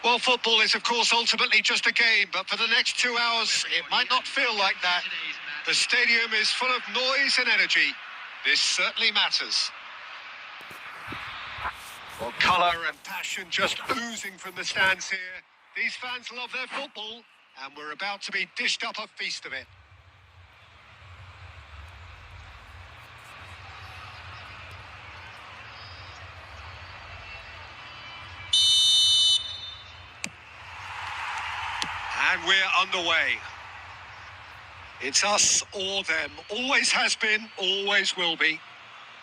Well, football is, of course, ultimately just a game, but for the next 2 hours, it might not feel like that. The stadium is full of noise and energy. This certainly matters. Well, colour and passion just oozing from the stands here. These fans love their football, and we're about to be dished up a feast of it. And we're underway. It's us or them. Always has been, always will be.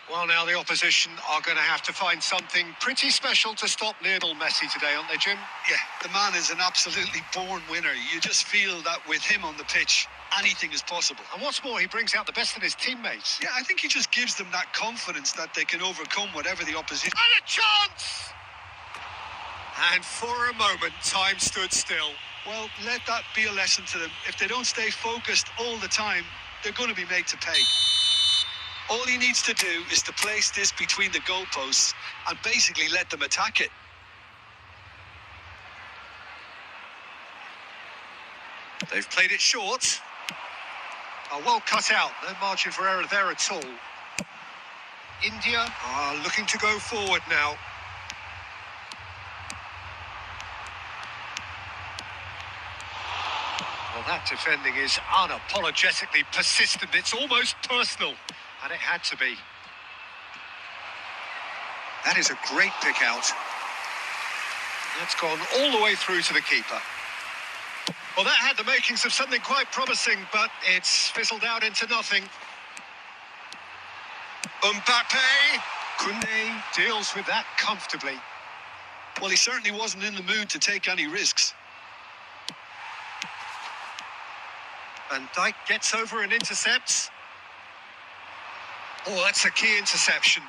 Well, now the opposition are going to have to find something pretty special to stop Lionel Messi today, aren't they, Jim? Yeah, the man is an absolutely born winner. You just feel that with him on the pitch, anything is possible. And what's more, he brings out the best in his teammates. Yeah, I think he just gives them that confidence that they can overcome whatever the opposition. And a chance! And for a moment, time stood still. Well, let that be a lesson to them. If they don't stay focused all the time, they're going to be made to pay. All he needs to do is to place this between the goalposts and basically let them attack it. They've played it short. Oh, well cut out. No margin for error there at all. India are looking to go forward now. Well, that defending is unapologetically persistent. It's almost personal. And it had to be. That is a great pick out. That's gone all the way through to the keeper. Well, that had the makings of something quite promising, but it's fizzled out into nothing. Mbappe! Koundé deals with that comfortably. Well, he certainly wasn't in the mood to take any risks. Van Dijk gets over and intercepts. Oh, that's a key interception.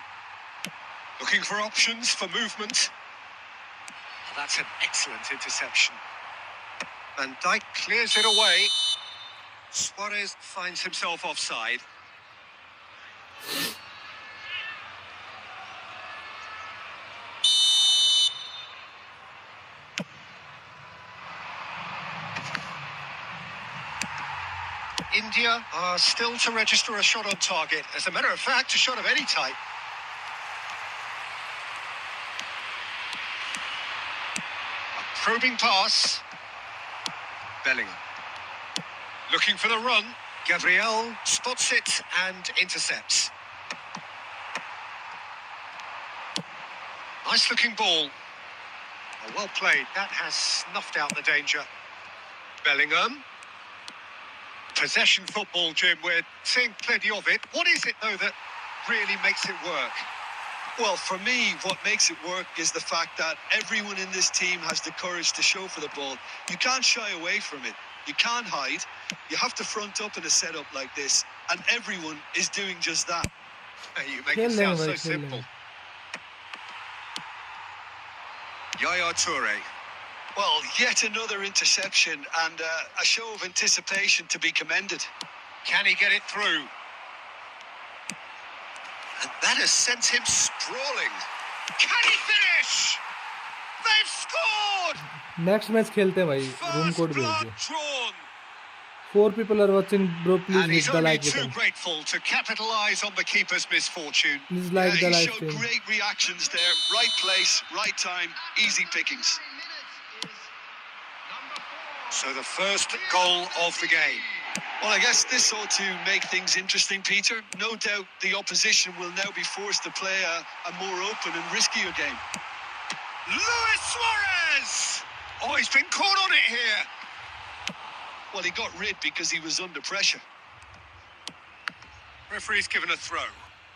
Looking for options for movement. Oh, that's an excellent interception. Van Dijk clears it away. Suarez finds himself offside. India are still to register a shot on target. As a matter of fact, a shot of any type. A probing pass. Bellingham. Looking for the run. Gabriel spots it and intercepts. Nice looking ball. Oh, well played. That has snuffed out the danger. Bellingham. Possession football, Jim, we're seeing plenty of it. What is it, though, that really makes it work? Well, for me, what makes it work is the fact that everyone in this team has the courage to show for the ball. You can't shy away from it. You can't hide. You have to front up in a setup like this, and everyone is doing just that. You make it sound so simple. Yaya Toure. Well, yet another interception and a show of anticipation to be commended. Can he get it through? And that has sent him sprawling. Can he finish? They've scored! Next match खेलते हैं भाई. Room code भेज दो. 4 people are watching, bro. Please hit the like button. And he's only too grateful to capitalise on the keeper's misfortune. Please like the live stream. He showed great reactions there. Right place, right time, easy pickings. So the first goal of the game. Well, I guess this ought to make things interesting, Peter. No doubt the opposition will now be forced to play a more open and riskier game. Luis Suarez! Oh, he's been caught on it here. Well, he got rid because he was under pressure. Referee's given a throw.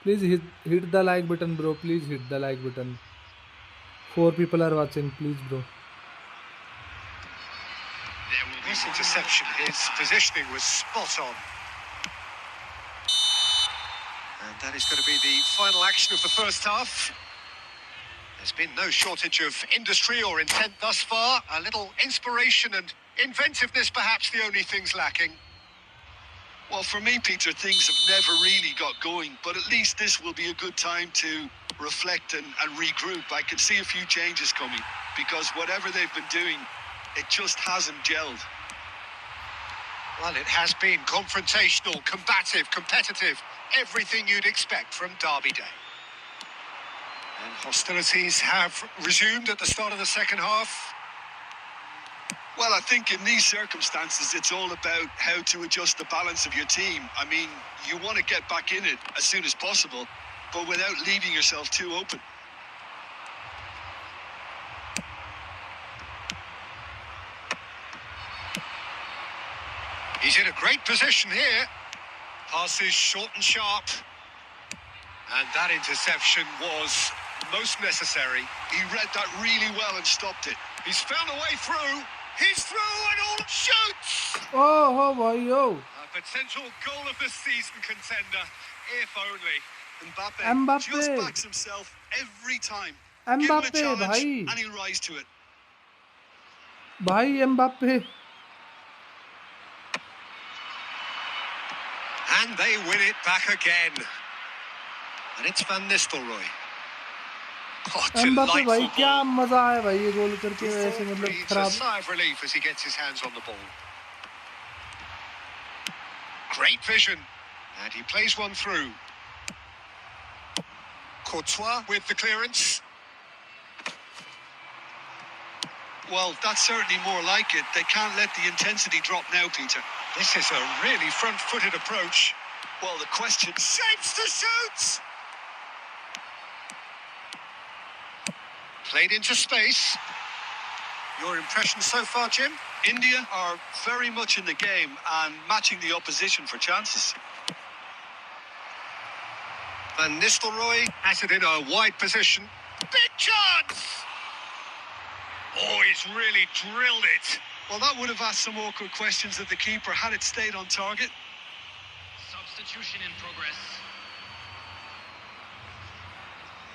Please hit the like button, bro. Please hit the like button. 4 people are watching. Please, bro. This interception, his positioning was spot on. And that is going to be the final action of the first half. There's been no shortage of industry or intent thus far. A little inspiration and inventiveness, perhaps the only things lacking. Well, for me, Peter, things have never really got going, but at least this will be a good time to reflect and regroup. I can see a few changes coming because whatever they've been doing, it just hasn't gelled. Well, it has been confrontational, combative, competitive, everything you'd expect from Derby Day. And hostilities have resumed at the start of the second half. Well, I think in these circumstances, it's all about how to adjust the balance of your team. I mean, you want to get back in it as soon as possible, but without leaving yourself too open. He's in a great position here. Passes short and sharp. And that interception was most necessary. He read that really well and stopped it. He's found a way through. He's through and all shoots! Oh, boy, oh. A potential goal of the season contender, if only. Mbappe just backs himself every time. Give him a challenge and he'll rise to it. Mbappe. And they win it back again. And it's Van Nistelrooy. Oh, Mbappe भाई क्या मजा है भाई ये गोल करके ऐसे मतलब खराब. A sigh of relief as he gets his hands on the ball. Great vision. And he plays one through. Courtois with the clearance. Well, that's certainly more like it. They can't let the intensity drop now, Peter. This is a really front-footed approach. Well, the question... Shapes to shoot! Played into space. Your impression so far, Jim? India are very much in the game and matching the opposition for chances. Van Nistelrooy has it in a wide position. Big chance! Oh, he's really drilled it. Well, that would have asked some awkward questions of the keeper had it stayed on target. Substitution in progress.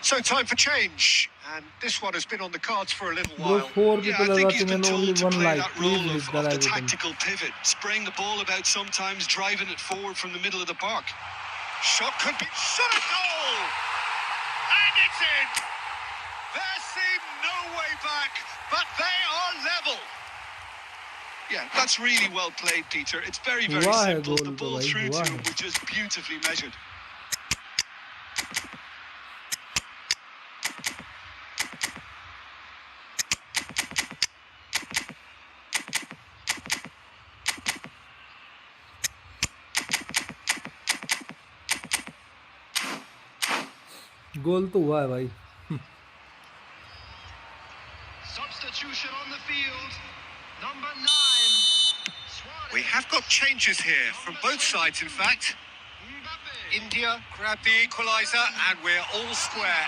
So time for change, and this one has been on the cards for a little while. Four people I are think he's watching been and only told to one play like. that role Please of the tactical pivot, spraying the ball about sometimes, driving it forward from the middle of the park. Shot could be shot a goal, and it's in. There seemed no way back, but they are level. Yeah, that's really well played, Peter. It's very, very simple. The ball through to him was just beautifully measured. गोल तो हुआ है भाई. Substitution on the field. Number 9. We have got changes here from both sides, in fact. India grabbed the equaliser and we're all square.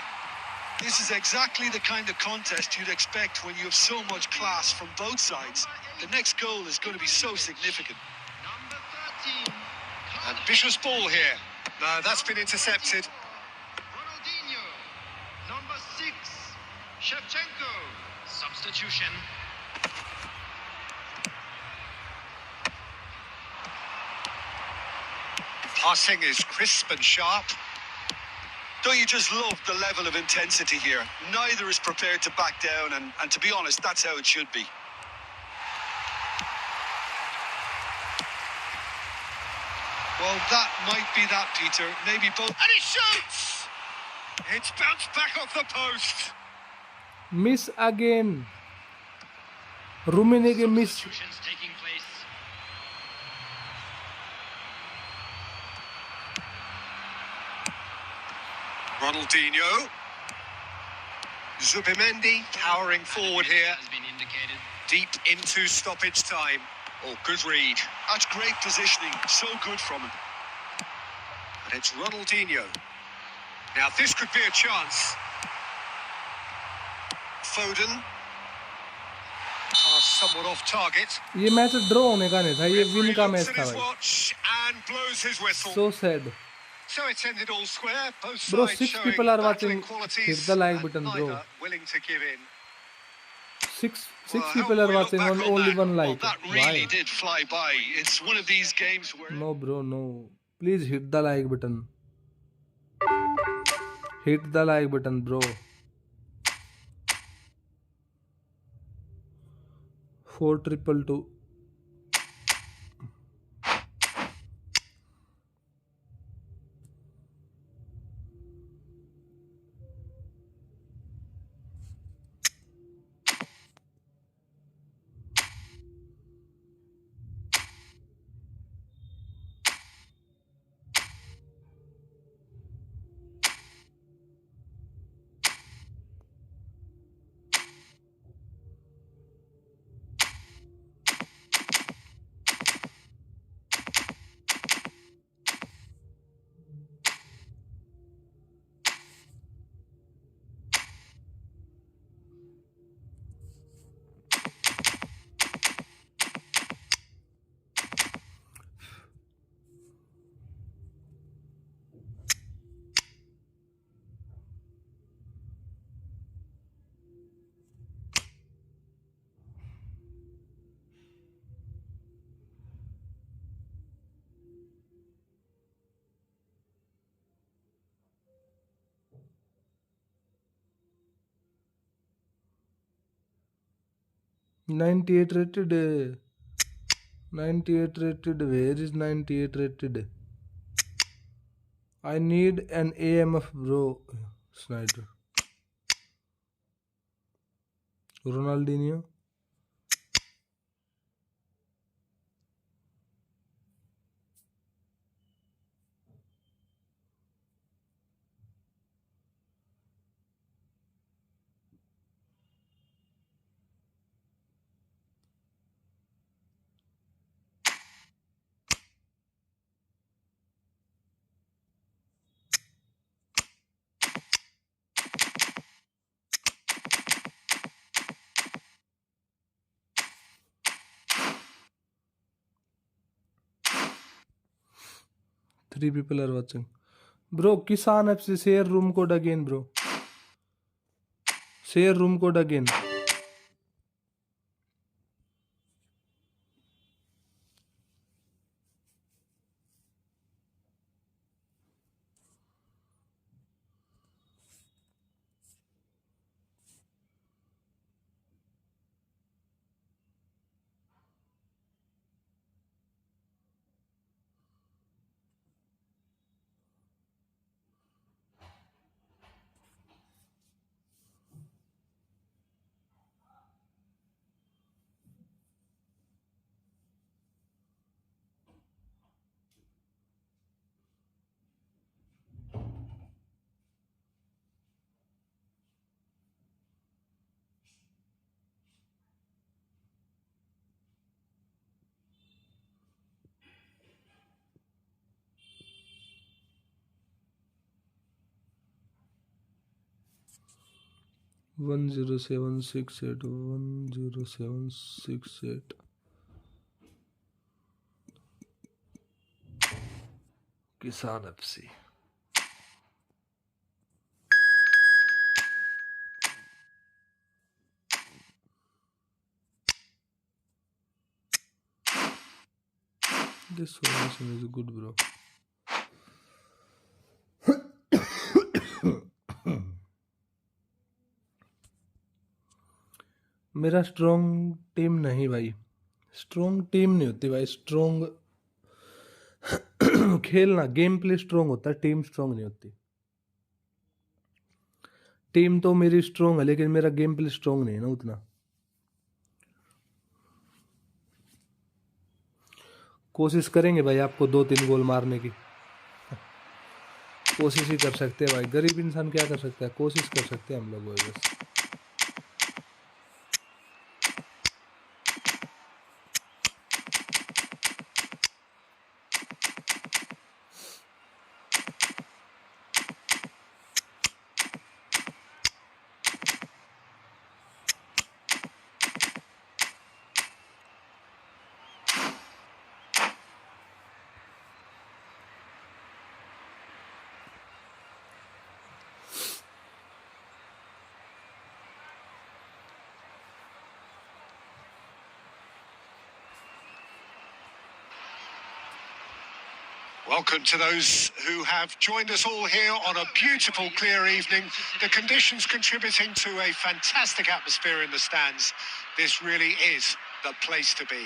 This is exactly the kind of contest you'd expect when you have so much class from both sides. The next goal is going to be so significant. Number 13. Ambitious ball here. No, that's been intercepted. Ronaldinho. Number 6. Shevchenko. Substitution. Passing is crisp and sharp. Don't you just love the level of intensity here? Neither is prepared to back down, and to be honest, that's how it should be. Well, that might be that, Peter. Maybe both. And he shoots! It's bounced back off the post. Miss again. Rummenigge miss. Substitutions taking place. Ronaldinho. Zubimendi powering forward here. Has been indicated. Deep into stoppage time. Oh, good read. That's great positioning. So good from him. And it's Ronaldinho. Now this could be a chance. Foden. Pass somewhat off target. ये match draw होने का नहीं था, ये win का match था भाई. And blows his whistle. So sad. So it's ended all square. Both Bro, sides 6 showing people are watching. battling qualities Hit the like and button, bro. neither willing to give in. Six how people will are we look watching back on on only that? one Well, like. that Why? really did fly by. It's one of these games where... No, bro, no. Please hit the like button. Hit the like button, bro. 4222. Ninety-eight rated. 98 rated. Where is 98 rated? I need an AMF, bro. Snyder. Ronaldinho. Three people are watching. Bro, Kisan FC, share room code again, bro. Share room code again. One 10768 10768. Kisan FC. This formation is good, bro. मेरा strong team नहीं भाई. Strong team नहीं होती भाई. Strong खेलना, game play strong होता है, team strong नहीं होती. टीम तो मेरी स्ट्रॉन्ग है लेकिन मेरा गेम प्ले स्ट्रॉन्ग नहीं है ना उतना. कोशिश करेंगे भाई आपको 2-3 गोल मारने की. कोशिश ही कर सकते हैं भाई. गरीब इंसान क्या कर सकता है? कोशिश कर सकते हैं हम लोग बस. Welcome to those who have joined us all here on a beautiful, clear evening. The conditions contributing to a fantastic atmosphere in the stands. This really is the place to be.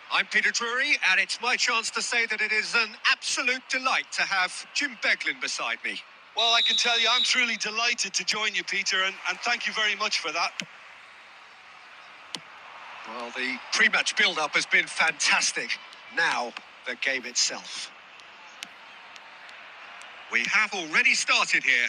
I'm Peter Drury, and it's my chance to say that it is an absolute delight to have Jim Beglin beside me. Well, I can tell you I'm truly delighted to join you, Peter, and thank you very much for that. Well, the pre-match build-up has been fantastic. Now, the game itself. We have already started here.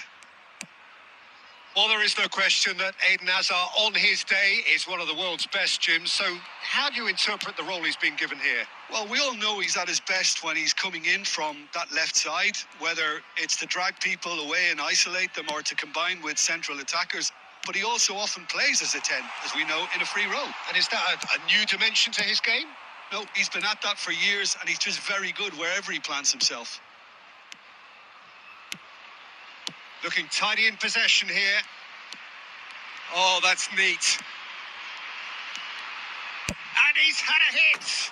Well, there is no question that Eden Hazard on his day is one of the world's best, Jim. So how do you interpret the role he's been given here? Well, we all know he's at his best when he's coming in from that left side, whether it's to drag people away and isolate them or to combine with central attackers. But he also often plays as a 10, as we know, in a free role. And is that a new dimension to his game? No, he's been at that for years, and he's just very good wherever he plants himself. Looking tidy in possession here. Oh, that's neat. And he's had a hit.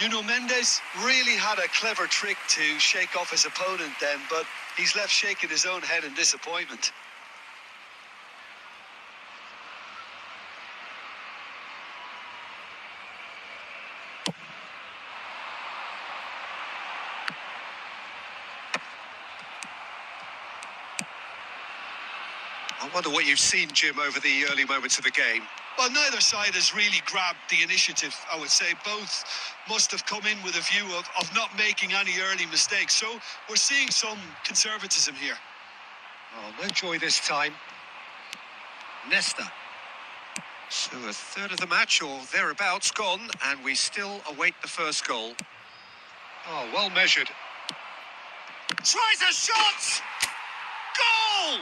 Nuno Mendes really had a clever trick to shake off his opponent then, but he's left shaking his own head in disappointment. I wonder what you've seen, Jim, over the early moments of the game. Well, neither side has really grabbed the initiative, I would say. Both must have come in with a view of not making any early mistakes. So we're seeing some conservatism here. Oh, no joy this time. Nesta. So a third of the match or thereabouts gone, and we still await the first goal. Oh, well measured. Tries a shot! Goal!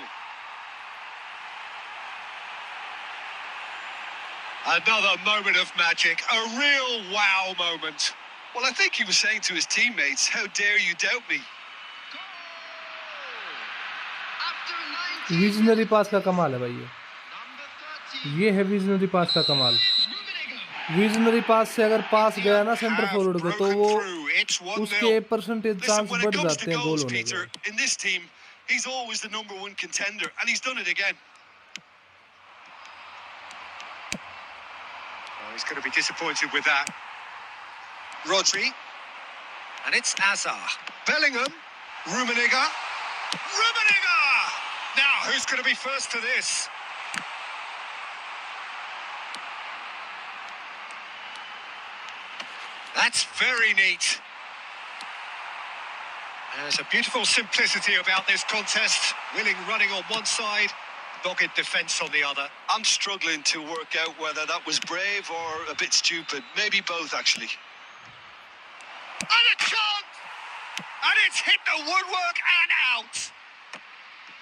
Another moment of magic, a real wow moment. Well, I think he was saying to his teammates, how dare you doubt me? Visionary pass का कमाल है भाई ये है visionary pass का कमाल visionary पास से अगर पास गया ना सेंटर फॉरवर्ड को तो वो उसके परसेंटेज चांस बढ़ जाते हैं गोल होने के in this team he's always the number one contender and he's done it again. He's going to be disappointed with that. Rodri. And it's Hazard. Bellingham. Rummenigge. Rummenigge! Now, who's going to be first to this? That's very neat. There's a beautiful simplicity about this contest. Willing running on one side, dogged defence on the other. I'm struggling to work out whether that was brave or a bit stupid. Maybe both, actually. And a chance! And it's hit the woodwork and out!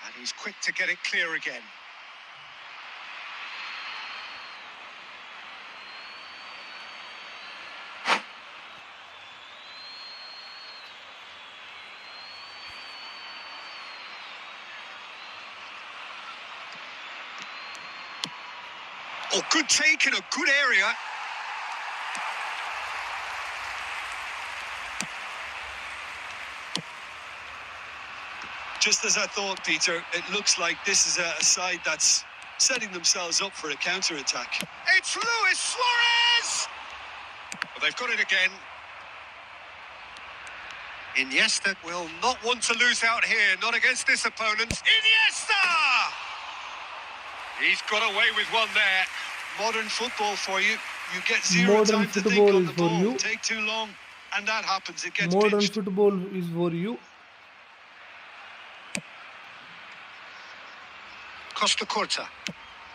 And he's quick to get it clear again. Oh, good take in a good area. Just as I thought, Peter, it looks like this is a side that's setting themselves up for a counter-attack. It's Luis Suarez! Well, they've got it again. Iniesta will not want to lose out here, not against this opponent. Iniesta! He's got away with one there. Modern football for you. You get zero time to think on the ball. Take too long, and that happens. It gets Modern pitched. football is for you. Costa Curta.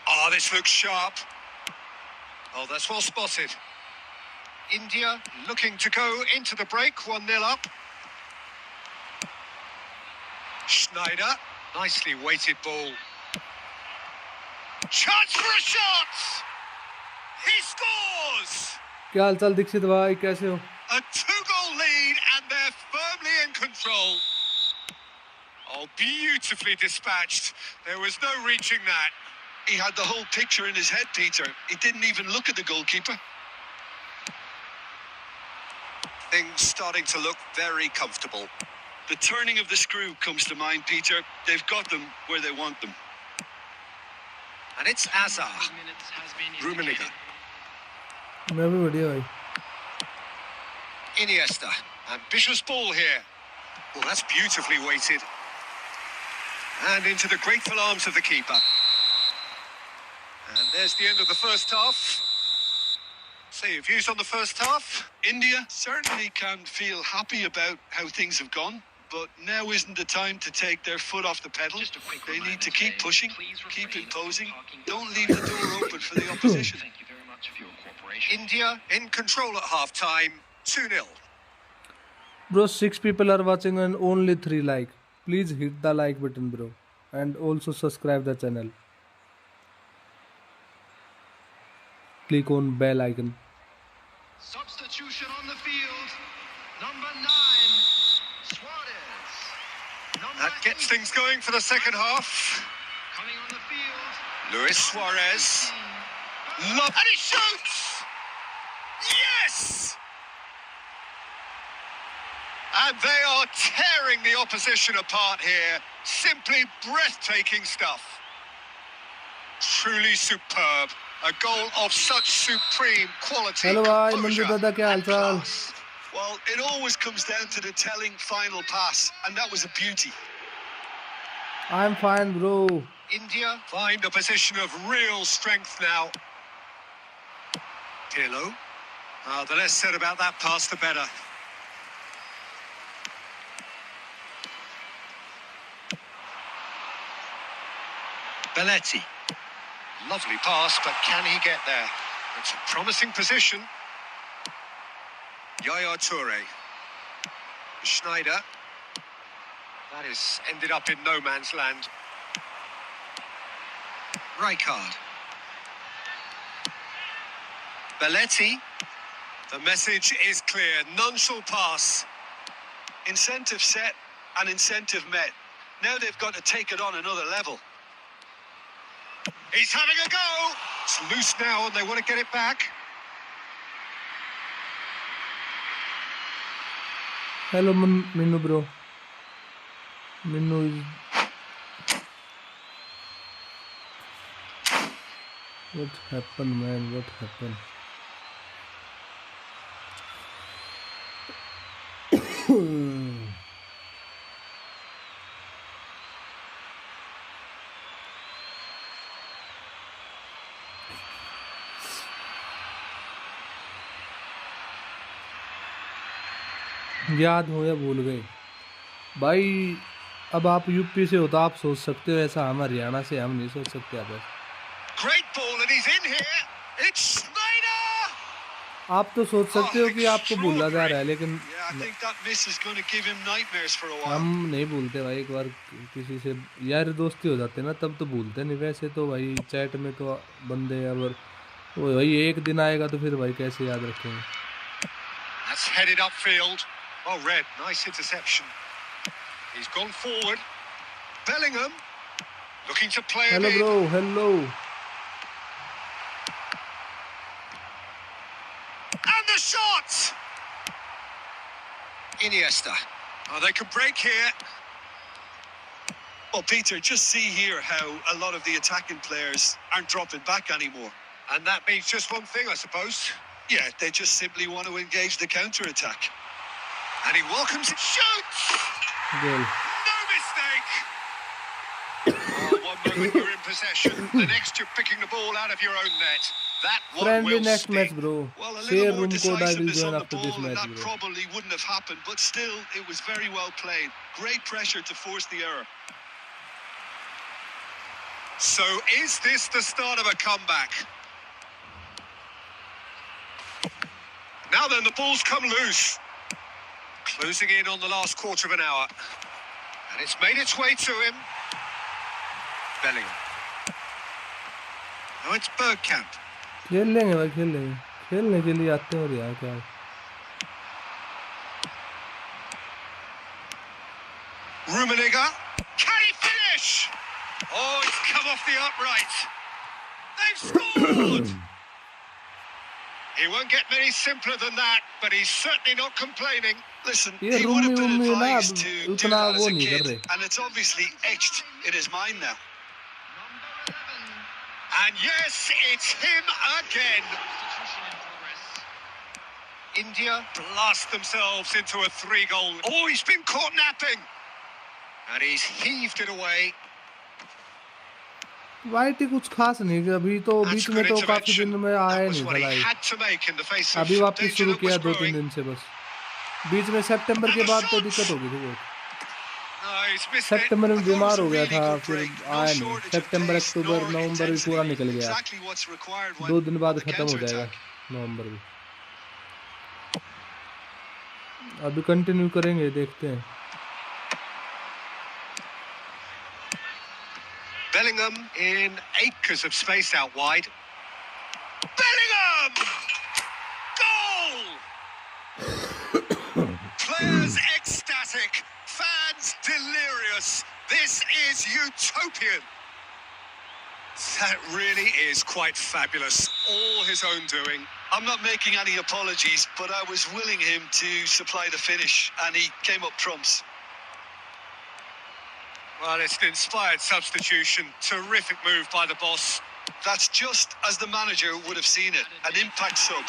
Oh, this looks sharp. Oh, that's well spotted. India looking to go into the break, 1-0 up. Schneider, nicely weighted ball. Chance for a shot! He scores! क्या हालचाल दीक्षित भाई कैसे हो? A 2-goal lead and they're firmly in control. Oh, beautifully dispatched. There was no reaching that. He had the whole picture in his head, Peter. He didn't even look at the goalkeeper. Things starting to look very comfortable. The turning of the screw comes to mind, Peter. They've got them where they want them. And it's Azar. Rummenigge. मैं भी बढ़िया भाई. Iniesta. Ambitious ball here. Well, that's beautifully weighted. And into the grateful arms of the keeper. And there's the end of the first half. So your views on the first half? India certainly can feel happy about how things have gone, but now isn't the time to take their foot off the pedal. They need to keep pushing, keep imposing. Don't leave the door open for the opposition. Thank you very much for your cooperation. India in control at half-time, 2-0. Bro, 6 people are watching and only 3 like. Please hit the like button, bro, and also subscribe the channel. Click on bell icon. Substitution on the field. Number 9, Suarez. That gets things going for the second half. Coming on the field. Luis Suarez. And he shoots! Yes! And they are tearing the opposition apart here. Simply breathtaking stuff. Truly superb. A goal of such supreme quality. Hello, bhai. composure, Manju dada, kya and hal chal? class. Well, it always comes down to the telling final pass, and that was a beauty. I'm fine, bro. India find a position of real strength now. Pirlo. The less said about that pass, the better. Belletti. Lovely pass, but can he get there? It's a promising position. Yaya Toure. Schneider. That is ended up in no man's land. Rijkaard. Belletti. The message is clear. None shall pass. Incentive set and incentive met. Now they've got to take it on another level. He's having a go. It's loose now and they want to get it back. Hello, Minnu, bro. Minnu is... What happened, man? What happened? याद हो या भूल गए भाई. अब आप UP से हो तो आप सोच सकते हो ऐसा. हम हरियाणा से हम नहीं सोच सकते. Great ball and he's in here. It's Schneider. आप तो सोच सकते हो कि आपको भूला जा रहा है, लेकिन Yeah, I think that miss is going to give him nightmares for a while. हम नहीं भूलते भाई. एक बार किसी से यार दोस्ती हो जाती है ना, तब तो भूलते नहीं. वैसे तो भाई चैट में तो बंदे, अगर वो भाई एक दिन आएगा तो फिर भाई कैसे याद रखेंगे. That's headed upfield. Oh, Red, nice interception. He's gone forward. Bellingham looking to play Hello, it in. bro. Hello. And the shot! Iniesta. Oh, they could break here. Well, Peter, just see here how a lot of the attacking players aren't dropping back anymore. And that means just one thing, I suppose. Yeah, they just simply want to engage the counter-attack. And he welcomes it. Shoots! Goal. No mistake! Oh, one moment you're in possession, the next you're picking the ball out of your own net. That one Friendly will next sting. match, bro. Well, a Share little more room code I will decisiveness join on the after ball, this and match, that bro. probably wouldn't have happened, but still, it was very well played. Great pressure to force the error. So is this the start of a comeback? Now then, the ball's come loose. Closing in on the last quarter of an hour. And it's made its way to him. Bellingham. Now it's Bergkamp. खेल लेंगे भाई, खेल लेंगे. खेलने के लिए आते हैं और यार क्या. Rummenigge. Can he finish? Oh, it's come off the upright. They've scored! He won't get many simpler than that, but he's certainly not complaining. Listen, ये he रूम would में have been उनमें ना advised to do उतना that as वो a नहीं कर kid, रहे. and it's obviously etched in his mind now. And yes, it's him again. India blast themselves into a 3-goal. Oh, he's been caught napping. And he's heaved it away. White ही कुछ खास नहीं कि अभी तो That's beach a में good तो काफी intervention. दिन में That आया was नहीं what he था live. had to make in the face of अभी वापस danger शुरू that किया was 2-3 growing. दिन से बस. बीच में सितंबर के बाद तो दिक्कत हो गई थी बहुत. No, he's missed it. September I में thought it बीमार was a हो गया really था good फिर break. No आया नहीं. shortage of September pace October nor नवंबर भी intensity. पूरा निकल गया. Exactly what's required 2 when दिन on बाद the खत्म हो जाएगा counter-attack. नवंबर भी. अभी कंटिन्यू करेंगे देखते हैं. Bellingham in acres of space out wide. Bellingham! Goal! Players ecstatic, fans delirious. This is utopian. That really is quite fabulous. All his own doing. I'm not making any apologies, but I was willing him to supply the finish, and he came up trumps. Well, it's an inspired substitution. Terrific move by the boss. That's just as the manager would have seen it, an impact sub.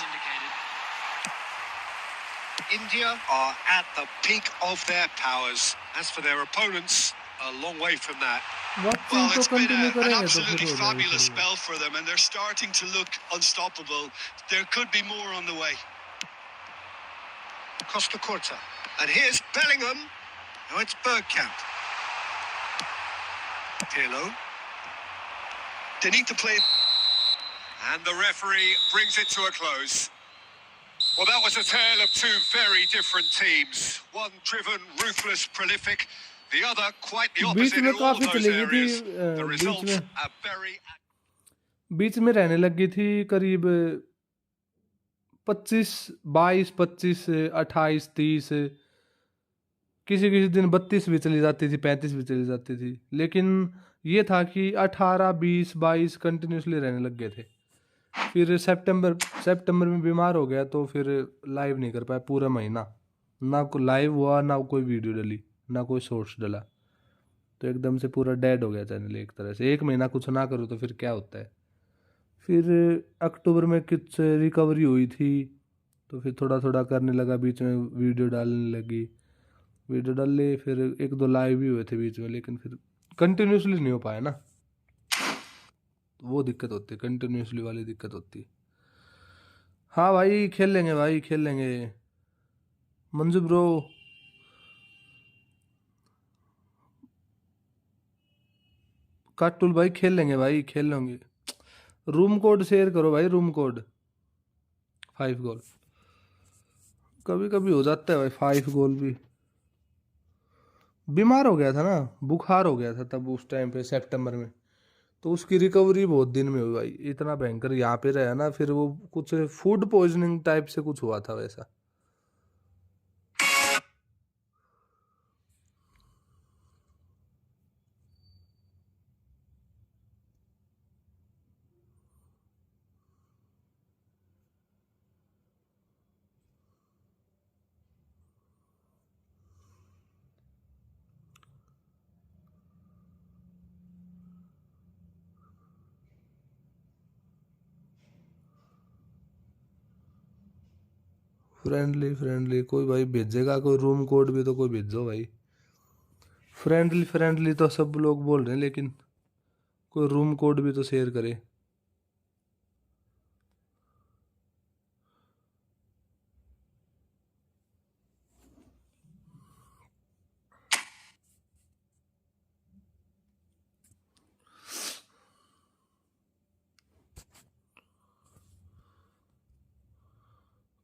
India are at the peak of their powers. As for their opponents, a long way from that. वापसी Well, तो it's been continue an करेंगे तो फिर absolutely हो fabulous जाएगा. spell for them, and they're starting to look unstoppable. There could be more on the way. Costa Curta. And here's Bellingham. Now it's Bergkamp. Pirlo. They need to play. And the referee brings it to a close. Well, that was a tale of two very different teams. One driven, ruthless, prolific. The other quite the beach opposite में in all काफी those चली गई थी. areas. The beach result, में a very... बीच में रहने लगी थी करीब 25 22 25 28 30. किसी किसी दिन 32 भी चली जाती थी, 35 भी चली जाती थी. लेकिन ये था कि 18 20 22 कंटिन्यूसली रहने लग गए थे. फिर सितंबर में बीमार हो गया तो फिर लाइव नहीं कर पाया पूरा महीना. ना कोई लाइव हुआ, ना कोई वीडियो डली, ना कोई शॉर्ट्स डला. तो एकदम से पूरा डेड हो गया चैनल एक तरह से. एक महीना कुछ ना करो तो फिर क्या होता है. फिर अक्टूबर में कुछ रिकवरी हुई थी तो फिर थोड़ा थोड़ा करने लगा. बीच में वीडियो डालने लगी, वीडियो डाल ले. फिर 1-2 लाइव भी हुए थे बीच में, लेकिन फिर कंटिन्यूसली नहीं हो पाया ना. वो दिक्कत होती है, कंटिन्यूसली वाली दिक्कत होती है. हाँ भाई खेल लेंगे, भाई खेल लेंगे. मंजू ब्रो, काटुल भाई खेल लेंगे, भाई खेल लेंगे. रूम कोड शेयर करो भाई, रूम कोड 5 गोल. कभी कभी हो जाता है भाई 5 गोल भी. बीमार हो गया था ना, बुखार हो गया था तब उस टाइम पे सितंबर में. तो उसकी रिकवरी बहुत दिन में हुई भाई. इतना भयंकर यहाँ पे रहा ना, फिर वो कुछ फूड पॉइजनिंग टाइप से कुछ हुआ था वैसा. फ्रेंडली कोई भाई भेजेगा, कोई रूम कोड भी तो कोई भेजो भाई. फ्रेंडली तो सब लोग बोल रहे हैं, लेकिन कोई रूम कोड भी तो शेयर करे.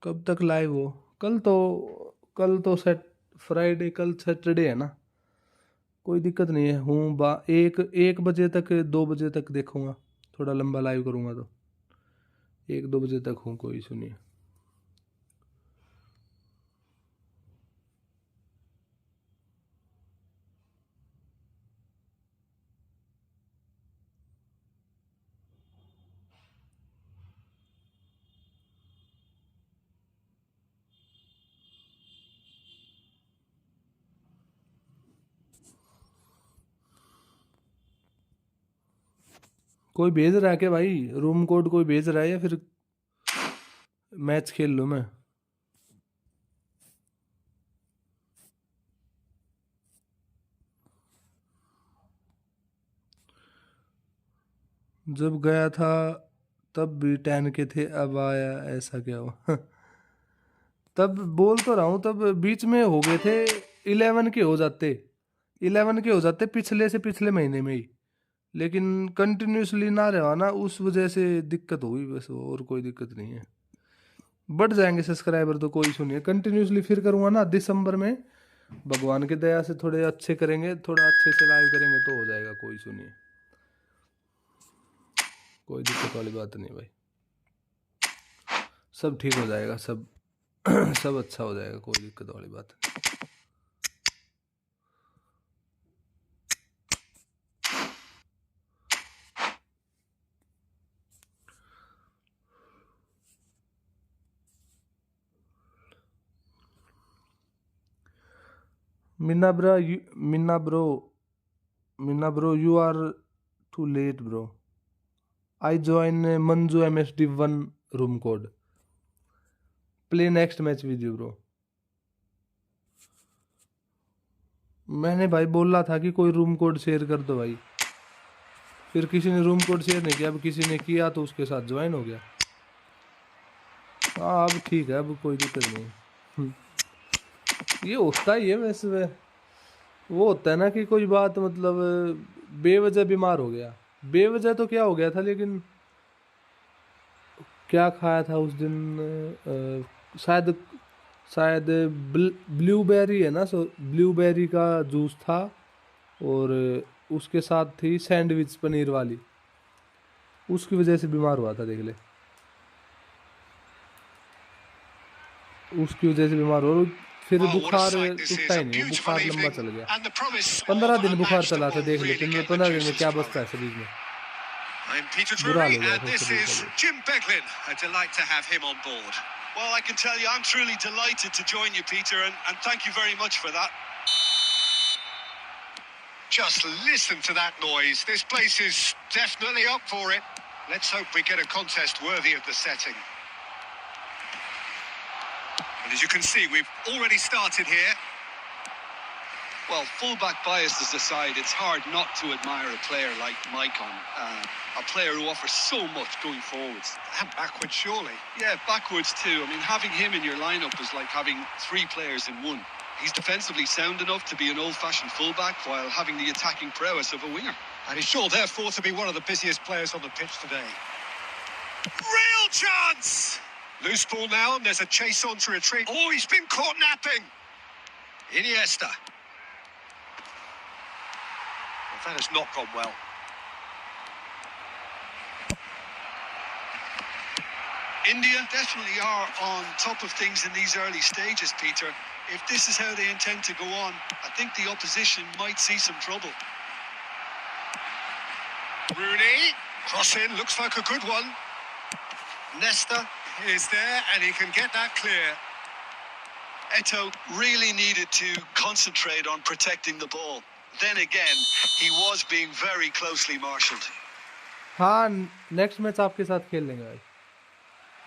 कब तक लाइव हो? कल तो सेट फ्राइडे, कल सैटरडे है ना. कोई दिक्कत नहीं है. हूँ 1 बजे तक 2 बजे तक देखूँगा. थोड़ा लंबा लाइव करूँगा तो 1-2 बजे तक हूँ, कोई इशू नहीं है. कोई भेज रहा है क्या भाई? रूम कोड कोई भेज रहा है या फिर मैच खेल लूँ मैं? जब गया था तब भी 10 के थे, अब आया ऐसा क्या हुआ? तब बोल तो रहा हूँ, तब बीच में हो गए थे 11 के हो जाते, 11 के हो जाते पिछले से पिछले महीने में ही, लेकिन कंटिन्यूसली ना रहा ना, उस वजह से दिक्कत हुई बस, और कोई दिक्कत नहीं है। बढ़ जाएंगे सब्सक्राइबर तो कोई इशू नहीं है, कंटिन्यूसली फिर करूँगा ना दिसंबर में, भगवान की दया से थोड़े अच्छे करेंगे, थोड़ा अच्छे से लाइव करेंगे तो हो जाएगा, कोई इशू नहीं है, कोई दिक्कत वाली बात नहीं भाई, सब ठीक हो जाएगा, सब सब अच्छा हो जाएगा, कोई दिक्कत वाली बात नहीं। Minna bro, you are too late bro. I join Manju MSD1 room code. Play next match with you bro. मैंने भाई बोला था कि कोई रूम कोड शेयर कर दो भाई, फिर किसी ने रूम कोड शेयर नहीं किया, अब किसी ने किया तो उसके साथ ज्वाइन हो गया। हाँ अब ठीक है, अब कोई दिक्कत नहीं। ये होता ही है वैसे, वो होता है ना कि कोई बात मतलब बेवजह बीमार हो गया, बेवजह तो क्या हो गया था, लेकिन क्या खाया था उस दिन, शायद शायद ब्लूबेरी है ना, सो ब्लूबेरी का जूस था, और उसके साथ थी सैंडविच पनीर वाली, उसकी वजह से बीमार हुआ था, देख ले, उसकी वजह से बीमार हो, फिर बुखार टूटता ही नहीं, बुखार लंबा चल गया, 15 दिन बुखार चला था, देख ले 15 दिन में क्या बचता है शरीर में, बुरा हो गया था शरीर का। Well, I can tell you, I'm truly delighted to join you, Peter, and thank you very much for that. Just listen to that noise. This place is definitely up for it. Let's hope we get a contest worthy of the setting. And as you can see, we've already started here. Well, fullback biases aside, it's hard not to admire a player like Maicon, a player who offers so much going forwards. And backwards, surely. Yeah, backwards too. I mean, having him in your lineup is like having three players in one. He's defensively sound enough to be an old-fashioned fullback while having the attacking prowess of a winger. And he's sure, therefore, to be one of the busiest players on the pitch today. Real chance! Loose ball now, and there's a chase on to retreat. Oh, he's been caught napping! Iniesta. Well, that has not gone well. India definitely are on top of things in these early stages, Peter. If this is how they intend to go on, I think the opposition might see some trouble. Rooney, cross in, looks like a good one. Nesta is there, and he can get that clear. Eto'o really needed to concentrate on protecting the ball. Then again, he was being very closely marshalled. हाँ, next match आपके साथ खेल लेंगे भाई।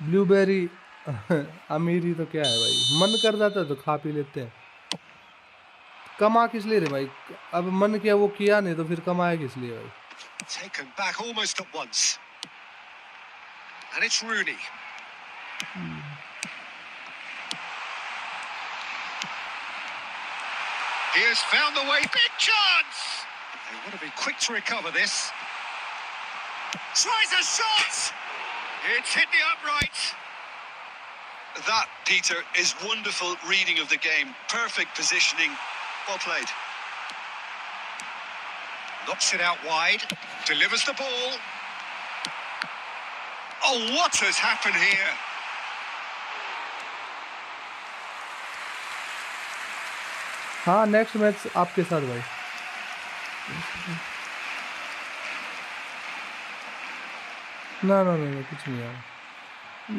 Blueberry अमीरी तो क्या है भाई, मन कर जाता है तो खा पी लेते हैं, कमा किस लिए रे भाई, अब मन किया वो किया नहीं तो फिर कमाया किस लिए भाई। Taken back almost at once. And it's Rooney. He has found the way. Big chance! They want to be quick to recover this. Tries a shot! It's hit the upright. That, Peter, is wonderful reading of the game. Perfect positioning. Well played. Knocks it out wide. Delivers the ball. Oh, what has happened here? हाँ, next match आपके साथ भाई। ना ना ना कुछ नहीं यार,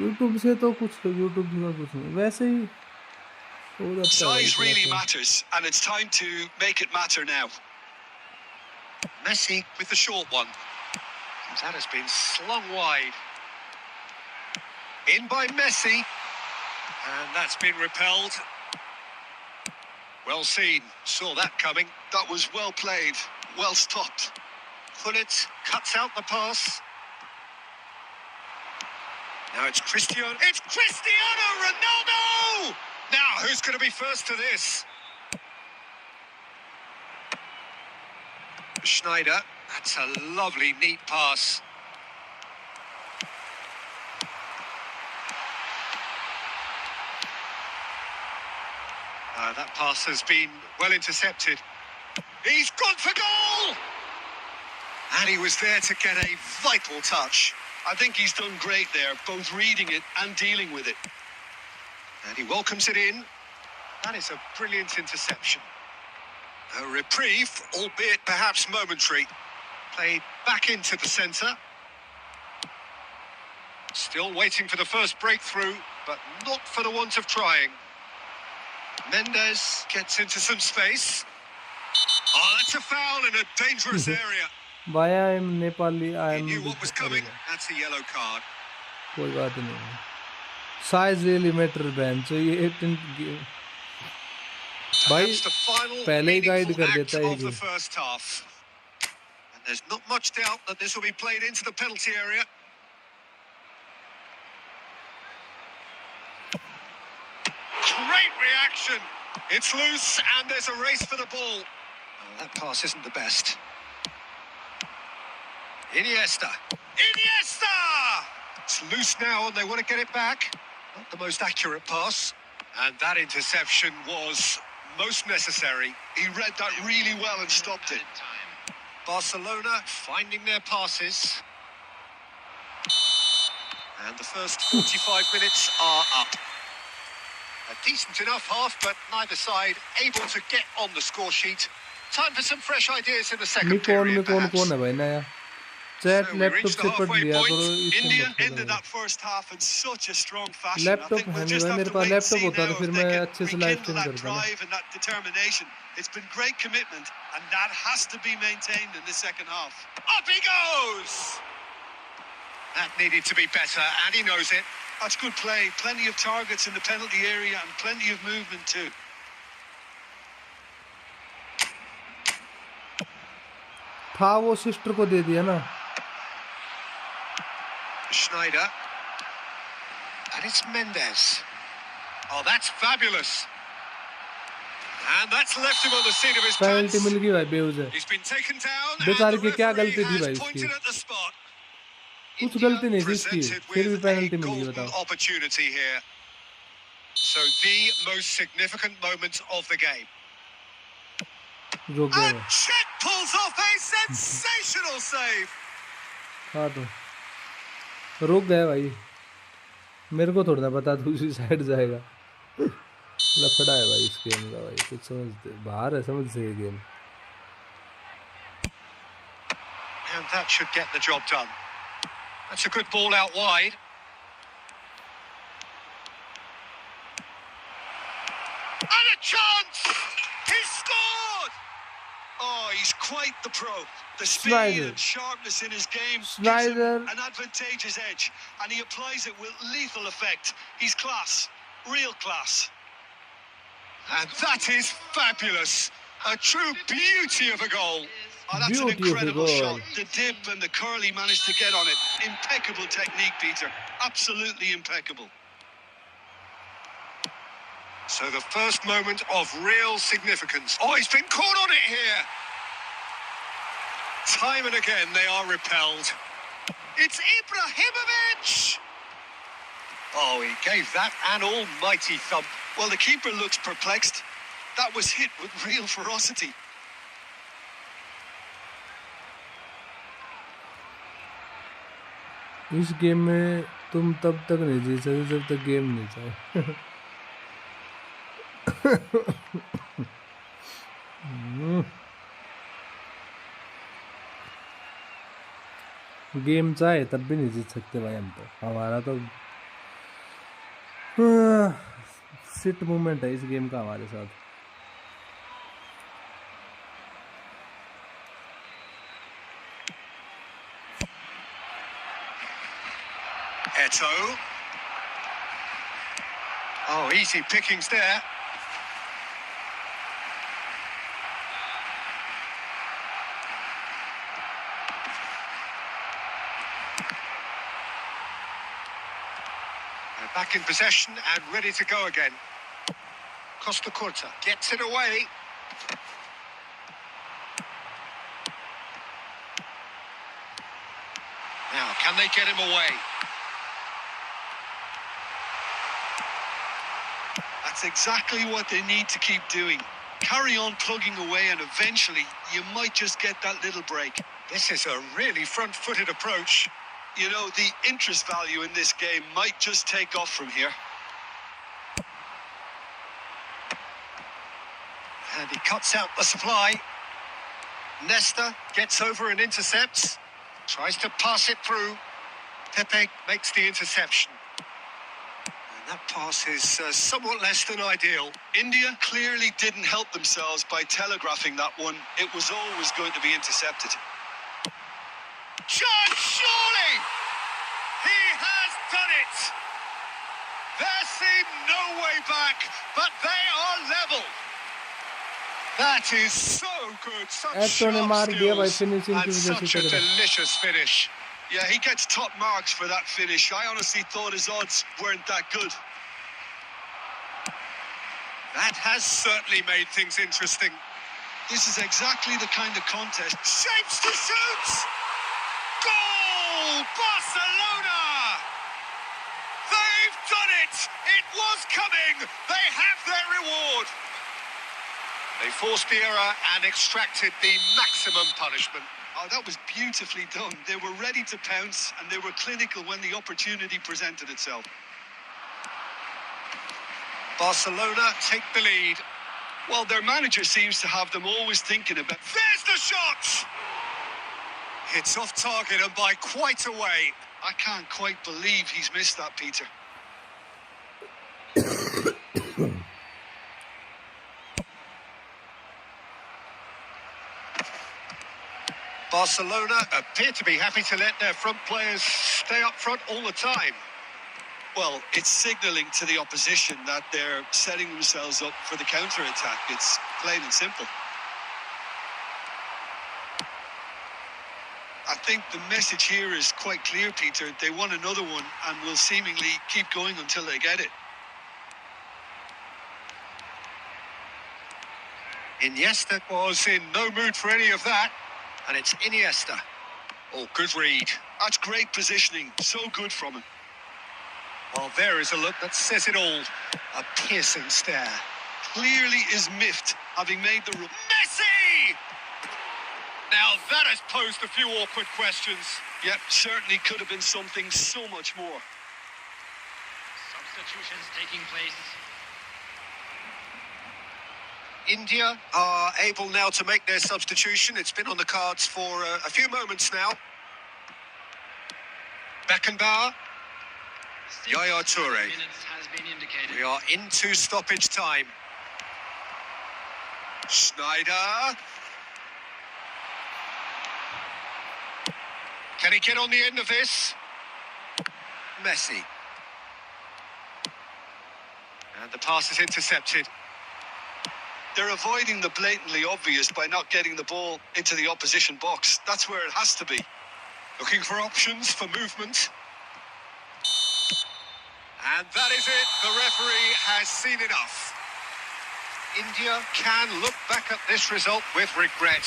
यूट्यूब से तो कुछ नहीं, वैसे ही हो जाता है। Size really matters, and it's time to make it matter now. Messi with the short one. That has been slung wide. In by Messi. And that's been repelled. Well seen. Saw that coming. That was well played, well stopped. Gullit cuts out the pass. Now it's Cristiano. It's Cristiano Ronaldo! Now, who's going to be first to this? Schneider. That's a lovely, neat pass. That pass has been well intercepted. He's gone for goal! And he was there to get a vital touch. I think he's done great there, both reading it and dealing with it. And he welcomes it in. That is a brilliant interception. A reprieve, albeit perhaps momentary. Played back into the centre. Still waiting for the first breakthrough, but not for the want of trying. Mendes gets into some space. Oh, that's a foul in a dangerous area. Why I am Nepali, I He am. knew what was coming. That's a yellow card. कोई बात नहीं. Size really matter बहन. So ये भाई That's the final पहले ही guide meaningful कर act देता है of the ये. first half. And there's not much doubt that this will be played into the penalty area. Great reaction. It's loose and there's a race for the ball. Oh, that pass isn't the best. Iniesta. Iniesta! It's loose now and they want to get it back. Not the most accurate pass. And that interception was most necessary. He read that really well and stopped it. Barcelona finding their passes. And the first 45 minutes are up. A decent enough half, but neither side able to get on the score sheet. Time for some fresh ideas in the second period, perhaps. कौन है भाई नया? Chat So we laptop reached से the पढ़ halfway लिया point. करो इसको India मत ended करो. that first half in such a strong fashion. Laptop I think है we'll नहीं just भाई have मेरे to pass wait and laptop see होता now तो if फिर they मैं can अच्छे से live rekindle stream that करता ना. drive and that determination. It's been great commitment, and that has to be maintained in the second half. Up he goes! That needed to be better, and he knows it. That's good play. Plenty of targets in the penalty area and plenty of movement too. था वो sister को दे दिया ना. Schneider. And it's Mendes. Oh, that's fabulous. And that's left him on the seat of his penalty pants. मिल गई भाई बेउज है. He's been taken down, and बेकार the की क्या referee गलती थी भाई has इसकी? pointed at the spot. कुछ India गलती नहीं थी इसकी. presented फिर भी with पेनल्टी a मिल गई golden बताओ. opportunity here. So the most significant moment of the game. रुक गया And भाई. Czech pulls off a sensational save. हाँ तो रुक गया भाई. मेरे को थोड़ा ना पता दूसरी साइड जाएगा. लफड़ा है भाई इस गेम का भाई. कुछ समझ बाहर है समझ से ये game. And that should get the job done. That's a good ball out wide. And a chance! He scored! Oh, he's quite the pro. The speed Schneider. and sharpness in his game gives Schneider. him an advantageous edge, and he applies it with lethal effect. He's class, real class. And that is fabulous. A true beauty of a goal. Oh, that's Beauty an of the incredible goal. shot. The dip and the curl he managed to get on it. Impeccable technique, Peter. Absolutely impeccable. So the first moment of real significance. Oh, he's been caught on it here. Time and again they are repelled. It's Ibrahimovic. Oh, he gave that an almighty thump. Well, the keeper looks perplexed. That was hit with real ferocity. इस game में तुम तब तक नहीं जीत सकते जब तक game नहीं चाहे. गेम चाहे तब भी नहीं जीत सकते भाई हम तो. हमारा तो सिट मूवमेंट है इस गेम का हमारे साथ. Eto. Oh, easy pickings there. They're back in possession and ready to go again. Costa Curta gets it away. Now, can they get him away? That's exactly what they need to keep doing. Carry on plugging away and eventually you might just get that little break. This is a really front-footed approach. You know, the interest value in this game might just take off from here. And he cuts out the supply. Nesta gets over and intercepts. Tries to pass it through. Pepe makes the interception. And that pass is somewhat less than ideal. India clearly didn't help themselves by telegraphing that one. It was always going to be intercepted. Shot, surely! He has done it! There seemed no way back, but they are level. That is so good, such Eto ने मार sharp दिया भाई skills, finishing की and वजह such से a तेरे को। delicious finish. Yeah, he gets top marks for that finish. I honestly thought his odds weren't that good. That has certainly made things interesting. This is exactly the kind of contest. Shapes to shoot! Goal! Barcelona! They've done it! It was coming! They have their reward! They forced the error and extracted the maximum punishment. Oh, that was beautifully done. They were ready to pounce and they were clinical when the opportunity presented itself. Barcelona take the lead. Well, their manager seems to have them always thinking about... There's the shot! It's off target and by quite a way. I can't quite believe he's missed that, Peter. Barcelona appear to be happy to let their front players stay up front all the time. Well, it's signalling to the opposition that they're setting themselves up for the counter-attack. It's plain and simple. I think the message here is quite clear, Peter. They want another one and will seemingly keep going until they get it. Iniesta was in no mood for any of that. And it's Iniesta. Oh, good read. That's great positioning. So good from him. Well, there is a look that says it all. A piercing stare. Clearly is miffed, having made the... Messi! Now that has posed a few awkward questions. Yep, certainly could have been something so much more. Substitutions taking place. India are able now to make their substitution. It's been on the cards for a few moments now. Beckenbauer. Yaya Toure. Minutes has been indicated. We are into stoppage time. Schneider. Can he get on the end of this? Messi. And the pass is intercepted. They're avoiding the blatantly obvious by not getting the ball into the opposition box. That's where it has to be. Looking for options for movement. And that is it. The referee has seen enough. India can look back at this result with regret.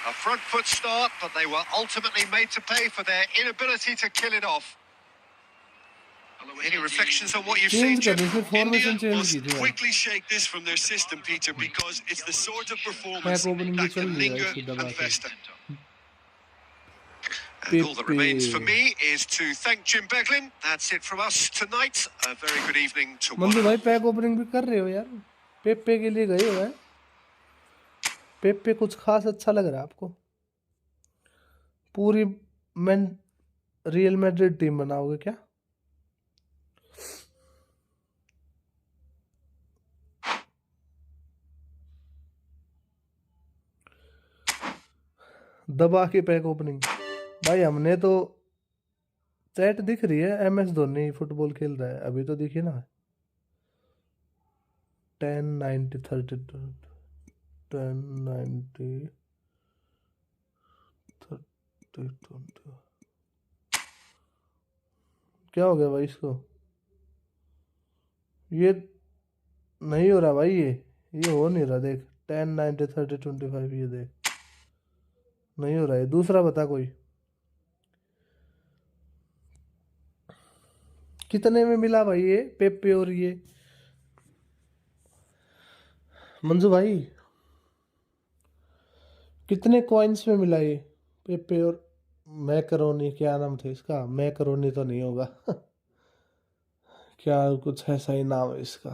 A front foot start, but they were ultimately made to pay for their inability to kill it off. Any reflections on what you've seen, change कर Jim? दी इसमें formation change Must की थी भाई। quickly shake this from their system, Peter, because it's the sort of performance Pack opening that भी चल can रही है linger इसकी दबा and के। fester. And all that remains for me is to thank Jim Beglin. That's it from us tonight. A very good evening to one. मंदू भाई pack opening भी कर रहे हो यार। पेप्पे के लिए गए हो हैं? पेप्पे कुछ खास अच्छा लग रहा है आपको? पूरी रियल मैड्रिड टीम बनाओगे क्या? दबा के पैक ओपनिंग भाई हमने तो चैट दिख रही है, MS धोनी फुटबॉल खेल रहा है अभी तो दिखी ना। 1090 32 1090 32। क्या हो गया भाई इसको? ये नहीं हो रहा भाई, ये हो नहीं रहा। देख 1090 30 25, ये देख नहीं हो रहा है। दूसरा बता कोई। कितने में मिला भाई ये पेपे? और ये मंजू भाई कितने कॉइन्स में मिला ये पेपे और मैकरोनी? क्या नाम था इसका? मैकरोनी तो नहीं होगा क्या कुछ ऐसा ही नाम है इसका।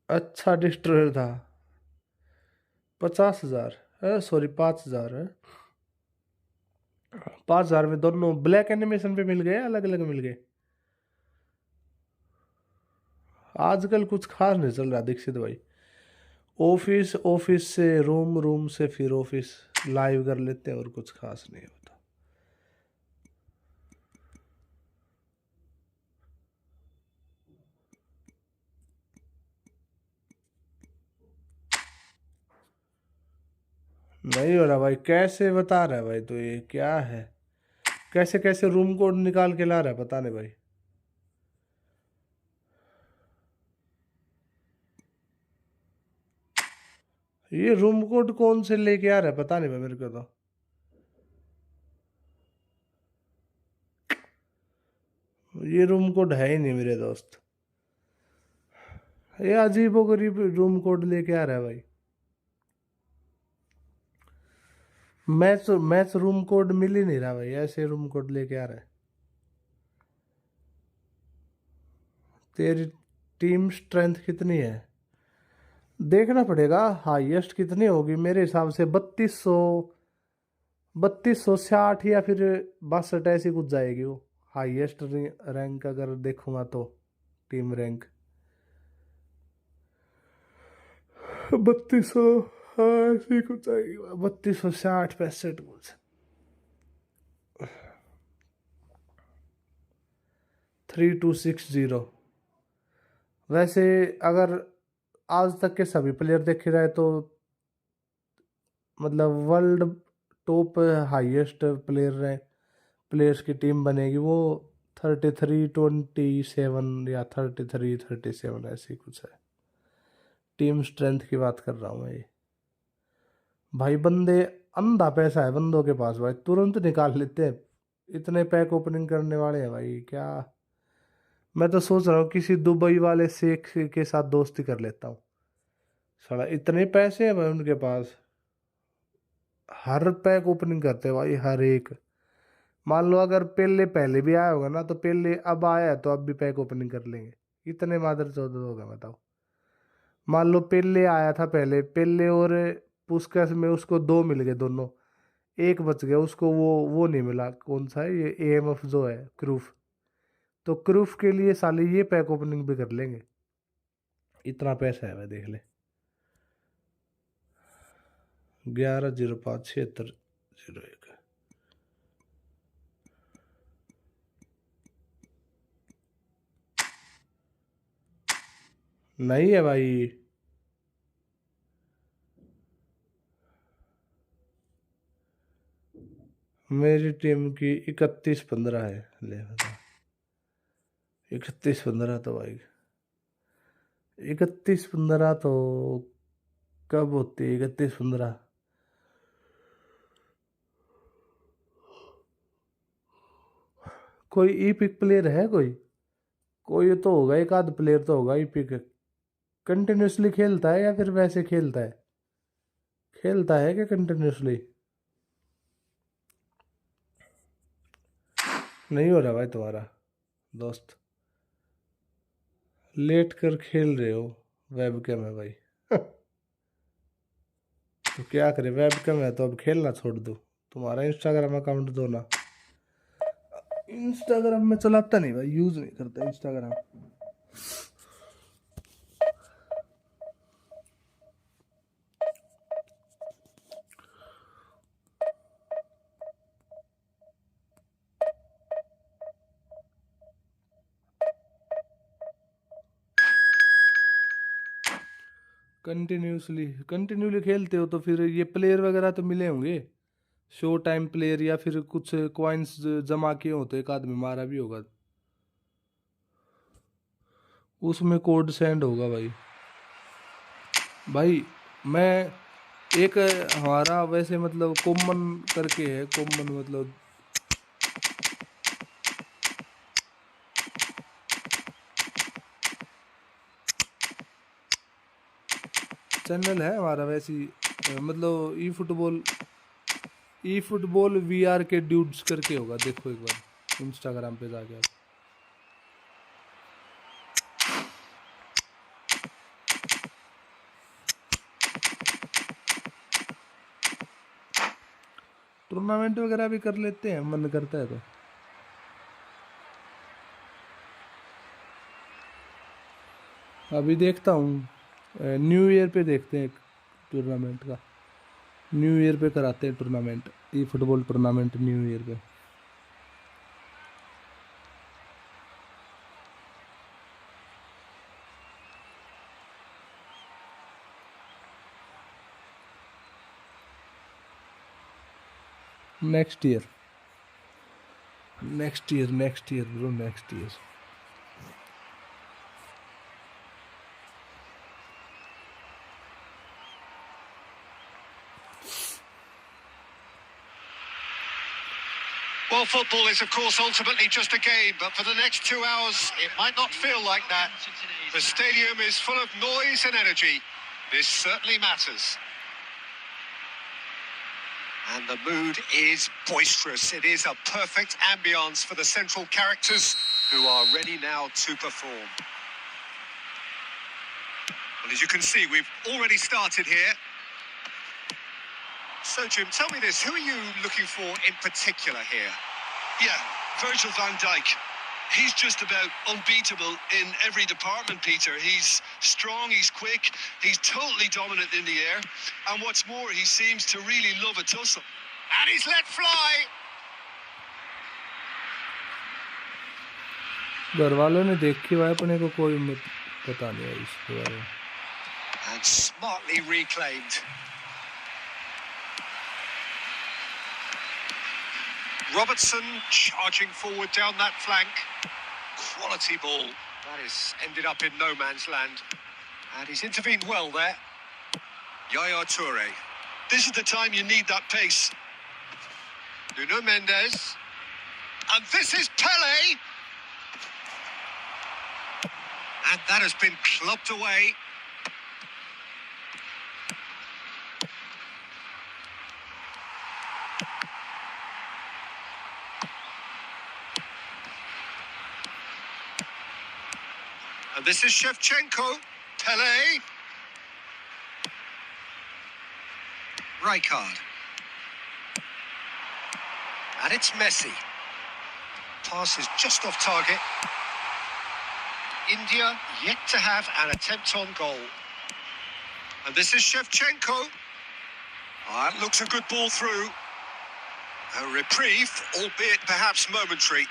अच्छा डिस्ट्रॉयर था। 50,000, सॉरी 5,000 है। 5,000 में दोनों ब्लैक एनिमेशन पे मिल गए, अलग अलग मिल गए। आजकल कुछ खास नहीं चल रहा दीक्षित भाई। ऑफिस, ऑफिस से रूम, रूम से फिर ऑफिस, लाइव कर लेते हैं और कुछ खास नहीं होता। नहीं हो रहा भाई। कैसे बता रहा है भाई? तो ये क्या है? कैसे कैसे रूम कोड निकाल के ला रहा है पता नहीं भाई। ये रूम कोड कौन से लेके आ रहा है पता नहीं भाई मेरे को तो। ये रूम कोड है ही नहीं मेरे दोस्त। ये अजीबो गरीब रूम कोड लेके आ रहा है भाई। मैच रूम कोड मिल ही नहीं रहा भाई, ऐसे रूम कोड लेके आ रहा है। तेरी टीम स्ट्रेंथ कितनी है देखना पड़ेगा। हाईएस्ट कितनी होगी? मेरे हिसाब से 3200, 3260 या फिर 62 ऐसी कुछ जाएगी वो। हाईएस्ट रैंक अगर देखूंगा तो टीम रैंक 3200, हाँ ऐसी कुछ जाएगी। 3260 65 कुछ। 3260। वैसे अगर आज तक के सभी प्लेयर देखे जाए तो मतलब वर्ल्ड टॉप हाईएस्ट प्लेयर्स की टीम बनेगी वो 3327 या 3337 ऐसी कुछ है। टीम स्ट्रेंथ की बात कर रहा हूँ मैं। ये भाई बंदे, अंधा पैसा है बंदों के पास भाई, तुरंत निकाल लेते हैं। इतने पैक ओपनिंग करने वाले हैं भाई क्या। मैं तो सोच रहा हूँ किसी दुबई वाले शेख के साथ दोस्ती कर लेता हूँ। साला इतने पैसे हैं भाई उनके पास, हर पैक ओपनिंग करते हैं भाई, हर एक। मान लो अगर पेले पहले भी आया होगा ना, तो पेले अब आया है तो अब भी पैक ओपनिंग कर लेंगे। इतने मादर चौदह होगा बताओ। मान लो पेले आया था पहले, पेले और पुस्कस में उसको दो मिल गए दोनों, एक बच गया उसको, वो नहीं मिला। कौन सा है ये? AMF जो है क्रूफ, तो क्रूफ के लिए साले ये पैक ओपनिंग भी कर लेंगे। इतना पैसा है भाई देख ले। 11057601। नहीं है भाई। मेरी टीम की 31-15 है। ले बता, 31-15 तो भाई, 31-15 तो कब होती है 31-15? कोई ई पिक प्लेयर है कोई? कोई तो होगा, एक आध प्लेयर तो होगा ई पिक। कंटिन्यूसली खेलता है या फिर वैसे खेलता है? खेलता है क्या कंटिन्यूसली? नहीं हो रहा भाई तुम्हारा दोस्त। लेट कर खेल रहे हो। वेब कैम है भाई तो क्या करे, वेब कैम है तो अब खेलना छोड़ दो। तुम्हारा इंस्टाग्राम अकाउंट दो ना। इंस्टाग्राम में चलाता नहीं भाई, यूज नहीं करता इंस्टाग्राम। कंटिन्यूली खेलते हो तो फिर ये प्लेयर वगैरह तो मिले होंगे, शो टाइम प्लेयर, या फिर कुछ कॉइन्स जमा किए हो तो एक आदमी मारा भी होगा, उसमें कोड सेंड होगा भाई। भाई मैं एक हमारा वैसे मतलब कॉमन करके है, कॉमन मतलब चैनल है हमारा वैसी, मतलब ई फुटबॉल VR के ड्यूड्स करके होगा, देखो एक बार इंस्टाग्राम पे जाके आप। टूर्नामेंट वगैरह भी कर लेते हैं, मन करता है तो। अभी देखता हूँ, न्यू ईयर पे देखते हैं एक टूर्नामेंट का, न्यू ईयर पे कराते हैं टूर्नामेंट, ई फुटबॉल टूर्नामेंट न्यू ईयर पे। Next year bro, next year. Well, football is, of course, ultimately just a game, but for the next 2 hours, it might not feel like that. The stadium is full of noise and energy. This certainly matters. And the mood is boisterous. It is a perfect ambience for the central characters who are ready now to perform. Well, as you can see, we've already started here. So, Jim, tell me this. Who are you looking for in particular here? Yeah, Virgil van Dijk. He's just about unbeatable in every department, Peter. He's strong, he's quick, he's totally dominant in the air. And what's more, he seems to really love a tussle. And he's let fly. घर वालों ने देखी हुआ है, अपने को कोई पता नहीं है इसके बारे में। And smartly reclaimed. Robertson charging forward down that flank. Quality ball. That has ended up in no man's land. And he's intervened well there. Yaya Toure. This is the time you need that pace. Nuno Mendes. And this is Pele. And that has been clubbed away. And this is Shevchenko. Pele. Rijkaard. And it's Messi. Pass is just off target. India yet to have an attempt on goal. And this is Shevchenko. That looks a good ball through. A reprieve, albeit perhaps momentary.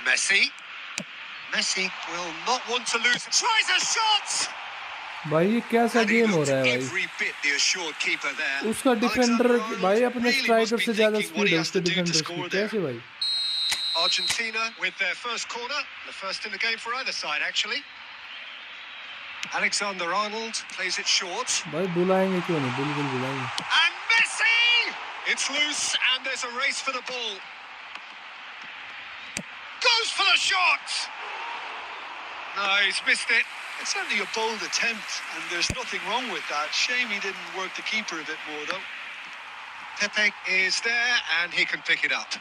Messi. Messi will not want to lose. Tries a shot! भाई ये कैसा game हो रहा है भाई, Every bit the assured keeper there. उसका defender भाई अपने really स्ट्राइकर must से be ज्यादा thinking what स्पीड he है has उसके to do to defender score की, there. कैसे भाई? Argentina with their first corner, the first in the game for either side actually. Alexander Arnold plays it short. भाई बुलाएंगे क्यों नहीं, बिल्कुल बुलाएंगे। And Messi! It's loose and there's a race for the ball. Goes for the shot! No, he's missed it. It's certainly a bold attempt, and there's nothing wrong with that. Shame he didn't work the keeper a bit more, though. Pepe is there and he can pick it up.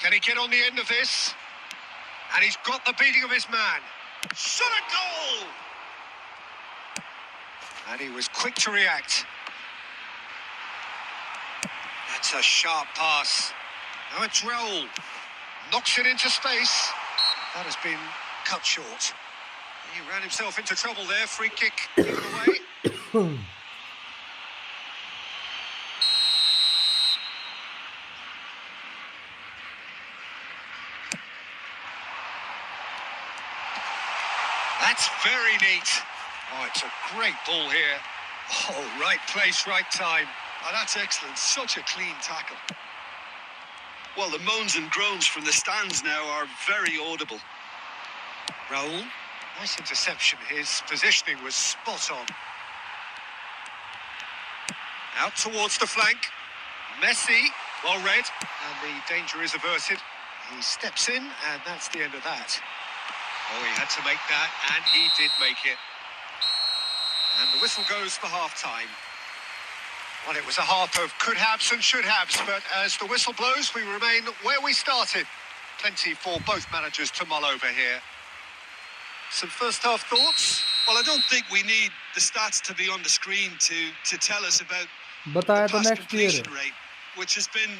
Can he get on the end of this? And he's got the beating of his man. Shot a goal! And he was quick to react. That's a sharp pass. Now it's Raul. Knocks it into space. That has been cut short. He ran himself into trouble there. Free kick given away. That's very neat. Oh, it's a great ball here. Oh, right place, right time. Oh, that's excellent. Such a clean tackle. Well, the moans and groans from the stands now are very audible. Raul, nice interception. His positioning was spot on. Out towards the flank. Messi, well read, and the danger is averted. He steps in, and that's the end of that. Oh, he had to make that, and he did make it. And the whistle goes for half-time. Well, it was a half of could-haves and should-haves, but as the whistle blows, we remain where we started. Plenty for both managers to mull over here. Some first-half thoughts? Well, I don't think we need the stats to be on the screen to tell us about बताया the तो pass next year completion rate, which has been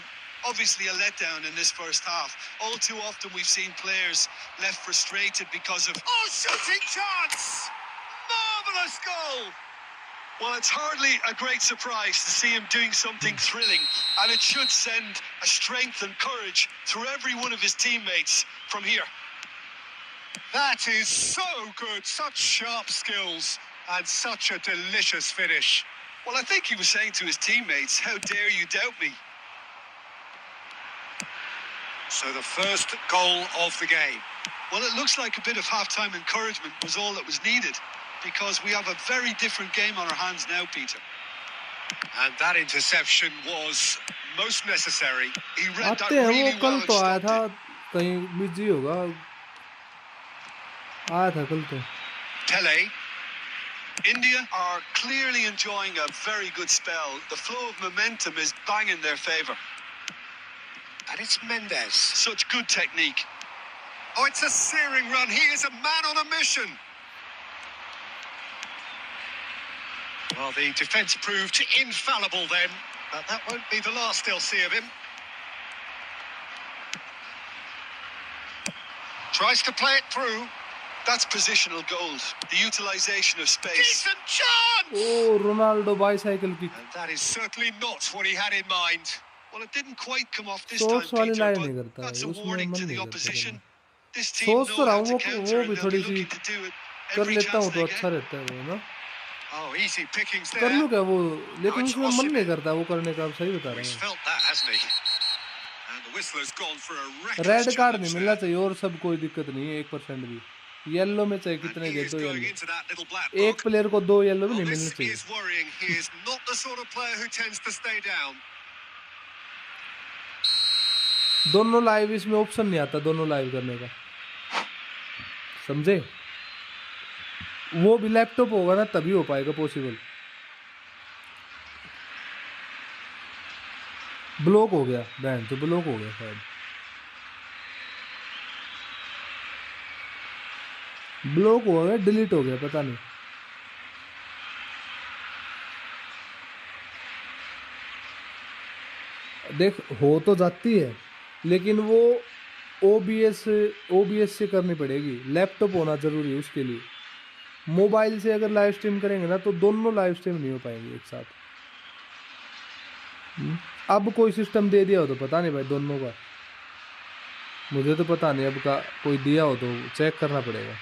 obviously a letdown in this first half. All too often we've seen players left frustrated because of... Oh, shooting chance! Marvellous goal! Well, it's hardly a great surprise to see him doing something thrilling, and it should send a strength and courage through every one of his teammates from here. That is so good, such sharp skills, and such a delicious finish. Well, I think he was saying to his teammates, how dare you doubt me? So the first goal of the game. Well, it looks like a bit of half-time encouragement was all that was needed, because we have a very different game on our hands now, Peter. And that interception was most necessary. He read that आते हैं really वो well कल and तो आया stopped था it. कहीं busy होगा आया था कल तो Pele. India are clearly enjoying a very good spell. The flow of momentum is bang in their favour. And it's Mendes. Such good technique. Oh, it's a searing run. He is a man on a mission. Well, the defence proved infallible then, but that won't be the last they'll see of him. Tries to play it through. That's positional gold. The utilisation of space. Decent chance! ओ Ronaldo bicycle की And that is certainly not what he had in mind. Well, it didn't quite come off this source time, वाली Peter, line नहीं but करता है that's a उसमें warning मन to नहीं the करता opposition. करना। This team सोच know तो रहा how हूँ to वो counter भी and they'll थोड़ी be C looking to do it कर every लेता chance हूँ तो they अच्छा get. रहता है वो ना Oh, easy pickings कर there. लूँ क्या वो लेकिन it's उसमें मन Osimhen. नहीं करता वो करने का आप सही बता He's रहे felt that, hasn't he? And the whistle has gone for a हैं reckless रेड कार्ड नहीं challenge मिलना there. चाहिए और सब कोई दिक्कत नहीं है 1% भी येलो में चाहे And कितने he दे is दो going yellow into that little black एक book. प्लेयर को 2 येलो भी Oh, नहीं मिलने this चाहिए is worrying. He is not the sort of player who tends to stay down. दोनों लाइव इसमें ऑप्शन नहीं आता दोनों लाइव करने का समझे वो भी लैपटॉप होगा ना तभी हो पाएगा पॉसिबल ब्लॉक हो गया बैंड तो ब्लॉक हो गया शायद ब्लॉक हो गया डिलीट हो गया पता नहीं देख हो तो जाती है लेकिन वो ओबीएस से करनी पड़ेगी लैपटॉप होना जरूरी है उसके लिए मोबाइल से अगर लाइव स्ट्रीम करेंगे ना तो दोनों लाइव स्ट्रीम नहीं हो पाएंगे एक साथ अब कोई सिस्टम दे दिया हो तो पता नहीं भाई दोनों का मुझे तो पता नहीं अब का कोई दिया हो तो चेक करना पड़ेगा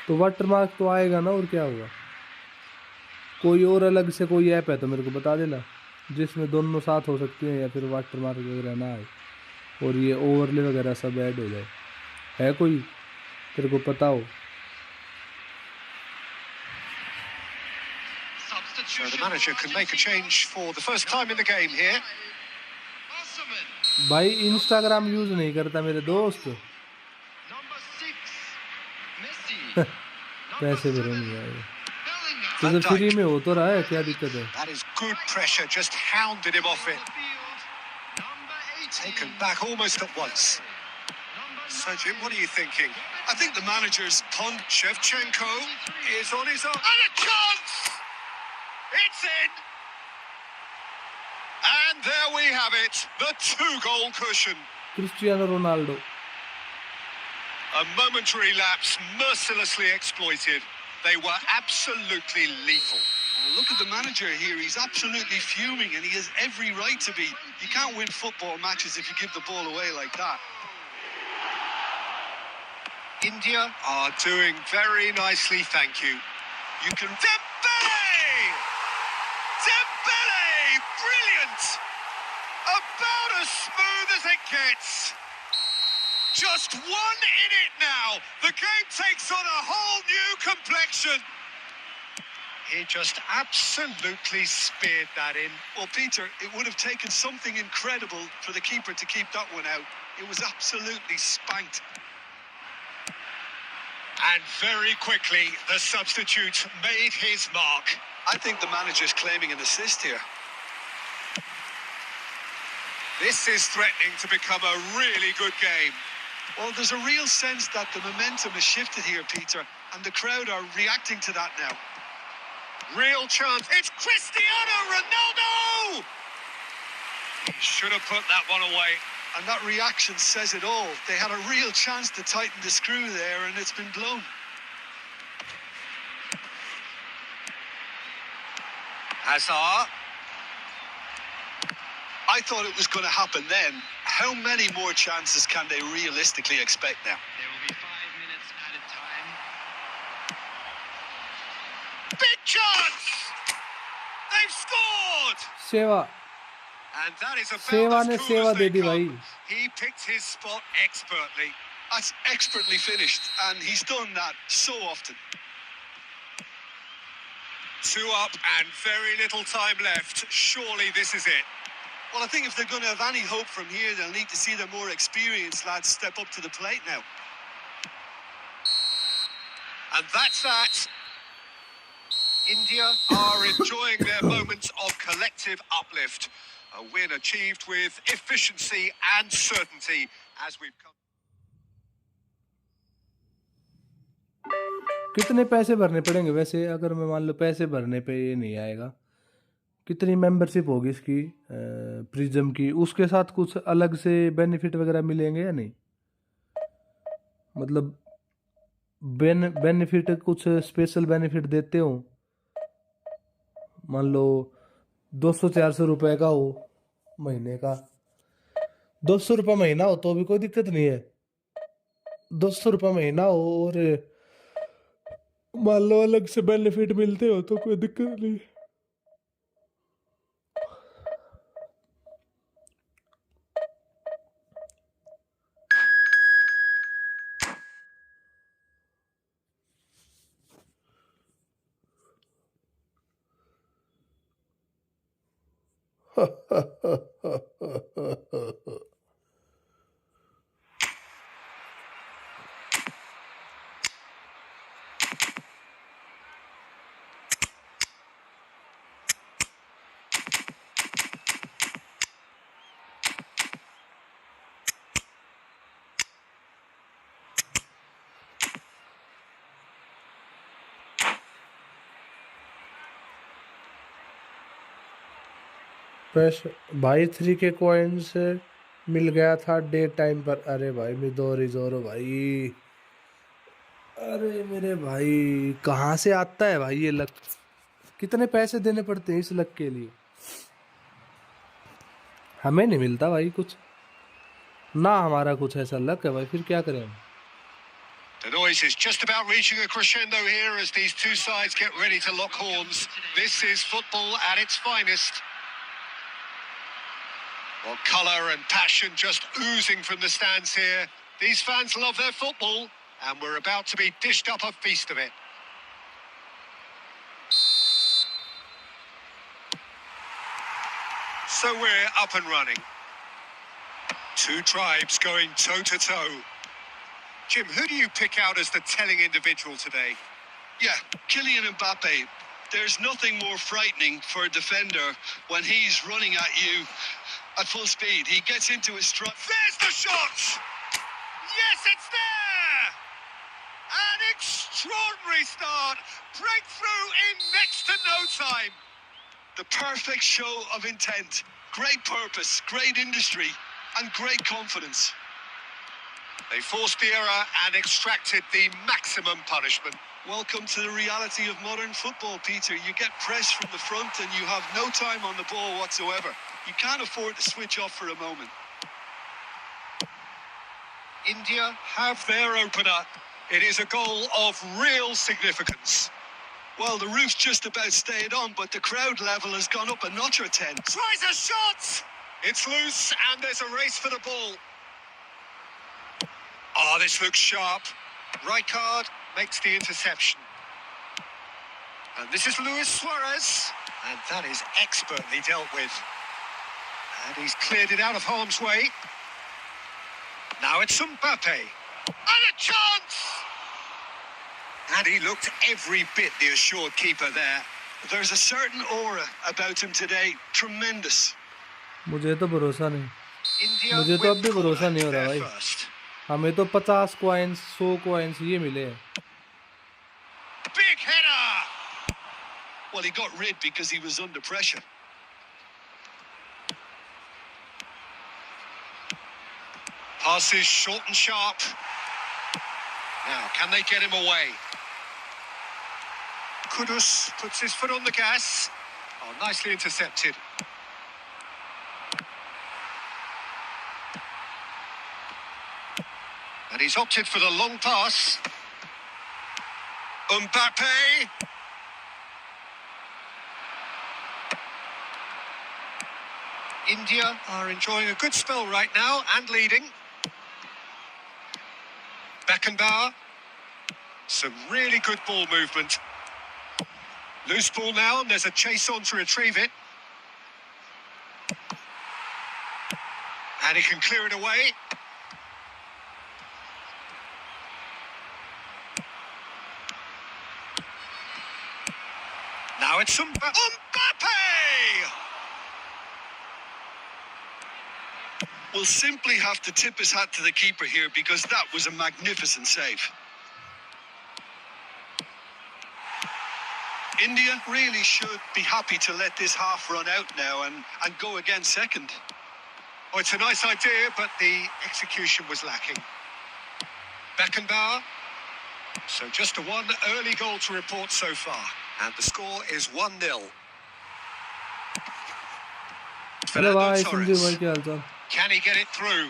तो वाटरमार्क तो आएगा ना और क्या होगा कोई और अलग से कोई ऐप है तो मेरे को बता देना जिसमें दोनों साथ हो सकती हैं या फिर वाटरमार्क वगैरह ना आए और ये ओवरले वगैरह सब ऐड हो जाए है कोई तेरे को पता हो So the manager can make a change for the first time in the game here. भाई इंस्टाग्राम यूज नहीं करता मेरे दोस्त पैसे भरे नहीं आए तो जब फ्री में हो तो रहा है क्या दिक्कत है That is good pressure, just hounded him off it. Taken back almost at once. So Jim, what are you thinking? I think the manager's punt. Shevchenko is on his own. And a chance! It's in! And there we have it, the 2-goal cushion. Cristiano Ronaldo A momentary lapse mercilessly exploited. They were absolutely lethal. Well, look at the manager here. He's absolutely fuming, and he has every right to be. You can't win football matches if you give the ball away like that. India are doing very nicely, thank you. You can... Dembele! Dembele! Brilliant! About as smooth as it gets. Just one in it now. The game takes on a whole new complexion. He just absolutely speared that in. Well, Peter, it would have taken something incredible for the keeper to keep that one out. It was absolutely spanked. And very quickly, the substitute made his mark. I think the manager's claiming an assist here. This is threatening to become a really good game. Well, there's a real sense that the momentum has shifted here, Peter, and the crowd are reacting to that now. Real chance. It's Cristiano Ronaldo! He should have put that one away. And that reaction says it all. They had a real chance to tighten the screw there, and it's been blown. Hazard. I thought it was going to happen then. How many more chances can they realistically expect now? There will be 5 minutes added time. Big chance! They've scored! सेवा And that is सेवा about ने as cool सेवा as they they दी भाई. come. He picked his spot expertly. That's expertly finished, and he's done that so often. 2 up and very little time left. Surely this is it. Well, I think if they're going to have any hope from here, they'll need to see their more experienced lads step up to the plate now. And that's that. India are enjoying their moments of collective uplift. A win achieved with efficiency and certainty as we've come. कितने पैसे भरने पड़ेंगे वैसे? अगर मैं मान लो पैसे भरने पे ये नहीं आएगा, कितनी मेंबरशिप होगी इसकी प्रिज्म की? उसके साथ कुछ अलग से बेनिफिट वगैरह मिलेंगे या नहीं? मतलब बेनिफिट कुछ स्पेशल बेनिफिट देते हो? मान लो 200-400 रुपए का हो महीने का, 200 रुपये महीना हो तो भी कोई दिक्कत नहीं है. 200 रुपये महीना हो और मान लो अलग से बेनिफिट मिलते हो तो कोई दिक्कत नहीं. भाई 3 के कॉइन्स मिल गया था डे टाइम पर. अरे भाई मिदोरी जोरो भाई, अरे मेरे भाई कहाँ से आता है भाई ये लक? कितने पैसे देने पड़ते हैं इस लक के लिए? हमें नहीं मिलता भाई कुछ ना, हमारा कुछ ऐसा लक है भाई, फिर क्या करें हम? The noise is just about reaching a crescendo here as these two sides get ready to lock horns. This is football at its finest. Well, colour and passion just oozing from the stands here. These fans love their football, and we're about to be dished up a feast of it. So we're up and running. Two tribes going toe-to-toe. Jim, who do you pick out as the telling individual today? Yeah, Kylian Mbappe. There's nothing more frightening for a defender when he's running at you at full speed. He gets into his stride. There's the shot! Yes, it's there! An extraordinary start. Breakthrough in next to no time. The perfect show of intent. Great purpose, great industry, and great confidence. They forced the error and extracted the maximum punishment. Welcome to the reality of modern football, Peter. You get pressed from the front and you have no time on the ball whatsoever. You can't afford to switch off for a moment. India have their opener. It is a goal of real significance. Well, the roof's just about stayed on, but the crowd level has gone up a notch or 10. Tries a shot! It's loose and there's a race for the ball. Oh, this looks sharp. Right card makes the interception. And this is Luis Suarez. And that is expertly dealt with. And he's cleared it out of harm's way. Now it's Mbappe. And a chance! And he looked every bit the assured keeper there. There's a certain aura about him today. Tremendous. मुझे तो भरोसा नहीं India मुझे तो अब भी with भरोसा corner नहीं हो रहा there भाई first. हमें तो 50 कॉइन्स 100 कॉइन्स ये मिले हैं Big header! Well, he got rid because he was under pressure. Passes short and sharp. Now, can they get him away? Kudus puts his foot on the gas. Oh, nicely intercepted. And he's opted for the long pass. Mbappe. India are enjoying a good spell right now and leading. Beckenbauer. Some really good ball movement. Loose ball now, and there's a chase on to retrieve it. And he can clear it away. Now it's Mbappe! We'll simply have to tip his hat to the keeper here because that was a magnificent save. India really should be happy to let this half run out now and go again second. Oh, it's a nice idea, but the execution was lacking. Beckenbauer. So just a one early goal to report so far. And the score is 1-0. Hello भाई Fernando Sanjay भाई Torres. क्या हालचाल Can he get it through?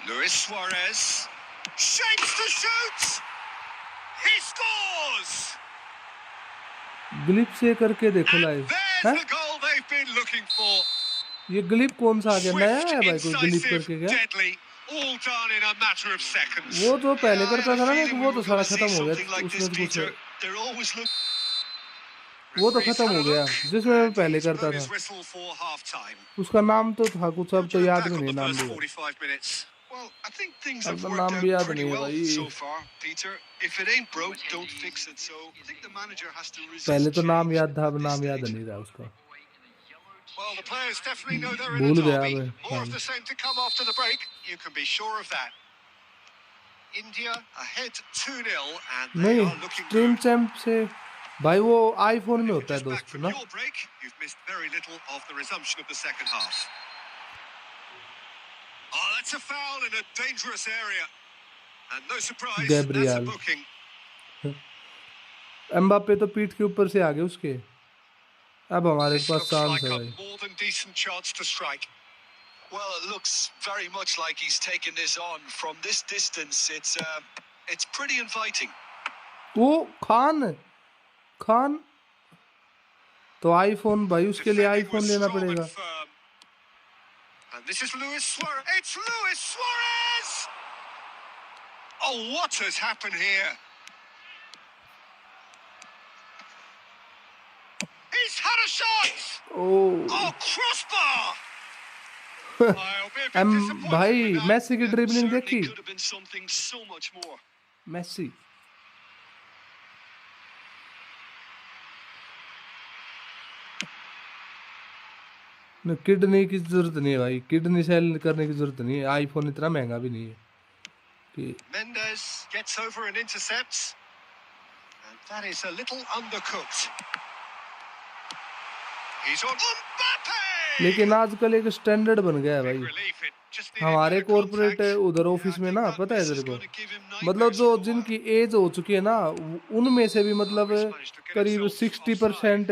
Luis Suarez. Shapes to shoot! He scores! ग्लिप से करके देखो And live there's हैं the goal they've been looking for. ये ग्लिप कौन सा आ गया नया Swift, है भाई कोई ग्लिप incisive, करके क्या deadly. All done in a matter of seconds. वो जो पहले Yeah, I करता had था a ना feeling वो we तो were सारा going to see खत्म हो something गया like उसमें this, तो कुछ Peter. They're always looking. वो तो Referee's खत्म had हो a गया look, जिसमें मैं and पहले he's करता blown था his whistle for half-time. उसका नाम तो था कुछ अब तो To look याद back भी on नहीं the नाम first भी 45 minutes. Well, I think things अब have तो worked नाम भी out याद pretty नहीं है well भाई so far, Peter. If it ain't broke, don't fix it. So I think the manager has to पहले resist तो नाम change याद था at अब this नाम याद stage. नहीं रहा उसका Well, the players definitely know they're in a भूल गया derby. मैं More of नाम the same to come after the break. You can be sure of that. India ahead 2-0, and they नहीं are looking stream good. Champ से भाई वो iPhone में होता है Just back दोस्त from ना your break, you've missed very little of the resumption of the second half. Oh, that's a foul in a dangerous area. And no surprise, that's a Gabriel booking. Mbappe तो पीठ के ऊपर से आ गए उसके अब हमारे This pass looks chance like है a भाई more than decent chance to strike. Well, it looks very much like he's taken this on from this distance. It's pretty inviting. वो खान तो आईफोन भाई उसके लिए Defending आईफोन was लेना strong पड़ेगा and firm. And this is Luis Suarez. It's Luis Suarez! Oh, what has happened here? He's had a shot! Oh Oh, crossbar! I'll be a bit disappointed भाई with that. Messi की dribbling Certainly देखी could have been something so much more. Messi kidney की जरूरत नहीं है भाई kidney cell करने की जरूरत नहीं है आईफोन इतना महंगा भी नहीं है कि Mendes gets over and intercepts. And that is a little undercooked. He's on Mbappe! लेकिन आजकल एक स्टैंडर्ड बन गया है Big भाई relief, it Just needed हमारे better कॉर्पोरेट contact. उधर Yeah, ऑफिस I में think ना that पता है miss तेरे is को, going to give him मतलब nightmares जो for a while. जिनकी एज हो चुकी है ना उनमें से भी मतलब Oh, he's managed to get करीब himself 60%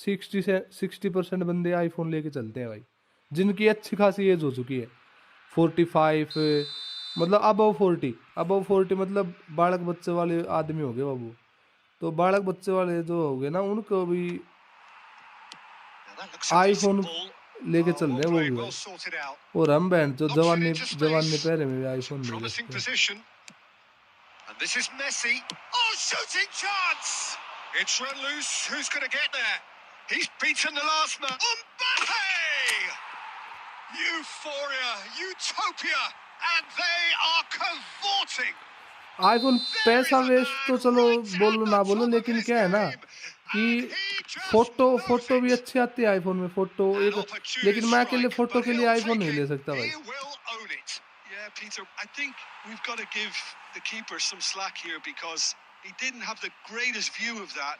offside. 60% बंदे आईफोन लेके चलते हैं भाई, जिनकी अच्छी खासी एज हो चुकी है 45, मतलब अबव 40 मतलब बालक बच्चे वाले आदमी हो गए बाबू। तो बालक बच्चे वाले जो हो गए ना उनको भी Now that looks a decent iPhone ball. लेके Oh, चल well रहे हैं वो भी played, well भाई। sorted out. और हम बहन जो Knocks it into जवानी space. पहरे में भी It's a आईफोन नहीं promising रखते। position. And this is Messi. Oh, shooting chance! It's run loose. Who's going to get there? He's beaten the last man. Mbappe! Euphoria, utopia, and they are cavorting. IPhone There पैसा is a waste तो man चलो right बोलो at ना the बोलो, top of लेकिन his क्या है ना game, कि and he just blows photo भी it. अच्छी आती है आईफोन में, फोटो An एक, opportunist लेकिन मैं अकेले strike, फोटो but के लिए he'll आईफोन take नहीं it. ले सकता भाई। He will own it. Yeah, Peter, I think we've got to give the keeper some slack here because he didn't have the greatest view of that.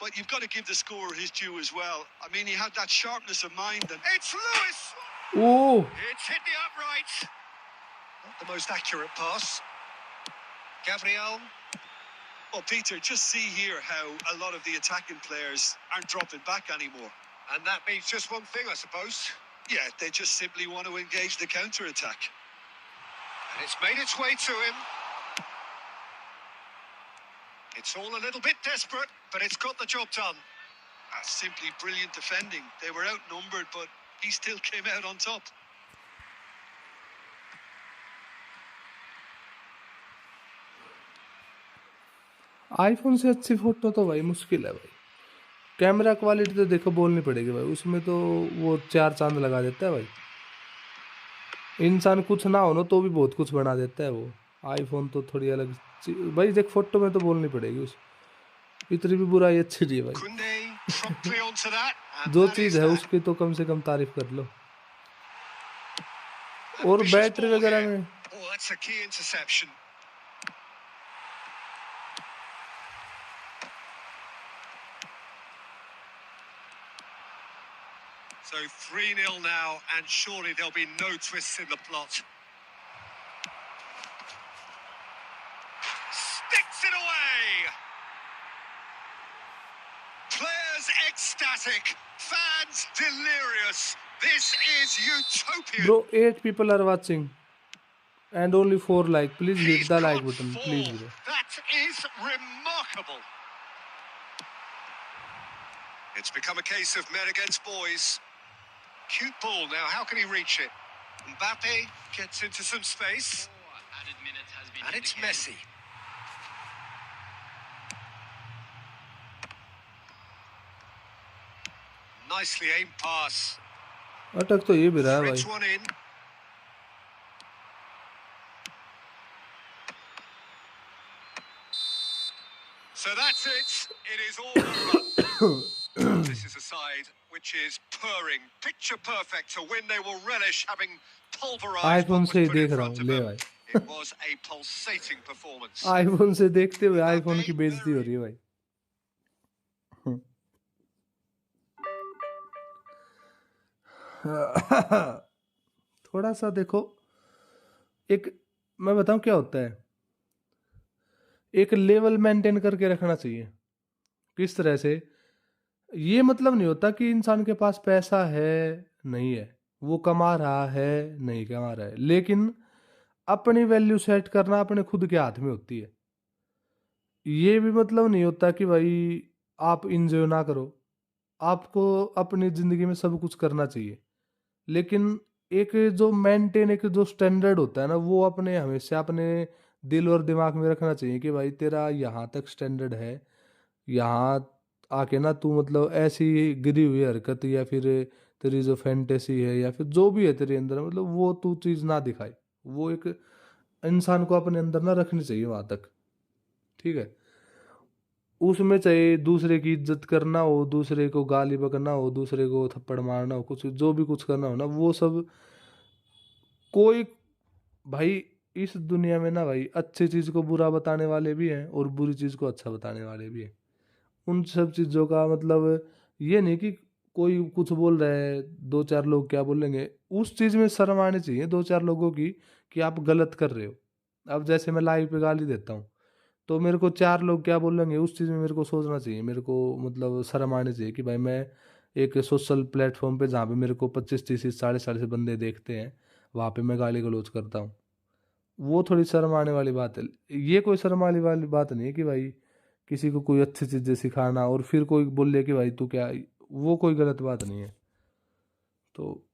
But you've got to give the scorer his due as well. I mean, he had that sharpness of mind. And It's Lewis. Oh It's hit the upright. Not the most accurate pass. Gabriel. well, Peter, just see here how a lot of the attacking players aren't dropping back anymore. And that means just one thing, I suppose. Yeah, they just simply want to engage the counter-attack. And it's made its way to him. It's all a little bit desperate, but it's got the job done. That's simply brilliant defending. They were outnumbered, but he still came out on top. IPhone से अच्छी photo तो भाई मुश्किल है भाई। Camera quality तो देखो बोलनी पड़ेगी भाई, उसमें तो वो 4 चांद लगा देता है भाई। इंसान कुछ ना हो ना तो भी बहुत कुछ बना देता है वो। आईफोन तो थोड़ी अलग भाई, देख फोटो में तो बोलनी पड़ेगी उस, इतनी भी बुराई अच्छी नहीं है भाई। Kunde promptly onto that, and जो that चीज़ is है that. उसकी तो कम से कम तारीफ कर लो। और Ambitious बैटरी ball वगैरह here. में Oh, that's a key interception. So 3-0 now, and surely there'll be no twists in the plot. Sticks it away! Players ecstatic, fans delirious. This is utopian. bro 8 people are watching and only 4 like, please hit He's the got like button please 4. bro। That is remarkable. It's become a case of men against boys. Cute ball now. How can he reach it? Mbappe gets into some space. And it's Messi. Nicely aimed pass. अटक तो ये भी रहा है Threads भाई। one in. So that's it. It is all over. This is a side which is purring, picture perfect to win. They will relish having pulverized iPhone what से was he put in देख रहा front हूँ of ले them. भाई। It was a pulsating performance. IPhone से देखते हुए iPhone की बेइज्जती हो रही है भाई। थोड़ा सा देखो, एक मैं बताऊं क्या होता है, एक लेवल मेंटेन करके रखना चाहिए। किस तरह से, ये मतलब नहीं होता कि इंसान के पास पैसा है नहीं है, वो कमा रहा है नहीं कमा रहा है, लेकिन अपनी वैल्यू सेट करना अपने खुद के हाथ में होती है। ये भी मतलब नहीं होता कि भाई आप इंजॉय ना करो, आपको अपनी ज़िंदगी में सब कुछ करना चाहिए, लेकिन एक जो मेंटेन, एक जो स्टैंडर्ड होता है ना, वो अपने हमेशा अपने दिल और दिमाग में रखना चाहिए कि भाई तेरा यहाँ तक स्टैंडर्ड है, यहाँ आके ना तू मतलब ऐसी गिरी हुई हरकत या फिर तेरी जो फैंटेसी है या फिर जो भी है तेरे अंदर, मतलब वो तू चीज़ ना दिखाए। वो एक इंसान को अपने अंदर ना रखनी चाहिए वहाँ तक, ठीक है। उसमें चाहे दूसरे की इज्जत करना हो, दूसरे को गाली बकना हो, दूसरे को थप्पड़ मारना हो, कुछ जो भी कुछ करना हो ना, वो सब कोई भाई इस दुनिया में ना भाई अच्छी चीज़ को बुरा बताने वाले भी हैं और बुरी चीज़ को अच्छा बताने वाले भी हैं। उन सब चीज़ों का मतलब ये नहीं कि कोई कुछ बोल रहा है, 2-4 लोग क्या बोलेंगे, उस चीज़ में शर्म आनी चाहिए 2-4 लोगों की कि आप गलत कर रहे हो। अब जैसे मैं लाइव पे गाली देता हूँ, तो मेरे को 4 लोग क्या बोलेंगे उस चीज़ में मेरे को सोचना चाहिए, मेरे को मतलब शर्म आनी चाहिए कि भाई मैं एक सोशल प्लेटफ़ॉर्म पे जहाँ पे मेरे को 25, 30, 40-40 बंदे देखते हैं, वहाँ पे मैं गाली-गलौच करता हूँ। वो थोड़ी शर्म आने वाली बात है। ये कोई शर्म आने वाली बात नहीं है कि भाई किसी को कोई अच्छी चीज़ें सिखाना और फिर कोई बोले कि भाई तू क्या, वो कोई गलत बात नहीं है। तो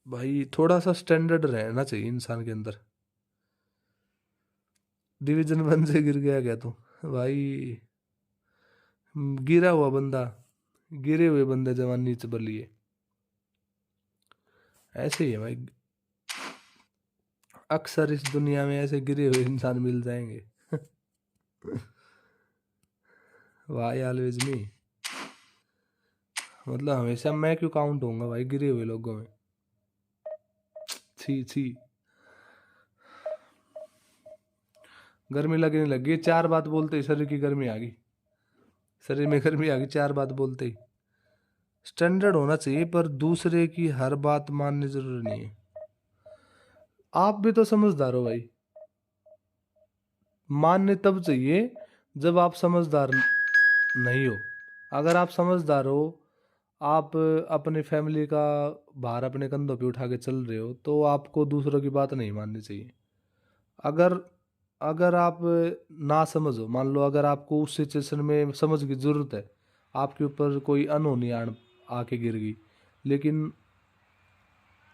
भाई थोड़ा-सा स्टैंडर्ड रहना चाहिए इंसान के अंदर। डिवीज़न 1 से गिर गया क्या तू? भाई गिरा हुआ बंदा, गिरे हुए बंदे जवान नीचे बलिए। ऐसे ही है भाई, अक्सर इस दुनिया में ऐसे गिरे हुए इंसान मिल जाएँगे। व्हाई ऑलवेज़ मी? मतलब हमेशा मैं क्यों काउंट होऊँगा भाई गिरे हुए लोगों में? छी, छी। गर्मी लगने लगी, 4 बात बोलते ही शरीर की गर्मी आ गई। शरीर में गर्मी आ गई 4 बात बोलते ही। स्टैंडर्ड होना चाहिए पर दूसरे की हर बात माननी ज़रूरी नहीं है। आप भी तो समझदार हो भाई। मानने तब चाहिए जब आप समझदार नहीं हो। अगर आप समझदार हो, आप अपनी फैमिली का भार अपने कंधों पे उठा के चल रहे हो, तो आपको दूसरों की बात नहीं माननी चाहिए। अगर अगर आप ना समझ हो, मान लो अगर आपको उस सिचुएशन में समझ की ज़रूरत है, आपके ऊपर कोई अनहोनी आके गिर गई, लेकिन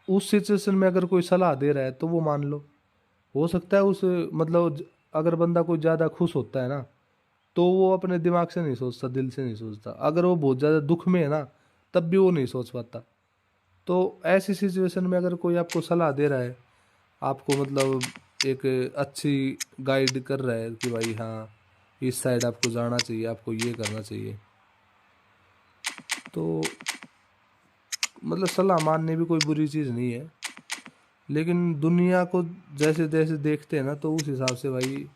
उस सिचुएशन में अगर कोई सलाह दे रहा है तो वो मान लो। हो सकता है उस मतलब अगर बंदा कोई ज़्यादा खुश होता है ना, तो वो अपने दिमाग से नहीं सोचता, दिल से नहीं सोचता। अगर वो बहुत ज़्यादा दुख में है ना, तब भी वो नहीं सोच पाता। तो ऐसी सिचुएशन में अगर कोई आपको सलाह दे रहा है, आपको मतलब एक अच्छी गाइड कर रहा है कि भाई हाँ, इस साइड आपको जाना चाहिए, आपको ये करना चाहिए, तो मतलब सलाह मानने भी कोई बुरी चीज़ नहीं है। लेकिन दुनिया को जैसे जैसे देखते हैं ना, तो उस हिसाब से भाई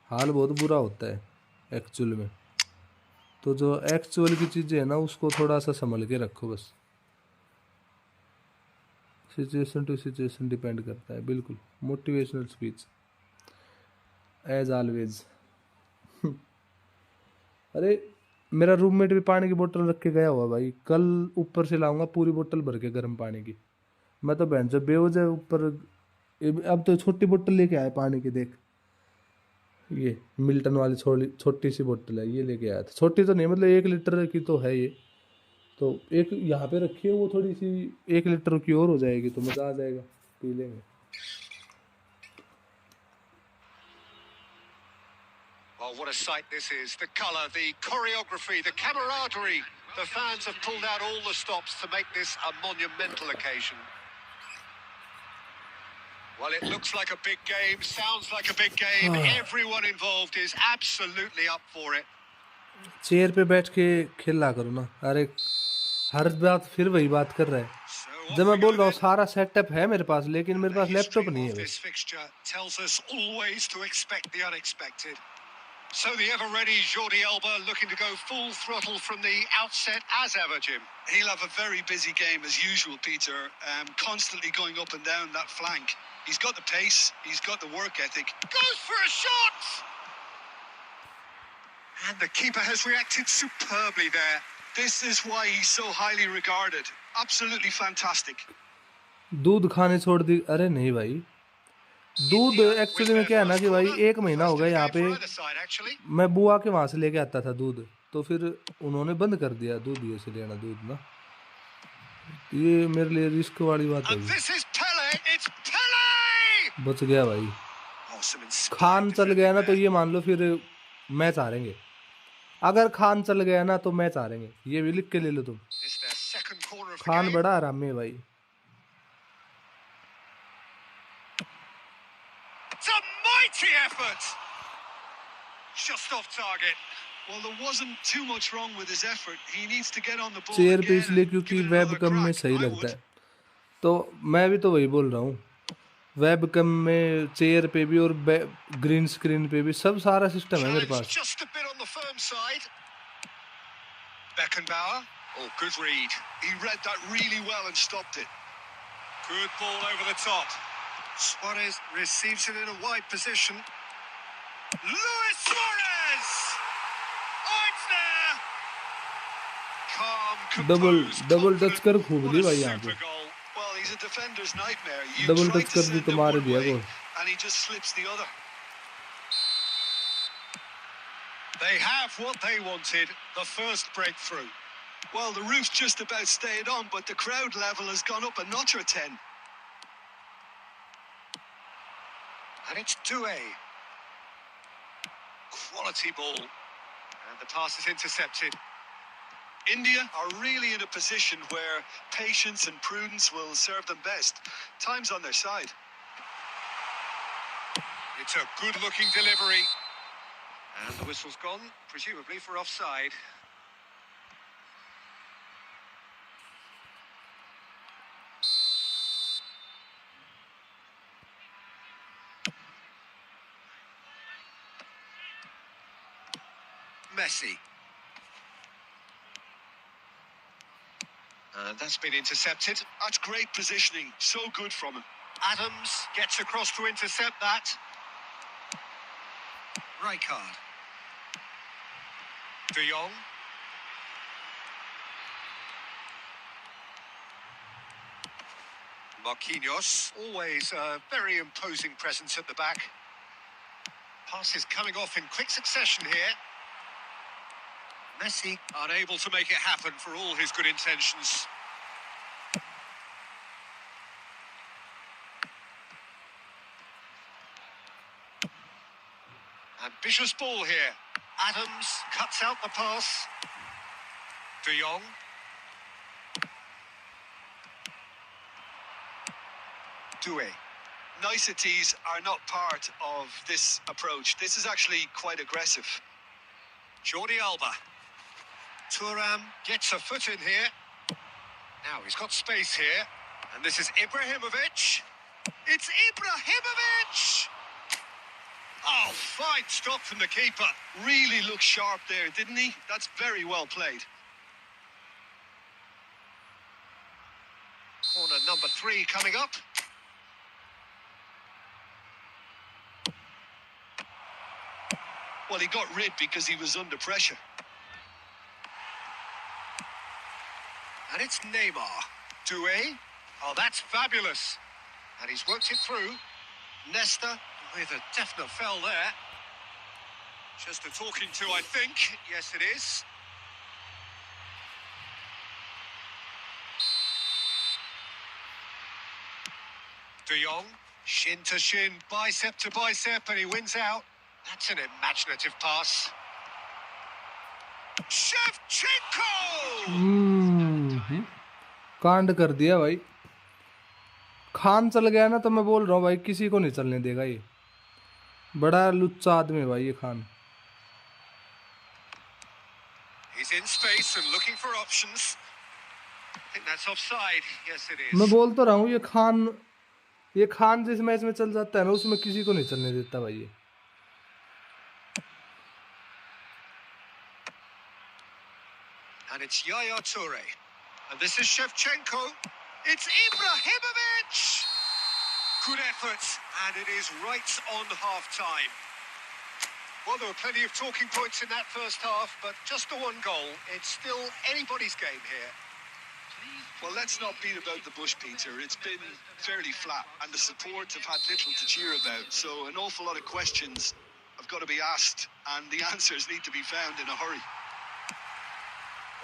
हाल बहुत बुरा होता है एक्चुअल में। तो जो एक्चुअल की चीज़ें हैं ना, उसको थोड़ा सा संभल के रखो बस। सिचुएशन टू सिचुएशन डिपेंड करता है, बिल्कुल। Motivational speech as always. अरे मेरा रूममेट भी पानी की बोतल रख के गया हुआ भाई, कल ऊपर से लाऊंगा पूरी बोतल भर के गर्म पानी की। मैं तो बहन से बेवजह ऊपर अब तो छोटी बोतल लेके आया पानी की, देख ये मिल्टन वाली छोटी सी बोतल है, ये लेके आया था। छोटी तो नहीं, मतलब 1 लीटर की तो है ये। तो एक यहाँ पे रखी है, वो थोड़ी सी 1 लीटर की और हो जाएगी तो मज़ा आ जाएगा, पी लेंगे। Oh, what a sight this is. The colour, the choreography, the camaraderie. The fans have pulled out all the stops to make this a monumental occasion. Well, it looks like a big game, sounds like a big game. Everyone involved is absolutely up for it. Chair पे बैठ के खेला करो ना। अरे हर बात फिर वही बात कर रहा है। जब मैं बोल रहा हूँ सारा सेटअप है मेरे पास, लेकिन मेरे पास लैपटॉप नहीं है। This fixture tells us always to expect the unexpected. So the ever-ready Jordi Alba looking to go full throttle from the outset as ever, Jim. He'll have a very busy game as usual, Peter. Constantly going up and down that flank. He's got the pace, he's got the work ethic. Goes for a shot! And the keeper has reacted superbly there. This is why he's so highly regarded. Absolutely fantastic. दूध खाने छोड़ दी? अरे नहीं भाई, दूध actually में क्या है ना कि भाई 1 महीना हो गया यहाँ पे, मैं बुआ के वहाँ से लेके आता था दूध, तो फिर उन्होंने बंद कर दिया दूध ये से लेना दूध ना। ये मेरे लिए रिस्क वाली बात है। बच गया भाई। खान चल गया ना तो ये मान लो फिर मैच हारेंगे। अगर खान चल गया ना तो मैच हारेंगे, ये भी लिख के ले लो तुम। खान बड़ा आराम में भाई। It's a mighty effort. Just off target. Well, there wasn't too much wrong with his effort. He needs to get on the ball. Chair पे इसलिए क्योंकि वेबकम में सही लगता है, तो मैं भी तो वही बोल रहा हूँ। वेबकम में, चेयर पे भी और ग्रीन स्क्रीन पे भी, सब सारा सिस्टम है मेरे पास। Just a bit on the firm side. Beckenbauer. Oh, good read. He read that really well and stopped it. Good ball over the top. Suarez receives it in a wide position. Luis Suarez! Oh, it's there! Calm, composed, double touch कर confident. खूब What Lee a भाई यहाँ पे. super goal. Well, he's a defender's nightmare. You double try touch to कर दी send तो him मार one दिया way, goal. and he just slips the other. They have what they wanted, the first breakthrough. Well, the roof's just about stayed on, but the crowd level has gone up a notch or 10. And it's 2-A. Quality ball. And the pass is intercepted. India are really in a position where patience and prudence will serve them best. Time's on their side. It's a good-looking delivery. And the whistle's gone, presumably for offside. Messi. And that's been intercepted. That's great positioning. So good from him. Adams gets across to intercept that. Rijkaard. De Jong. Marquinhos, always a very imposing presence at the back. Pass is coming off in quick succession here. Messi unable to make it happen for all his good intentions. Ambitious ball here. Adams cuts out the pass. De Jong. Doué. Niceties are not part of this approach. This is actually quite aggressive. Jordi Alba. Thuram gets a foot in here. Now he's got space here. And this is Ibrahimovic. It's Ibrahimovic! Oh, fine stop from the keeper. Really looked sharp there, didn't he? That's very well played. Corner number 3 coming up. Well, he got rid because he was under pressure. And it's Neymar. Doué. Oh, that's fabulous. And he's worked it through. Nesta with a definite foul there. Just a talking to, I think. Yes, it is. De Jong. Shin to shin, bicep to bicep, and he wins out. That's an imaginative pass. Shevchenko! कांड कर दिया भाई. खान चल गया ना तो मैं बोल रहा हूँ भाई किसी को नहीं चलने देगा ये. बड़ा लुच्चा आदमी है भाई ये Khan. He's in space and looking for options. I think that's offside. Yes, it is. मैं बोल तो रहा हूँ ये खान जिस मैच में चल जाता है ना उसमें किसी को नहीं चलने देता भाई ये. And it's Yaya Toure. And this is Shevchenko. It's Ibrahimovic! Good effort. And it is right on half-time. Well, there were plenty of talking points in that first half, but just the one goal. It's still anybody's game here. Well, let's not beat about the bush, Peter. It's been fairly flat, and the support have had little to cheer about. So an awful lot of questions have got to be asked, and the answers need to be found in a hurry.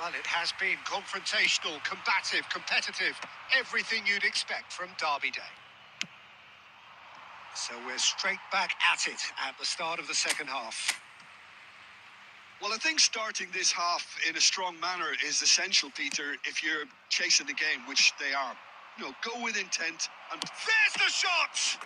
Well, it has been confrontational, combative, competitive. Everything you'd expect from Derby Day. So we're straight back at it at the start of the second half. Well, I think starting this half in a strong manner is essential, Peter, if you're chasing the game, which they are. You know, go with intent and... There's the shot!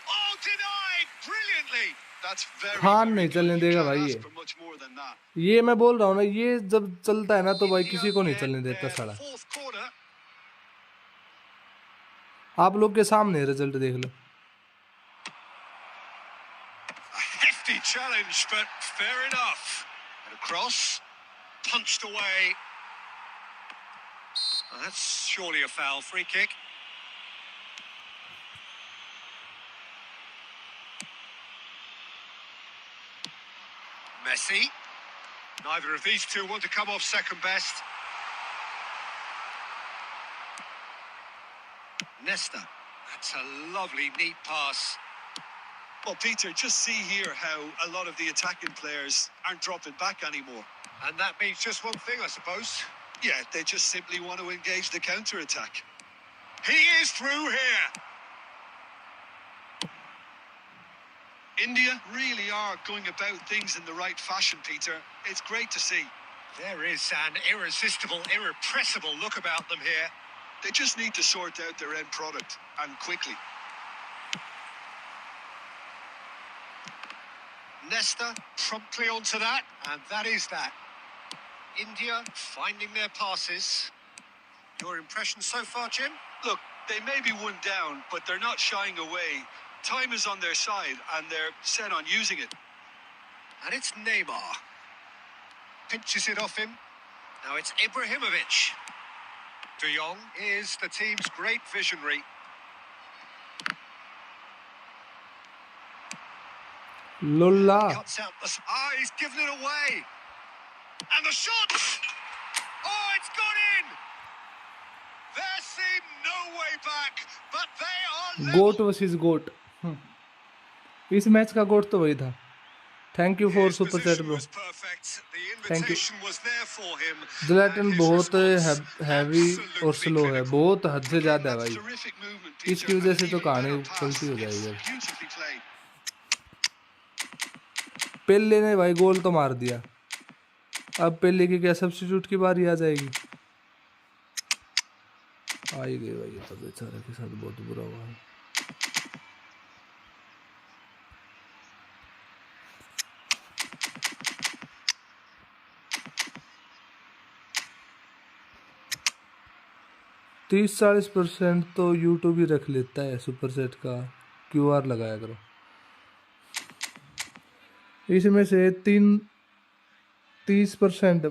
Oh, denied! Brilliantly! That's very, Khan नहीं very चलने good. You देगा can't भाई ask ये. for much more than that. ये मैं बोल रहा हूँ ना ये जब चलता है ना तो भाई किसी को नहीं चलने देता Their साला. fourth corner. आप लोग के सामने रिजल्ट देख लो. A hefty challenge, but fair enough. And a cross, punched away. That's surely a foul. Free kick. Messi. Neither of these two want to come off second best. Nesta. That's a lovely, neat pass. Well, Peter, just see here how a lot of the attacking players aren't dropping back anymore. And that means just one thing, I suppose. Yeah, they just simply want to engage the counter-attack. He is through here. India really are going about things in the right fashion, Peter. It's great to see. There is an irresistible, irrepressible look about them here. They just need to sort out their end product, and quickly. Nesta promptly onto that, and that is that. India finding their passes. Your impression so far, Jim? Look, they may be one down, but they're not shying away. Time is on their side, and they're set on using it. And it's Neymar. Pinches it off him. Now it's Ibrahimovic. De Jong is the team's great visionary. Lolla. Cuts out the... he's given it away. And the shot! Oh, it's gone in! There seemed no way back, but they are level. GOAT versus GOAT. इस match का GOAT तो वही था. Thank you for super chat bro. Thank you. Zlatan बहुत heavy और slow है, बहुत हद से ज़्यादा है भाई. इसकी वजह से तो कहानी गलती हो जाएगी. पेले ने भाई गोल तो मार दिया. अब पेले की क्या सब्स्टिट्यूट की बारी आ जाएगी. आई गई भाई. तो बेचारे के साथ बहुत बुरा हुआ है. तीस 40% तो यूट्यूब ही रख लेता है. सुपर सेट का QR लगाया करो. इसमें से 30%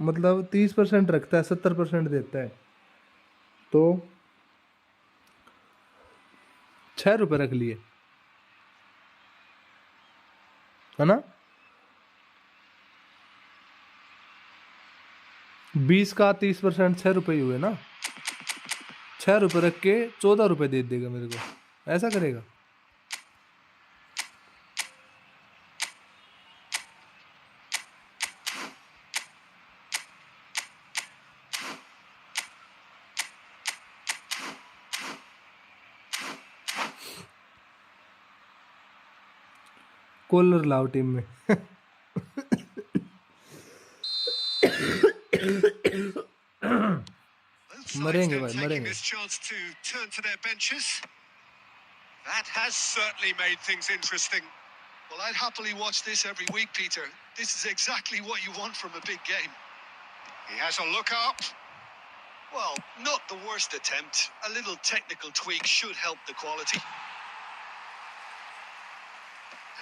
मतलब 30% रखता है, 70% देता है. तो 6 रुपये रख लिए है ना. 20 का 30% 6 रुपये ही हुए ना. 6 रुपये रख के 14 रुपये दे देगा मेरे को. ऐसा करेगा. कॉलर लाओ टीम में. मरेंगे भाई, मरेंगे. That has certainly made things interesting. Well, I'd happily watch this every week, Peter. This is exactly what you want from a big game. He has a look up. Well, not the worst attempt. A little technical tweak should help the quality.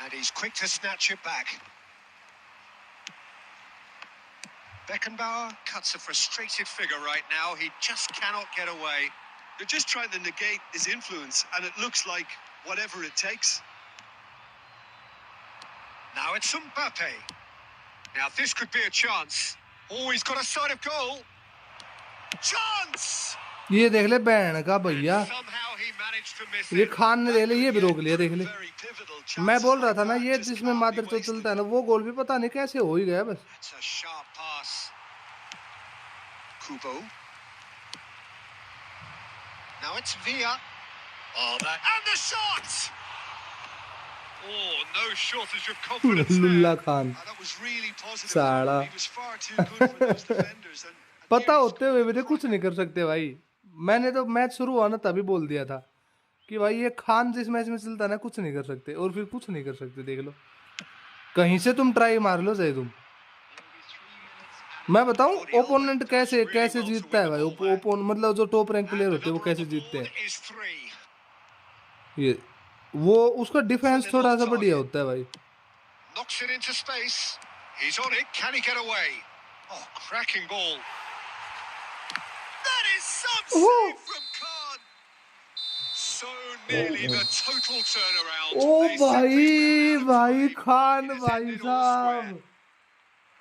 And he's quick to snatch it back. Beckenbauer cuts a frustrated figure right now. He just cannot get away. They're just trying to negate his influence, and it looks like whatever it takes. Now it's Mbappe. Now this could be a chance. Oh, he's got a sight of goal. Chance! ये देख ले बहन का भैया. ये खान ने देख ले, ये भी रोक लिया. देख ले, मैं बोल रहा था ना, ये जिसमें मादर तो चलता है ना, वो गोल भी पता नहीं कैसे हो ही गया बस. Kubo. Now it's Villa. Oh, that and the shot! Oh, no shortage of confidence there. Lulla Khan. That was really positive. साला. He was far too good for those defenders. पता होते हुए भी कुछ नहीं कर सकते भाई. मैंने तो मैच शुरू हुआ ना तभी बोल दिया था कि भाई ये खान जिस मैच में चलता है ना, कुछ नहीं कर सकते. और फिर कुछ नहीं कर सकते. देख लो, कहीं से तुम ट्राई मार लो चाहे तुम. मैं बताऊं ओपोनेंट कैसे कैसे जीतता है भाई. ओपोन मतलब जो टॉप रैंक प्लेयर होते हैं वो कैसे जीतते हैं. ये वो उसका डिफेंस थोड़ा सा बढ़िया होता है भाई. Knocks it into space. He's on it. Can he get away? Oh, cracking ball. That Some वो save from Khan. So nearly the total turnaround. O They simply ran out of भाई time. Khan It has भाई ended all square. साहब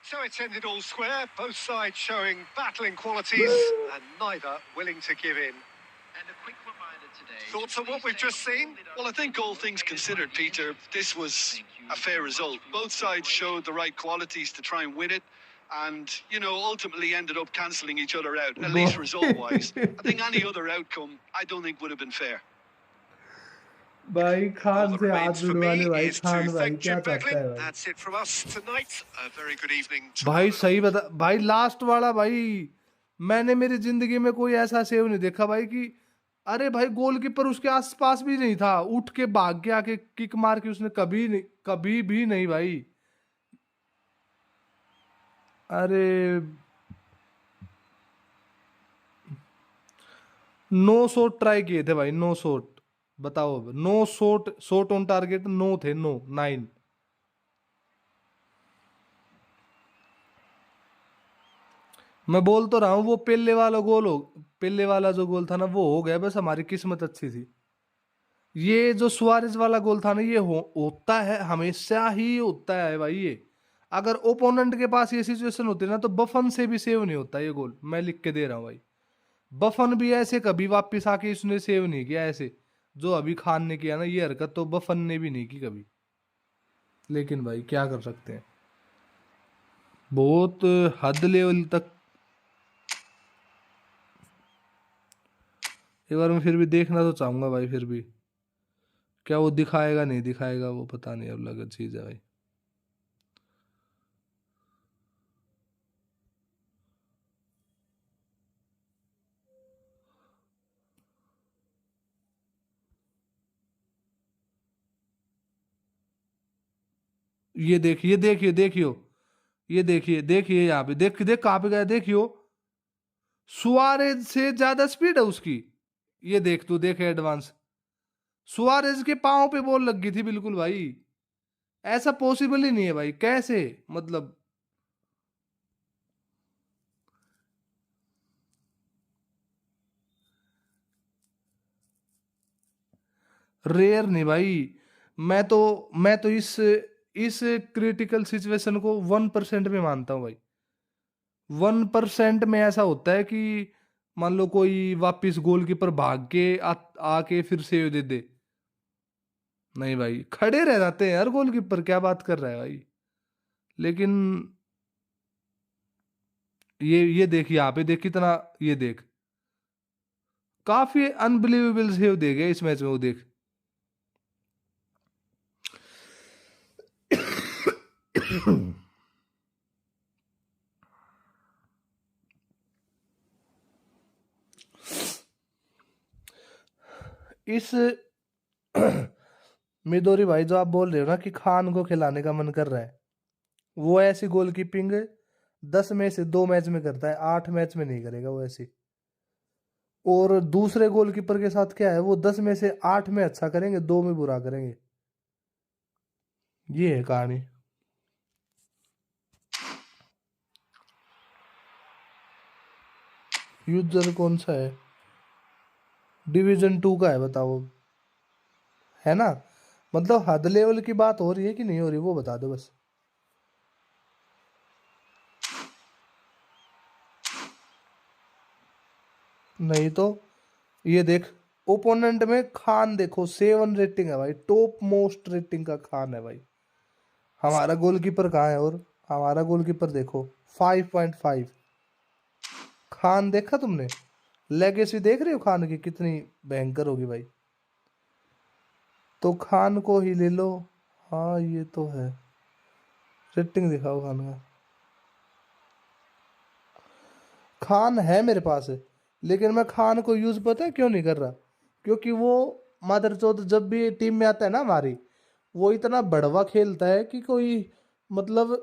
So it's ended all square, both sides showing battling qualities and neither willing to give in. And a quick reminder today. Thoughts on what we've just seen? Well, I think all things considered, Peter, this was a fair result. Both sides showed the right qualities to try and win it, and, you know, ultimately ended up cancelling each other out, at least result-wise. I think any other outcome, I don't think would have been fair. भाई All Khan that से हाथ remains for भिड़वा me ले भाई is Khan to भाई thank क्या Jim चाहता Becklin. है भाई That's it from us tonight. A very good evening to भाई all. सही बता भाई लास्ट वाला भाई मैंने मेरी जिंदगी में कोई ऐसा सेव नहीं देखा भाई कि अरे भाई गोलकीपर उसके आसपास भी नहीं था उठ के भाग के आके किक मार के उसने कभी नहीं कभी भी नहीं भाई अरे 9 शॉट ट्राई किए थे भाई 9 शॉट बताओ अब 9 शॉट शॉट ऑन टारगेट 9 थे 9 मैं बोल तो रहा हूँ वो पहले वाला जो गोल था ना वो हो गया बस हमारी किस्मत अच्छी थी ये जो सुआरेज वाला गोल था ना ये होता है हमेशा ही होता है भाई ये अगर ओपोनेंट के पास ये सिचुएशन होती है ना तो बफन से भी सेव नहीं होता ये गोल मैं लिख के दे रहा हूँ भाई बफन भी ऐसे कभी वापस आके इसने सेव नहीं किया ऐसे जो अभी खान ने किया ना ये हरकत तो बफन ने भी नहीं की कभी लेकिन भाई क्या कर सकते हैं बहुत हद लेवल तक एक बार मैं फिर भी देखना तो चाहूंगा भाई फिर भी क्या वो दिखाएगा नहीं दिखाएगा वो पता नहीं अब अलग चीज है भाई देखियो ये देखिए यहाँ पे देख कहाँ पे गया देखियो सुआरेज से ज्यादा स्पीड है उसकी ये देख तू देख एडवांस सुआरेज के पांव पे बॉल लग गई थी बिल्कुल भाई ऐसा पॉसिबल ही नहीं है भाई कैसे मतलब रेयर नहीं भाई मैं तो इस क्रिटिकल सिचुएशन को 1% में मानता हूँ भाई 1% में ऐसा होता है कि मान लो कोई वापिस गोलकीपर भाग के आके फिर सेव दे दे नहीं भाई खड़े रह जाते हैं यार गोलकीपर क्या बात कर रहा है भाई लेकिन ये देख यहाँ पे देख कितना ये देख काफी अनबिलीवेबल सेव दे गए इस मैच में वो देख इस मिदोरी भाई जो आप बोल रहे हो ना कि खान को खिलाने का मन कर रहा है वो ऐसी गोलकीपिंग 10 में से 2 मैच में करता है 8 मैच में नहीं करेगा वो ऐसी और दूसरे गोलकीपर के साथ क्या है वो 10 में से 8 में अच्छा करेंगे 2 में बुरा करेंगे ये है कहानी यूजर कौन सा है डिवीजन 2 का है बताओ है ना मतलब हद लेवल की बात हो रही है कि नहीं हो रही वो बता दो बस नहीं तो ये देख ओपोनेंट में खान देखो 7 रेटिंग है भाई टॉप मोस्ट रेटिंग का खान है भाई हमारा गोलकीपर कहाँ है और हमारा गोलकीपर देखो 5.5 खान देखा तुमने लेगेसी देख रहे हो खान की कितनी भयंकर होगी भाई तो खान को ही ले लो हाँ ये तो है रेटिंग दिखाओ खान का खान है मेरे पास लेकिन मैं खान को यूज पता है क्यों नहीं कर रहा क्योंकि वो मादरचोद जब भी टीम में आता है ना हमारी वो इतना बढ़वा खेलता है कि कोई मतलब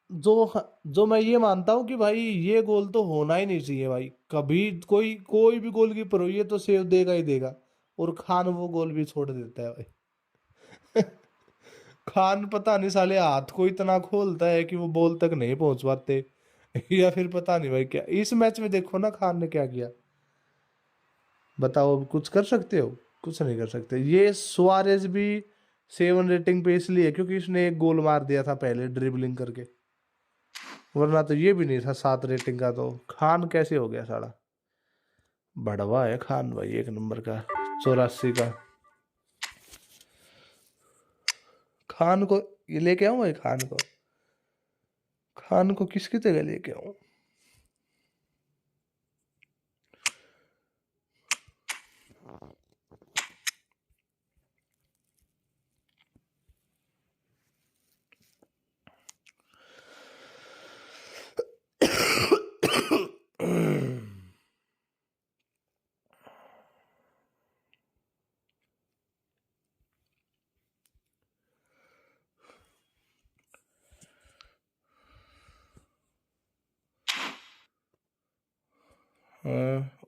जो जो मैं ये मानता हूँ कि भाई ये गोल तो होना ही नहीं चाहिए भाई कभी कोई भी गोल कीपर हो ये तो सेव देगा ही देगा और खान वो गोल भी छोड़ देता है भाई खान पता नहीं साले हाथ को इतना खोलता है कि वो बॉल तक नहीं पहुंच पाते या फिर पता नहीं भाई क्या इस मैच में देखो ना खान ने क्या किया बताओ अब कुछ कर सकते हो? कुछ नहीं कर सकते। ये सुआरेज भी 7 रेटिंग पे इसलिए क्योंकि इसने एक गोल मार दिया था पहले ड्रिबलिंग करके, वरना तो ये भी नहीं था 7 रेटिंग का। तो खान कैसे हो गया साला? बढ़वा है खान भाई, एक नंबर का, 84 का। खान को ये लेके आऊं भाई, खान को किसकी जगह लेके आऊं?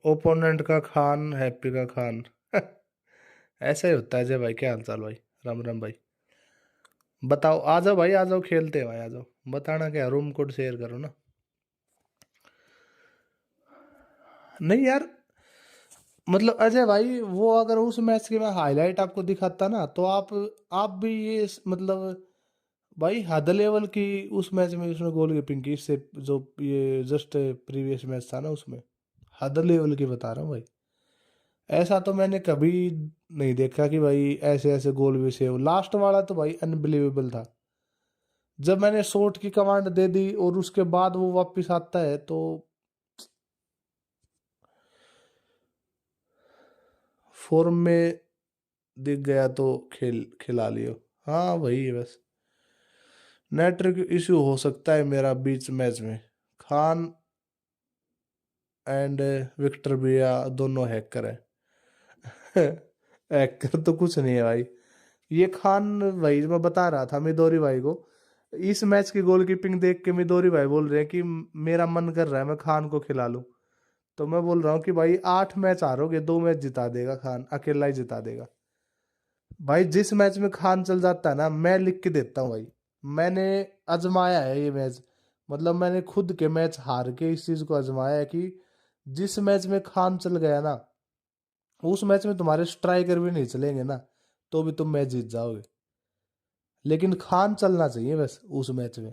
ओपोनेंट का खान, हैप्पी का खान। ऐसा ही होता है जय भाई। क्या हाल चाल भाई? राम राम भाई। बताओ, आ जाओ भाई, आ जाओ, खेलते हैं भाई, आ जाओ। बताना क्या, रूम कोड शेयर करो ना। नहीं यार, मतलब अजय भाई, वो अगर उस मैच की मैं हाईलाइट आपको दिखाता ना तो आप भी ये मतलब भाई हद लेवल की उस मैच में उसने गोल कीपिंग की, इससे जो ये जस्ट प्रीवियस मैच था ना उसमें, हद लेवल की बता रहा हूँ भाई। ऐसा तो मैंने कभी नहीं देखा कि भाई ऐसे ऐसे गोल भी सेव। लास्ट वाला तो भाई अनबिलीवेबल था। जब मैंने शॉट की कमांड दे दी और उसके बाद वो वापस आता है तो फॉर्म में दिख गया तो खिला लियो। हाँ वही है बस। नेटवर्क इशू हो सकता है मेरा बीच मैच में। खान एंड विक्टर भैया दोनों हैकर है। हैकर तो कुछ नहीं है भाई। ये खान भाई, मैं बता रहा था मिदोरी भाई को, इस मैच की गोलकीपिंग देख के मिदोरी भाई बोल रहे हैं कि मेरा मन कर रहा है मैं खान को खिला लूं। तो मैं बोल रहा हूँ कि भाई 8 मैच हारोगे, 2 मैच जिता देगा खान, अकेला ही जिता देगा भाई। जिस मैच में खान चल जाता है ना, मैं लिख के देता हूँ भाई। मैंने आजमाया है ये मैच, मतलब मैंने खुद के मैच हार के इस चीज को आजमाया है कि जिस मैच में खान चल गया ना, उस मैच में तुम्हारे स्ट्राइकर भी नहीं चलेंगे ना तो भी तुम मैच जीत जाओगे। लेकिन खान चलना चाहिए बस उस मैच में।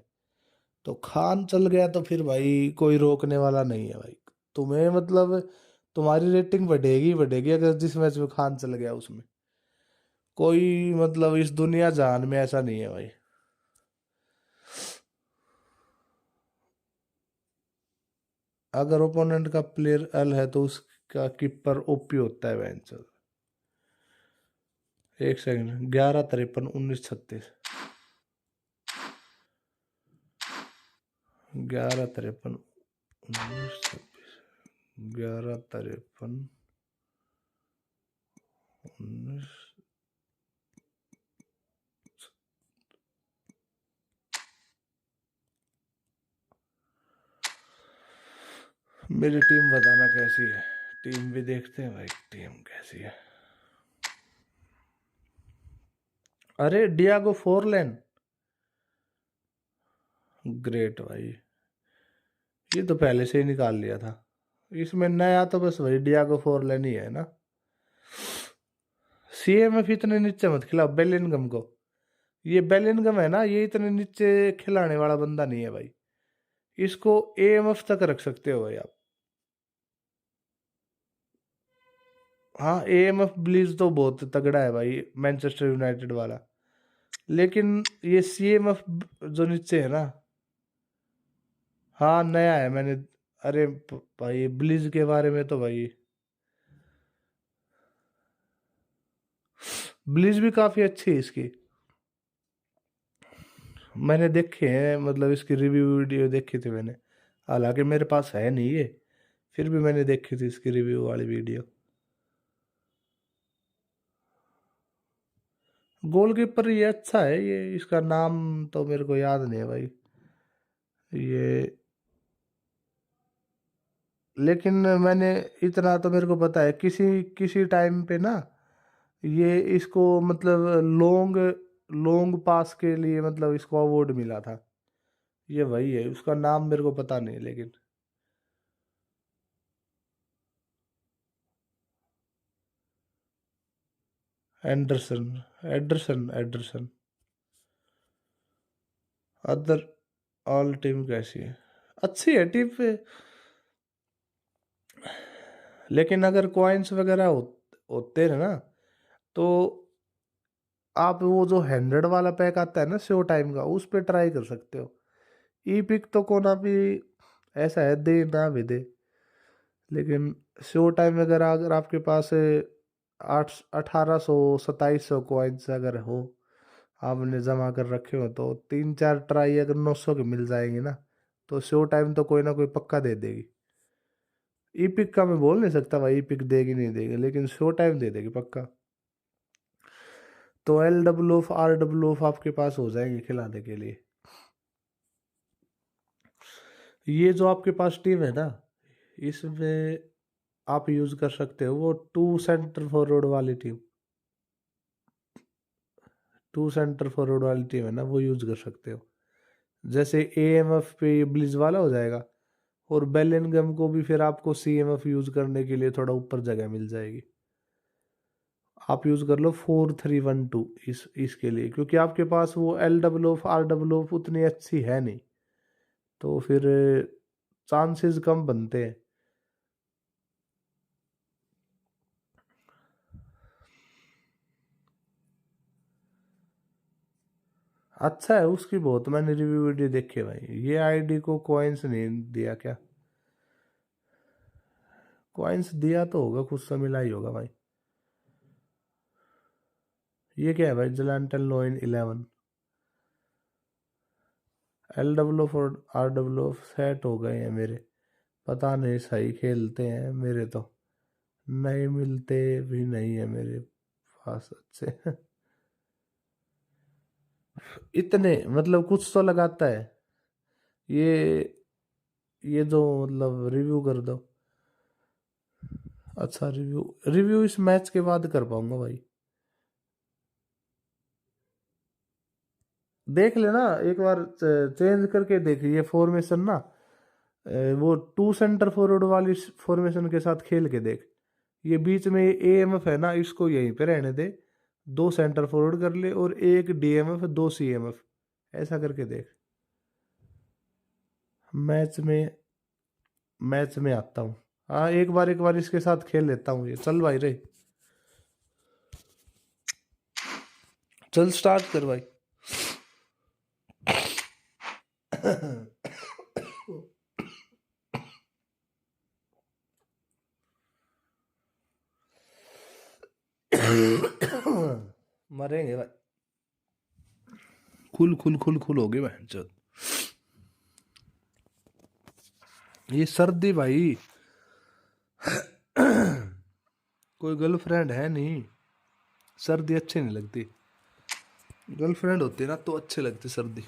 तो खान चल गया तो फिर भाई कोई रोकने वाला नहीं है भाई। तुम्हें मतलब तुम्हारी रेटिंग बढ़ेगी बढ़ेगी अगर जिस मैच में खान चल गया उसमें। कोई मतलब इस दुनिया जहान में ऐसा नहीं है भाई। अगर ओपोनेंट का प्लेयर एल है तो उसका कीपर ओपी होता है बेंच। एक सेकंड, 11-53-19-36, 11-53-19-26, 11-53-19। मेरी टीम बताना कैसी है? टीम भी देखते हैं भाई, टीम कैसी है। अरे डियागो फोरलेन, ग्रेट भाई। ये तो पहले से ही निकाल लिया था। इसमें नया तो बस वही डियागो फोरलेन ही है ना। सीएमएफ इतने नीचे मत खिलाओ बेलिंगम को। ये बेलिंगम है ना, ये इतने नीचे खिलाने वाला बंदा नहीं है भाई। इसको एएमएफ तक रख सकते हो भाई आप। हाँ, एएमएफ ब्लीज तो बहुत तगड़ा है भाई, मैनचेस्टर यूनाइटेड वाला। लेकिन ये सीएमएफ जो नीचे है ना, हाँ नया है मैंने। अरे भाई ब्लीज के बारे में तो भाई, ब्लीज भी काफी अच्छी है इसकी। मैंने देखे हैं, मतलब इसकी रिव्यू वीडियो देखी थी मैंने। हालांकि मेरे पास है नहीं ये, फिर भी मैंने देखी थी इसकी रिव्यू वाली वीडियो। गोलकीपर ये अच्छा है, ये इसका नाम तो मेरे को याद नहीं है भाई ये। लेकिन मैंने इतना तो मेरे को पता है, किसी किसी टाइम पे ना ये इसको मतलब लॉन्ग लॉन्ग पास के लिए मतलब इसको अवार्ड मिला था। ये वही है, उसका नाम मेरे को पता नहीं लेकिन। Anderson Anderson Anderson. Other all team कैसी है? अच्छी है टीम पे, लेकिन अगर कॉइन्स वगैरह होते हैं ना, तो आप वो जो 100 वाला पैक आता है ना शो टाइम का, उस पे ट्राई कर सकते हो। ई पिक तो कोना भी ऐसा है, दे ना भी दे, लेकिन शो टाइम वगैरह अगर आपके पास 1800 2700 कॉइन्स अगर हो, आपने जमा कर रखे हो, तो 3 4 ट्राई अगर 900 के मिल जाएंगे ना, तो शो टाइम तो कोई ना कोई पक्का दे देगी। ई पिक का मैं बोल नहीं सकता भाई ई पिक देगी नहीं देगी, लेकिन शो टाइम दे देगी पक्का। तो L W F R W F आपके पास हो जाएंगे खिलाने के लिए। ये जो आपके पास टीम है ना, इसमें आप यूज कर सकते हो वो 2 सेंटर फॉरवर्ड वाली टीम। 2 सेंटर फॉरवर्ड वाली टीम है ना, वो यूज कर सकते हो। जैसे ए एम एफ पे ब्लिज वाला हो जाएगा, और बेलिंगम को भी फिर आपको सी एम एफ यूज करने के लिए थोड़ा ऊपर जगह मिल जाएगी। आप यूज कर लो 4-3-1-2 इसके लिए, क्योंकि आपके पास वो L W F R W F उतनी अच्छी है नहीं, तो फिर चांसेस कम बनते हैं। अच्छा है उसकी, बहुत मैंने रिव्यू वीडियो देखे भाई। ये आईडी को कॉइन्स नहीं दिया क्या? कॉइन्स दिया तो होगा, कुछ सा मिला ही होगा भाई। ये क्या है भाई? जलांटल नोइन 11 एल डब्ल्यू और आर डब्ल्यू सेट हो गए हैं मेरे, पता नहीं सही खेलते हैं मेरे तो नहीं मिलते भी नहीं है मेरे पास अच्छे। इतने मतलब कुछ तो लगाता है ये ये जो मतलब रिव्यू कर दो। अच्छा रिव्यू रिव्यू इस मैच के बाद कर पाऊंगा भाई। देख लेना एक बार, चेंज करके देख ये फॉर्मेशन ना, वो 2 सेंटर फॉरवर्ड वाली फॉर्मेशन के साथ खेल के देख। ये बीच में ए एम एफ है ना, इसको यहीं पे रहने दे, 2 सेंटर फॉरवर्ड कर ले और एक D M F 2 C M F, ऐसा करके देख। मैच में मैच में आता हूँ। हाँ एक बार इसके साथ खेल लेता हूँ ये। चल भाई रे, चल स्टार्ट कर भाई। मरेंगे भाई, खुल हो गए भाई। चल ये सर्दी भाई, कोई गर्लफ्रेंड है नहीं, सर्दी अच्छी नहीं लगती। गर्लफ्रेंड होती ना तो अच्छी लगती सर्दी।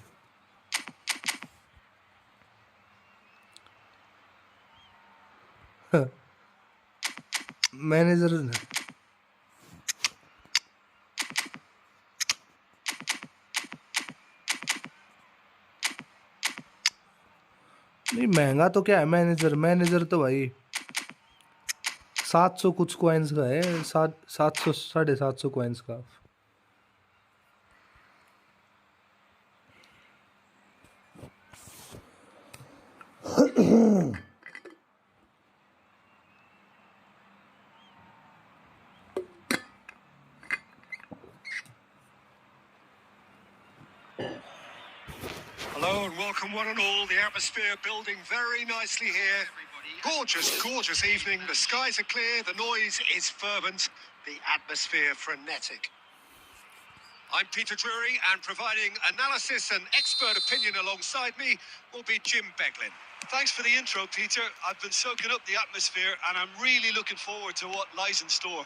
मैनेजर नहीं, महंगा तो क्या है मैनेजर, मैनेजर तो भाई 700 कुछ कॉइन्स का है, 700 750 कॉइन्स का। Hello and welcome one and all. The atmosphere building very nicely here. Gorgeous evening. The skies are clear, the noise is fervent, the atmosphere frenetic. I'm Peter Drury, and providing analysis and expert opinion alongside me will be Jim Beglin. Thanks for the intro, Peter. I've been soaking up the atmosphere and I'm really looking forward to what lies in store.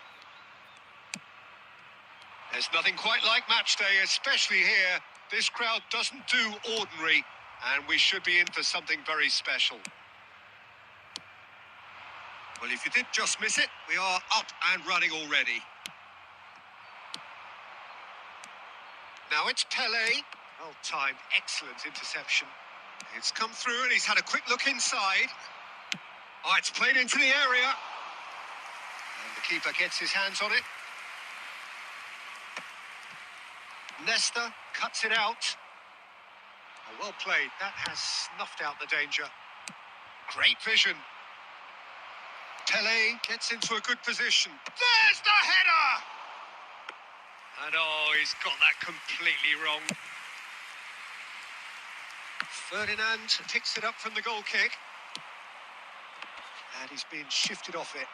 There's nothing quite like match day, especially here. This crowd doesn't do ordinary, and we should be in for something very special. Well, if you did just miss it, we are up and running already. Now it's Pele. Well-timed, excellent interception. It's come through and he's had a quick look inside. Oh, it's played into the area. And the keeper gets his hands on it. Nesta cuts it out. Oh, well played. That has snuffed out the danger. Great vision. Pele gets into a good position. There's the header! And he's got that completely wrong. Ferdinand picks it up from the goal kick. And he's been shifted off it.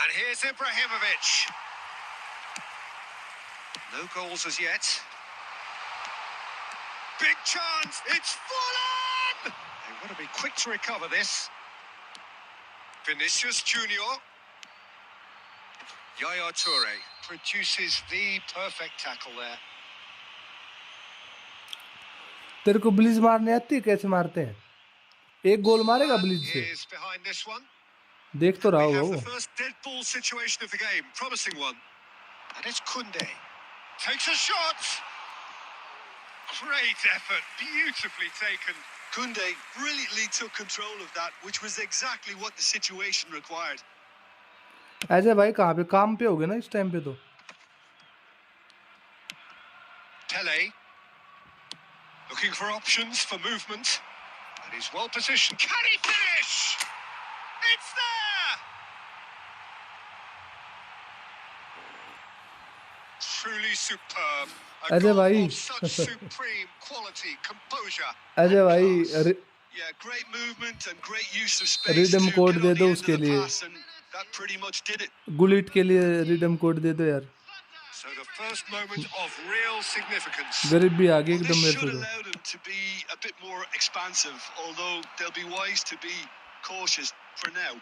And here's Ibrahimovic. No goals as yet. Big chance, it's full on! They want to be quick to recover this. Vinicius Junior. Yaya Toure produces the perfect tackle there. तेरे को blitz मारने आती है? कैसे मारते हैं? एक गोल मारेगा ब्लिज से? Is behind this one. देख तो रहा We हो have वो. the first dead ball situation of the game, promising one. And it's Koundé. Takes a shot. Great effort, beautifully taken. Koundé brilliantly took control of that, which was exactly what the situation required. Ajay भाई कहाँ पे काम पे होगे ना इस time पे तो. Pele. Looking for options for movement. And he's well positioned. Can he finish? It's there! Truly superb. A Ajay goal भाई. of such supreme quality, composure. Ajay and भाई class. Yeah, great movement and great use of space redeem to code get they on the दो end उसके of the लिए. pass, and that pretty much did it. Gullit के लिए redeem code दे दो यार. So the first moment of real significance. गरीब भी आगे Well, this एकदम मेरे should से तो. allow them to be a bit more expansive, although they'll be wise to be cautious for now.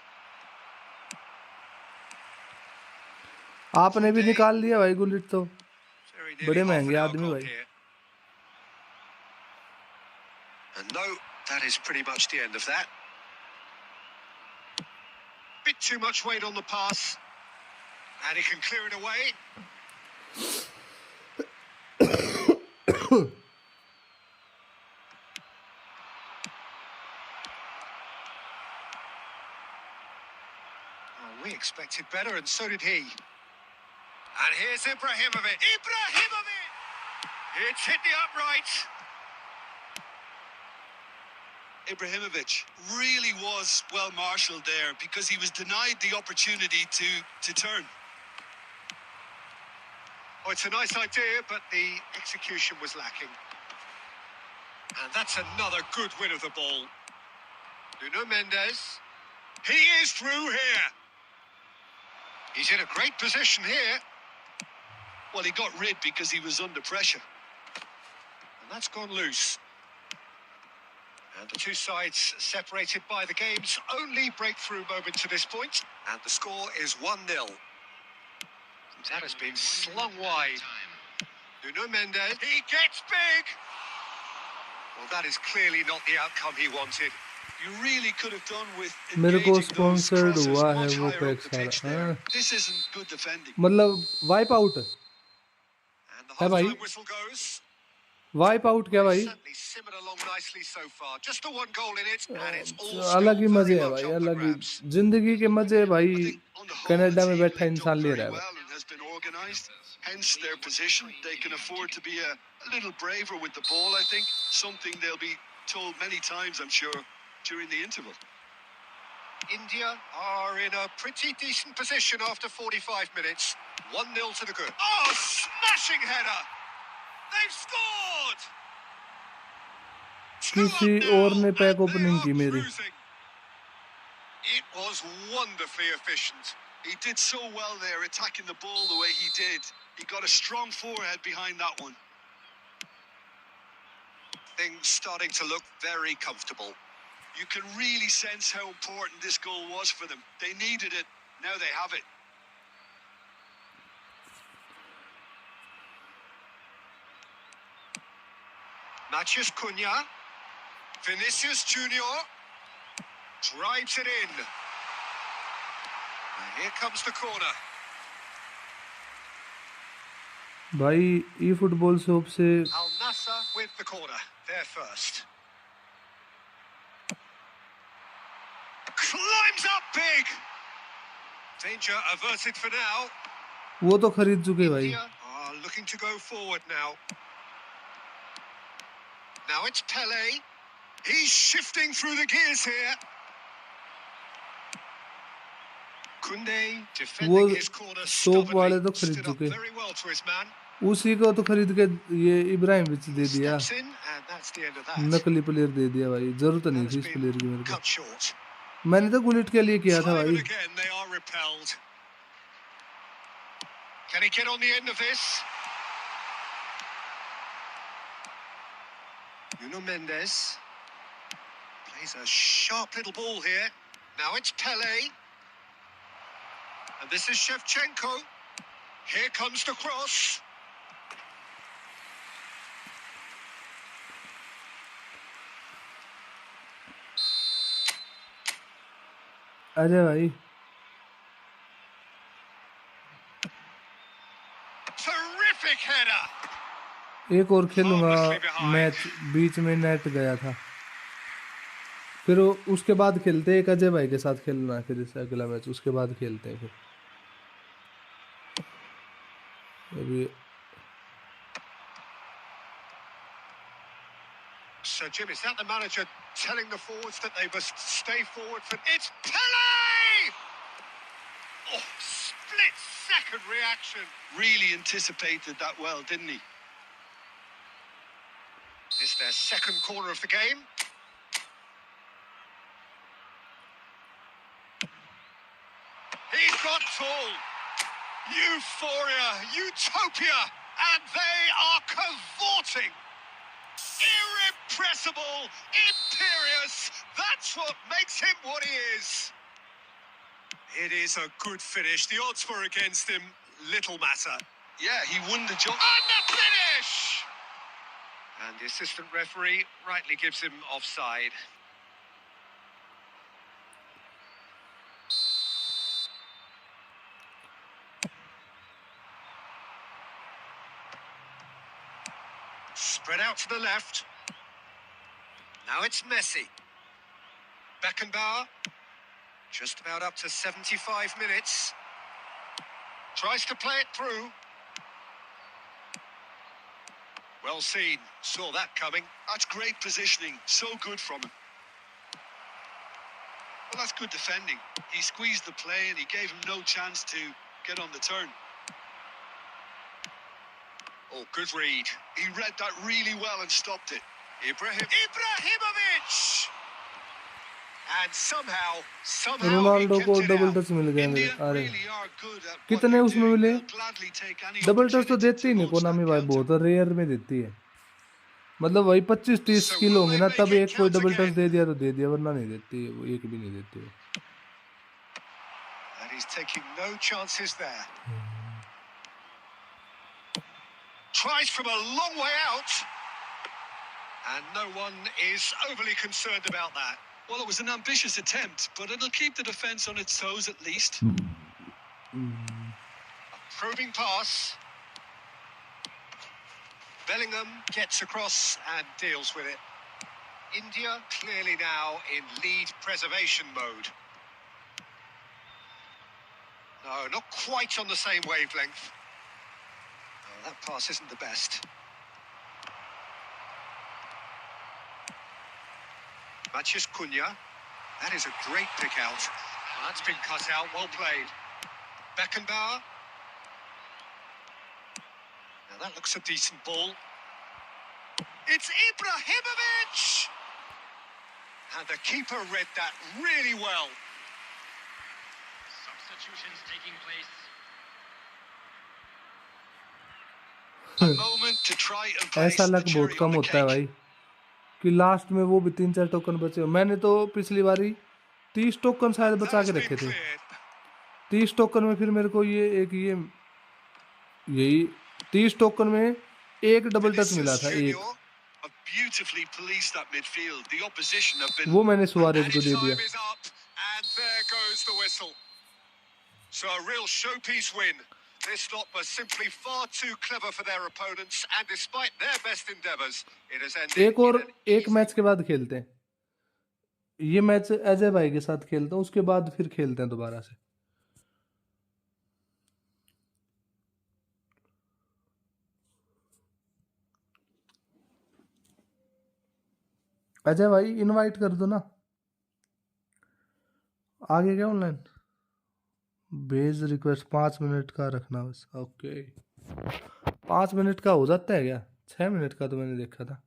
आपने भी निकाल लिया भाई गुलिट तो. Very nearly बड़े half an महंगे hour आदमी gone भाई. here. And no, that is pretty much the end of that. Bit too much weight on the pass. And he can clear it away. We expected better, and so did he. And here's Ibrahimovic. Ibrahimovic! It's hit the upright. Ibrahimovic really was well marshalled there because he was denied the opportunity to turn. Oh, it's a nice idea, but the execution was lacking. And that's another good win of the ball. Nuno Mendes. He is through here. He's in a great position here. Well, he got rid because he was under pressure. And that's gone loose. And the two sides separated by the game's only breakthrough moment to this point. And the score is 1-0. That has been slung wide. Nuno Mendes. He gets big. Well, that is clearly not the outcome he wanted. You really could have done with मेरे को engaging those sponsored crosses हुआ है much वो higher up pack the सारा. pitch there. This isn't good defending. मतलब wipe out. And the है भाई. half-time whistle goes. Wipe out क्या भाई? Certainly simmered along nicely so far. Just the one goal in it, and it's all अलग ही still मजे very है much भाई. on the अलग ही grabs. जिंदगी के मजे I भाई. think on the whole, Canada the में team बैठा linked इंसान up ले very रहा है भाई. well and has been organised. Hence their position. They can afford to be a little braver with the ball, I think. Something they'll be told many times, I'm sure, during the interval. India are in a pretty decent position after 45 minutes. 1-0 to the good. Oh, smashing header! They've scored! किसी और ने pack opening की मेरी. It was wonderfully efficient. He did so well there, attacking the ball the way he did. He got a strong forehead behind that one. Things starting to look very comfortable. You can really sense how important this goal was for them. They needed it. Now they have it. Matheus Cunha. Vinicius Junior. Drives it in. And here comes the corner. भाई ई football shop से Al Nassr with the corner. There first. Climbs up big. Danger averted for now. वो तो खरीद चुके भाई। India are looking to go forward now. Now it's Pele. He's shifting through the gears here. Kunde defending his corner soap वाले तो stubbornly, खरीद stood up चुके, very well to his man. उसी को तो खरीद के ये इब्राहिमोविच दे दिया, Steps in, and that's the end of that. नकली प्लेयर दे दिया भाई, जरूरत नहीं That थी has इस been प्लेयर की मेरे को। cut short. मैंने तो गुलिट के लिए किया था Time भाई। and again they are repelled. Can he get on the end of this? Nuno Mendes plays a sharp little ball here. Now it's Pele. And this is Shevchenko. Here comes the cross. Ajay भाई Terrific header. एक और खेलूंगा match, बीच में net गया था, फिर उसके बाद खेलते हैं, एक अजय भाई के साथ खेलना है, फिर इससे अगला मैच उसके बाद खेलते हैं। फिर अभी So Jim, is that the manager telling the forwards that they must stay forward for... It's Pele! Oh, split-second reaction. Really anticipated that well, didn't he? It's their second corner of the game. He's got tall. Euphoria, utopia, and they are cavorting. Irrepressible, imperious. That's what makes him what he is. It is a good finish. The odds were against him. Little matter. Yeah, he won the job. And the finish! And the assistant referee rightly gives him offside. Spread out to the left. Now it's Messi. Beckenbauer. Just about up to 75 minutes. Tries to play it through. Well seen. Saw that coming. That's great positioning. So good from him. Well, that's good defending. He squeezed the play and he gave him no chance to get on the turn. Oh, good read. He read that really well and stopped it. Ibrahimovic! And somehow he Ronaldo को kept it double out. Touch मिल गया मेरे। India अरे really are good at what कितने they're उसमें doing. मिले? They'll gladly take any double touch तो opportunity देती ही to नहीं launch कोनामी that भाई, counter. बहुत रेयर में देती है। मतलब वही 25-30 So स्किल will होंगे they ना, make तब it एक कोई count डबल टच again? दे दिया तो दे दिया, वरना नहीं देती वो, एक भी नहीं देती वो। And he's taking no chances there. Tries from a long way out. And no one is overly concerned about that. Well, it was an ambitious attempt, but it'll keep the defence on its toes at least. Probing pass. Bellingham gets across and deals with it. India clearly now in lead preservation mode. No, not quite on the same wavelength. Oh, that pass isn't the best. Mathias Cunha. That is a great pick out. That's been cut out. Well played. Beckenbauer. Now that looks a decent ball. It's Ibrahimovic! And the keeper read that really well. Substitutions taking place. A moment to try and place ऐसा the luck बहुत cherry come on the होता है cake. भाई कि last में वो भी 3-4 token बचे। मैंने तो पिछली बारी 30 टोकन शायद That बचा has के been रखे थे। cleared. 30 टोकन में फिर मेरे को यही 30 टोकन में एक डबल टच मिला Vinicius था, Junior एक, have beautifully policed that midfield. The opposition have been. वो मैंने सुआरेज And को his दे time दिया। is up, and there goes the whistle. So a real showpiece win. This lot were simply far too clever for their opponents, and despite their best endeavours, it has ended एक और in an एक easy... match के बाद खेलते हैं, ये match Ajay भाई के साथ खेलता हूँ, उसके बाद फिर खेलते हैं दोबारा से। अजय भाई इनवाइट कर दो ना, आगे क्या ऑनलाइन भेज रिक्वेस्ट 5 मिनट का रखना बस। ओके 5 मिनट का हो जाता है क्या? 6 मिनट का तो मैंने देखा था।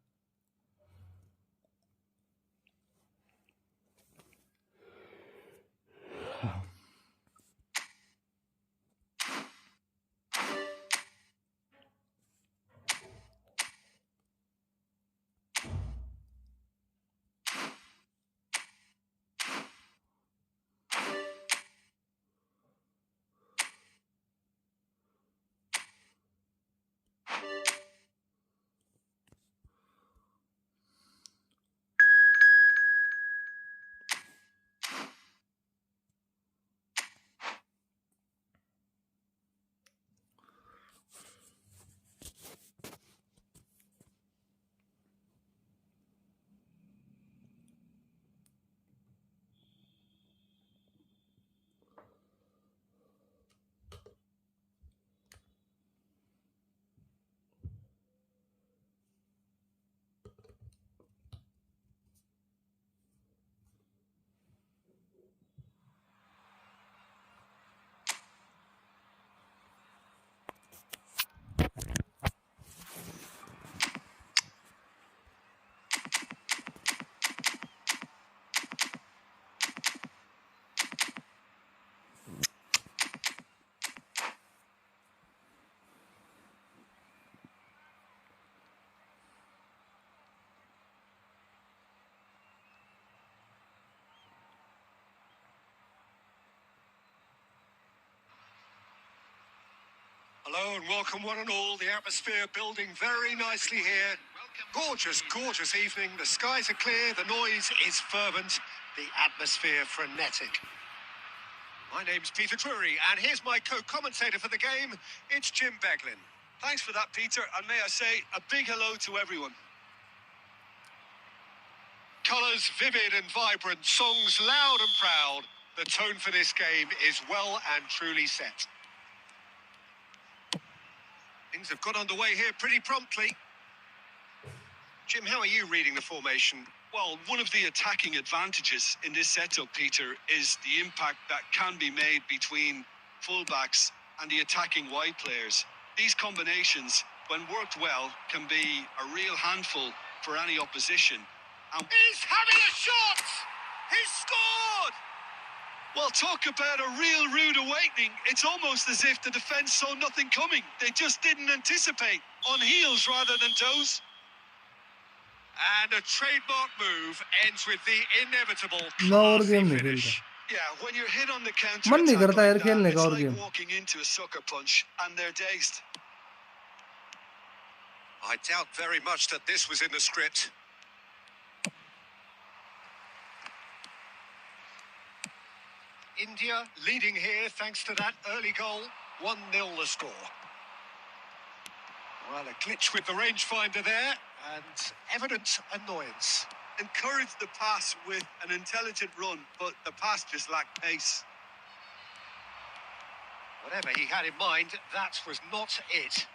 Hello and welcome one and all. The atmosphere building very nicely here. Gorgeous, gorgeous evening. The skies are clear, the noise is fervent, the atmosphere frenetic. My name's Peter Drury, and here's my co-commentator for the game. It's Jim Beglin. Thanks for that, Peter, and may I say a big hello to everyone. Colours vivid and vibrant, songs loud and proud. The tone for this game is well and truly set. Things have got underway here pretty promptly. Jim, how are you reading the formation? Well, one of the attacking advantages in this setup, Peter, is the impact that can be made between fullbacks and the attacking wide players. These combinations, when worked well, can be a real handful for any opposition. And He's having a shot! He's scored! well, talk about a real rude awakening. It's almost as if the defence saw nothing coming. They just didn't anticipate. On heels rather than toes. And a trademark move ends with the inevitable ना और classy game नहीं finish. खेलता, Yeah, when you're hit on the counter मन नहीं attack करता यार like that, खेलने का it's और like game. walking into a sucker punch and they're dazed. I doubt very much that this was in the script. India leading here thanks to that early goal. 1-0 the score. Well, a glitch with the rangefinder there and evident annoyance. Encouraged the pass with an intelligent run, but the pass just lacked pace. Whatever he had in mind, that was not it.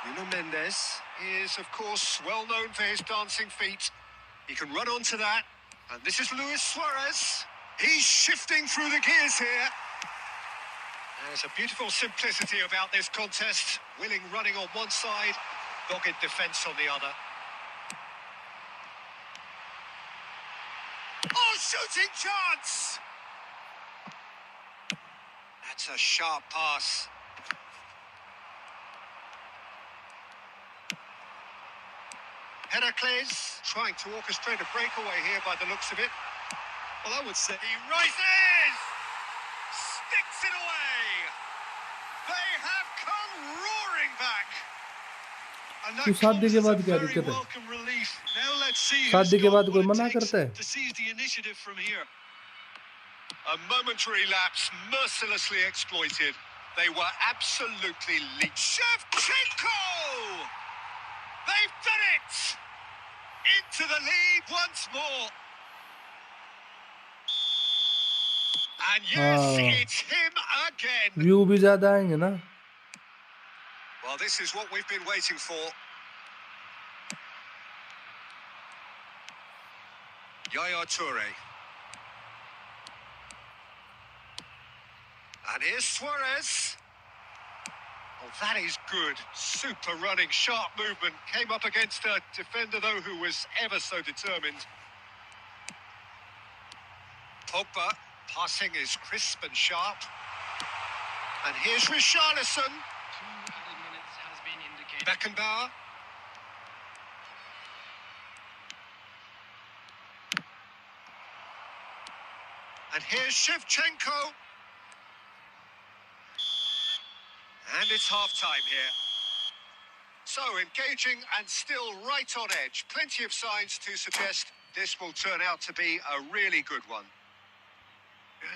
Nuno Mendes is, of course, well known for his dancing feet. He can run onto that. And this is Luis Suarez. He's shifting through the gears here. There's a beautiful simplicity about this contest. Willing running on one side, dogged defence on the other. Oh, shooting chance! That's a sharp pass. Heracles trying to orchestrate a breakaway here by the looks of it. Well, I would say He rises! Sticks it away! They have come roaring back! and that तू शादी comes के as a बाद क्या very दिक्कत है? welcome relief. Now let's see who's शादी के got बाद what कोई it मना takes करता है? to seize the initiative from here. A momentary lapse mercilessly exploited. They were absolutely leech. Shevchenko! They've done it! Into the lead once more. And yes, Ah. it's him again. View भी ज्यादा आएंगे ना। Well, this is what we've been waiting for. Yaya Toure. And here's Suarez. Oh, that is good. Super running, sharp movement. Came up against a defender, though, who was ever so determined. Pogba, passing is crisp and sharp. And here's Richarlison. 2 added minutes has been indicated. Beckenbauer. And here's Shevchenko. And it's half-time here. So, engaging and still right on edge. Plenty of signs to suggest this will turn out to be a really good one.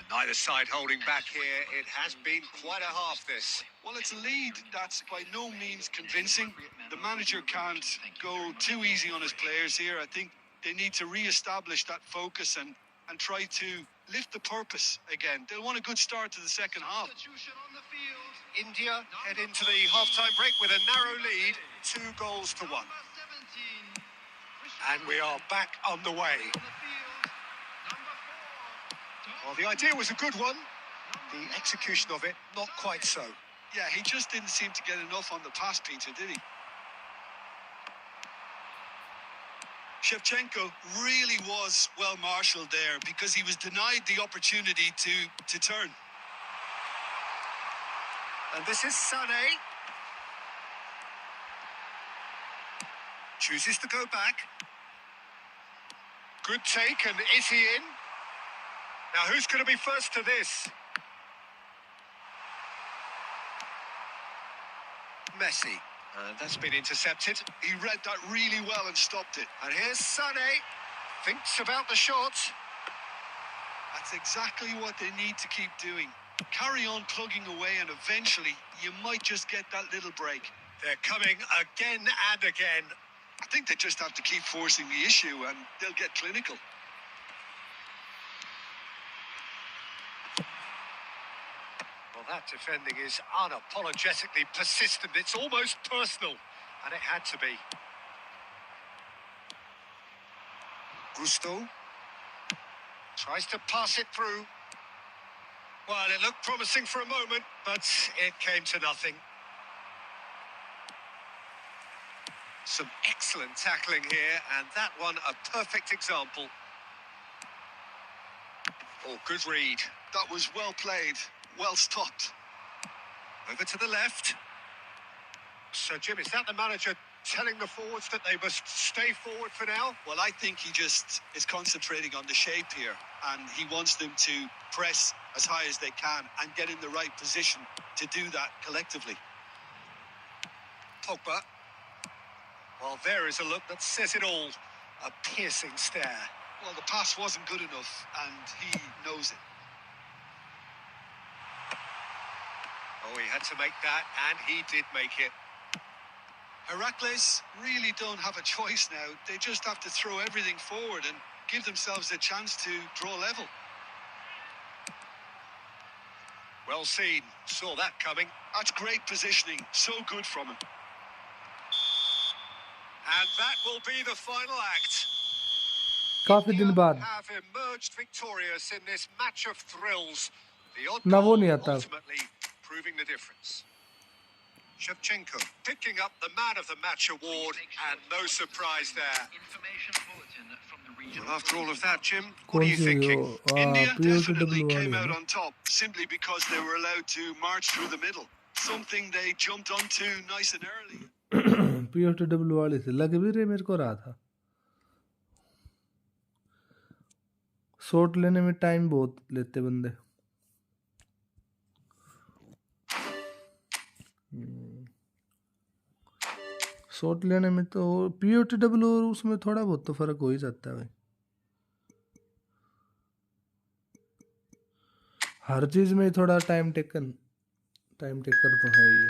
Neither side holding back here. It has been quite a half, this. Well, it's a lead that's by no means convincing. The manager can't go too easy on his players here. I think they need to re-establish that focus and try to lift the purpose again. They'll want a good start to the second half. Substitution on the field. India head into the half-time break with a narrow lead, 2 goals to 1. Number 17. And we are back on the way. On the field. Number 4. Well, the idea was a good one. The execution of it, not quite so. Yeah, he just didn't seem to get enough on the pass, Peter, did he? Shevchenko really was well marshalled there because he was denied the opportunity to turn. And this is Sané. Chooses to go back. Good take, and is he in? Now, who's going to be first to this? Messi. And that's been intercepted. He read that really well and stopped it. And here's Sané. Thinks about the shot. That's exactly what they need to keep doing. Carry on plugging away and eventually you might just get that little break. They're coming again and again. I think they just have to keep forcing the issue and they'll get clinical. Well, that defending is unapologetically persistent. It's almost personal, and it had to be. Gusto tries to pass it through. Well, it looked promising for a moment, but it came to nothing. Some excellent tackling here, and that one a perfect example. Oh, good read. That was well played, well stopped. Over to the left. So, Jim, is that the manager telling the forwards that they must stay forward for now? Well, I think he just is concentrating on the shape here, and he wants them to press as high as they can and get in the right position to do that collectively. Pogba. Well, there is a look that says it all. A piercing stare. Well, the pass wasn't good enough, and he knows it. Oh, he had to make that, and he did make it. Heracles really don't have a choice now. They just have to throw everything forward and give themselves a chance to draw level. Well seen. Saw that coming. That's great positioning. So good from him. And that will be the final act. काफी दिन बाद Have emerged victorious in this match of thrills. The odd ना वो goal नहीं आता. ultimately proving the difference. Shevchenko picking up the Man of the Match award, and no surprise there. Information bulletin from the region. Well, after all of that, Jim, what are कौन you C thinking? वो India definitely POTW came वाली out है. on top simply because they were allowed to march through the middle. Something they jumped onto nice and early. POTW वाली से लग भी रहे मेरे को रहा था. शॉट लेने में टाइम बहुत लेते बंदे. शॉट लेने में तो POTW और उसमें थोड़ा बहुत तो फर्क हो ही जाता है भाई. हर चीज में थोड़ा टाइम टेकर तो है ये.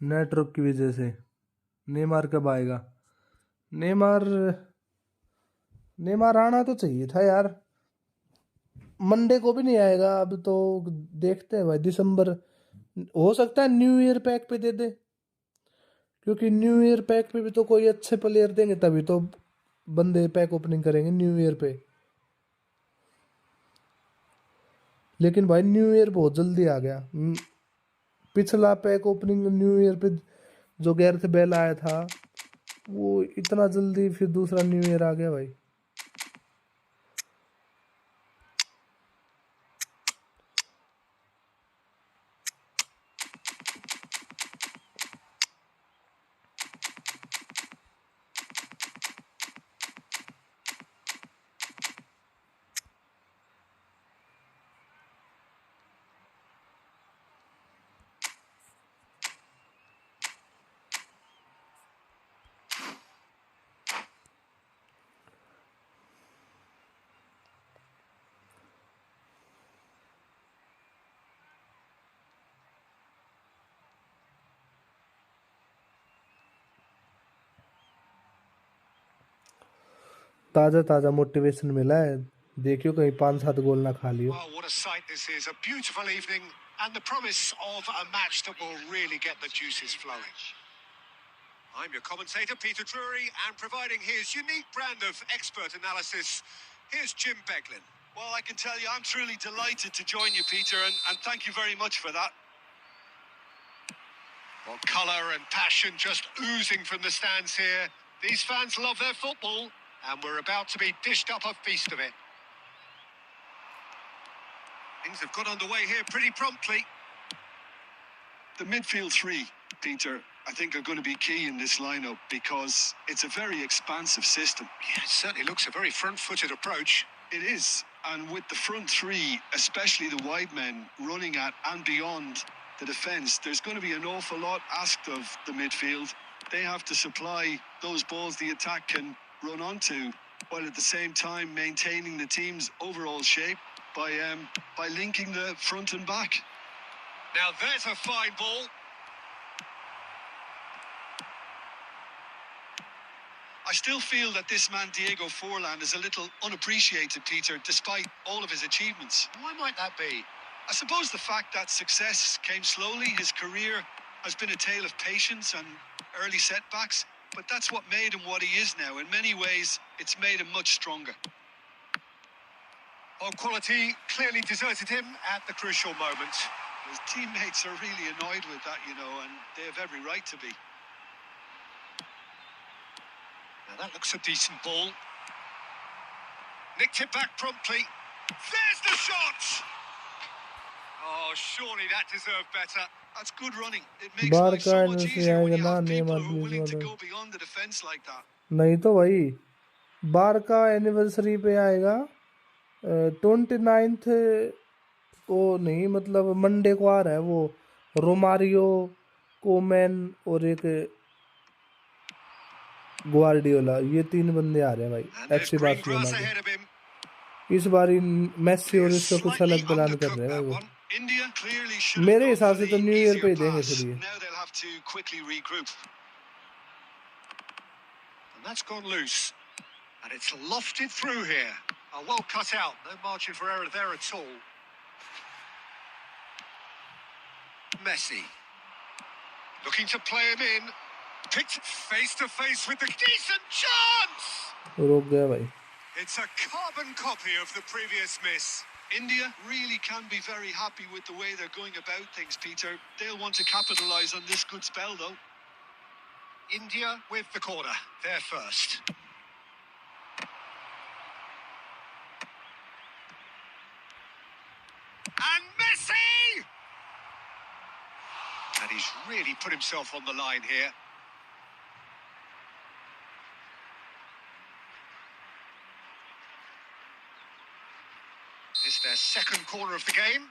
नेटवर्क की वजह से. नेमार कब आएगा? नेमार आना तो चाहिए था यार. मंडे को भी नहीं आएगा अब तो। देखते हैं भाई, दिसंबर हो सकता है न्यू ईयर पैक पे दे दे, क्योंकि न्यू ईयर पैक पे भी तो कोई अच्छे प्लेयर देंगे तभी तो बंदे पैक ओपनिंग करेंगे न्यू ईयर पे। लेकिन भाई न्यू ईयर बहुत जल्दी आ गया। पिछला पैक ओपनिंग न्यू ईयर पे जो गैरेथ बेल आया था वो इतना जल्दी, फिर दूसरा न्यू ईयर आ गया भाई। ताजा ताजा मोटिवेशन मिला है, देखियो कहीं 5-7 गोल ना खा लियो। Well, what a sight this is. A beautiful evening and the promise of a match that will really get the juices flowing. I'm your commentator, Peter Drury, and providing his unique brand of expert analysis, here's Jim Beglin. Well, I can tell you, I'm truly delighted to join you, Peter, and thank you very much for that. Well, colour and passion just oozing from the stands here. These fans love their football, and we're about to be dished up a feast of it. Things have got underway here pretty promptly. The midfield three, Peter, I think are going to be key in this lineup because it's a very expansive system. Yeah, it certainly looks a very front-footed approach. It is, and with the front three, especially the wide men running at and beyond the defence, there's going to be an awful lot asked of the midfield. They have to supply those balls the attack can run onto, while at the same time maintaining the team's overall shape by linking the front and back. Now there's a fine ball. I still feel that this man Diego Forlan is a little unappreciated, Peter, despite all of his achievements. Why might that be? I suppose the fact that success came slowly, his career has been a tale of patience and early setbacks, but that's what made him what he is now. In many ways, it's made him much stronger. Well, quality clearly deserted him at the crucial moment. His teammates are really annoyed with that, you know, and they have every right to be. Now that looks a decent ball. Nicked it back promptly. There's the shot! Oh, surely that deserved better. That's good running. It makes life so much easier when you have people who are willing to go beyond the defense like that. नहीं तो भाई बार का anniversary पे आएगा 29th, वो नहीं मतलब Monday को आ रहा है वो रोमारियो, कोमैन और एक ग्वार्डियोला, ये 3 बंदे आ रहे हैं भाई एफसी बार्सिलोना के। इस बार मेसी और इसका कुछ अलग प्लान कर रहे हैं वो। मेरे हिसाब से तो न्यू ईयर पे ही देंगे फिर ये। And that's gone loose. And it's lofted through here. Well cut out. No margin for error there at all. Messi. Looking to play him in. Picked face to face with the decent chance! रुक गया भाई। It's a carbon copy of the previous miss. India really can be very happy with the way they're going about things, Peter. They'll want to capitalise on this good spell, though. India with the corner. They're first. And Messi! And he's really put himself on the line here. It's their second corner of the game.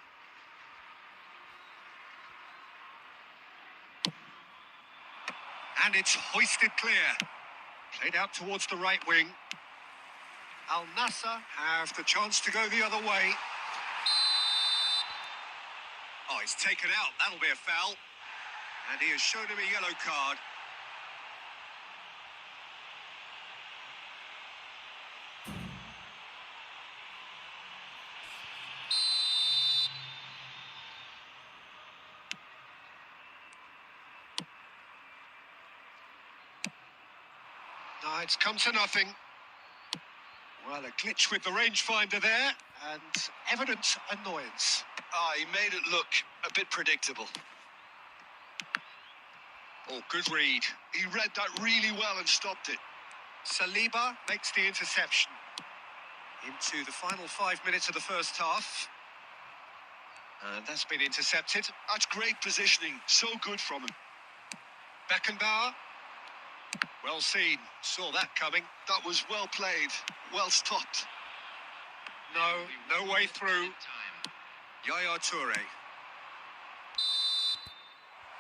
And it's hoisted clear. Played out towards the right wing. Al Nassr have the chance to go the other way. Oh, he's taken out. That'll be a foul. And he has shown him a yellow card. It's come to nothing. Well, a glitch with the rangefinder there, and evident annoyance. He made it look a bit predictable. Oh, good read. He read that really well and stopped it. Saliba makes the interception. Into the final 5 minutes of the first half. And that's been intercepted. That's great positioning. So good from him. Beckenbauer. Well seen. Saw that coming. That was well played. Well stopped. No way through. Yaya Toure.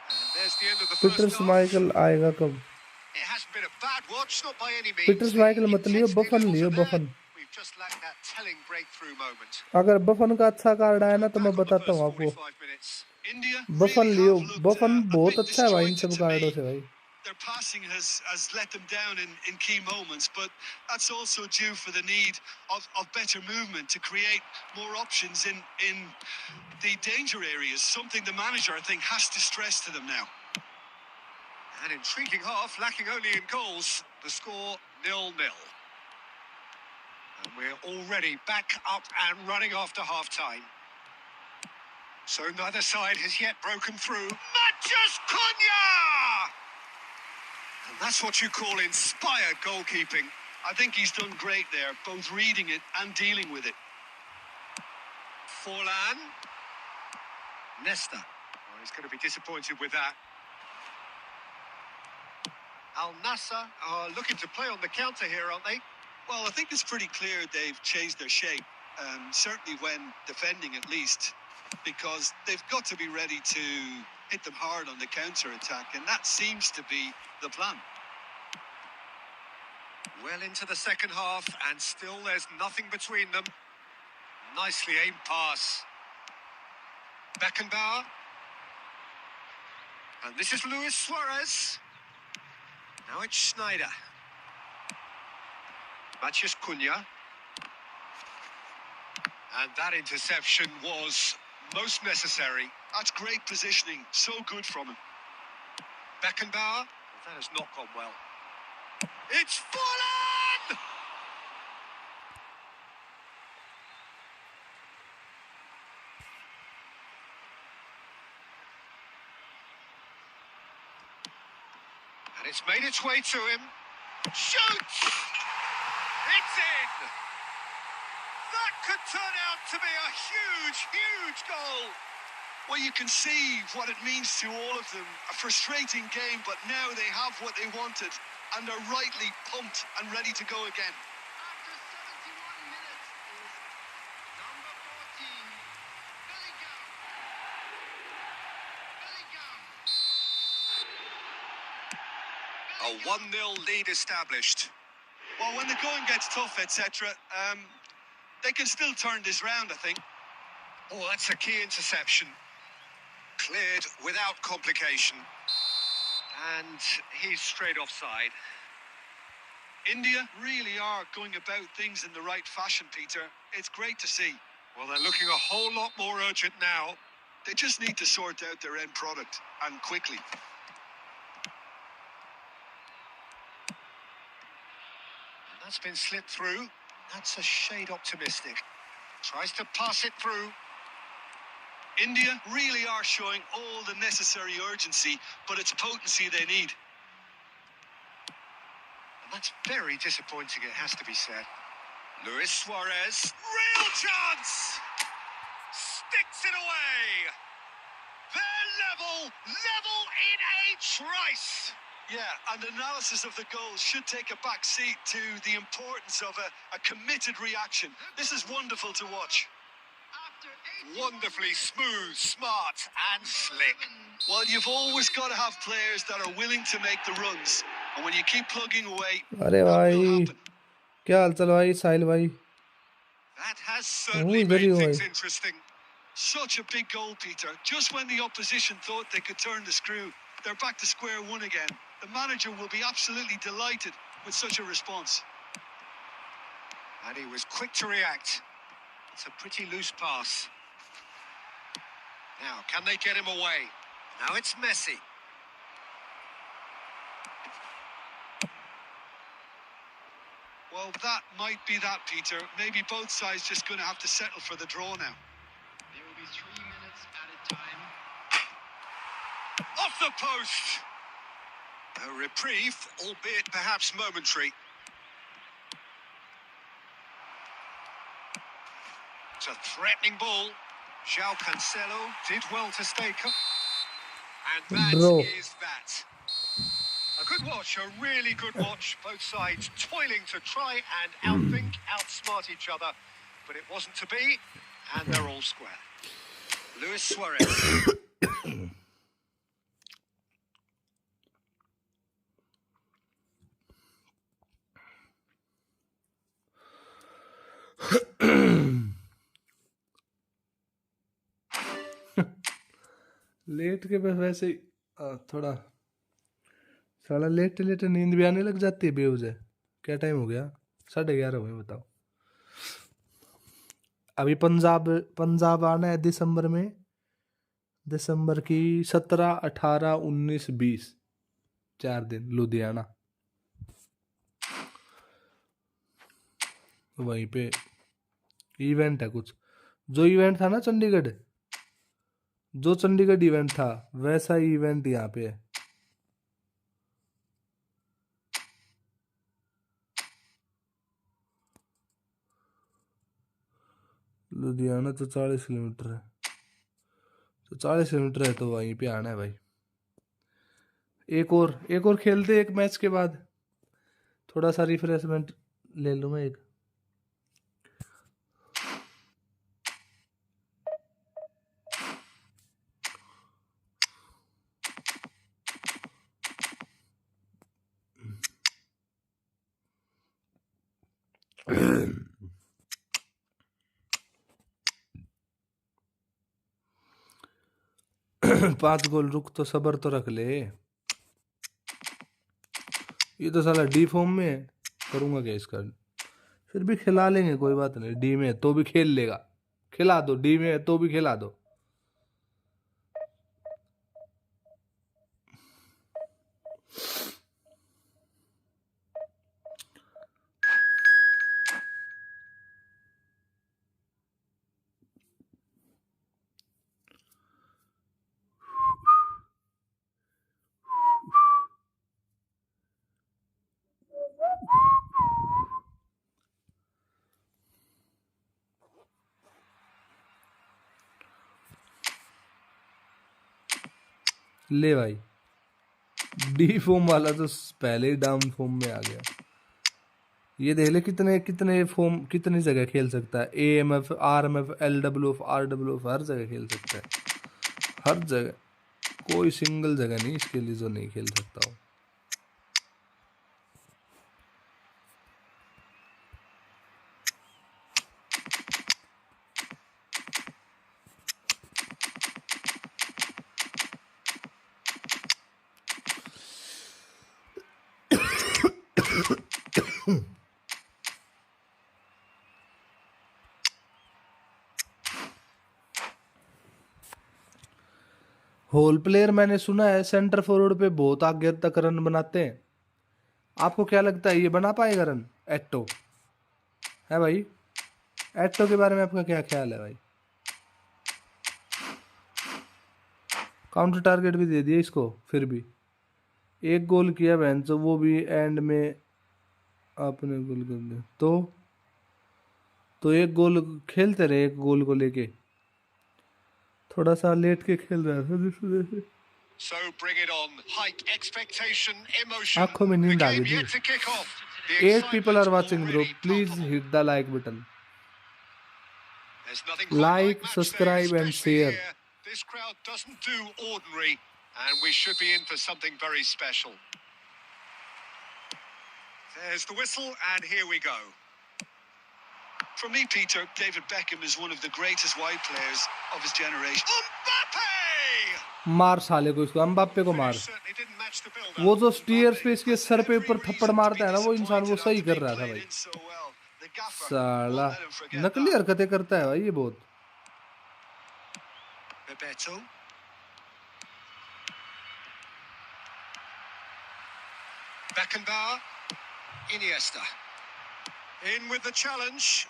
And there's the end of the Peter first half. स्माइकल आएगा कब? It hasn't been a bad watch, not by any means. Peter Schmeichel मत लियो, बफन लियो, बफन. We've just lacked that telling breakthrough moment. अगर बफन का अच्छा card आया ना तो मैं बताता हूँ आपको. बफन लियो, बफन बहुत अच्छा है भाई इन सब कार्डों से भाई. Their passing has let them down in key moments, but that's also due for the need of better movement to create more options in the danger areas, something the manager, I think, has to stress to them now. An intriguing half, lacking only in goals. The score 0-0. And we're already back up and running after half-time. So neither side has yet broken through. Mathias Cunha! And that's what you call inspired goalkeeping. I think he's done great there, both reading it and dealing with it. Forlan. Nesta. Oh, he's going to be disappointed with that. Al Nassr are looking to play on the counter here, aren't they? Well, I think it's pretty clear they've changed their shape, certainly when defending at least, because they've got to be ready to hit them hard on the counter-attack, and that seems to be the plan. Well into the second half, and still there's nothing between them. Nicely aimed pass. Beckenbauer. And this is Luis Suarez. Now it's Schneider. Mathias Cunha. And that interception was most necessary. That's great positioning. So good from him. Beckenbauer. Well, that has not gone well. It's Forlan! And it's made its way to him. Shoots! It's in! That could turn out to be a huge goal. Well, you can see what it means to all of them. A frustrating game, but now they have what they wanted, and they're rightly pumped and ready to go again. After 71 minutes is number 14, Bellingham. A 1-0 lead established. Well, when the going gets tough, etc., they can still turn this round, I think. Oh, that's a key interception. Cleared without complication. And he's straight offside. India really are going about things in the right fashion, Peter. It's great to see. Well, they're looking a whole lot more urgent now. They just need to sort out their end product, and quickly. And that's been slipped through. That's a shade optimistic. Tries to pass it through. India really are showing all the necessary urgency, but it's potency they need. And that's very disappointing, it has to be said. Luis Suarez. Real chance! Sticks it away! They're level in a trice! Yeah, and analysis of the goal should take a back seat to the importance of a committed reaction. This is wonderful to watch. Wonderfully smooth, smart and slick. Well, you've always got to have players that are willing to make the runs. And when you keep plugging away, अरे भाई क्या हाल चाल भाई साहिल भाई That has certainly made things interesting. Such a big goal, Peter. Just when the opposition thought they could turn the screw, they're back to square one again. The manager will be absolutely delighted with such a response. And he was quick to react. It's a pretty loose pass. Now, can they get him away? Now it's Messi. Well, that might be that, Peter. Maybe both sides just going to have to settle for the draw now. There will be 3 minutes at a time. Off the post. A reprieve, albeit perhaps momentary. It's a threatening ball. João Cancelo did well to stay and that Bro. is that. A good watch, a really good watch. Both sides toiling to try and outthink, outsmart each other. But it wasn't to be, and they're all square. Luis Suarez. लेट के बस वैसे ही थोड़ा साला late late नींद भी आने लग जाती है बेवजह। क्या टाइम हो गया? 11:30 हुए, बताओ। अभी पंजाब आना है दिसंबर में, दिसंबर की 17, 18, 19, 20 4 दिन लुधियाना। वहीं पे इवेंट है कुछ, जो इवेंट था ना चंडीगढ़, जो चंडीगढ़ इवेंट था वैसा ही इवेंट यहाँ पे है। लुधियाना तो 40 किलोमीटर है, तो 40 किलोमीटर है तो वहीं पे आना है भाई। एक और खेलते, एक मैच के बाद थोड़ा सा रिफ्रेशमेंट ले लूँ मैं एक। पांच गोल, रुक तो सबर तो रख ले। ये तो साला डी फॉर्म में है, करूंगा क्या इसका? फिर भी खिला लेंगे, कोई बात नहीं। डी में है तो भी खेल लेगा, खिला दो। डी में है तो भी खिला दो। ले भाई, डी फॉर्म वाला तो पहले ही डाउन फॉर्म में आ गया। ये देख ले कितने कितने फॉर्म, कितनी जगह खेल सकता है। AMF, RMF, LWF, RWF हर जगह खेल सकता है, हर जगह। कोई सिंगल जगह नहीं इसके लिए जो नहीं खेल सकता हो। होल प्लेयर मैंने सुना है सेंटर फॉरवर्ड पे बहुत आगे तक रन बनाते हैं। आपको क्या लगता है ये बना पाएगा रन? एट्टो है भाई, एट्टो के बारे में आपका क्या ख्याल है भाई? काउंटर टारगेट भी दे दिया इसको, फिर भी एक गोल किया बहन, तो वो भी एंड में आपने गोल कर दिया। तो एक गोल खेलते रहे, एक गोल को लेके थोड़ा सा लेट के खेल रहा था जिस वजह से। So bring it on. Hike expectation, emotion. आंखों में नींद आ The game गई yet to kick off. The 8 people are excitement's watching bro, already please palpable. hit the like button, There's nothing quite like, match day, subscribe and especially share. here. This crowd doesn't do ordinary, and we should be in for something very special. There's the whistle, and here we go. For me, Peter, David Beckham is one of the greatest wide players of his generation. Mbappe! मार साले को, इसको अम्बाप्पे को मार। Certainly didn't match the build-up. वो जो stairs पे इसके सर पे Every ऊपर reason थप्पड़ to मारता be है ना वो इंसान, वो disappointed सही after कर being रहा था played भाई। in so well. The gaffer साला won't let him forget नकली that. हरकतें करता है भाई ये बहुत। Bebeto. Beckenbauer. Iniesta. In with the challenge.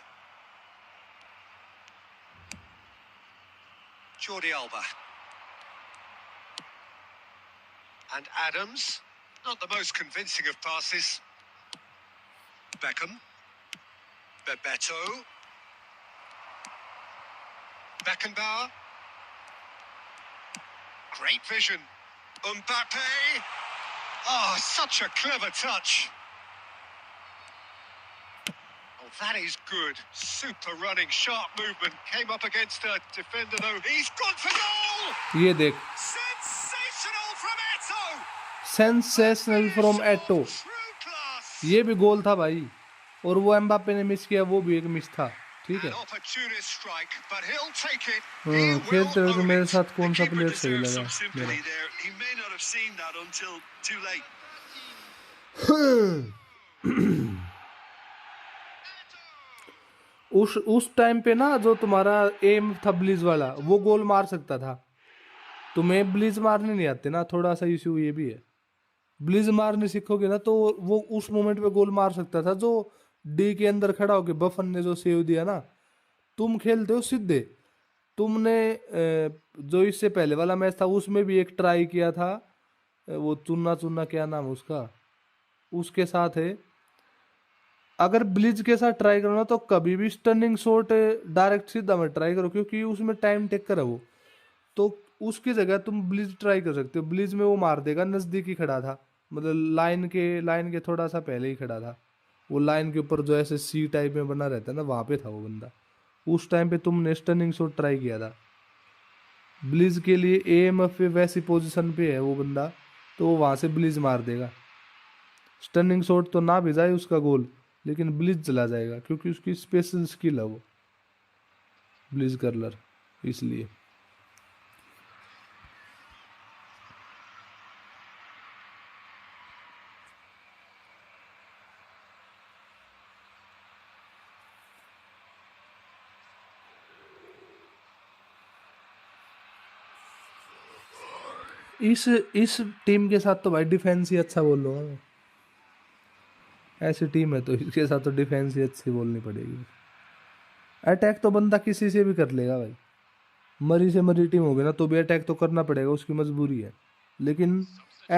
Jordi Alba. And Adams. Not the most convincing of passes. Beckham. Bebeto. Beckenbauer. Great vision. Mbappe. Oh, such a clever touch. Oh, that is good. Super running, sharp movement. Came up against a defender, though. He's gone for goal! ये देख, Sensational from Eto! Sensational from Eto, True class! ये भी गोल था भाई, और वो Mbappe ने miss किया, वो भी एक मिस था, ठीक है। An opportunist strike, but he'll take it. He will खेलते हुए तो own मेरे it. साथ कौन सा Keeper प्लेयर सही deserves लगा some sympathy मेरा? there. He may not have seen that until too late. उस टाइम पे ना जो तुम्हारा एम था ब्लीज वाला, वो गोल मार सकता था। तुम्हें ब्लीज मारने नहीं आते ना, थोड़ा सा इश्यू ये भी है। ब्लीज मारने सीखोगे ना तो वो उस मोमेंट पे गोल मार सकता था, जो डी के अंदर खड़ा होके बफन ने जो सेव दिया ना। तुम खेलते हो सीधे। तुमने जो इससे पहले वाला मैच था उसमें भी एक ट्राई किया था, वो चुन्ना चुन्ना क्या नाम उसका, उसके साथ है। अगर ब्लिज के साथ ट्राई करो ना तो कभी भी स्टनिंग शॉट डायरेक्ट सीधा मत ट्राई करो, क्योंकि उसमें टाइम टेकर है वो। तो उसकी जगह तुम ब्लिज ट्राई कर सकते हो। ब्लिज में वो मार देगा, नज़दीक ही खड़ा था, मतलब लाइन के थोड़ा सा पहले ही खड़ा था। वो लाइन के ऊपर जो ऐसे सी टाइप में बना रहता है ना, वहाँ पे था वो बंदा। उस टाइम पे तुमने स्टनिंग शॉट ट्राई किया था। ब्लिज के लिए एएमएफ पे वैसी पोजीशन पे है वो बंदा, तो वो वहाँ से ब्लिज मार देगा। स्टनिंग शॉट तो ना भी जाए उसका गोल, लेकिन ब्लिज चला जाएगा, क्योंकि उसकी स्पेशल स्किल है वो ब्लिज कर्लर, इसलिए। इस टीम के साथ तो भाई डिफेंस ही अच्छा बोल रहा हूँ। ऐसी टीम है तो इसके साथ तो डिफेंस ही अच्छी बोलनी पड़ेगी। अटैक तो बंदा किसी से भी कर लेगा भाई, मरी से मरी टीम होगी ना तो भी अटैक तो करना पड़ेगा, उसकी मजबूरी है। लेकिन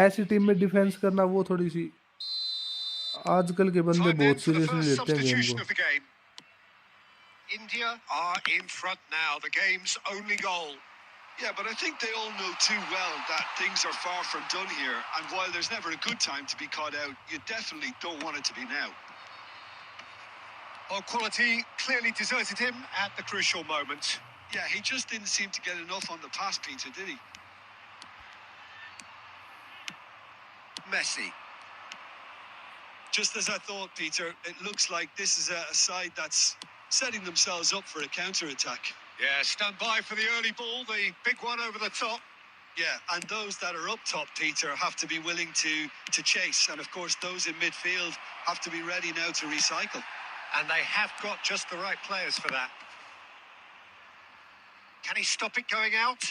ऐसी टीम में डिफेंस करना वो थोड़ी सी, आजकल के बंदे Time then बहुत for the सीरियसली first लेते हैं गेम substitution को। of the game. India are in front now, the game's only goal. Yeah, but I think they all know too well that things are far from done here. And while there's never a good time to be caught out, you definitely don't want it to be now. Well, quality clearly deserted him at the crucial moment. Yeah, he just didn't seem to get enough on the pass, Peter, did he? Messi. Just as I thought, Peter, it looks like this is a side that's setting themselves up for a counter-attack. Yeah, stand by for the early ball, the big one over the top. Yeah, and those that are up top, Peter, have to be willing to chase. And, of course, those in midfield have to be ready now to recycle. And they have got just the right players for that. Can he stop it going out?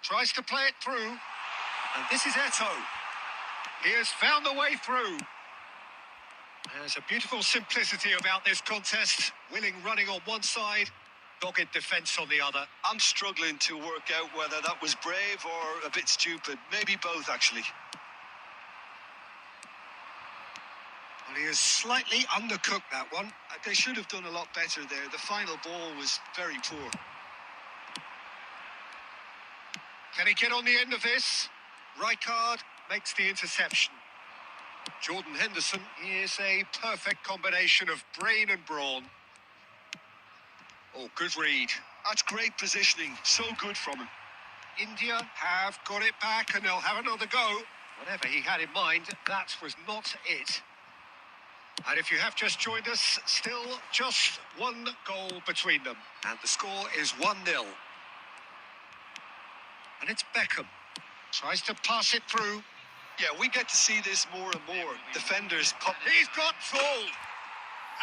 Tries to play it through. And this is Eto. He has found the way through. There's a beautiful simplicity about this contest. Willing running on one side, dogged defence on the other. I'm struggling to work out whether that was brave or a bit stupid. Maybe both, actually. Well, he has slightly undercooked that one. They should have done a lot better there. The final ball was very poor. Can he get on the end of this? Rijkaard makes the interception. Jordan Henderson is a perfect combination of brain and brawn. Oh, good read. That's great positioning. So good from him. India have got it back and they'll have another go. Whatever he had in mind, that was not it. And if you have just joined us, still just one goal between them. And the score is 1-0. And it's Beckham. Tries to pass it through. Yeah, we get to see this more and more. Defenders pop. He's got full.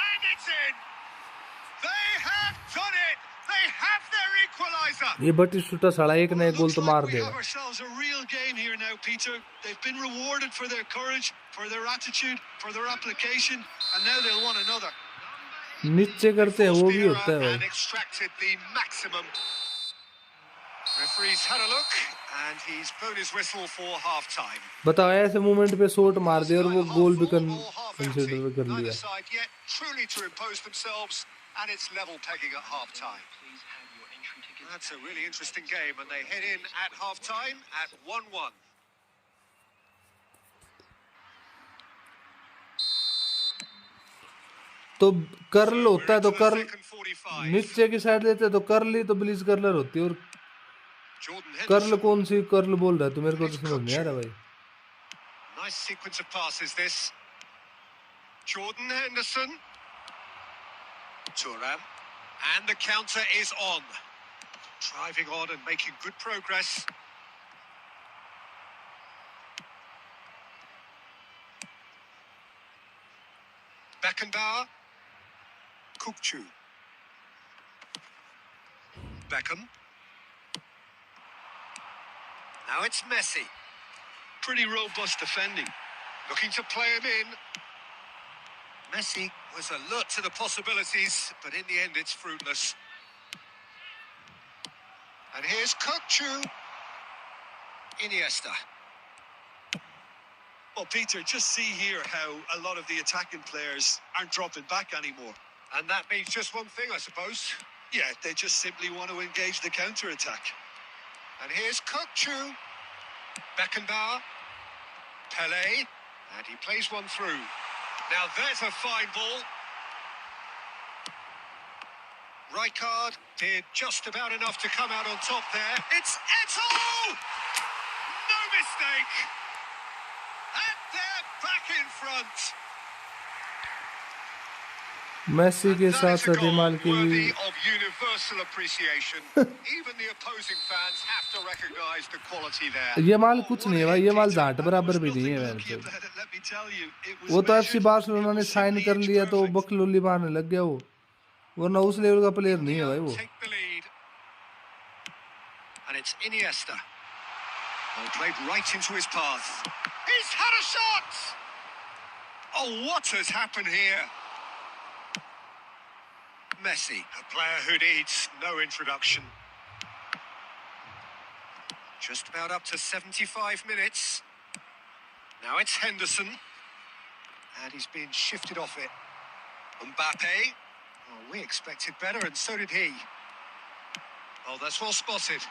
And it's in. They have done it. They have their equaliser. ये बटिस्टुटा साला एक ना एक गोल तो मार We देगा। have ourselves a real game here now, Peter. They've been rewarded for their courage, for their attitude, for their application, and now they'll want another. नीचे करते हैं वो भी होता है भाई। and extracted the maximum. Referee's had a look and he's blown his whistle for half time. बताओ ऐसे मोमेंट पे शॉट मार दिया और वो गोल भी Full or half empty. Consider कर Neither लिया। side yet truly to impose themselves, and it's level pegging at half time. That's a really interesting game, and they head in at half time at 1-1. तो curl होता है तो Into the curl second 45. नीचे की side देते हैं तो curl ही तो ब्लीच कर्लर होती है। और Jordan कर्ल Henderson. कौन सी कर्ल बोल रहा है तो मेरे को तो समझ नहीं आ रहा भाई। Nice sequence of passes this. Jordan Henderson. Thuram. And the counter is on. Driving on and making good progress. Beckenbauer. Kukçu. Beckham. Now it's Messi. Pretty robust defending. Looking to play him in. Messi was alert to the possibilities, but in the end it's fruitless. And here's Kukçu. Iniesta. Well, Peter, just see here how a lot of the attacking players aren't dropping back anymore. And that means just one thing, I suppose. Yeah, they just simply want to engage the counter-attack. And here's Kukçu. Beckenbauer. Pelé. And he plays one through. Now there's a fine ball. Rijkaard did just about enough to come out on top there. It's Eto'o! No mistake! And they're back in front. Messi के And that साथ is a साथ goal Yamal की भी worthy of universal appreciation. Even the opposing fans have to recognise the quality there. Yamal कुछ नहीं है भाई। Yamal Jat बराबर भी नहीं है Nothing वैसे। about it, let me tell you. It was वो तो एफसी measured, बार्सिलोना it ने was साइन simply कर inch लिया तो perfect. बकलोली मारने लग गया वो, वरना उस लेवल का प्लेयर नहीं है भाई वो। Take the lead. And it's Iniesta. Well, played right into his path. He's had a shot! Oh, what has happened here? Messi, a player who needs no introduction. Just about up to 75 minutes. Now it's Henderson. And he's been shifted off it. Mbappe. Oh, we expected better, and so did he. Oh, that's well spotted.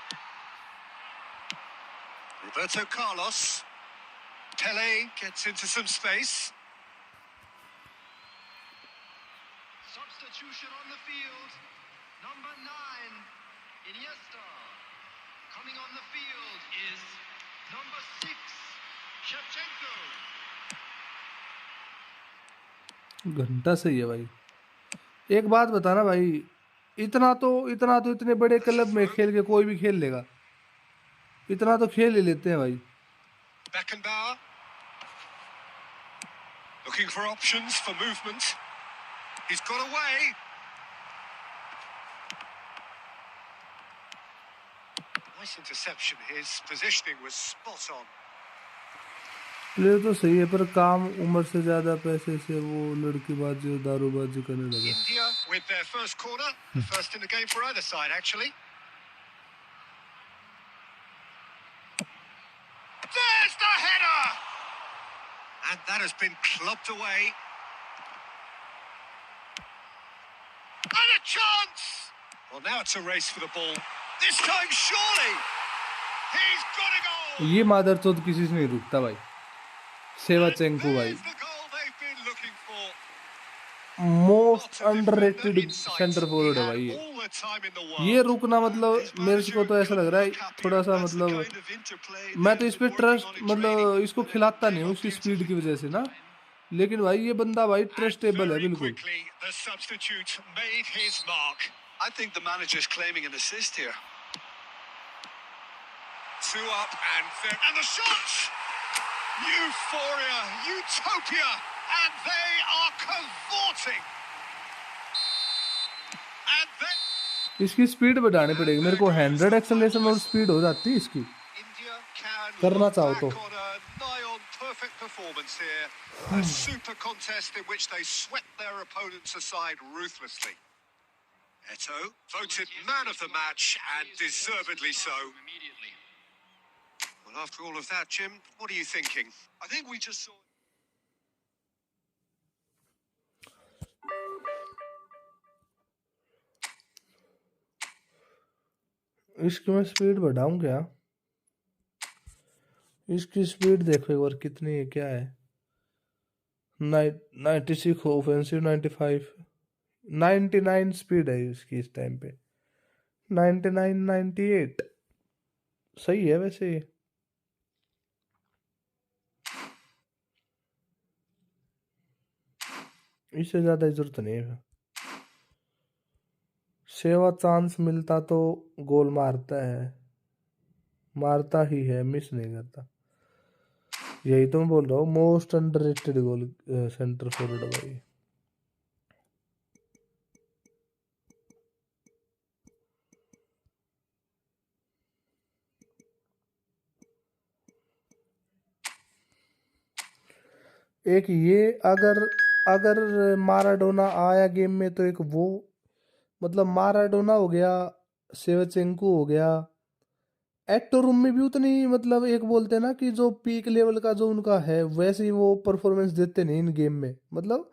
Roberto Carlos. Pelé gets into some space. Substitution on the field. Number 9, Iniesta. Coming on the field is number 6, Shevchenko. घंटा सही है भाई। एक बात बताना भाई, इतना तो इतने बड़े क्लब में खेल के कोई भी खेल लेगा। इतना तो खेल ही लेते हैं भाई। Beckenbauer. Looking for options for movement. He's got away. Nice interception. His positioning was spot on. Player तो सही है पर काम उम्र से ज्यादा पैसे से वो लड़कीबाजी और दारूबाजी करने लगा। India with their first corner. The first in the game for either side, actually. There's the header! And that has been clubbed away. And a chance! Well, now it's a race for the ball. This time, surely! He's got a goal! ये मादरचोद किसी से नहीं रुकता भाई। सेवाचेंको भाई There's the goal they've been looking for. Most underrated centre forward है भाई ये। All the time in the world. ये रुकना मतलब मेरे को तो ऐसा लग रहा है थोड़ा सा मतलब मैं तो इस पे ट्रस्ट मतलब इसको खिलाता नहीं हूँ इसकी स्पीड की वजह से ना, लेकिन भाई ये बंदा भाई ट्रस्टेबल है Very बिल्कुल। quickly, the substitute made his mark. I think the manager's claiming an assist here. Two up and the shot! Euphoria, utopia, and they are cavorting. And then इसकी स्पीड बढ़ानी पड़ेगी मेरे को। 100 एक्सेलरेशन और speed हो जाती है इसकी। India can करना look चाहो back तो। on a nigh on perfect performance here. A super contest in which they swept their opponents aside ruthlessly. Eto, voted man of the match, and deservedly so. Well, after all of that, Jim, what are you thinking? I think we just saw. इसकी मैं speed बढ़ाऊं क्या? इसकी speed देखो एक बार कितनी है, क्या है? 96 ऑफेंसिव, 95, 99 स्पीड है इसकी इस टाइम पे, 99, 98 सही है वैसे ये। इससे ज्यादा जरूरत नहीं है। सेवा चांस मिलता तो गोल मारता है, मारता ही है, मिस नहीं करता। यही तो मैं बोल रहा हूँ, मोस्ट अंडररेटेड गोल सेंटर फॉरवर्ड भाई। एक ये अगर अगर माराडोना आया गेम में तो एक वो, मतलब माराडोना हो गया, सेवचेंको हो गया, एक्टर रूम में भी उतनी, मतलब एक बोलते हैं ना कि जो पीक लेवल का जो उनका है वैसे ही वो परफॉर्मेंस देते नहीं इन गेम में। मतलब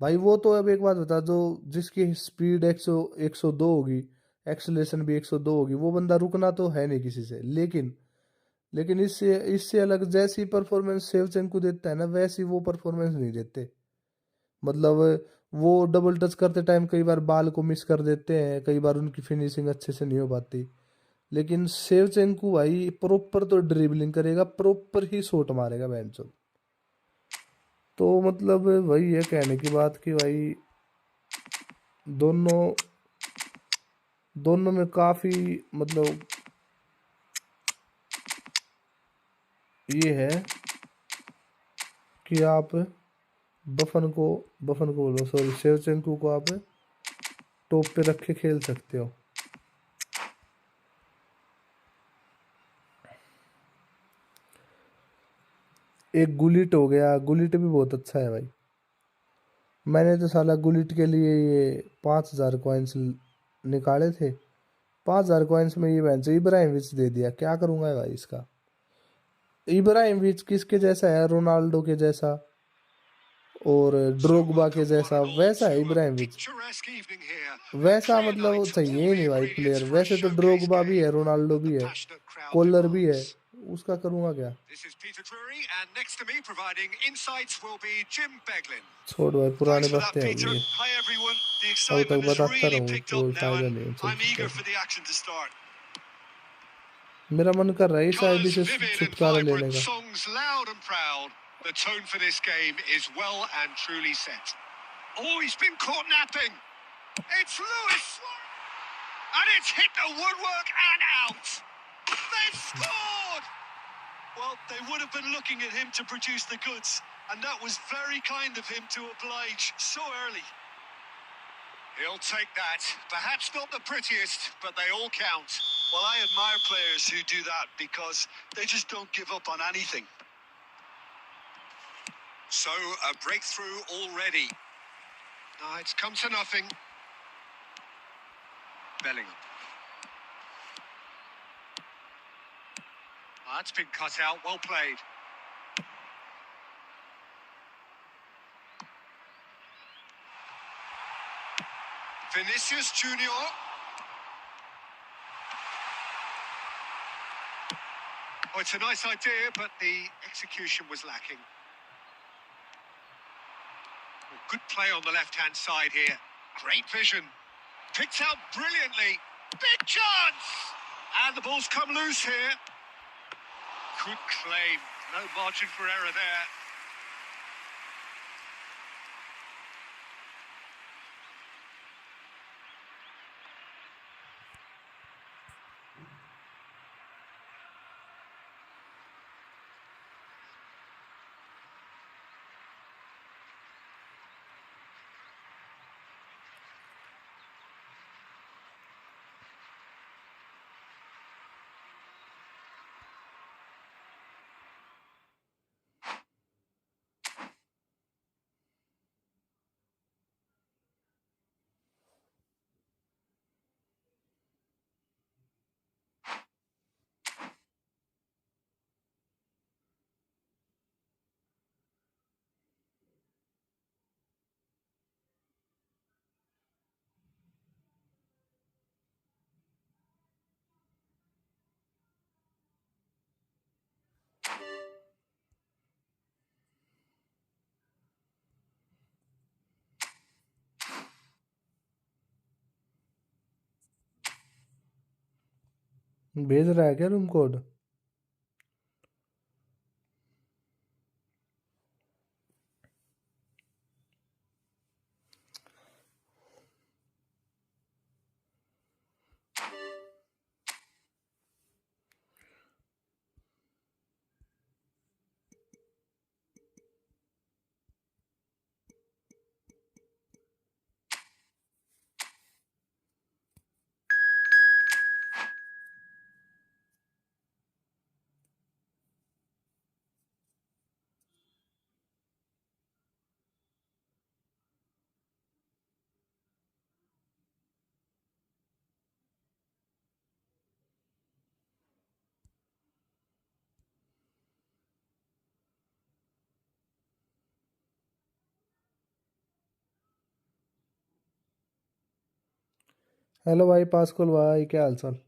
भाई वो तो अब एक बात बता, जो जिसकी स्पीड 102 होगी, एक्सेलेरेशन भी 102 होगी, वो बंदा रुकना तो है नहीं किसी से। लेकिन इससे इससे अलग जैसी परफॉर्मेंस सेवचेंको देता है ना, वैसी वो परफॉर्मेंस नहीं देते। मतलब वो डबल टच करते टाइम कई बार बाल को मिस कर देते हैं, कई बार उनकी फिनिशिंग अच्छे से नहीं हो पाती। लेकिन सेवचेंको भाई प्रॉपर तो ड्रिबलिंग करेगा, प्रॉपर ही शॉट मारेगा बेंचो। तो मतलब वही है कहने की बात कि भाई दोनों दोनों में काफी, मतलब ये है कि आप बफन को बोलो, सॉरी, सेवचेंको को आप टॉप पे रख के खेल सकते हो। एक गुलिट हो गया, गुलिट भी बहुत अच्छा है भाई। मैंने तो साला गुलिट के लिए ये 5,000 कॉइन्स निकाले थे, 5,000 कॉइन्स में ये बेंच इब्राहिमोविच दे दिया। क्या करूंगा भाई इसका? इब्राहिमोविच किसके जैसा है? रोनाल्डो के जैसा और So ड्रोगबा के welcome one जैसा, and all वैसा है to a Ibrahimovic. picturesque evening here. A वैसा clear मतलब night, चाहिए ही नहीं भाई albeit it's player. for a वैसे तो showcase ड्रोगबा भी है, game रोनाल्डो that भी the है, passionate crowd कॉलर भी है, demands. उसका करूंगा क्या? This is Peter Drury, and next to me providing insights will be Jim Beglin. छोड़ भाई, पुरानी Thanks for that, बातें हो Peter. गई। Hi, everyone. The अब तक excitement has बताता really रहूँ picked तो up now, फायदा and नहीं है, चल I'm ठीक eager है। for the action to start. मेरा मन कर रहा है इस आईडी Colours से vivid and छुटकारा लेने vibrant, का। songs loud and proud. The tone for this game is well and truly set. Oh, he's been caught napping. It's Lewis, and it's hit the woodwork and out. They've scored! Well, they would have been looking at him to produce the goods, and that was very kind of him to oblige so early. He'll take that. Perhaps not the prettiest, but they all count. Well, I admire players who do that because they just don't give up on anything. So, a breakthrough already. It's come to nothing. Bellingham. That's been cut out. Well played. Vinicius Junior. Oh, it's a nice idea, but the execution was lacking. Well, good play on the left-hand side here. Great vision. Picked out brilliantly. Big chance! And the ball's come loose here. Good claim. No margin for error there. भेज रहा है क्या room code? Hello भाई पासकुल भाई, क्या हाल चाल?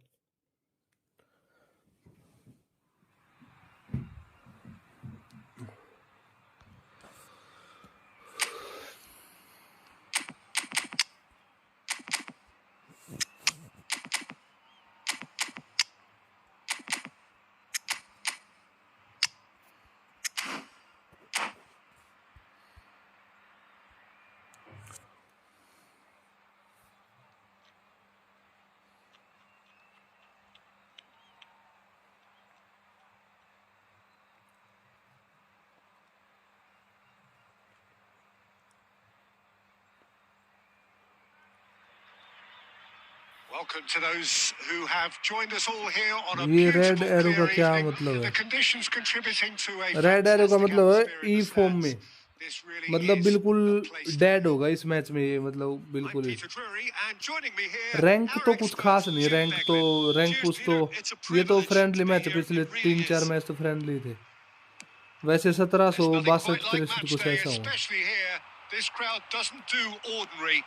Welcome to those who have joined us all here on a ये red beautiful arrow का clear क्या evening. मतलब The है? conditions contributing to a red arrow का fantastic मतलब है atmosphere in E the form stands. में, This really मतलब is बिल्कुल a place to dead be. होगा इस मैच में ये, मतलब I'm बिल्कुल ही। Peter Drury, and joining me here, rank our तो कुछ expert खास नहीं, Jim रैंक Beglin. पुश तो It's a ये तो privilege friendly to be match है, here. पिछले It really 3-4 is. मैच तो फ्रेंडली थे। वैसे 1700 There's nothing 62 quite like 63 match कुछ day, ऐसा हुआ। especially here. This crowd doesn't do ordinary,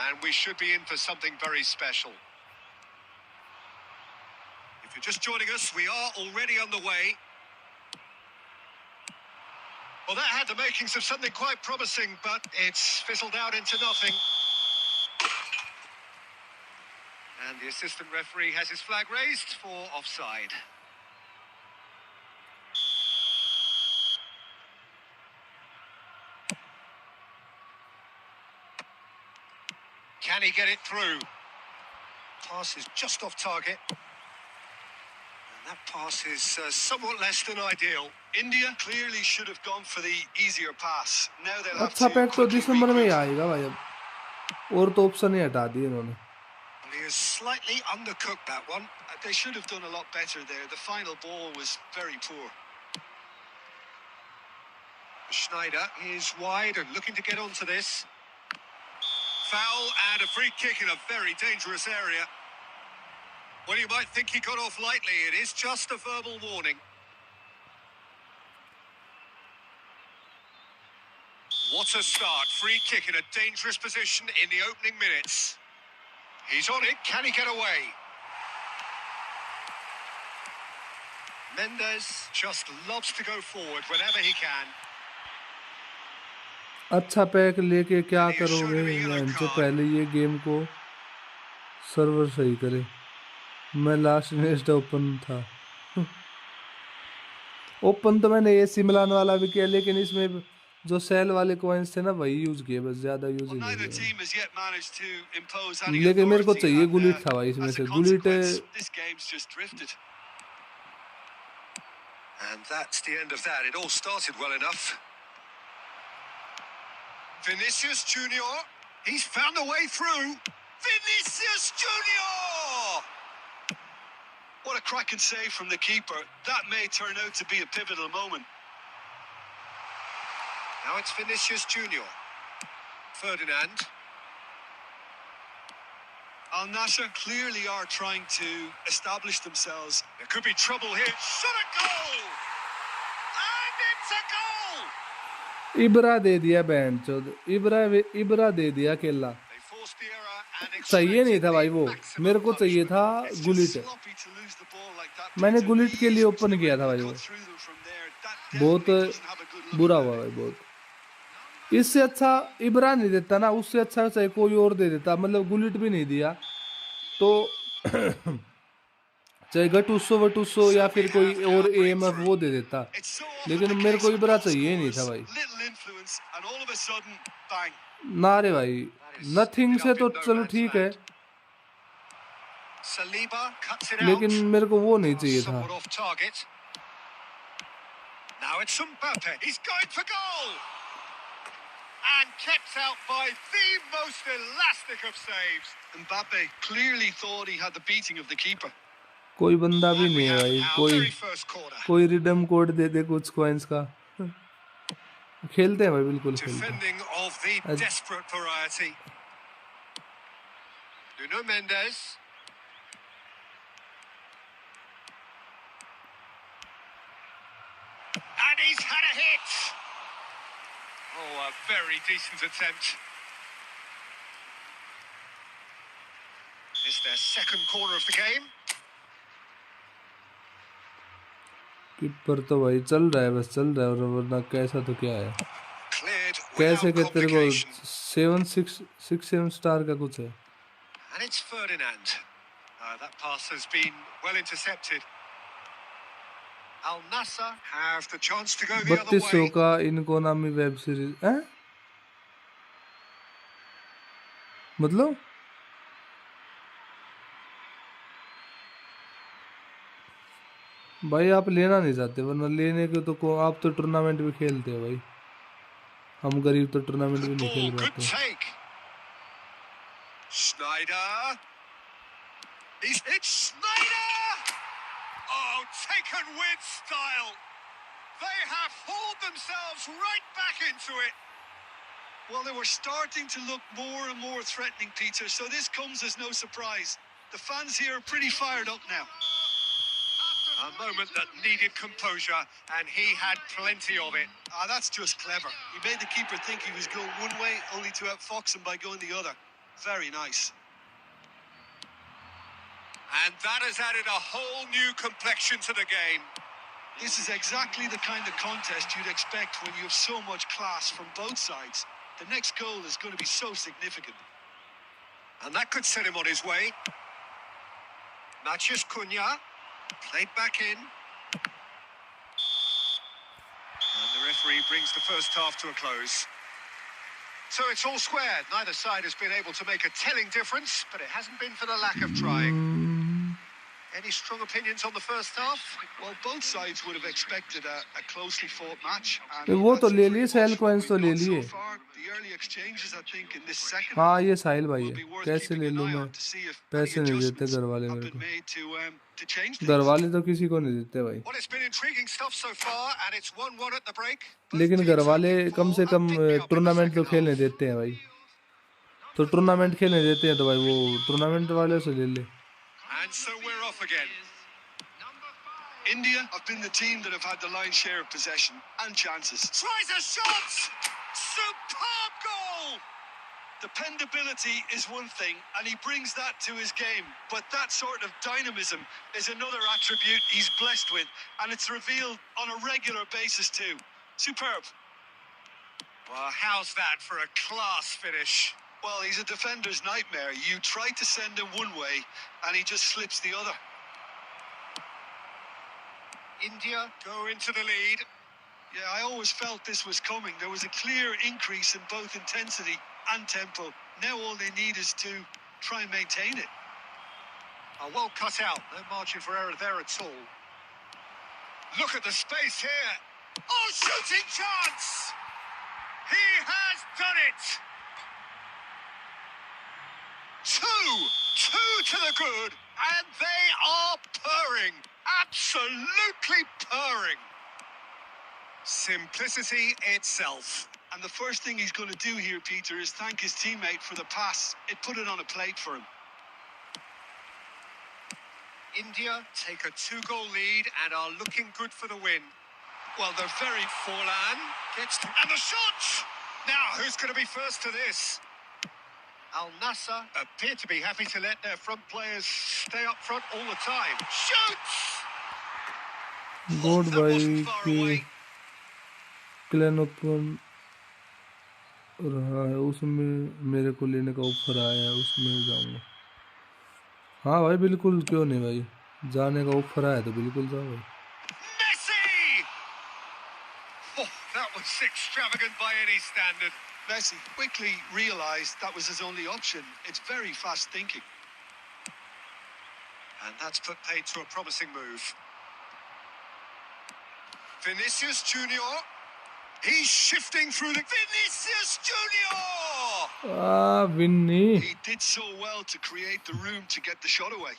and we should be in for something very special. If you're just joining us, we are already underway. Well, that had the makings of something quite promising, but it's fizzled out into nothing. And the assistant referee has his flag raised for offside. Can he get it through? Pass is just off target. And that pass is somewhat less than ideal. India clearly should have gone for the easier pass. Now they'll have अच्छा to pack तो quickly दिसंबर में ही regroup. आएगा भाई अब, और तो option ही हटा दिए इन्होंने। Well, he has slightly undercooked that one. They should have done a lot better there. The final ball was very poor. Schneider is wide and looking to get onto this. Foul and a free kick in a very dangerous area. Well, you might think he got off lightly. It is just a verbal warning. What a start. Free kick in a dangerous position in the opening minutes. He's on it. Can he get away? Mendes just loves to go forward whenever he can. अच्छा pack लेके क्या करोगे जो पहले ये game को server सही करे। मैं लास्ट नेक्स्ट ओपन था। ओपन तो मैंने ये सिमलान वाला भी किया, लेकिन इसमें जो सेल वाले कॉइन्स थे ना वही यूज किए, बस ज्यादा यूज ही नहीं किया। लेकिन मेरे को चाहिए गुलिट था भाई इसमें से, Gullit. And that's the end of that. It all started well enough. Vinicius Junior, he's found a way through. Vinicius Junior! What a cracking save from the keeper. That may turn out to be a pivotal moment. Now it's Vinicius Junior. Ferdinand. Al Nassr clearly are trying to establish themselves. There could be trouble here. Shot a goal! And it's a goal! इब्रा दे दिया band चोद, इब्रा दे दिया केला। They forced the error and चाहिए नहीं था भाई वो, मेरे को चाहिए था गुलिट। मैंने गुलिट के लिए ओपन किया था भाई, वो बहुत बुरा हुआ भाई बहुत। इससे अच्छा इब्रा नहीं देता ना, उससे अच्छा चाहे कोई और दे देता, मतलब गुलिट भी नहीं दिया तो चाहे गटूसो वटूसो या फिर कोई और एएमएफ वो दे देता, लेकिन मेरे को इब्रा चाहिए नहीं था भाई। ना रे भाई, नथिंग से तो चलो ठीक है, लेकिन मेरे को वो नहीं चाहिए था। Now it's Mbappe. He's going for goal. And kept out by the most elastic of saves. Mbappe clearly thought he had the beating of the keeper. कोई बंदा भी नहीं है भाई, कोई रिडम कोड दे दे कुछ कॉइंस का। खेलते हैं भाई, बिल्कुल खेलते हैं। Defending of the desperate variety. Nuno Mendes. And he's had a hit. Oh, a very decent attempt. It's their second corner of the game. Keeper तो भाई चल रहा है, बस चल रहा है, और वरना कैसा तो क्या है, कैसे के तेरे को 7 स्टार का कुछ है। And it's Ferdinand. That pass has been well intercepted. Al Nassr have the chance to go the other 3200 way. का इनको नामी वेब सीरीज है, मतलब भाई आप लेना नहीं चाहते, वरना लेने के तो को आप तो टूर्नामेंट भी खेलते हो भाई, हम गरीब तो टूर्नामेंट भी नहीं खेल पाते। Snyder. It's Snyder! Oh, taken with style. They have hauled themselves right back into it. Well, they were starting to look more and more threatening, Peter, so this comes as no surprise. The fans here are pretty fired up now. A moment that needed composure, and he had plenty of it. That's just clever. He made the keeper think he was going one way, only to outfox him by going the other. Very nice. And that has added a whole new complexion to the game. This is exactly the kind of contest you'd expect when you have so much class from both sides. The next goal is going to be so significant. And that could set him on his way. Matheus Cunha played back in. And the referee brings the first half to a close. So it's all square. Neither side has been able to make a telling difference, but it hasn't been for the lack of trying. Any strong opinions on the first half? Well, both sides would have expected a closely fought match. वो तो ले लिए, साहिल coins तो ले लिए। हाँ ये साहिल भाई है, कैसे ले लूँ मैं, पैसे नहीं देते घर वाले मेरे को, घर वाले तो किसी को नहीं देते भाई। लेकिन घर वाले कम से कम टूर्नामेंट तो खेलने देते हैं भाई, तो टूर्नामेंट खेलने देते हैं तो भाई वो टूर्नामेंट वाले से ले ले। And so we're off again. India have been the team that have had the lion's share of possession and chances. Tries a shot! Superb goal! Dependability is one thing, and he brings that to his game. But that sort of dynamism is another attribute he's blessed with, and it's revealed on a regular basis too. Superb. Well, how's that for a class finish? Well, he's a defender's nightmare. You try to send him one way, and he just slips the other. India go into the lead. Yeah, I always felt this was coming. There was a clear increase in both intensity and tempo. Now all they need is to try and maintain it. Well cut out. No margin for error there at all. Look at the space here. Oh, shooting chance! He has done it! Two to the good, and they are purring, absolutely purring. Simplicity itself. And the first thing he's going to do here, Peter, is thank his teammate for the pass. It put it on a plate for him. India take a 2-goal lead and are looking good for the win. Well, they're very Forlan and the shot! Now, who's going to be first to this? Al Nassr appear to be happy to let their front players stay up front all the time. Shoots! Good भाई कि clan open रहा है, उसमें मेरे को लेने का offer आया है, उसमें जाऊंगा। हाँ भाई बिल्कुल, क्यों नहीं भाई, जाने का ऑफर आया तो बिल्कुल जाओ भाई। Messi! Oh, that was extravagant by any standard. Messi quickly realised that was his only option. It's very fast thinking. And that's put paid to a promising move. Vinicius Junior. He's shifting through the... Vinicius Junior! Vinny. He did so well to create the room to get the shot away.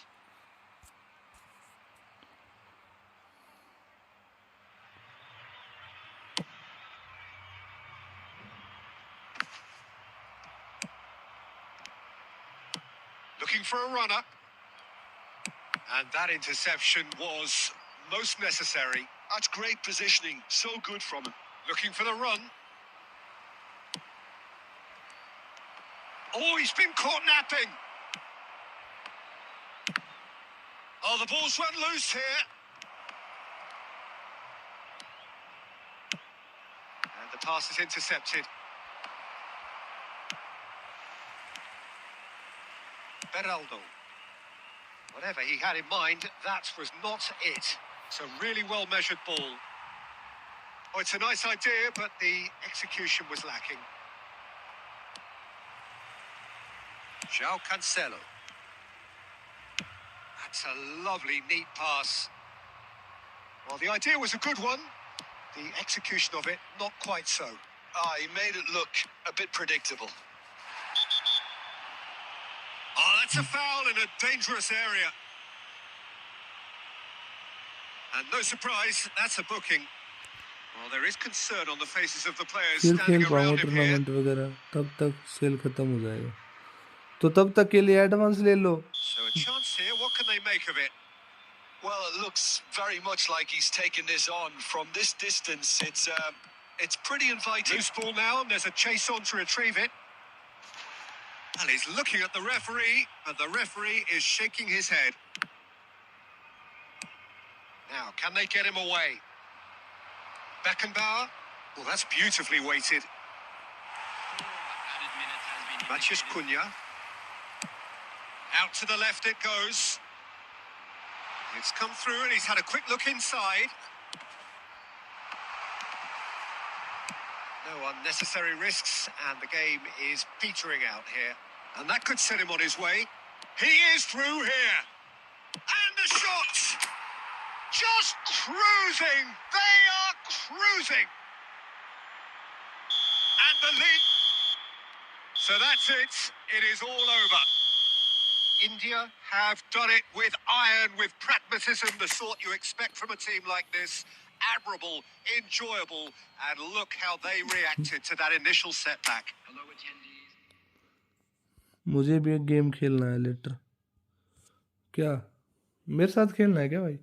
Looking for a runner. And that interception was most necessary. That's great positioning. So good from him. Looking for the run. Oh, he's been caught napping. Oh, the ball's run loose here. And the pass is intercepted. Beraldo. Whatever he had in mind, that was not it. It's a really well-measured ball. Oh, it's a nice idea, but the execution was lacking. João Cancelo. That's a lovely, neat pass. Well, the idea was a good one. The execution of it, not quite so. He made it look a bit predictable. Oh, that's a foul in a dangerous area. And no surprise, that's a booking. Well, there is concern on the faces of the players फिर standing खेल पाऊंगा around him here. Tournament वगैरह, तब तक cell खत्म हो जाएगा, तो तब तक के लिए एडवांस ले लो। So a chance here, what can they make of it? Well, it looks very much like he's taken this on from this distance. It's pretty inviting. Loose ball now, and there's a chase on to retrieve it. And he's looking at the referee, but the referee is shaking his head. Now, can they get him away? Beckenbauer. Well, that's beautifully weighted. Matheus Cunha. Out to the left it goes. It's come through and he's had a quick look inside. No unnecessary risks, and the game is petering out here. And that could set him on his way. He is through here. And the shot! Just cruising! They are cruising! And the lead. So that's it. It is all over. India have done it with iron, with pragmatism, the sort you expect from a team like this. Admirable, enjoyable, and look how they reacted to that initial setback. Hello, attendees. मुझे भी एक game खेलना है letter. क्या मेरे साथ खेलना है क्या भाई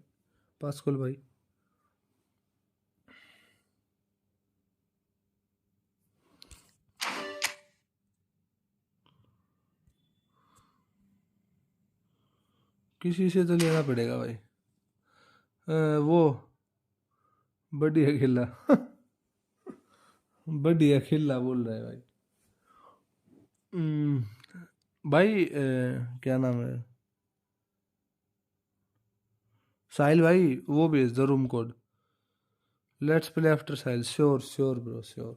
पास्कुल भाई? किसी से तो लेना पड़ेगा भाई। वो बढ़िया खेला बढ़िया खेला बोल रहा है भाई। भाई क्या नाम है साहिल भाई, वो भेज दो room code. Let's play after Sahil. Sure sure bro sure.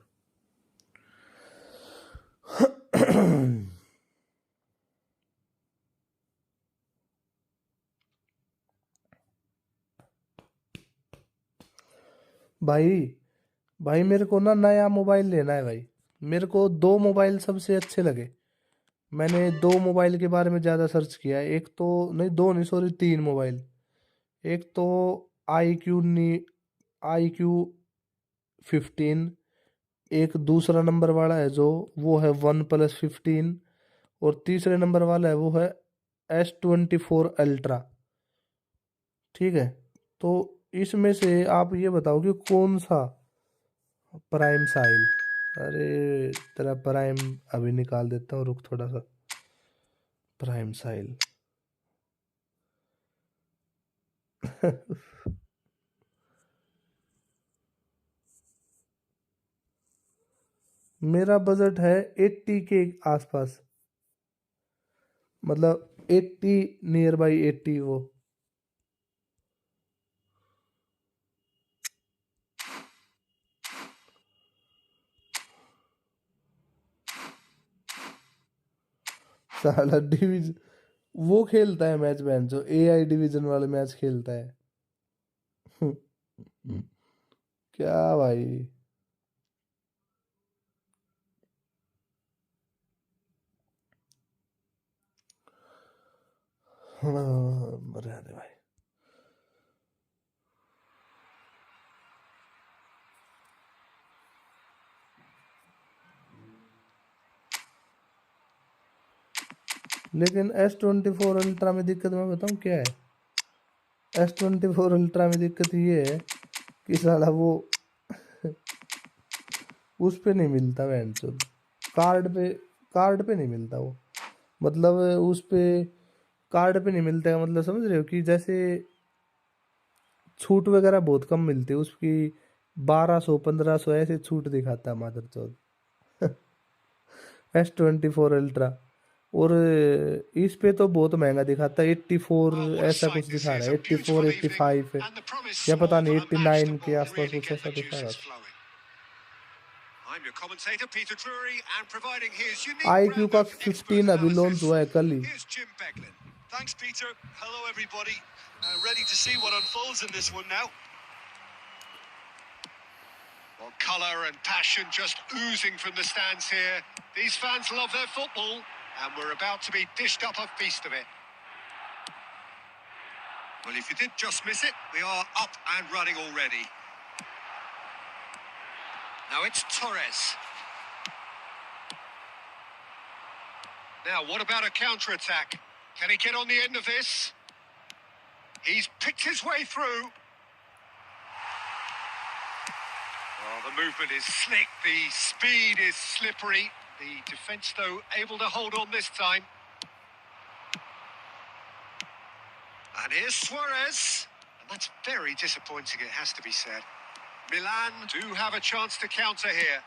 भाई मेरे को ना नया मोबाइल लेना है भाई। मेरे को 2 मोबाइल सबसे अच्छे लगे। मैंने 2 मोबाइल के बारे में ज़्यादा सर्च किया है। एक तो नहीं 2 नहीं सॉरी 3 मोबाइल। एक तो iQ 15, एक दूसरा नंबर वाला है जो वो है OnePlus 15, और तीसरे नंबर वाला है वो है S24 Ultra। ठीक है, तो इसमें से आप ये बताओ कि कौन सा प्राइम साहिल। अरे तेरा प्राइम अभी निकाल देता हूँ, रुक थोड़ा सा। प्राइम साहिल मेरा बजट है 80 के आसपास, मतलब 80 नियर बाई 80 वो। साला डिवीजन वो खेलता है मैच बहन जो एआई डिवीजन वाले मैच खेलता है। क्या भाई। रहने भाई। लेकिन S24 अल्ट्रा में दिक्कत मैं बताऊं क्या है। S24 अल्ट्रा में दिक्कत ये है कि साला वो उस पे नहीं मिलता बहनचोद, कार्ड पे नहीं मिलता वो। मतलब उस पे कार्ड पे नहीं मिलता है, मतलब समझ रहे हो कि जैसे छूट वगैरह बहुत कम मिलती है उसकी, 1200 1500 ऐसे छूट दिखाता है मादरचोद S24 अल्ट्रा। और इस पे तो बहुत महंगा दिखाता है, 84 Oh, what a ऐसा sight कुछ this दिखा is. रहा A है, beautiful 84 evening 85 and the promise या पता of नहीं a match 89 that के will आसपास really कुछ get ऐसा the दिखा रहा juices था। flowing. I'm your commentator, Peter Drury, and providing his unique IQ brand का of expert 15 अभी लॉन्च analysis. हुआ है कल ही। Here's Jim Beglin. Thanks, Peter. Hello, everybody. Ready to see what unfolds in this one now. Well, colour and passion just oozing from the stands here. These fans love their football, and we're about to be dished up a feast of it. Well, if you did just miss it, we are up and running already. Now it's Torres. Now, what about a counter-attack? Can he get on the end of this? He's picked his way through. Oh, the movement is slick, the speed is slippery. The defence, though, able to hold on this time. And here's Suarez. And that's very disappointing, it has to be said. Milan do have a chance to counter here.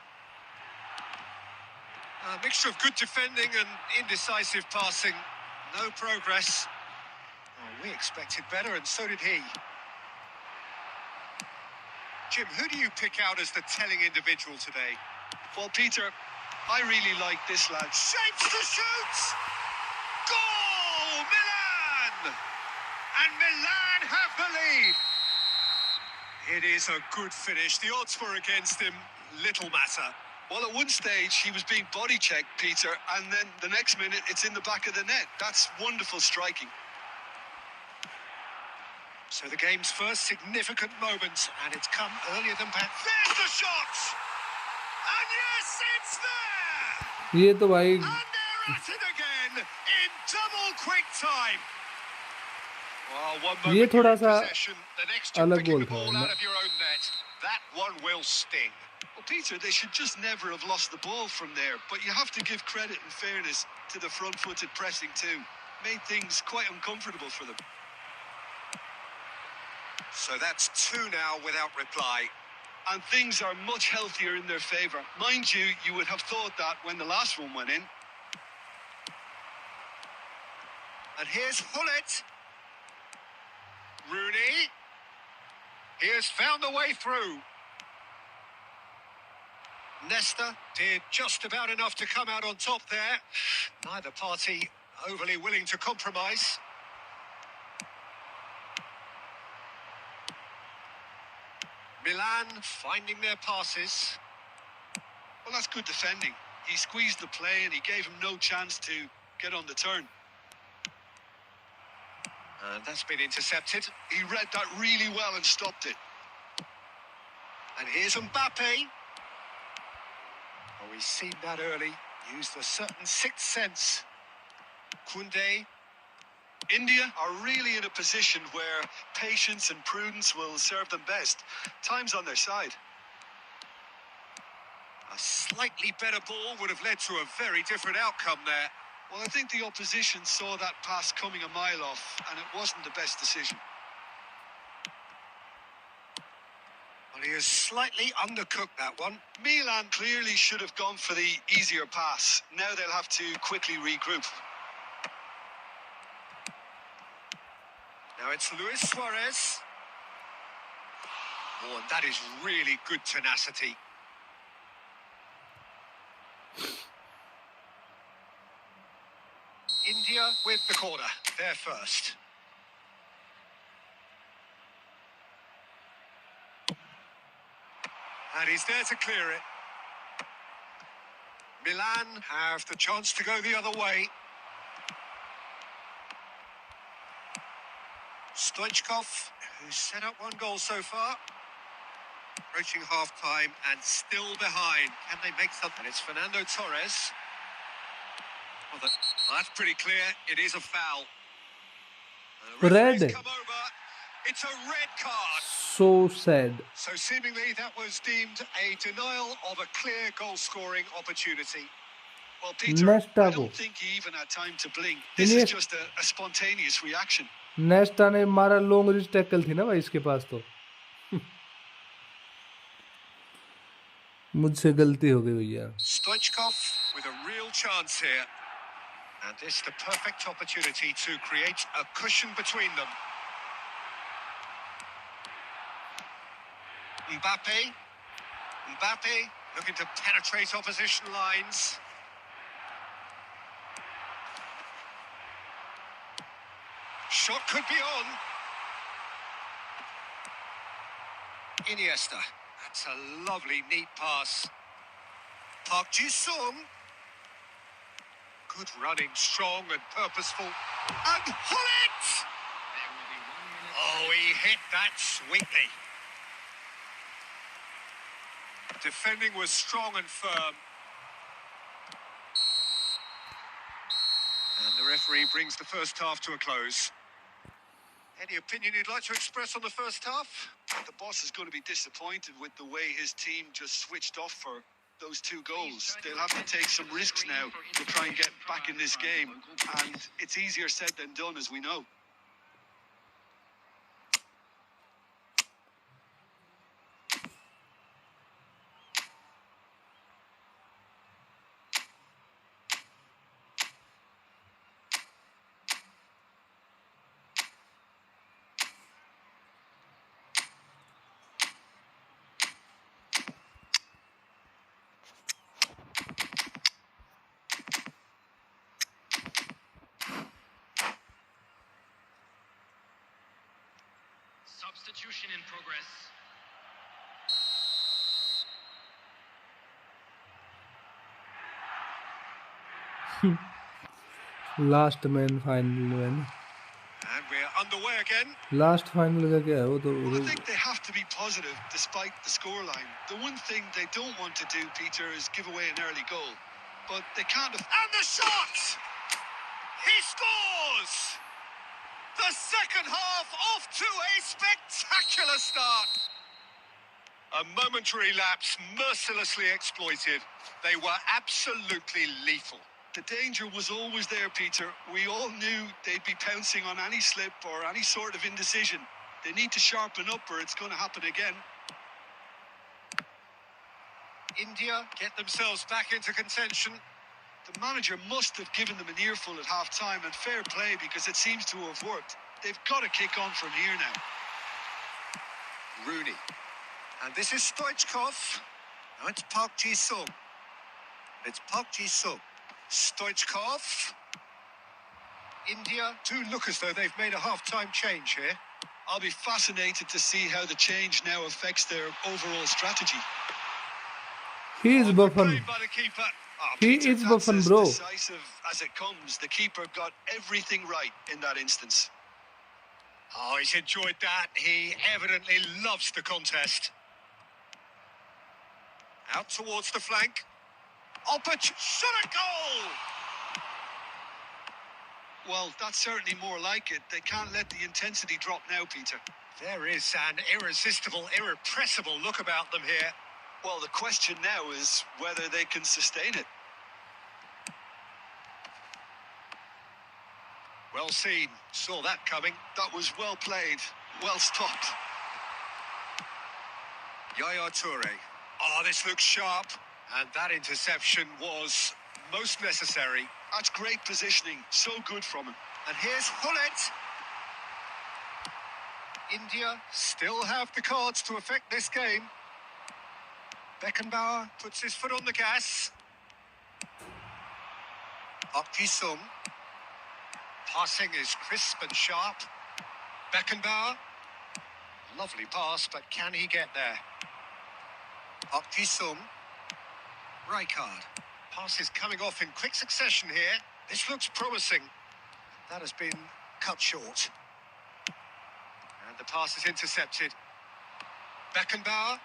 A mixture of good defending and indecisive passing. No progress. Oh, we expected better, and so did he. Jim, who do you pick out as the telling individual today? Well, Peter, I really like this lad. Shapes to shoot! Goal! Milan! And Milan have the lead. It is a good finish. The odds were against him. Little matter. Well, at one stage, he was being body checked, Peter, and then the next minute, it's in the back of the net. That's wonderful striking. So the game's first significant moment, and it's come earlier than perhaps. There's the shot! And yes, it's there! ये तो भाई And they're at it again in double quick time. Well, one ये moment थोड़ा you're in सा possession, the next you're अलग picking goal the था ball भाई। out of your own net. That one will sting. Well, Peter, they should just never have lost the ball from there, but you have to give credit and fairness to the front-footed pressing too. Made things quite uncomfortable for them. So that's two now without reply. And things are much healthier in their favour. Mind you, you would have thought that when the last one went in. And here's Hullet. Rooney. He has found the way through. Nesta did just about enough to come out on top there. Neither party overly willing to compromise. Milan finding their passes. Well, that's good defending. He squeezed the play and he gave him no chance to get on the turn. And that's been intercepted. He read that really well and stopped it. And here's Mbappe. Oh, he's seen that early. Used a certain sixth sense. Koundé. India are really in a position where patience and prudence will serve them best. Time's on their side. A slightly better ball would have led to a very different outcome there. Well, I think the opposition saw that pass coming a mile off, and it wasn't the best decision. Well, he has slightly undercooked that one. Milan clearly should have gone for the easier pass. Now they'll have to quickly regroup. Now it's Luis Suarez. Oh, and that is really good tenacity. with the corner, there first. And he's there to clear it. Milan have the chance to go the other way. Stoichkov, who's set up one goal so far. Approaching half-time and still behind. Can they make something? And it's Fernando Torres. Well, that's pretty clear. It is a foul. The referee's Red. come over. It's a red card. So sad. So seemingly that was deemed a denial of a clear goal-scoring opportunity. Well, Peter, Nesta I को don't think he even had time to blink. This is just a spontaneous reaction. नेस्टा ने मारा long rich tackle थी ना भाई इसके पास तो मुझसे गलती हो गई भैया Stoichkov with a real chance here. And this the perfect opportunity to create a cushion between them. Mbappe looking to penetrate opposition lines. Shot could be on. Iniesta. That's a lovely, neat pass. Park Ji-sung. Good running, strong and purposeful. And Hullet! Oh, he hit that sweetly. Defending was strong and firm. And the referee brings the first half to a close. Any opinion you'd like to express on the first half? The boss is going to be disappointed with the way his team just switched off for those two goals. They'll have to take some risks now to try and get back in this game. And it's easier said than done, as we know. Substitution in progress. Last man final में And we're underway again. Last final का क्या है वो तो Well, I think they have to be positive despite the scoreline. The one thing they don't want to do, Peter, is give away an early goal. But they can't have... And the shot! He scores! The second half off to a spectacular start. A momentary lapse mercilessly exploited. They were absolutely lethal. The danger was always there, Peter. We all knew they'd be pouncing on any slip or any sort of indecision. They need to sharpen up or it's going to happen again. India get themselves back into contention. The manager must have given them an earful at half-time, and fair play because it seems to have worked. They've got to kick on from here now. Rooney. And this is Stoichkov. Now it's Park Ji-sung. It's Park Ji-sung. Stoichkov. India do look as though they've made a half-time change here. I'll be fascinated to see how the change now affects their overall strategy. he is buffon Played by the keeper. he Peter, is that's buffon as bro decisive as it comes. The keeper got everything right in that instance. Oh, he's enjoyed that. He evidently loves the contest. Out towards the flank. Shot a goal! Well, that's certainly more like it. They can't let the intensity drop now, Peter. There is an irresistible, irrepressible look about them here. Well, the question now is whether they can sustain it. Well seen. Saw that coming. That was well played, well stopped. Yaya Toure. Oh, this looks sharp. And that interception was most necessary. That's great positioning. So good from him. And here's Hullet. India still have the cards to affect this game. Beckenbauer puts his foot on the gas. Park Ji-sung. Passing is crisp and sharp. Beckenbauer. Lovely pass, but can he get there? Park Ji-sung. Rijkaard. Pass is coming off in quick succession here. This looks promising. That has been cut short. And the pass is intercepted. Beckenbauer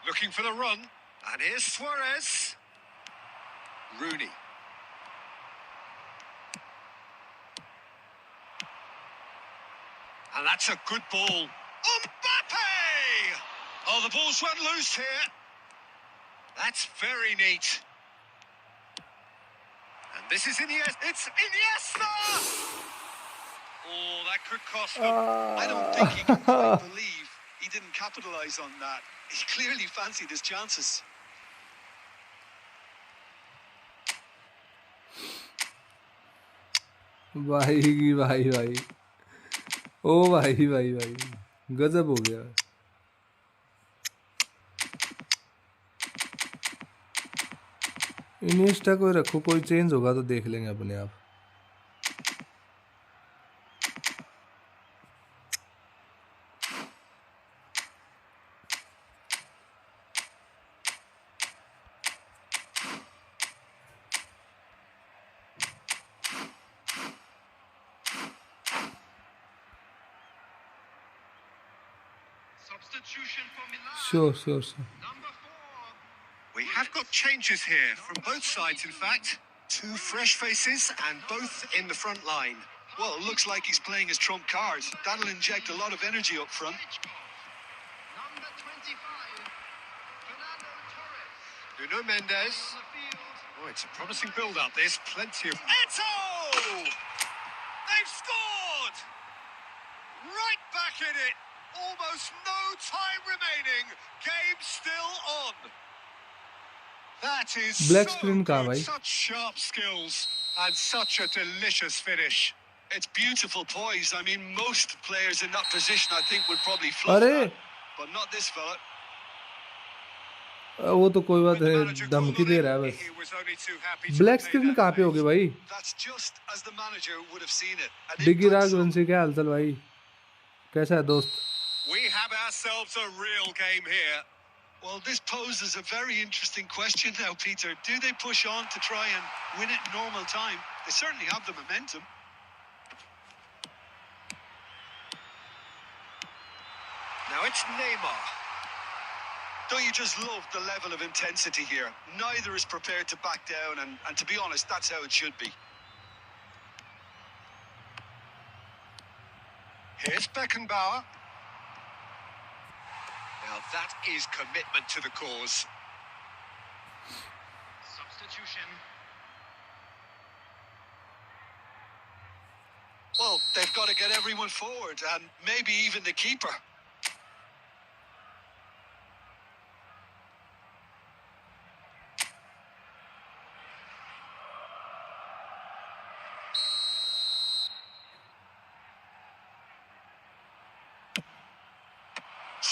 looking for the run. And here's Suarez. Rooney. And that's a good ball. Mbappe! Oh, the ball's run loose here. That's very neat. And this is Iniesta. It's Iniesta! Oh, that could cost them. I don't think he can quite believe he didn't capitalise on that. He clearly fancied his chances. भाई भाई भाई ओ भाई भाई भाई गजब हो गया Iniesta को रखो कोई चेंज होगा तो देख लेंगे अपने आप Substitution for Milan. Sure. Number 4. We have got changes here from both sides, in fact. Two fresh faces and both in the front line. Well, it looks like he's playing his trump card. That'll inject a lot of energy up front. Number 25. Fernando Torres. Nuno Mendes. On the field. Oh, it's a promising build-up. There's plenty of... Eto! They've scored! Right back in it. Almost no time remaining. Game still on. That is Black so screen का good. भाई Such sharp skills and such a delicious finish. It's beautiful poise. I mean, most players in that position, I think, would probably fluff अरे that, but not this fella. वो तो कोई बात When the है manager धमकी called दे him, रहा है बस he was only too happy to black obey screen that कहाँ पे हो गए command. भाई That's just as the manager would have seen it. An डिग्गी impact राग sub. वंशी क्या हालचाल भाई कैसा है दोस्त We have ourselves a real game here. Well, this poses a very interesting question now, Peter. Do they push on to try and win it in normal time? They certainly have the momentum. Now it's Neymar. Don't you just love the level of intensity here? Neither is prepared to back down, and to be honest, that's how it should be. Here's Beckenbauer. Now that is commitment to the cause. Substitution. Well, they've got to get everyone forward, and maybe even the keeper.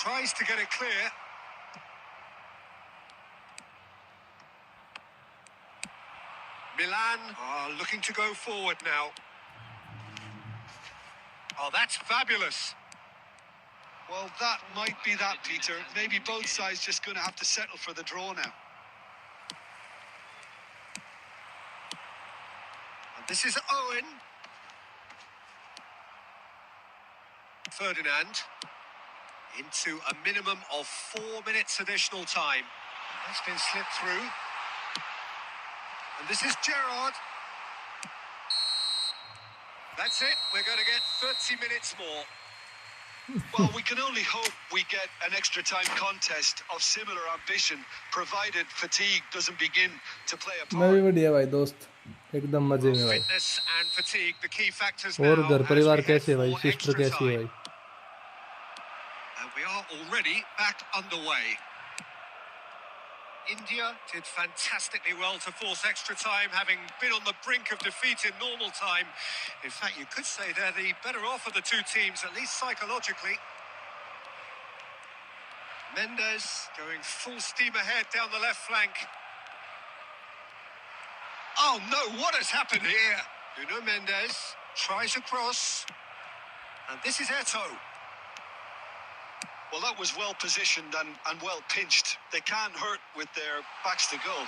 Tries to get it clear. Milan are looking to go forward now. Oh, that's fabulous. Well, that might be that, Peter. Maybe both sides just going to have to settle for the draw now. And this is Owen. Ferdinand. Into a minimum of 4 minutes additional time. That's been slipped through. And this is Gerrard. That's it. We're going to get 30 minutes more. Well, we can only hope we get an extra time contest of similar ambition, provided fatigue doesn't begin to play a मैं भी part. बढ़िया भाई दोस्त एकदम मजे में भाई Fitness and fatigue, the key factors और now घर as परिवार we head कैसे है भाई for सिस्टर extra कैसी है time. भाई And we are already back underway. India did fantastically well to force extra time, having been on the brink of defeat in normal time. In fact, you could say they're the better off of the two teams, at least psychologically. Mendes going full steam ahead down the left flank. Oh no, what has happened here? Nuno Mendes. Tries across. And this is Eto. Well, that was well positioned and well pinched. They can't hurt with their backs to goal.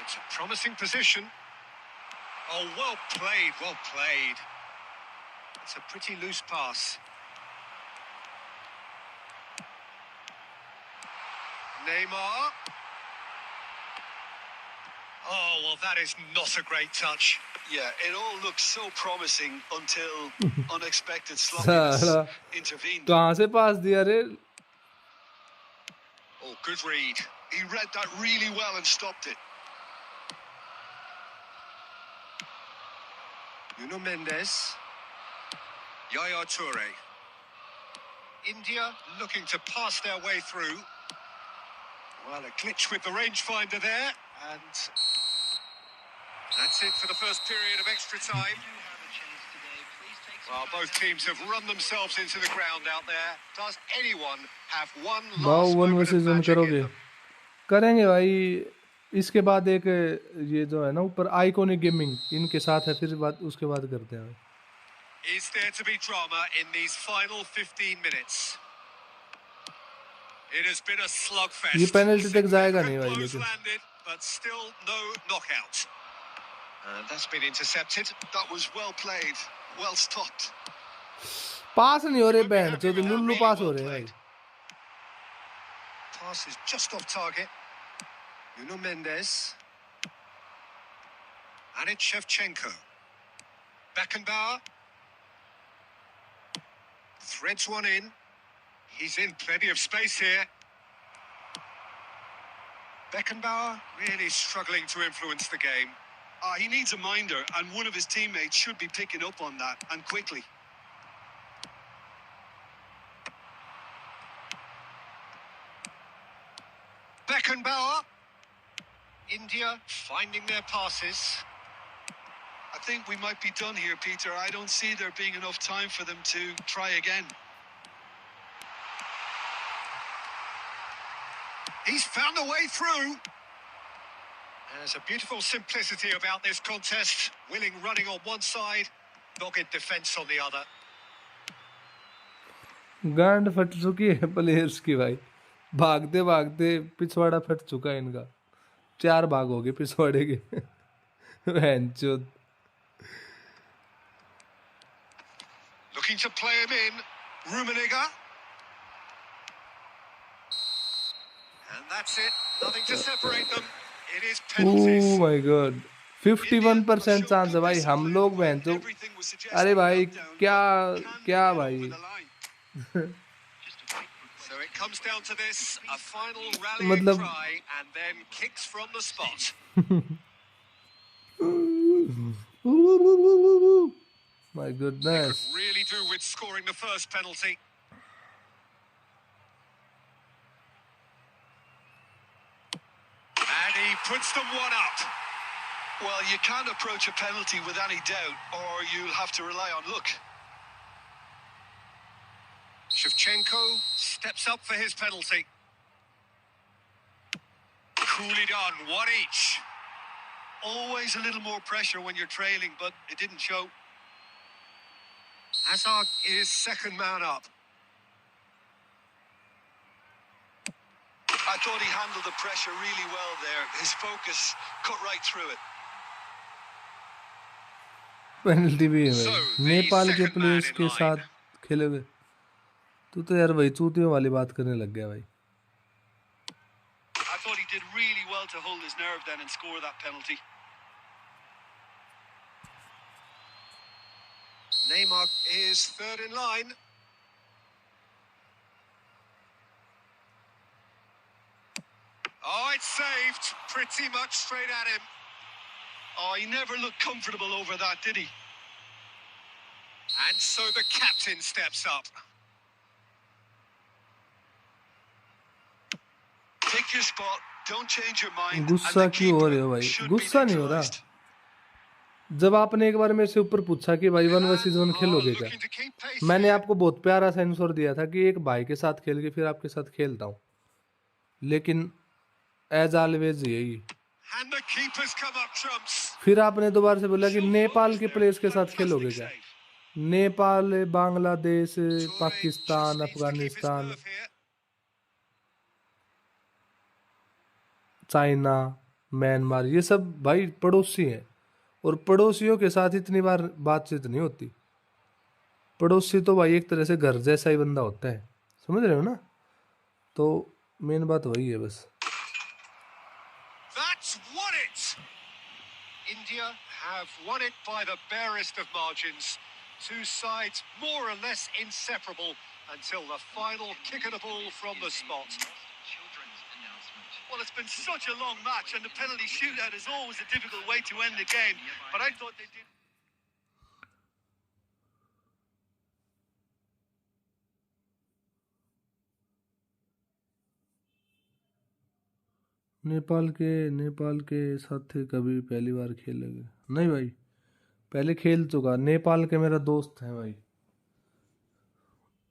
It's a promising position. Oh, well played, well played. It's a pretty loose pass. Neymar. Oh, well, that is not a great touch. Yeah, it all looked so promising until unexpected sloppiness साला intervened. कहाँ से पास दिया रे? Oh, good read. He read that really well and stopped it. Nuno Mendes. Yaya Toure. India looking to pass their way through. Well, a glitch with the rangefinder there, and that's it for the first period of extra time. Well, both teams have run themselves into the ground out there. Does anyone have one बाओ last one moment versus of one magic in करोगे? them? करेंगे भाई. इसके बाद एक ये जो है ना ऊपर आइकॉनिक गेमिंग इनके साथ है, फिर बात उसके बाद करते हैं. Is there to be drama in these final 15 minutes? It has been a slugfest. ये पेनल्टी तक जाएगा नहीं भाई Blows लेकिन. landed, but still no knockout. And that's been intercepted. That was well played, well stopped. पास नहीं हो रहे band जो तो लुल्लू पास हो रहे हैं भाई. Pass is just off target. Nuno Mendes. And it's Shevchenko. Beckenbauer. Threads one in. He's in plenty of space here. Beckenbauer really struggling to influence the game. He needs a minder, and one of his teammates should be picking up on that, and quickly. Beckenbauer. India finding their passes. I think we might be done here, Peter. I don't see there being enough time for them to try again. He's found a way through. There's a beautiful simplicity about this contest. Willing running on one side, dogged defence on the other. गांड फट चुकी है players की भाई. भागते भागते पिछवाड़ा फट चुका है इनका. 4 भाग हो गए पिछवाड़े के. बहनचोद. Looking to play him in. Rummenigge. And that's it. Nothing to separate them. It is penalties. Oh my god. 51% chance है भाई. हम लोग बहनचोद. Everything was suggesting अरे भाई knockdown, क्या but can क्या get भाई. over the line. So it comes down to this, a final rallying मतलब cry, and then kicks from the spot. My They goodness. could really do with scoring the first penalty. And he puts them one up. Well, you can't approach a penalty with any doubt, or you'll have to rely on luck. Shevchenko steps up for his penalty. Coolly done, one each. Always a little more pressure when you're trailing, but it didn't show. Hazard is second man up. I thought he handled the pressure really well there. His focus cut right through it. Penalty भी है So, भाई. the Nepal के second players man in के line. साथ खेले हुए. तू तो यार वही चूतियों वाली बात करने लग गया भाई. I thought he did really well to hold his nerve then and score that penalty. Neymar is third in line. Oh, it's saved. Pretty much straight at him. Oh, he never looked comfortable over that, did he? And so the captain steps up. Take your spot, don't change your mind. गुस्सा क्यों हो रहे हो भाई? गुस्सा नहीं हो रहा. जब आपने एक बार मेरे से ऊपर पूछा कि भाई 1 वर्सेस 1 खेलोगे क्या, Looking to keep pace मैंने here. आपको बहुत प्यारा सेंसर दिया था कि एक भाई के साथ खेल के फिर आपके साथ खेलता हूँ. लेकिन एज ऑलवेज यही. And the keeper's come up trumps. फिर आपने दोबारा से बोला कि नेपाल के प्लेयर्स के साथ खेलोगे क्या? नेपाल, बांग्लादेश, पाकिस्तान, अफगानिस्तान, चाइना, म्यांमार, ये सब भाई पड़ोसी हैं, और पड़ोसियों के साथ इतनी बार बातचीत नहीं होती। पड़ोसी तो भाई एक तरह से घर जैसा ही बंदा होता है, समझ रहे हो ना? तो मेन बात वही है बस। That's won it. India have won it by the barest of margins. Two sides more or less inseparable until the final kick of the ball from the spot. Well, it's been such a long match, and the penalty shootout is always a difficult way to end the game. But I thought they did. Nepal के साथ कभी पहली बार खेलेंगे? नहीं भाई, पहले खेल चुका। नेपाल के मेरा दोस्त है भाई,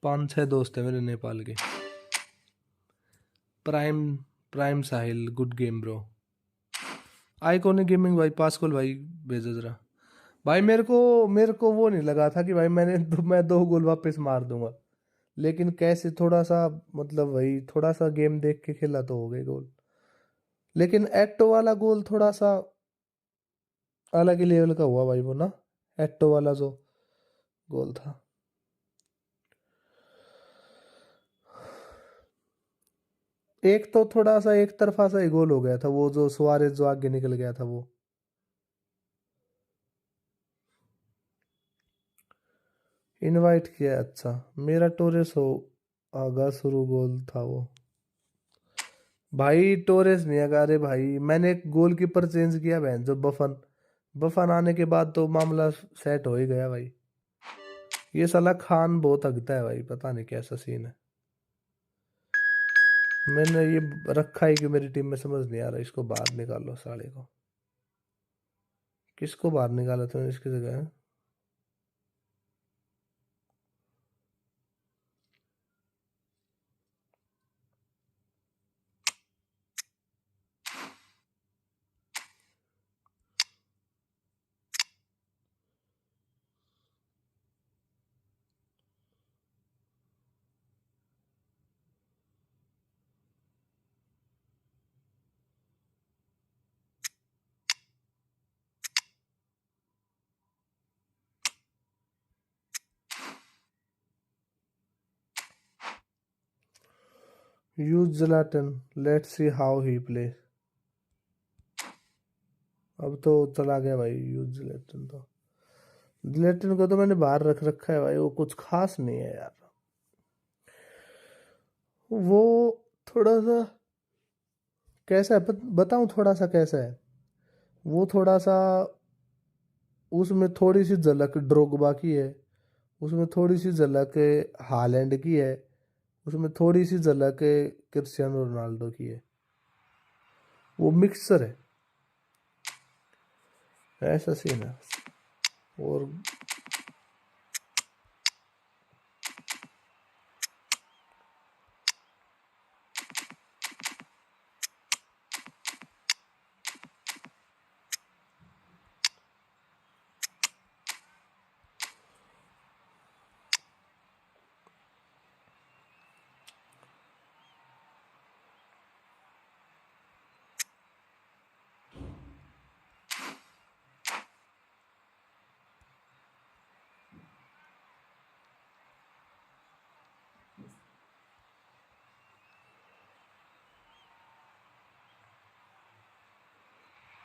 5-6 दोस्त है मेरे नेपाल के। Prime Sahil, good game bro. Iconic gaming भाई, पासकोल भाई भेजो जरा भाई। मेरे को वो नहीं लगा था कि भाई मैं 2 गोल वापस मार दूंगा, लेकिन कैसे थोड़ा सा मतलब भाई थोड़ा सा गेम देख के खेला तो हो गए गोल। लेकिन एक्टो वाला गोल थोड़ा सा अलग ही लेवल का हुआ भाई वो ना, एक्टो वाला जो गोल था। एक तो थोड़ा सा एक तरफा सा ही गोल हो गया था, वो जो सुआरेज जो आगे निकल गया था वो। इनवाइट किया, अच्छा। मेरा टोरेस हो आगा शुरू गोल था वो भाई। टोरेस नहीं आगा, अरे भाई मैंने एक गोलकीपर चेंज किया बहन जो बफन आने के बाद तो मामला सेट हो ही गया भाई। ये साला खान बहुत अगता है भाई, पता नहीं कैसा सीन है। मैंने ये रखा है कि मेरी टीम में समझ नहीं आ रहा। इसको बाहर निकालो साले को। किसको बाहर निकाला तूने इसकी जगह? Use Zlatan, let's see how he play. अब तो चला गया भाई यूज Zlatan। तो Zlatan को तो मैंने बाहर रख रखा है भाई, वो कुछ खास नहीं है यार। वो थोड़ा सा कैसा है बताऊं, थोड़ा सा कैसा है वो, थोड़ा सा उसमें थोड़ी सी झलक ड्रोग्बा की है, उसमें थोड़ी सी झलक हालैंड की है, उसमें थोड़ी सी झलक क्रिस्टियानो रोनाल्डो की है। वो मिक्सर है, ऐसा सीन है। और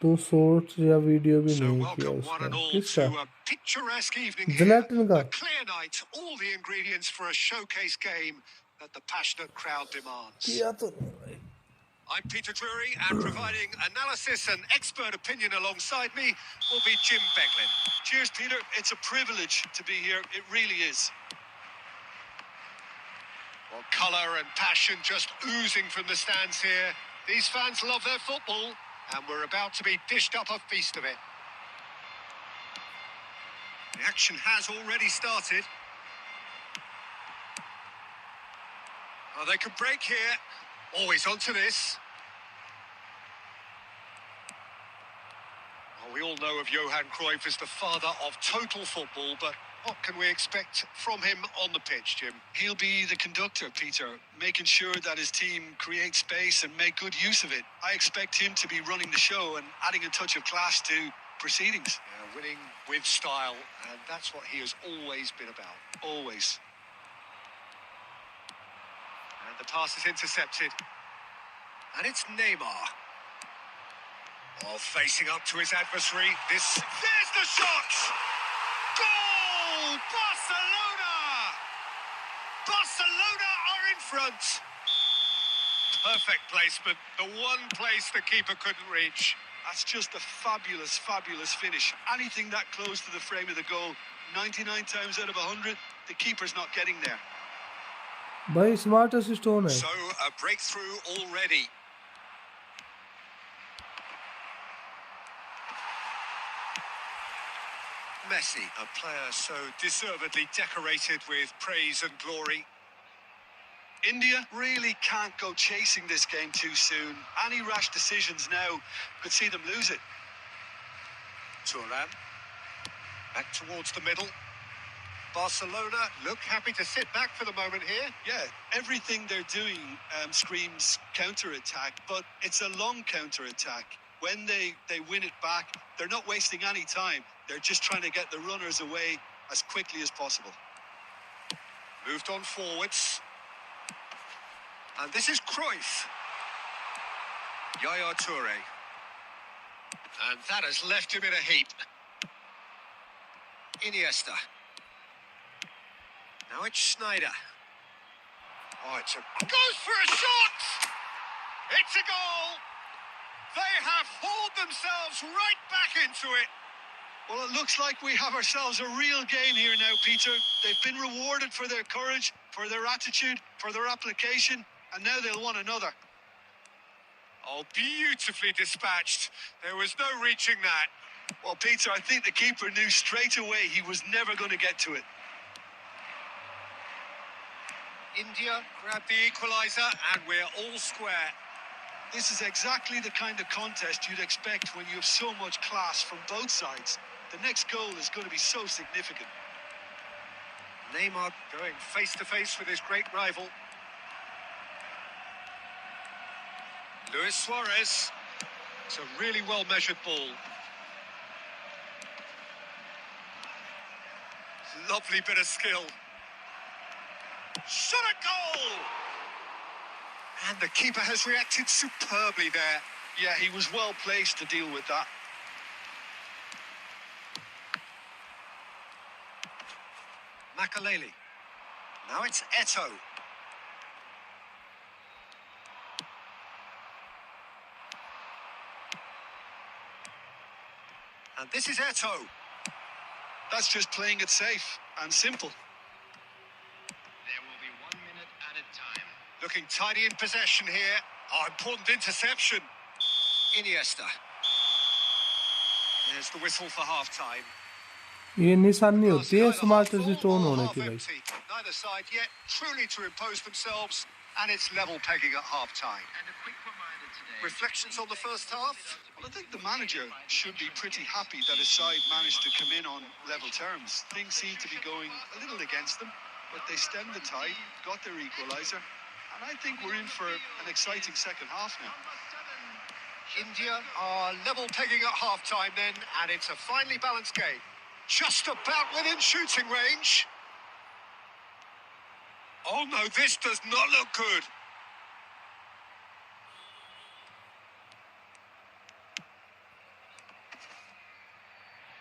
तो शॉर्ट्स या वीडियो भी नहीं किया उसका। किसका? Zlatan का। A clear night, all the ingredients for a showcase game that the passionate crowd demands. किया तो नहीं भाई। I'm Peter Drury, and providing analysis and expert opinion alongside me will be Jim Beglin. Cheers, Peter. It's a privilege to be here. It really is. Well, colour and passion just oozing from the stands here. These fans love their football, and we're about to be dished up a feast of it. The action has already started. Oh, they could break here. Always onto this. Well, we all know of Johan Cruyff as the father of total football, but what can we expect from him on the pitch, Jim? He'll be the conductor, Peter, making sure that his team creates space and make good use of it. I expect him to be running the show and adding a touch of class to proceedings. Yeah, winning with style, and that's what he has always been about. Always. And the pass is intercepted. And it's Neymar. Oh, facing up to his adversary. There's the shot! Goal! Barcelona! Barcelona are in front. Perfect placement. The one place the keeper couldn't reach. That's just a fabulous, fabulous finish. Anything that close to the frame of the goal, 99 times out of 100, the keeper's not getting there. भाई smart assist होना है. So a breakthrough already. Messi, a player so deservedly decorated with praise and glory. India really can't go chasing this game too soon. Any rash decisions now could see them lose it. Thuram, back towards the middle. Barcelona look happy to sit back for the moment here. Yeah, everything they're doing screams counter-attack, but it's a long counter-attack. When they win it back, they're not wasting any time. They're just trying to get the runners away as quickly as possible. Moved on forwards. And this is Cruyff. Yaya Toure. And that has left him in a heap. Iniesta. Now it's Schneider. Oh, goes for a shot! It's a goal! They have hauled themselves right back into it. Well, it looks like we have ourselves a real game here now, Peter. They've been rewarded for their courage, for their attitude, for their application, and now they'll want another. Oh, beautifully dispatched. There was no reaching that. Well, Peter, I think the keeper knew straight away he was never going to get to it. India grabbed the equaliser, and we're all square. This is exactly the kind of contest you'd expect when you have so much class from both sides. The next goal is going to be so significant. Neymar going face-to-face with his great rival. Luis Suarez. It's a really well-measured ball. Lovely bit of skill. Shot at goal! And the keeper has reacted superbly there. Yeah, he was well placed to deal with that. Makaleli. Now it's Eto'o. And this is Eto'o. That's just playing it safe and simple. There will be 1 minute added time. Looking tidy in possession here. Oh, important interception. Iniesta. There's the whistle for half-time. ये निशानी होती है smart assist on होने की भाई. Neither side yet truly to impose themselves, and it's level pegging at half-time. And a quick reminder today. Reflections on the first half? Well, I think the manager should be pretty happy that his side managed to come in on level terms. Things seem to be going a little against them, but they stemmed the tide, got their equaliser, and I think we're in for an exciting second half now. India are level pegging at half-time then, and it's a finely balanced game. Just about within shooting range. Oh no, this does not look good.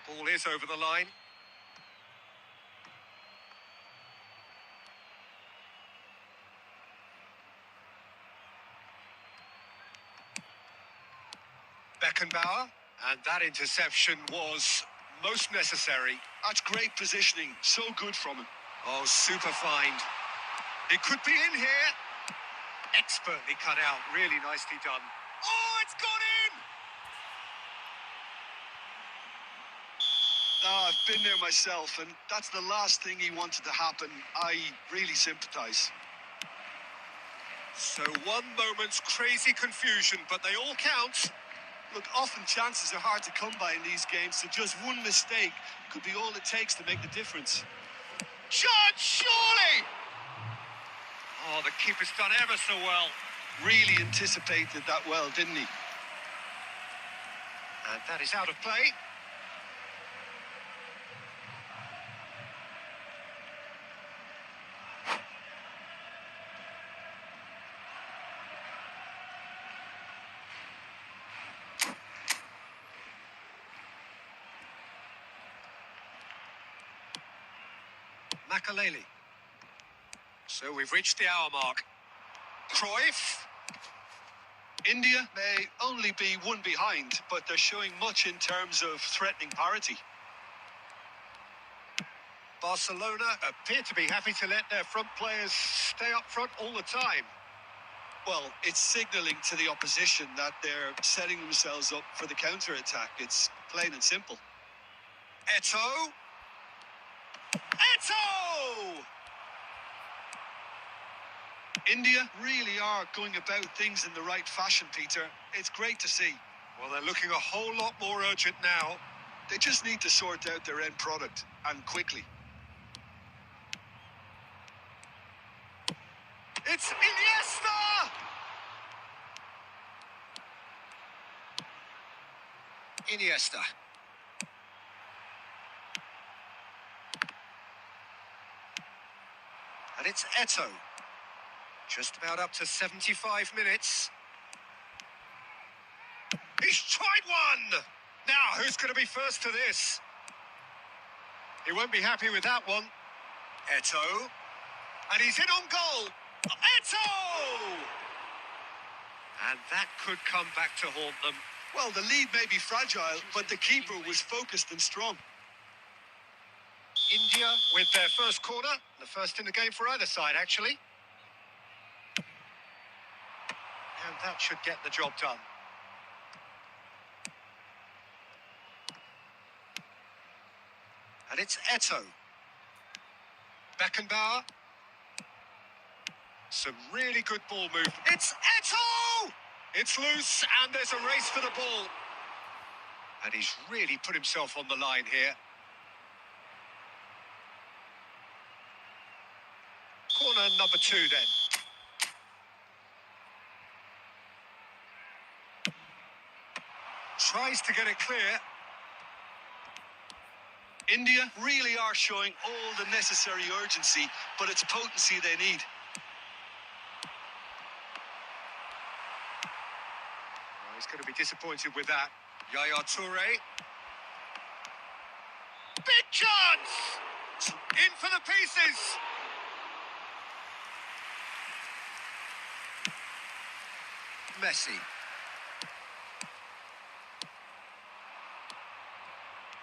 Ball is over the line. Beckenbauer, and that interception was most necessary. That's great positioning, so good from him. Oh, super find. It could be in here. Expertly cut out, really nicely done. Oh, it's gone in! Ah, I've been there myself, and that's the last thing he wanted to happen. I really sympathise. So 1 moment's crazy confusion, but they all count. Look, often chances are hard to come by in these games, so just one mistake could be all it takes to make the difference. Shot, surely! Oh, the keeper's done ever so well. Really anticipated that well, didn't he? And that is out of play. Makaleli. So we've reached the hour mark. Cruyff. India may only be one behind, but they're showing much in terms of threatening parity. Barcelona appear to be happy to let their front players stay up front all the time. Well, it's signalling to the opposition that they're setting themselves up for the counter-attack. It's plain and simple. Eto'o. Eto'o! India really are going about things in the right fashion, Peter. It's great to see. Well, they're looking a whole lot more urgent now. They just need to sort out their end product, and quickly. It's Iniesta! Iniesta. And it's Eto'o. Just about up to 75 minutes. He's tried one! Now, who's going to be first to this? He won't be happy with that one. Eto'o. And he's in on goal. Eto'o! And that could come back to haunt them. Well, the lead may be fragile, but the keeper was focused and strong. India with their first corner. The first in the game for either side, actually. And that should get the job done. And it's Eto'o. Beckenbauer. Some really good ball movement. It's Eto'o! It's loose, and there's a race for the ball. And he's really put himself on the line here. Corner number 2 then. Tries to get it clear. India really are showing all the necessary urgency, but it's potency they need. Oh, he's going to be disappointed with that. Yaya Toure. Big chance! In for the pieces! Messi.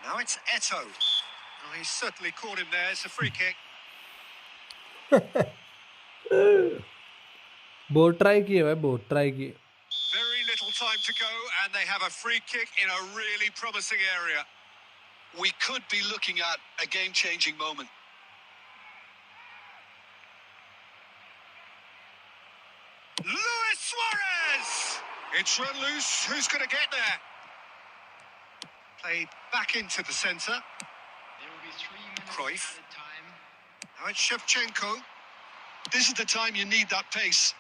Now it's Eto'o. Oh, he's certainly caught him there. It's a free kick. बहुत try किए भाई, बहुत try किए. Very little time to go, and they have a free kick in a really promising area. We could be looking at a game-changing moment. Luis Suarez! It's run loose. Who's going to get there? Played back into the centre. There will be 3 minutes Cruyff. added time. Now it's Shevchenko. This is the time you need that pace.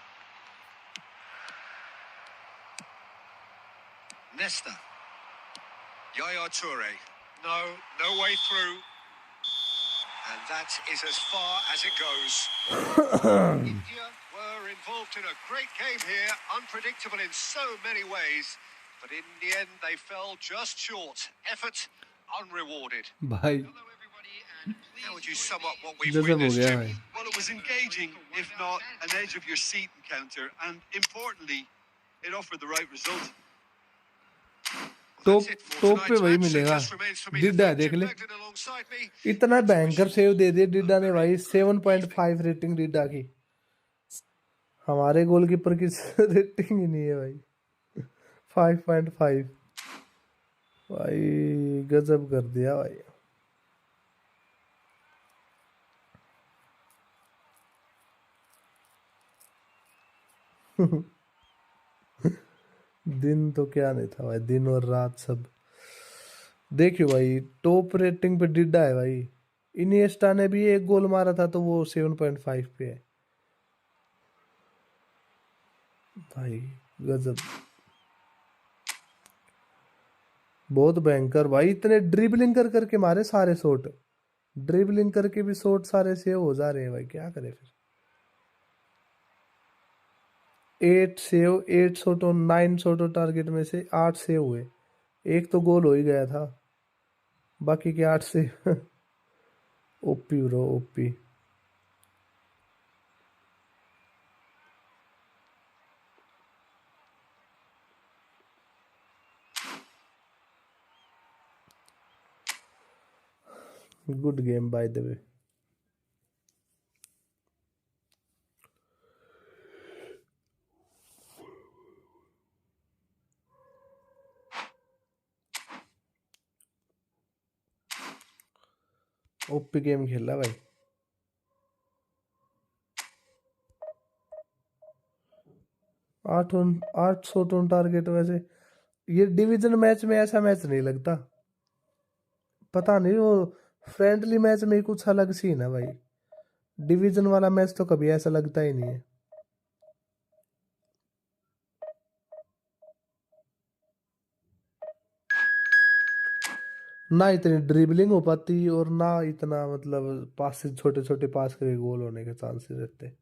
Nesta. Yaya Toure. No way through. And that is as far as it goes. India were involved in a great game here, unpredictable in so many ways. But in the end, they fell just short. Effort unrewarded. भाई Hello, everybody, and please How would you sum up what we've गजब हो witnessed, गया Jim? भाई. Well, it was engaging, if not an edge of your seat encounter, and importantly, it offered the right result. Top That's it for top पे tonight's वही match. It मिलेगा. just remains for me to डिड्डा thank देख Jim ले, Beglin alongside me. इतना भयंकर save दे दिया डिड्डा ने भाई. 7.5 रेटिंग डिड्डा की. हमारे गोलकीपर की रेटिंग ही नहीं है भाई. 5.5 भाई, गजब कर दिया भाई. दिन तो क्या नहीं था भाई, दिन और रात सब। देखियो भाई, टॉप रेटिंग पे डिड्डा है भाई। इनिएस्टा ने भी एक गोल मारा था तो वो 7.5 पे है भाई। गजब, बहुत भयंकर भाई। इतने ड्रिबलिंग कर करके मारे सारे शॉट, ड्रिबलिंग करके भी शॉट सारे सेव हो जा रहे हैं भाई, क्या करे फिर। 8 सेव, 8 शॉट और 9 शॉट और टारगेट में से 8 सेव हुए। एक तो गोल हो ही गया था, बाकी के 8 से OP bro, OP. Good game by the way. OP game खेला भाई। 8 शॉट ऑन टारगेट। वैसे ये डिवीजन मैच में ऐसा मैच नहीं लगता, पता नहीं, वो फ्रेंडली मैच में ही कुछ अलग सीन है भाई। डिवीजन वाला मैच तो कभी ऐसा लगता ही नहीं है, ना इतनी ड्रिबलिंग हो पाती और ना इतना मतलब पास से छोटे छोटे पास करके गोल होने के चांसेस रहते।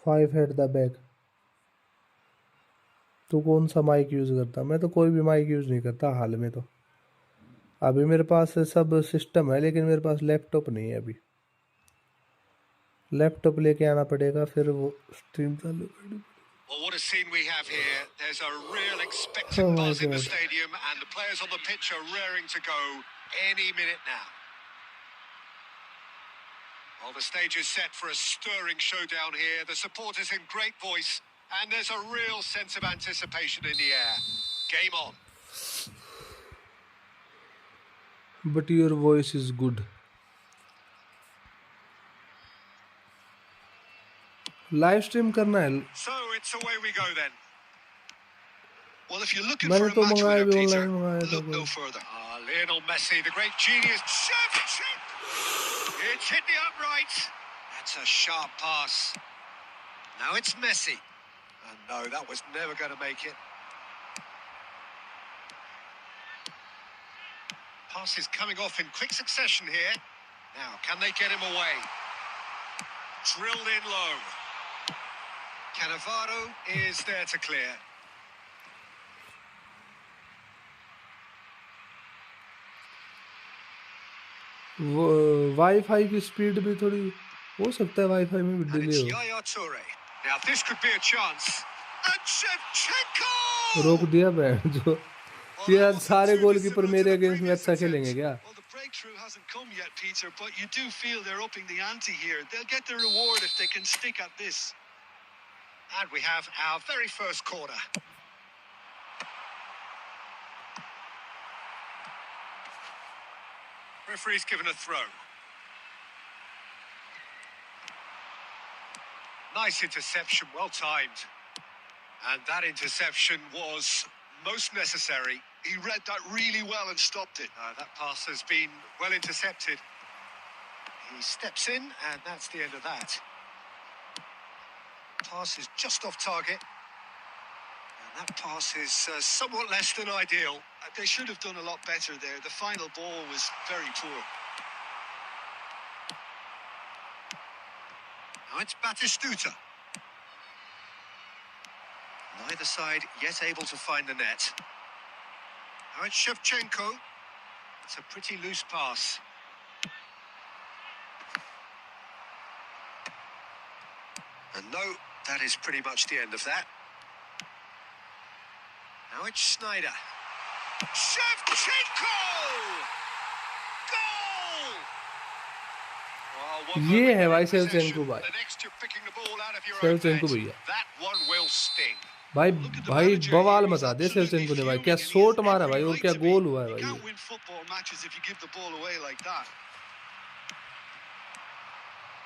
Five head the back. तू कौन सा माइक यूज करता? मैं तो कोई भी माइक यूज नहीं करता हाल में। तो अभी मेरे पास सब सिस्टम है, लेकिन मेरे पास लैपटॉप नहीं है अभी। लैपटॉप लेके आना पड़ेगा, फिर वो स्ट्रीम चालू करनी। Well, what a scene we have here. There's a real expectant Oh my buzz in the God. stadium, and the players on the pitch are raring to go any minute now. Well, the stage is set for a stirring showdown here. The supporters in great voice, and there's a real sense of anticipation in the air. Game on. But your voice is good. Live stream करना है। So it's away we go then. Well, if you're looking मैंने for a तो match मंगाया winner, भी, Peter, online मंगाया था look no कोई। further. Lionel Messi, the great genius. Shevchenko! It's hit the upright. That's a sharp pass. Now it's Messi. And no, that was never going to make it. Pass is coming off in quick succession here. Now, can they get him away? Drilled in low. Cannavaro is there to clear. Wifi की speed भी थोड़ी हो सकता है, wifi में भी And delay it's हो। Yaya Toure. Now, this could be a chance. And Shevchenko! रोक दिया बैन जो। Well, ये that आज wasn't सारे too गोलकीपर dissimilar to मेरे the अगेंस्ट में previous अच्छा attempt. खेलेंगे क्या? Well, the breakthrough hasn't come yet, Peter, but you do feel they're upping the ante here. They'll get the reward if they can stick at this. And we have our very first corner. Referee's given a throw. Nice interception, well timed. And that interception was most necessary. He read that really well and stopped it. That pass has been well intercepted. He steps in, and that's the end of that. Pass is just off target. And that pass is somewhat less than ideal. They should have done a lot better there. The final ball was very poor. Now it's Batistuta. Neither side yet able to find the net. Now it's Shevchenko. It's a pretty loose pass. And no, that is pretty much the end of that. Now it's Snyder. Shevchenko! Goal! ये है भाई Shevchenko भाई, Shevchenko भैया भाई भाई बवाल मचा दे Shevchenko ने भाई, क्या शॉट मारा भाई और क्या गोल हुआ है भाई।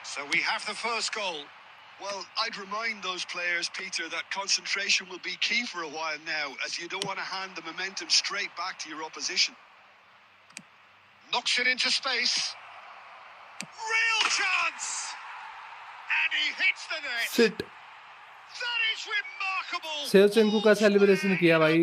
So we have the first goal. Well, I'd remind those players, Peter, that concentration will be key for a while now, as you don't want to hand the momentum straight back to your opposition. Knocks it into space. Real chance! And he hits the net. Sit. That is remarkable. Shevchenko का celebration किया भाई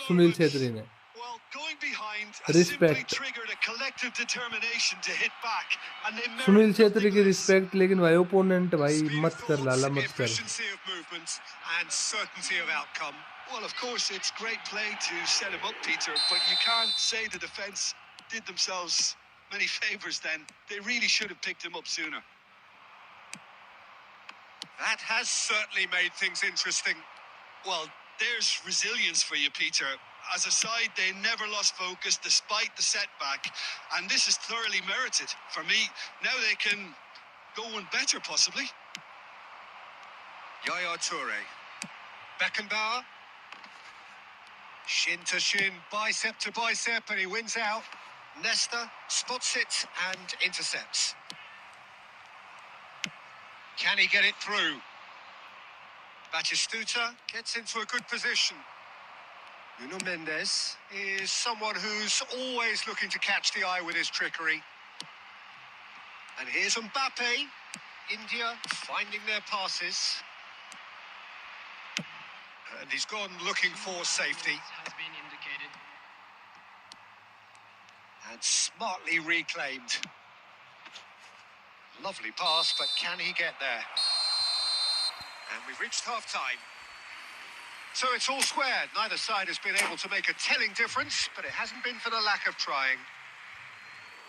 सुनील छेत्री ने। Well, going behind Respect. simply triggered a collective determination to hit back, and they Sunil Chhetri की respect, लेकिन भाई opponent भाई मत कर लाला मत कर। Efficiency of movement and certainty of outcome. Well, of course, it's great play to set him up, Peter, but you can't say the defence did themselves many favours then. They really should have picked him up sooner. That has certainly made things interesting. Well, there's resilience for you, Peter. As a side, they never lost focus despite the setback, and this is thoroughly merited. For me, now they can go one better, possibly. Yaya Toure. Beckenbauer. Shin to shin, bicep to bicep, and he wins out. Nesta spots it and intercepts. Can he get it through? Batistuta gets into a good position. Nuno Mendes is someone who's always looking to catch the eye with his trickery. And here's Mbappe. India finding their passes. And he's gone looking for safety. Has been indicated. And smartly reclaimed. Lovely pass, but can he get there? And we've reached half-time. So it's all square. Neither side has been able to make a telling difference, but it hasn't been for the lack of trying.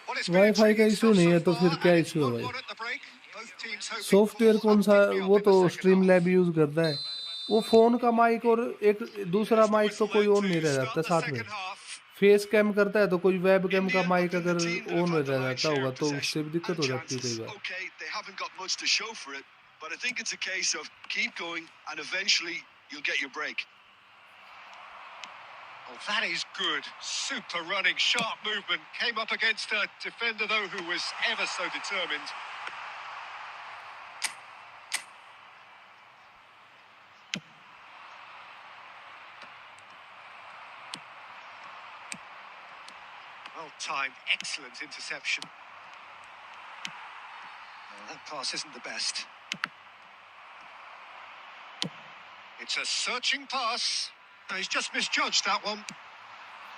Wifi का issue नहीं है तो फिर क्या issue है भाई? Software कौन सा? वो तो स्ट्रीम लैब यूज करता है। वो फोन का माइक और एक दूसरा माइक तो कोई ऑन नहीं रह जाता साथ में। फेस कैम करता है तो कोई वेब कैम का माइक अगर ऑन रह जाता होगा तो उससे भी दिक्कत हो जाती है कई बार। But I think it's a case of keep going and eventually you'll get your break. Oh, that is good. Super running, sharp movement. Came up against a defender, though, who was ever so determined. Well timed, excellent interception. Oh, that pass isn't the best. It's a searching pass. No, he's just misjudged that one.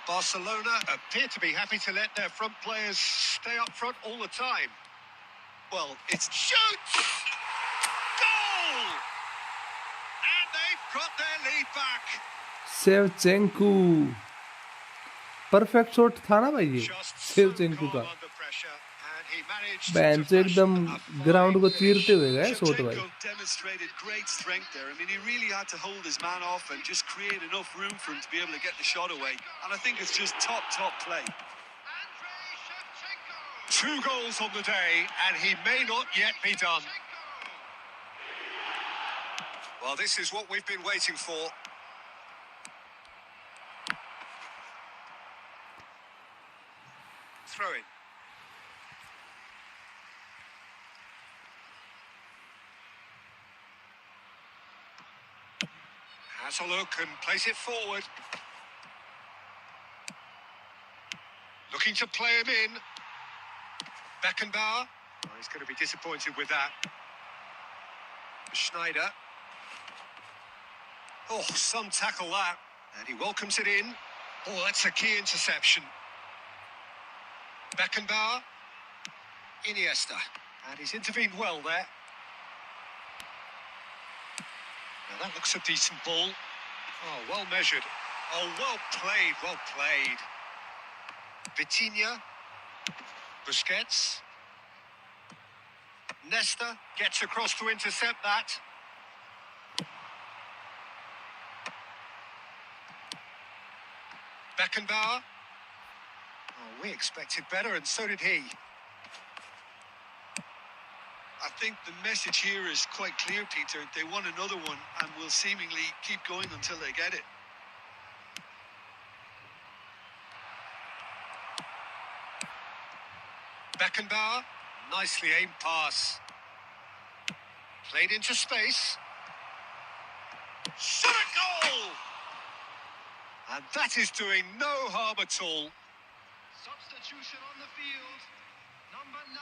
Barcelona appear to be happy to let their front players stay up front all the time. Well, it's shoots! Goal! And they've got their lead back. Shevchenko perfect shot था ना भाई ये Shevchenko का। Bench एकदम ground को चीरते हुए गए shot भाई। demonstrated great strength there. I mean, he really had to hold his man off and just create enough room for him to be able to get the shot away. And I think it's just top play. 2 goals on the day, and he may not yet be done. Well, this is what we've been waiting for. Throw it. Has a look and plays it forward. Looking to play him in. Beckenbauer. Oh, he's going to be disappointed with that. Snyder. Oh, some tackle that. And he welcomes it in. Oh, that's a key interception. Beckenbauer. Iniesta. And he's intervened well there. Now that looks a decent ball. Oh, well measured. Oh, well played, well played. Vitinha. Busquets. Nesta gets across to intercept that. Beckenbauer. Oh, we expected better, and so did he. I think the message here is quite clear, Peter. They want another one and will seemingly keep going until they get it. Beckenbauer, nicely aimed pass. Played into space. Shot a goal! And that is doing no harm at all. Substitution on the field. Number 9,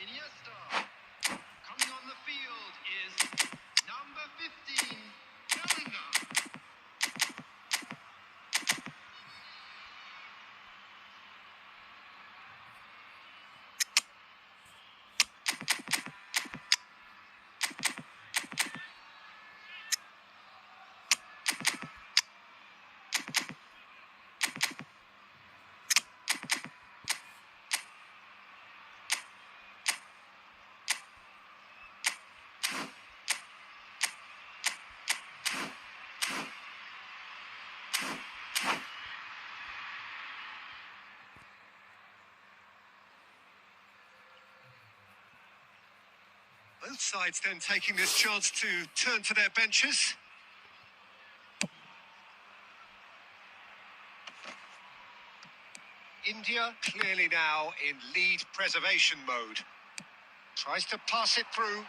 Iniesta. Coming on the field is number 15, Bellingham. Both sides then taking this chance to turn to their benches. India clearly now in lead preservation mode. Tries to pass it through.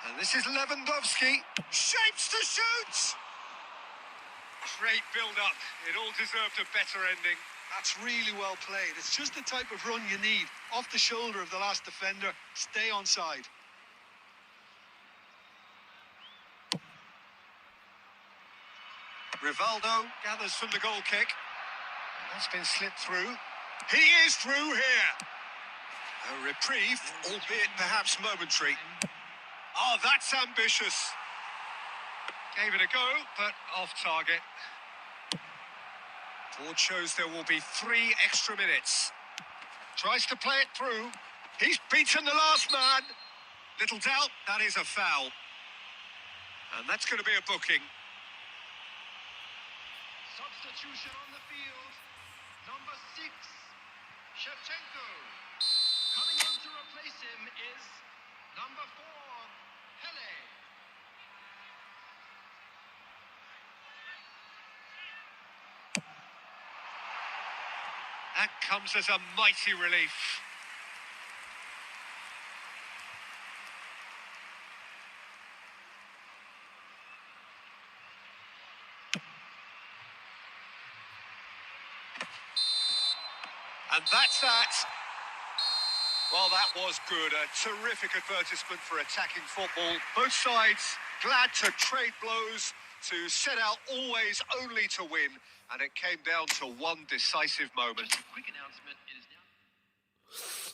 And this is Lewandowski. Shapes to shoot! Great build-up. It all deserved a better ending. That's really well played. It's just the type of run you need. Off the shoulder of the last defender. Stay onside. Rivaldo gathers from the goal kick. That's been slipped through. He is through here. A reprieve, albeit perhaps momentary. Oh, that's ambitious. Gave it a go, but off target. Board shows there will be 3 extra minutes. Tries to play it through. He's beaten the last man. Little doubt, that is a foul. And that's going to be a booking. Substitution on the field. Number 6, Shevchenko. Coming on to replace him is number 4, Pele. That comes as a mighty relief. And that's that. Well, that was good. A terrific advertisement for attacking football. Both sides glad to trade blows, to set out always only to win. And it came down to one decisive moment. Just a quick announcement. It is now...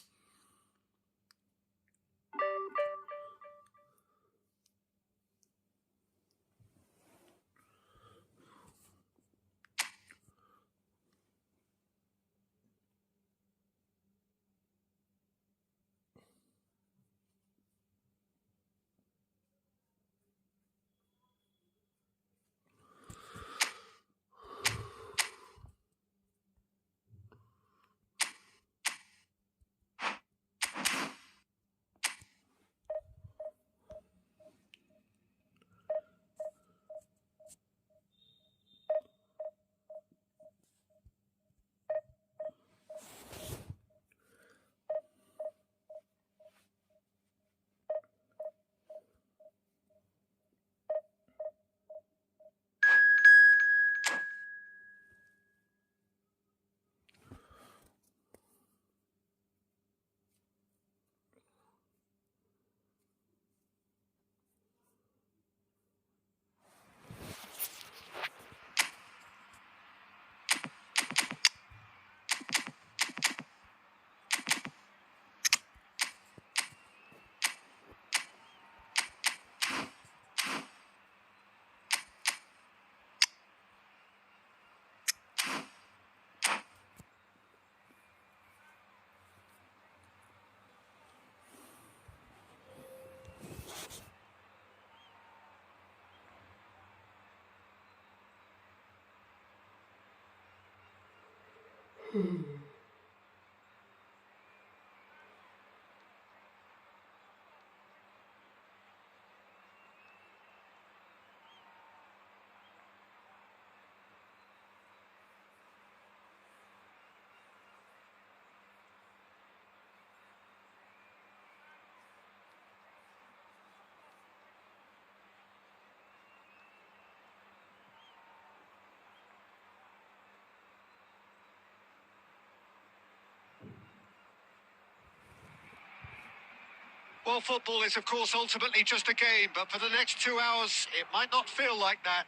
Well, football is, of course, ultimately just a game, but for the next 2 hours, it might not feel like that.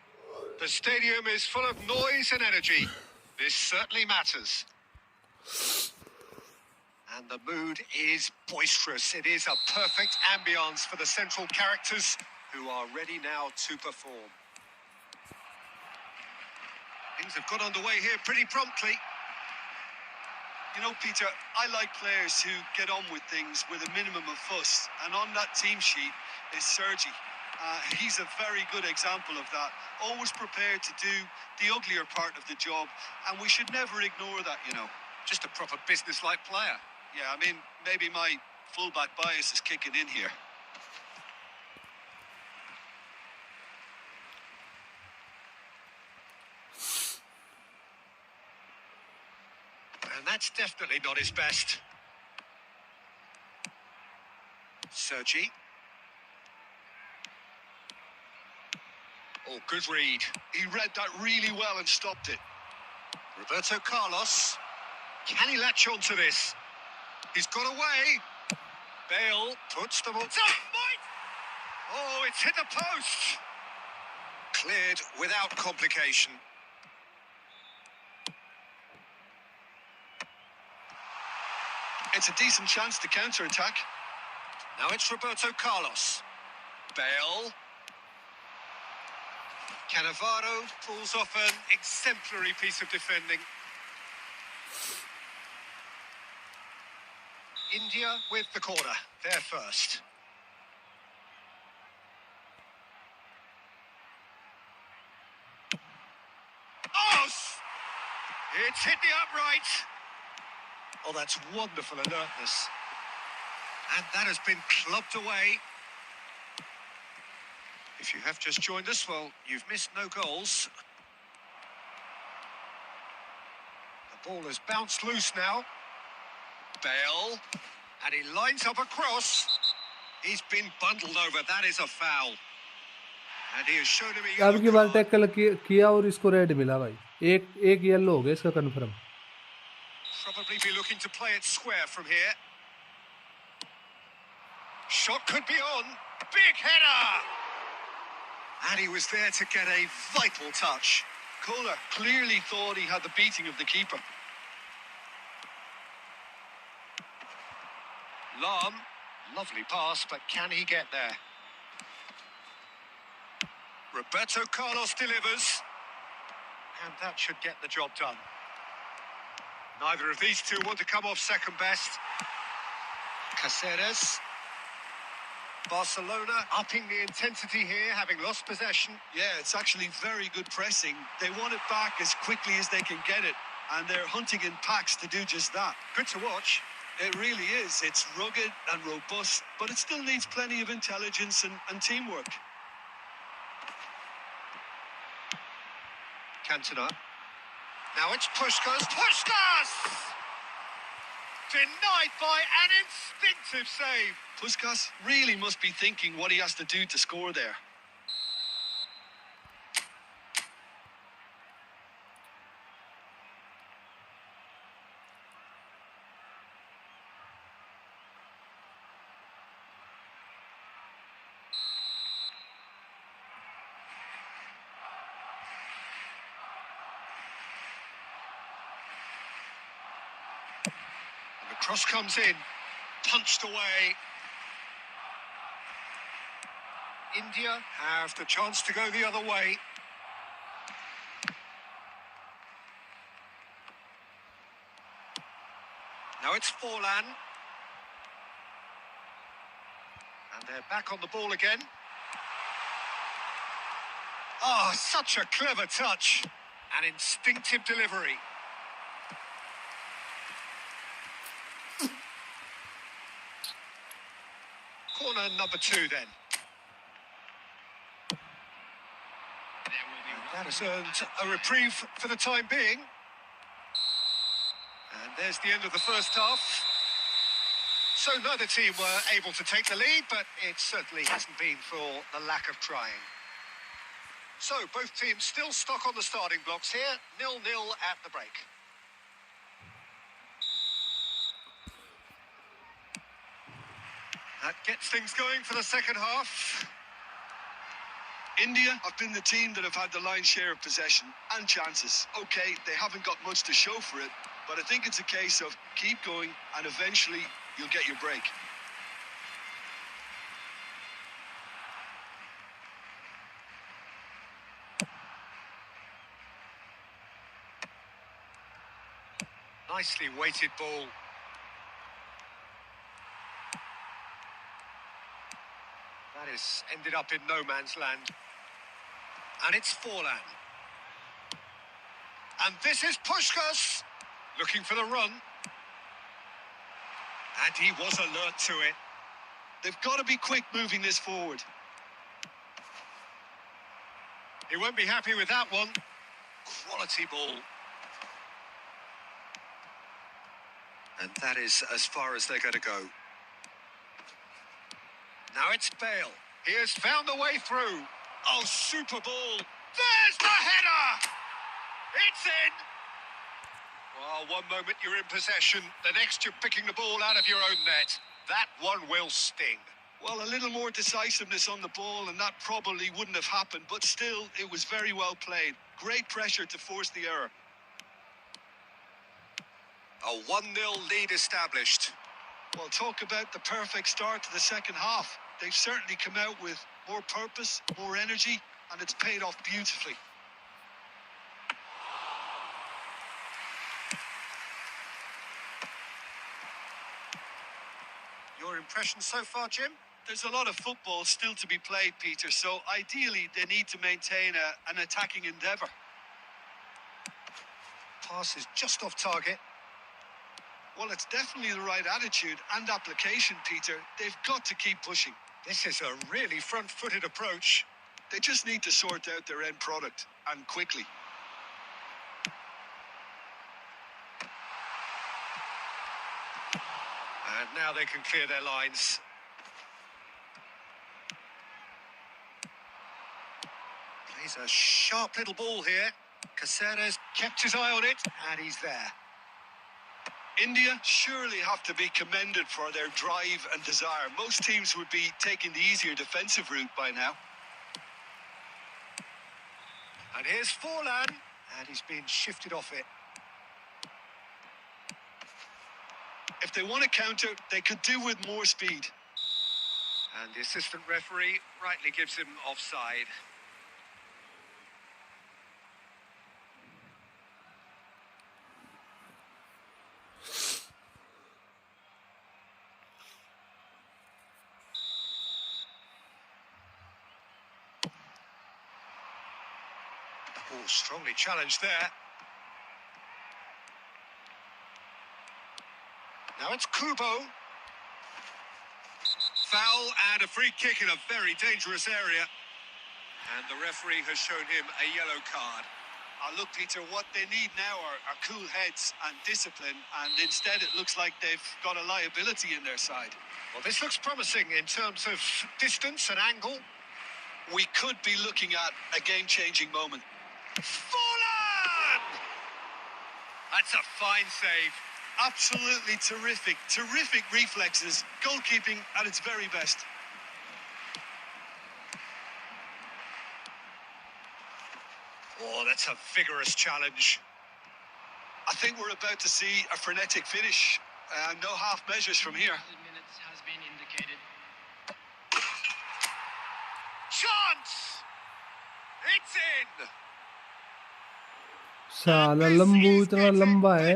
The stadium is full of noise and energy. This certainly matters. And the mood is boisterous. It is a perfect ambience for the central characters who are ready now to perform. Things have got underway here pretty promptly. You know, Peter, I like players who get on with things with a minimum of fuss. And on that team sheet is Sergi. He's a very good example of that. Always prepared to do the uglier part of the job. And we should never ignore that, you know. Just a proper business-like player. Yeah, I mean, maybe my fullback bias is kicking in here. And that's definitely not his best. Sergi. Oh, good read. He read that really well and stopped it. Roberto Carlos. Can he latch on to this? He's got away. Bale puts the ball. Oh, it's hit the post. Cleared without complication. It's a decent chance to counter-attack. Now it's Roberto Carlos. Bale. Cannavaro pulls off an exemplary piece of defending. India with the corner. They're first. Oh! It's hit the upright. Oh, that's wonderful alertness. And that has been clubbed away. If you have just joined us, well, you've missed no goals. The ball has bounced loose now. Bale. And he lines up a cross. He's been bundled over. That is a foul. And he has shown him a अब की बार yellow card. Tackle किया और इसको red मिला भाई. एक yellow हो गया इसका confirm. Probably be looking to play it square from here. Shot could be on. Big header! And he was there to get a vital touch. Kohler clearly thought he had the beating of the keeper. Lahm, lovely pass, but can he get there? Roberto Carlos delivers. And that should get the job done. Neither of these two want to come off second best. Caceres. Barcelona upping the intensity here, having lost possession. Yeah, it's actually very good pressing. They want it back as quickly as they can get it. And they're hunting in packs to do just that. Good to watch. It really is. It's rugged and robust, but it still needs plenty of intelligence and teamwork. Cantona. Now it's Puskás. Puskás! Denied by an instinctive save. Puskás really must be thinking what he has to do to score there. The cross comes in, punched away. India have the chance to go the other way. Now it's Forlan. And they're back on the ball again. Oh, such a clever touch. An instinctive delivery. corner number 2 then. That has earned a reprieve for the time being. And there's the end of the first half. So neither team were able to take the lead, but it certainly hasn't been for the lack of trying. So both teams still stuck on the starting blocks here, 0-0 at the break. That gets things going for the second half. India have been the team that have had the lion's share of possession and chances. Okay, they haven't got much to show for it, but I think it's a case of keep going and eventually you'll get your break. Nicely weighted ball. That has ended up in no man's land. And it's Forlan. And this is Puskás looking for the run. And he was alert to it. They've got to be quick moving this forward. He won't be happy with that one. Quality ball. And that is as far as they're going to go. Now it's Bale. He has found the way through. Oh, super ball. There's the header! It's in! Well, one moment you're in possession, the next you're picking the ball out of your own net. That one will sting. Well, a little more decisiveness on the ball and that probably wouldn't have happened, but still, it was very well played. Great pressure to force the error. A 1-0 lead established. Well, talk about the perfect start to the second half. They've certainly come out with more purpose, more energy, and it's paid off beautifully. Your impression so far, Jim? There's a lot of football still to be played, Peter, so ideally they need to maintain an attacking endeavour. Pass is just off target. Well, it's definitely the right attitude and application, Peter. They've got to keep pushing. This is a really front-footed approach. They just need to sort out their end product, and quickly. And now they can clear their lines. Plays a sharp little ball here. Caceres kept his eye on it, and he's there. India surely have to be commended for their drive and desire. Most teams would be taking the easier defensive route by now. And here's Forlan, and he's been shifted off it. If they want to counter, they could do with more speed. And the assistant referee rightly gives him offside. Oh, strongly challenged there. Now it's Kubo. Foul and a free kick in a very dangerous area. And the referee has shown him a yellow card. Look, Peter, what they need now are cool heads and discipline, and instead it looks like they've got a liability in their side. Well, this looks promising in terms of distance and angle. We could be looking at a game-changing moment. Forlan! That's a fine save. Absolutely terrific. Terrific reflexes. Goalkeeping at its very best. Oh, that's a vigorous challenge. I think we're about to see a frenetic finish. No half measures from here. Minutes has been indicated. Chance! It's in! साला लंबू इतना लंबा है,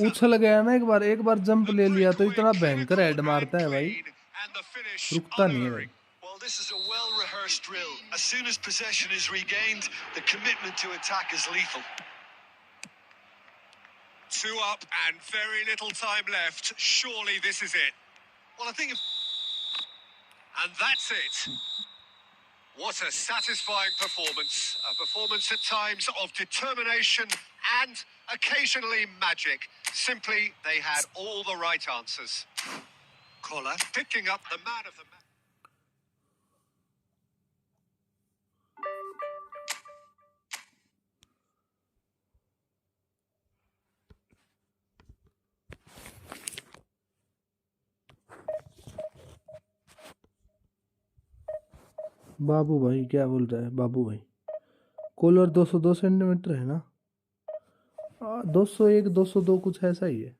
उछल गया ना एक बार jump ले लिया तो इतना भयंकर हेड मारता है भाई, रुकता नहीं है भाई. Well, this is a well-rehearsed drill. As soon as possession is regained, the commitment to attack is lethal. 2 up and very little time left. Surely this is it. Well, I think if... And that's it. What a satisfying performance. A performance at times of determination and occasionally magic. Simply, they had all the right answers. Koller picking up the man of the match. बाबू भाई क्या बोल रहा है बाबू भाई? Collar 202 centimetre है ना? 201 202 कुछ ऐसा ही है.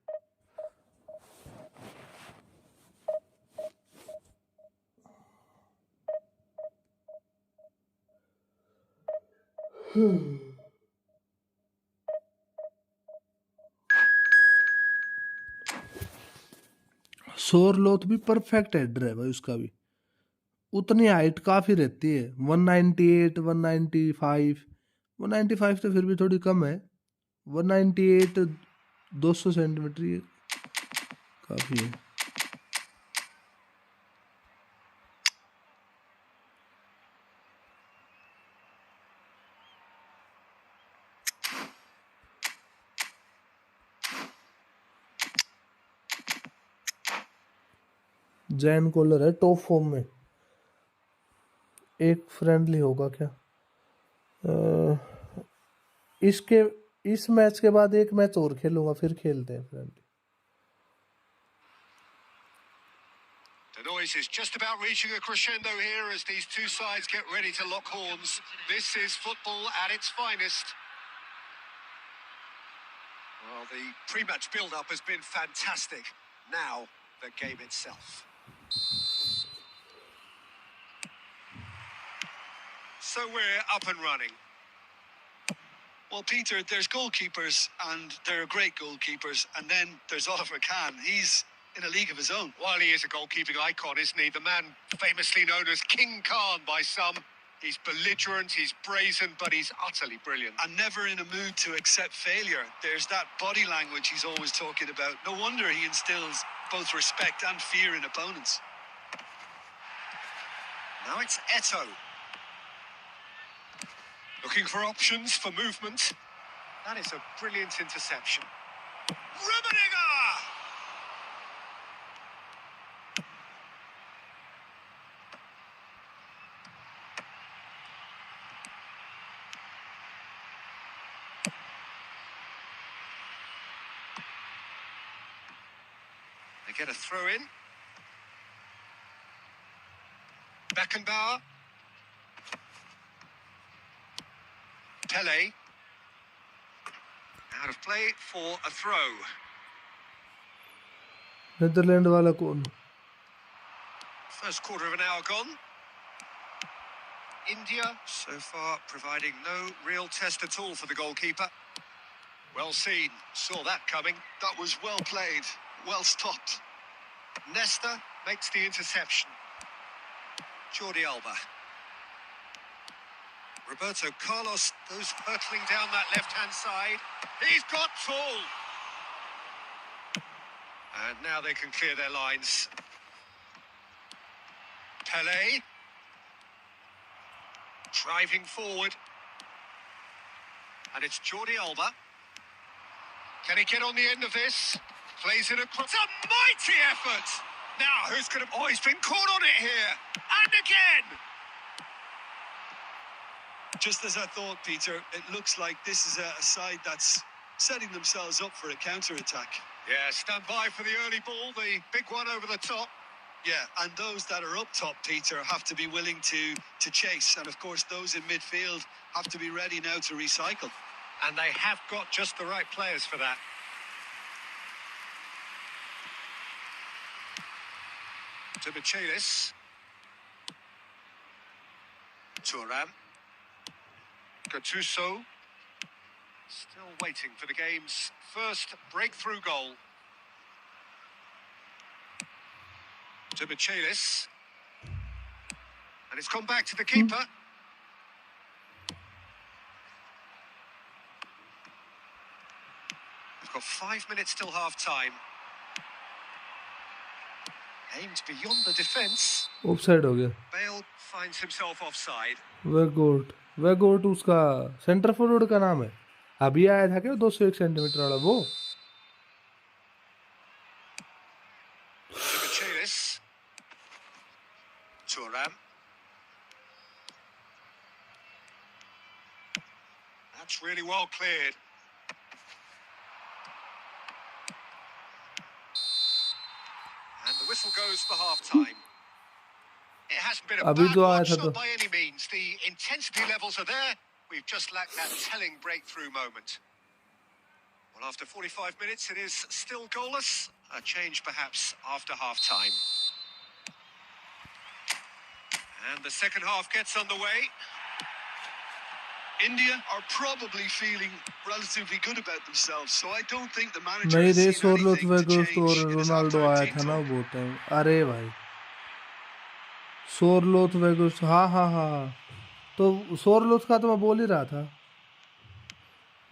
सोरलोथ भी परफेक्ट हेडर है भाई उसका भी. उतनी हाइट काफी रहती है. 198 195 195 तो फिर भी थोड़ी कम है. 198 200 सेंटीमीटर ये काफी है. जैन कॉलर है टॉप फॉर्म में. एक फ्रेंडली होगा क्या? इसके इस मैच के बाद एक मैच और खेलूंगा, फिर खेलते हैं friendly. The noise is just about reaching a crescendo here as these two sides get ready to lock horns. This is football at its finest. Well, the pre-match build-up has been fantastic. Now, the game itself. So we're up and running. Well, Peter, there's goalkeepers, and there are great goalkeepers, and then there's Oliver Kahn. He's in a league of his own. While he is a goalkeeping icon, isn't he? The man famously known as King Khan by some. He's belligerent, he's brazen, but he's utterly brilliant. And never in a mood to accept failure. There's that body language he's always talking about. No wonder he instills both respect and fear in opponents. Now it's Eto'o. Looking for options for movement. That is a brilliant interception. Rummenigge! They get a throw in. Beckenbauer. Pele. Out of play for a throw. Netherland वाला कौन? First quarter of an hour gone. India so far providing no real test at all for the goalkeeper. Well seen, saw that coming. That was well played, well stopped. Nesta makes the interception. Jordi Alba. Roberto Carlos goes hurtling down that left-hand side. He's got full. And now they can clear their lines. Pele. Driving forward. And it's Jordi Alba. Can he get on the end of this? Plays it across. It's a mighty effort! Now, who's going to... Oh, he's been caught on it here. And again! Just as I thought, Peter, it looks like this is a side that's setting themselves up for a counter-attack. Yeah, stand by for the early ball, the big one over the top. Yeah, and those that are up top, Peter, have to be willing to chase. And, of course, those in midfield have to be ready now to recycle. And they have got just the right players for that. To Michelis. Thuram. Gattuso. Still waiting for the game's first breakthrough goal. To Michelis. And it's gone back to the keeper. We've got 5 minutes till half-time. Aimed beyond the defence. Offside हो गया। Bale finds himself offside. वेगोट उसका centre forward का नाम है। अभी आया था क्या 201 सेंटीमीटर वाला वो? Dimichelis. Thuram. That's really well cleared. And the whistle goes for half-time. It hasn't been a अभी bad तो आया watch, था not तो by any means. The intensity levels are there. We've just lacked that telling breakthrough moment. Well, after 45 minutes, it is still goalless. A change, perhaps, after half-time. And the second half gets underway. India are probably feeling relatively good about themselves, so I don't think the manager नहीं has रे, seen सोरलोथ anything to वेगोट और change in his Ronaldo halftime आया team था ना talk. वो time. अरे भाई सोरलोथ वेगोट, हाँ हाँ हाँ, तो सोरलोथ का तो मैं बोल ही रहा था।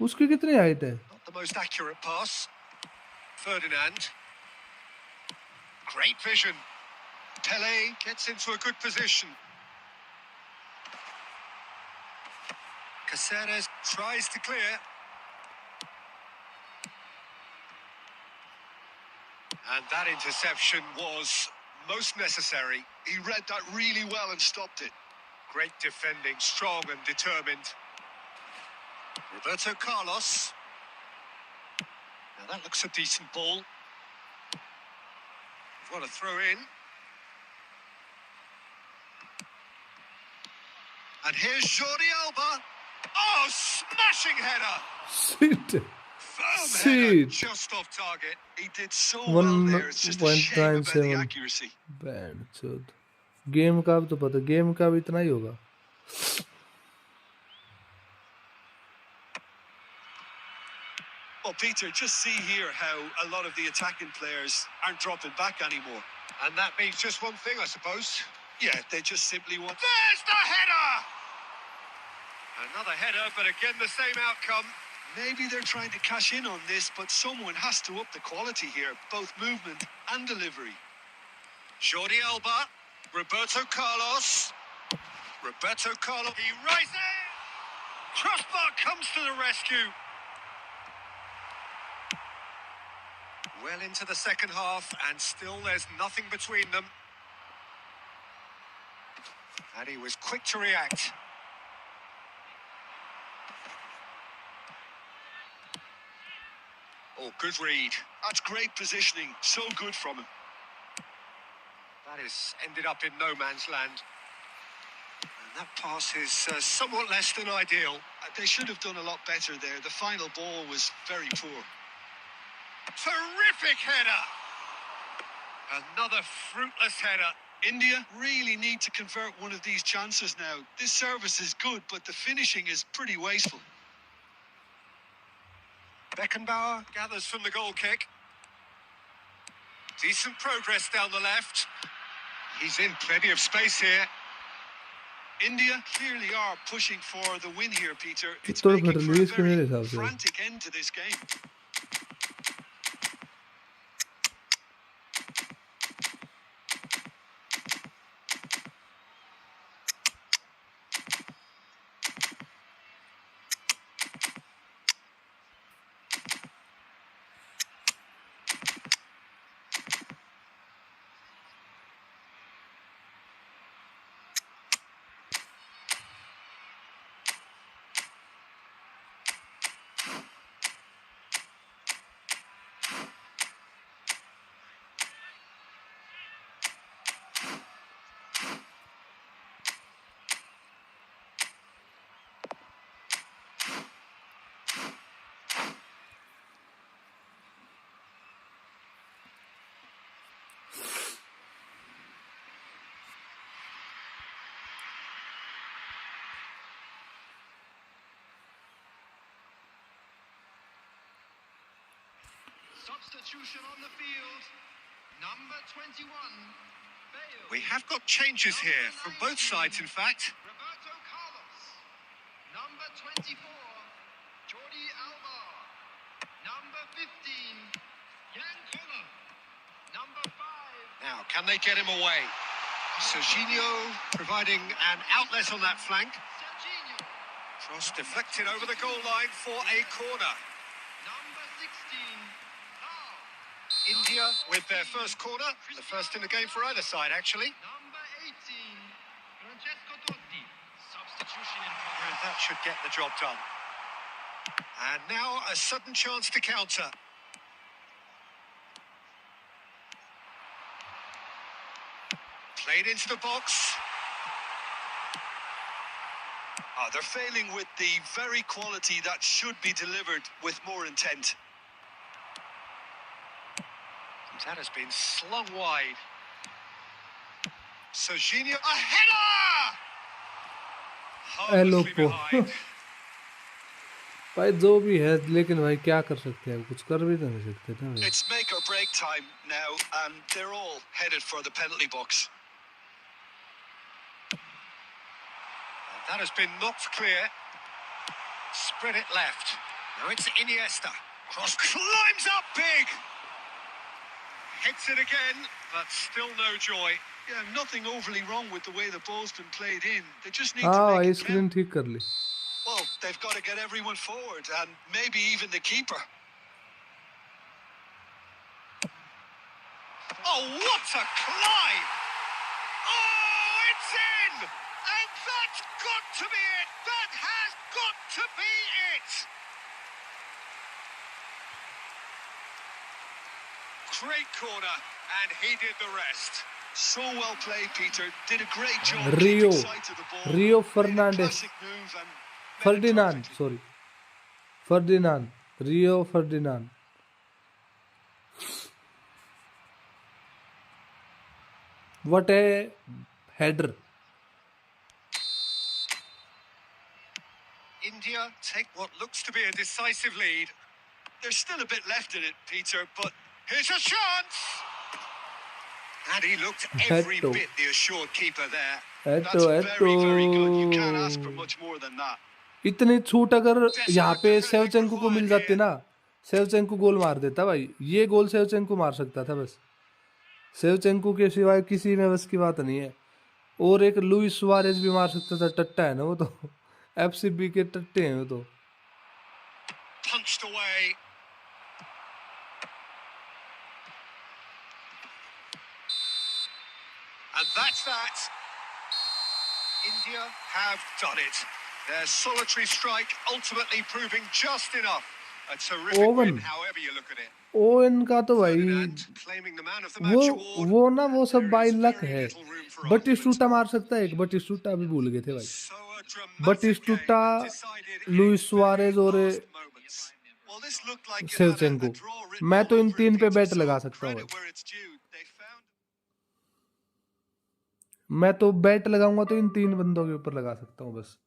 उसकी कितनी हाइट है? Not the most accurate pass. Ferdinand. Great vision. Pele gets into a good position. Caceres tries to clear. And that interception was most necessary. He read that really well and stopped it. Great defending, strong and determined. Roberto Carlos. Now that looks a decent ball. We've got a throw in. And here's Jordi Alba. Oh, smashing header! Sit. Firm Sit. header, just off target. He did so well there. It's just a shame about the 1.97 accuracy. बैंड चोद। Game का भी तो पता, game का भी इतना ही होगा। Well, Peter, just see here how a lot of the attacking players aren't dropping back anymore. And that means just one thing, I suppose. Yeah, they just simply want... There's the header! Another header, but again the same outcome. Maybe they're trying to cash in on this, but someone has to up the quality here, both movement and delivery. Jordi Alba, Roberto Carlos. Roberto Carlos, he rises! Crossbar comes to the rescue. Well into the second half, and still there's nothing between them. And he was quick to react. Oh, good read. That's great positioning. So good from him. That has ended up in no man's land. And that pass is somewhat less than ideal. They should have done a lot better there. The final ball was very poor. Terrific header! Another fruitless header. India really need to convert one of these chances now. This service is good, but the finishing is pretty wasteful. Beckenbauer gathers from the goal kick. Decent progress down the left. He's in plenty of space here. India clearly are pushing for the win here, Peter. It's तो making for a release very हिसाब से frantic end to this game. Substitution on the field. Number 21. Bale. We have got changes here from both sides, in fact. Roberto Carlos. Number 24. Jordi Alba. Number 15. Jan Koller. Number 5. Now, can they get him away? Serginho providing an outlet on that flank. Serginho. Cross deflected over the goal line for a corner. Number 16. Foul. India with their first corner, the first in the game for either side, actually. Number 18. Francesco Totti. Substitution in And progress. that should get the job done. And now a sudden chance to counter. Played into the box. They're failing with the very quality that should be delivered with more intent. That has been slung wide. Serginho, a header! Hopelessly Elopo. behind. भाई जो भी है, लेकिन भाई क्या कर सकते हैं, कुछ कर भी तो नहीं सकते ना भाई। It's make or break time now, and they're all headed for the penalty box. That has been knocked clear. Spread it left. Now it's Iniesta. Cross climbs up big. Hits it again, but still no joy. Yeah, nothing overly wrong with the way the ball's been played in. They just need हाँ to भाई, make it screen count. ठीक कर ली। Well, they've got to get everyone forward, and maybe even the keeper. Oh, what a climb! Oh, it's in! And that's got to be it! That has got to be it! Great corner, and he did the rest. So well played, Peter. Did a great job Rio. keeping sight of the ball. Rio Made a Fernandez. classic move and met it Ferdinand, perfectly. Sorry, Ferdinand, Rio Ferdinand. What A header. India take what looks to be a decisive lead. There's still a bit left in it, Peter, but Here's a chance! And he looked every Eto. bit the assured keeper there. that's Eto very, very good. You can't ask for Eto. much more than that. इतनी छूट अगर यहाँ पे सेवचेंको को मिल जाती ना, सेवचेंको गोल मार देता भाई। ये गोल सेवचेंको मार सकता था बस। सेवचेंको के सिवाय किसी में बस की बात नहीं है। और एक लुइस सुआरेज भी मार सकता था, टट्टा है ना वो तो। एफसीबी के टट्टे हैं वो तो। Punched away. And that's that. India have done it. Their solitary strike ultimately proving just enough. A terrific Owen. win, however you look at it. Oven का तो भाई Ferdinand claiming the man of the match award. वो ना वो सब There by is luck very है। little room for बटिस्टूटा argument. मार सकता है, एक बटिस्टूटा भी भूल गए थे भाई। So a dramatic Batistuta, game decided in Luis its Suarez very और last moments. Well, this looked like it had सेवचेंको। a draw written मैं all तो इन over it, तीन पे Peter, बेट so लगा सकता हूँ credit भाई। where it's due. They found मैं तो बेट लगाऊंगा तो इन तीन बंदों के ऊपर लगा सकता हूँ बस।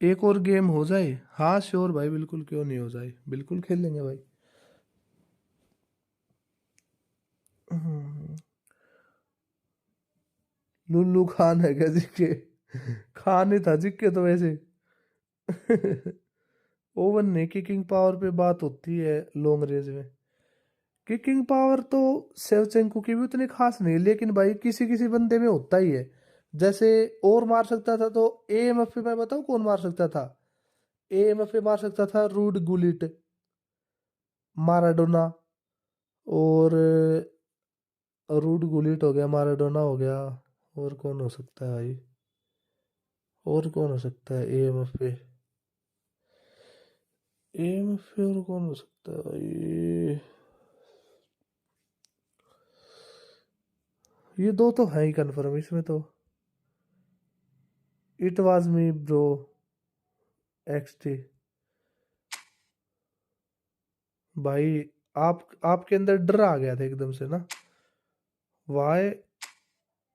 एक और गेम हो जाए, हाँ श्योर भाई, बिल्कुल, क्यों नहीं हो जाए, बिल्कुल खेल लेंगे भाई। लुल्लू खान है क्या जिक्के? खान ही था जिक्के तो वैसे। ओवन ने किकिंग पावर पे बात होती है लॉन्ग रेंज में। किकिंग पावर तो सेवचेंको की भी उतनी खास नहीं, लेकिन भाई किसी किसी बंदे में होता ही है। जैसे और मार सकता था तो एएमएफ पे मैं बताऊं कौन मार सकता था? एएमएफ पे मार सकता था रूड गुलिट, माराडोना, और रूड गुलिट हो गया, माराडोना हो गया, और कौन हो सकता है भाई? और कौन हो सकता है एएमएफ पे? एएमएफ पे और कौन हो सकता है भाई? ये दो तो है ही कंफर्म इसमें तो। इट वाज मी ब्रो एक्सटी। भाई आपके अंदर डर आ गया था एकदम से ना।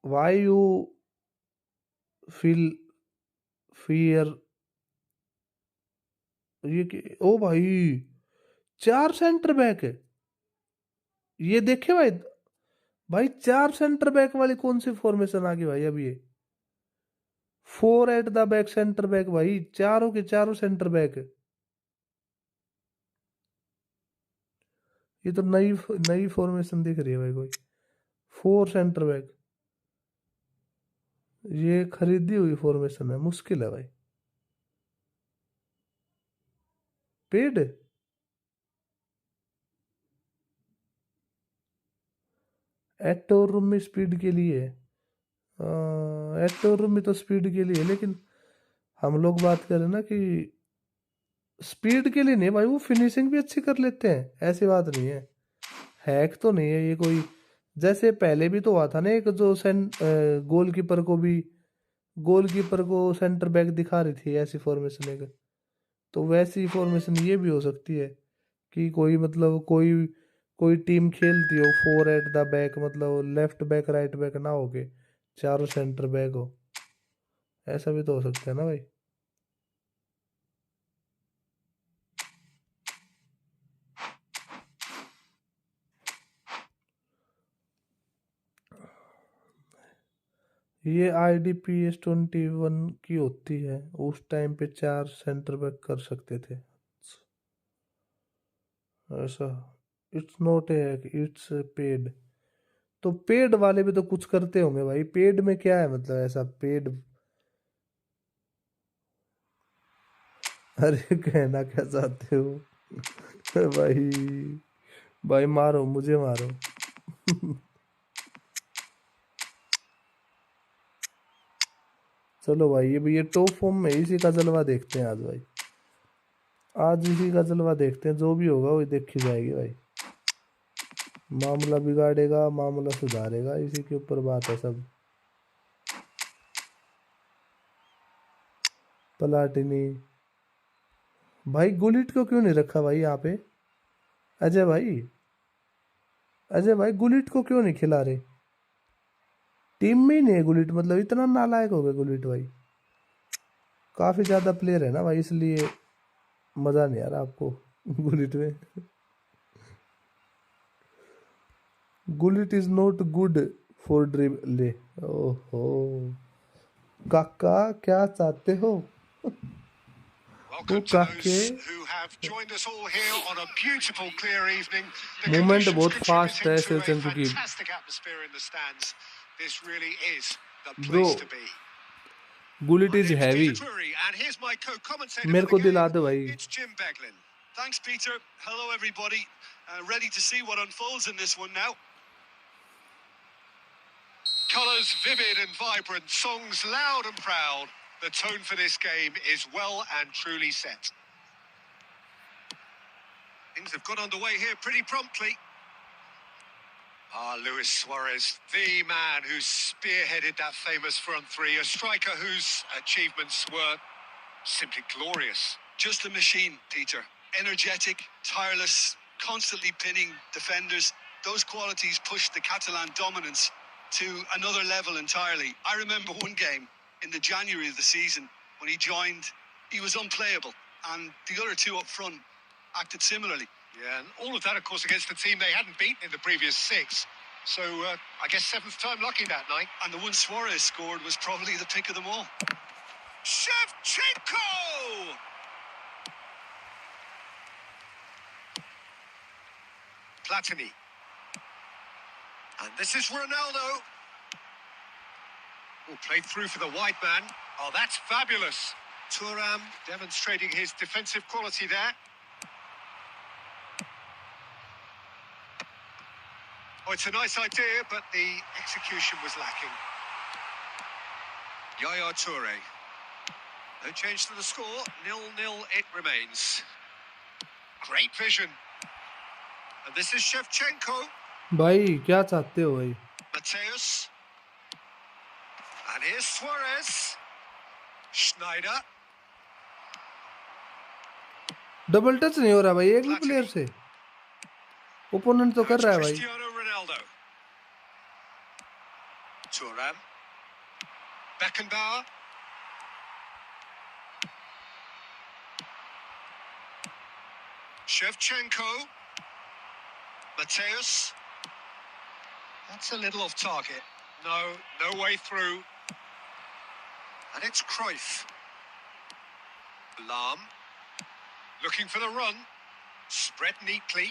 Why you feel fear? ओ भाई 4 सेंटर बैक है ये, देखे भाई। भाई 4 सेंटर बैक वाली कौन सी फॉर्मेशन आ गई भाई अभी? ये 4 at the back centre back भाई, चारों के चारों सेंटर बैक। ये तो नई नई फॉर्मेशन दिख रही है भाई। कोई 4 सेंटर बैक, ये खरीदी हुई फॉर्मेशन है, मुश्किल है भाई। पेड एटोर रूम में स्पीड के लिए है। एटोर रूम में तो स्पीड के लिए है, लेकिन हम लोग बात करें ना कि स्पीड के लिए नहीं भाई, वो फिनिशिंग भी अच्छी कर लेते हैं, ऐसी बात नहीं है। हैक तो नहीं है ये कोई, जैसे पहले भी तो हुआ था ना एक जो गोलकीपर को सेंटर बैक दिखा रही थी ऐसी फॉर्मेशन एक, तो वैसी फॉर्मेशन ये भी हो सकती है कि कोई मतलब कोई टीम खेलती हो 4 एट द बैक, मतलब लेफ्ट बैक राइट बैक ना हो के चारों सेंटर बैक हो, ऐसा भी तो हो सकता है ना भाई। ये IDPS 21 की होती है, उस टाइम पे 4 सेंटर बैक कर सकते थे ऐसा। It's not a, it's paid. तो पेड वाले भी तो कुछ करते होंगे भाई, पेड में क्या है मतलब ऐसा पेड। अरे कहना क्या चाहते हो भाई? भाई मारो, मुझे मारो चलो भाई, ये टॉप फॉर्म में इसी का जलवा देखते हैं आज भाई। आज इसी का जलवा देखते हैं, जो भी होगा वो देखी जाएगी भाई। मामला बिगाड़ेगा, मामला सुधारेगा, इसी के ऊपर बात है सब। पलाटिनी भाई, गुलिट को क्यों नहीं रखा भाई यहाँ पे? अजय भाई, अजय भाई गुलिट को क्यों नहीं खिला रहे? टीम में ही नहीं है गुलिट, मतलब इतना नालायक हो गया गुलिट भाई। काफी ज्यादा प्लेयर है ना भाई, इसलिए मजा नहीं आ रहा आपको गुलिट में। Gullit is not good for dribble. ओहो काका, क्या चाहते हो? Welcome to those who have joined us all here on a beautiful, clear evening. The movement conditions बहुत फास्ट है contributing to a सेचंकू की। fantastic atmosphere in the stands. This really is the bro place to be. Gullit My is name is heavy, Peter Drury, and here's my co-commentator मेरे for को the दिला game. दो भाई। It's Jim Beglin. Thanks, Peter. Hello, everybody. Ready to see what unfolds in this one now. Colours vivid and vibrant, songs loud and proud. The tone for this game is well and truly set. Things have got underway here pretty promptly. Luis Suarez, the man who spearheaded that famous front three, a striker whose achievements were simply glorious. Just a machine, Peter. Energetic, tireless, constantly pinning defenders. Those qualities pushed the Catalan dominance to another level entirely. I remember one game in the January of the season when he joined, he was unplayable, and the other two up front acted similarly. Yeah, and all of that, of course, against the team they hadn't beaten in the previous 6. So, I guess 7th time lucky that night. And the one Suarez scored was probably the pick of them all. Shevchenko! Platini. And this is Ronaldo. Oh, played through for the wide man. Oh, that's fabulous. Thuram demonstrating his defensive quality there. Oh, it's a nice idea, but the execution was lacking. Yaya Toure. No change to the score. 0-0 it remains. Great vision. And this is Shevchenko. भाई क्या चाहते हो भाई? Mateus. And here's Suarez. Schneider. Double touch नहीं हो रहा भाई एक भी प्लेयर से, ओपोनेंट तो कर रहा है भाई। Cristiano Ronaldo. Thuram. Beckenbauer. Shevchenko. Mateus. That's a little off target. No way through. And it's Cruyff. Lahm. Looking for the run. Spread neatly.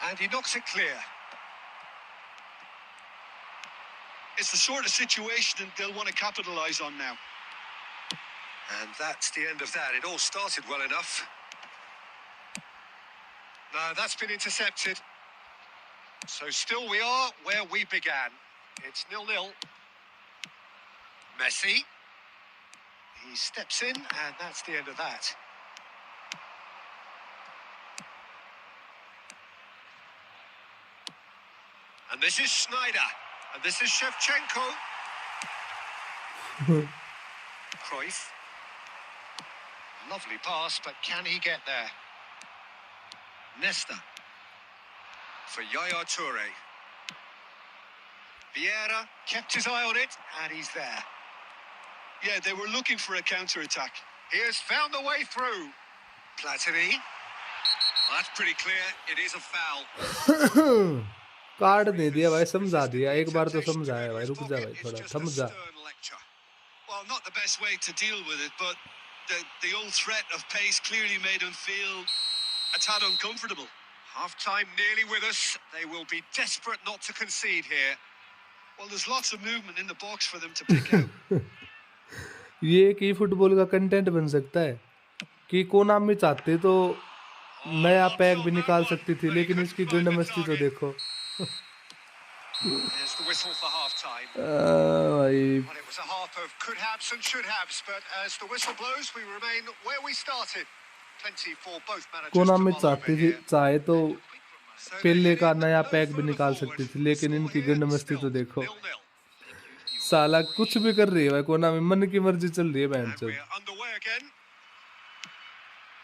And he knocks it clear. It's the sort of situation they'll want to capitalise on now. And that's the end of that. It all started well enough. No, that's been intercepted. So still we are where we began. It's 0-0. Messi. He steps in, and that's the end of that. And this is Snyder. And this is Shevchenko. Cruyff. Lovely pass, but can he get there? Nesta. For Yaya Toure. Vieira kept his eye on it, and he's there. Yeah, they were looking for a counter-attack. He has found the way through. Platini. Well, that's pretty clear. It is a foul. Card दे दिया भाई, समझा दिया एक बार तो समझाया भाई, रुक जा भाई थोड़ा थम जा. Well, not the best way to deal with it, but the old threat of pace clearly made him feel a tad uncomfortable. Half-time nearly with us. They will be desperate not to concede here. Well, there's lots of movement in the box for them to pick out. ये कि football का content बन सकता है कि Konami चाहते तो नया पैक भी निकाल सकती थी, लेकिन इसकी गंड मस्ती तो देखो. There's the whistle for half-time. भाई Well, it was a half of could-haves and should-haves, but as the whistle blows, we remain where we started. Plenty for both managers to Konami mull चाहती over थी, here. चाहे तो So they पहले head का in, नया no pack भी further निकाल forward. सकती थी, लेकिन Score इनकी here गंड मस्ती still तो देखो. 0-0. साला कुछ भी कर रही है भाई, कोनामी मन की मर्जी चल रही है बहन And चोद. we're underway again.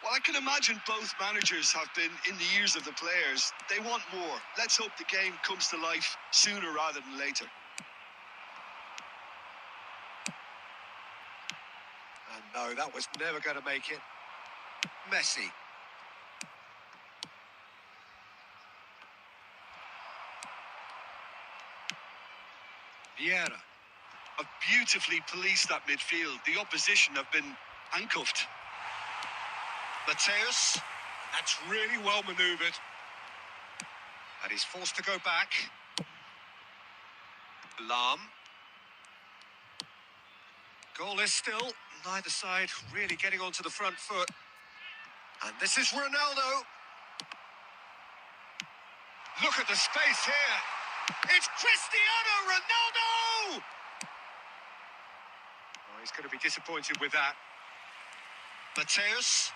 Well, I can imagine both managers have been in the ears of the players. They want more. Let's hope the game comes to life sooner rather than later. And no, that was never going to make it. Messi. Vieira. Have beautifully policed that midfield. The opposition have been handcuffed. Mateus. That's really well manoeuvred. And he's forced to go back. Lam. Goalless still. Neither side really getting onto the front foot. And this is Ronaldo. Look at the space here. It's Cristiano Ronaldo! Oh, he's going to be disappointed with that. Mateus.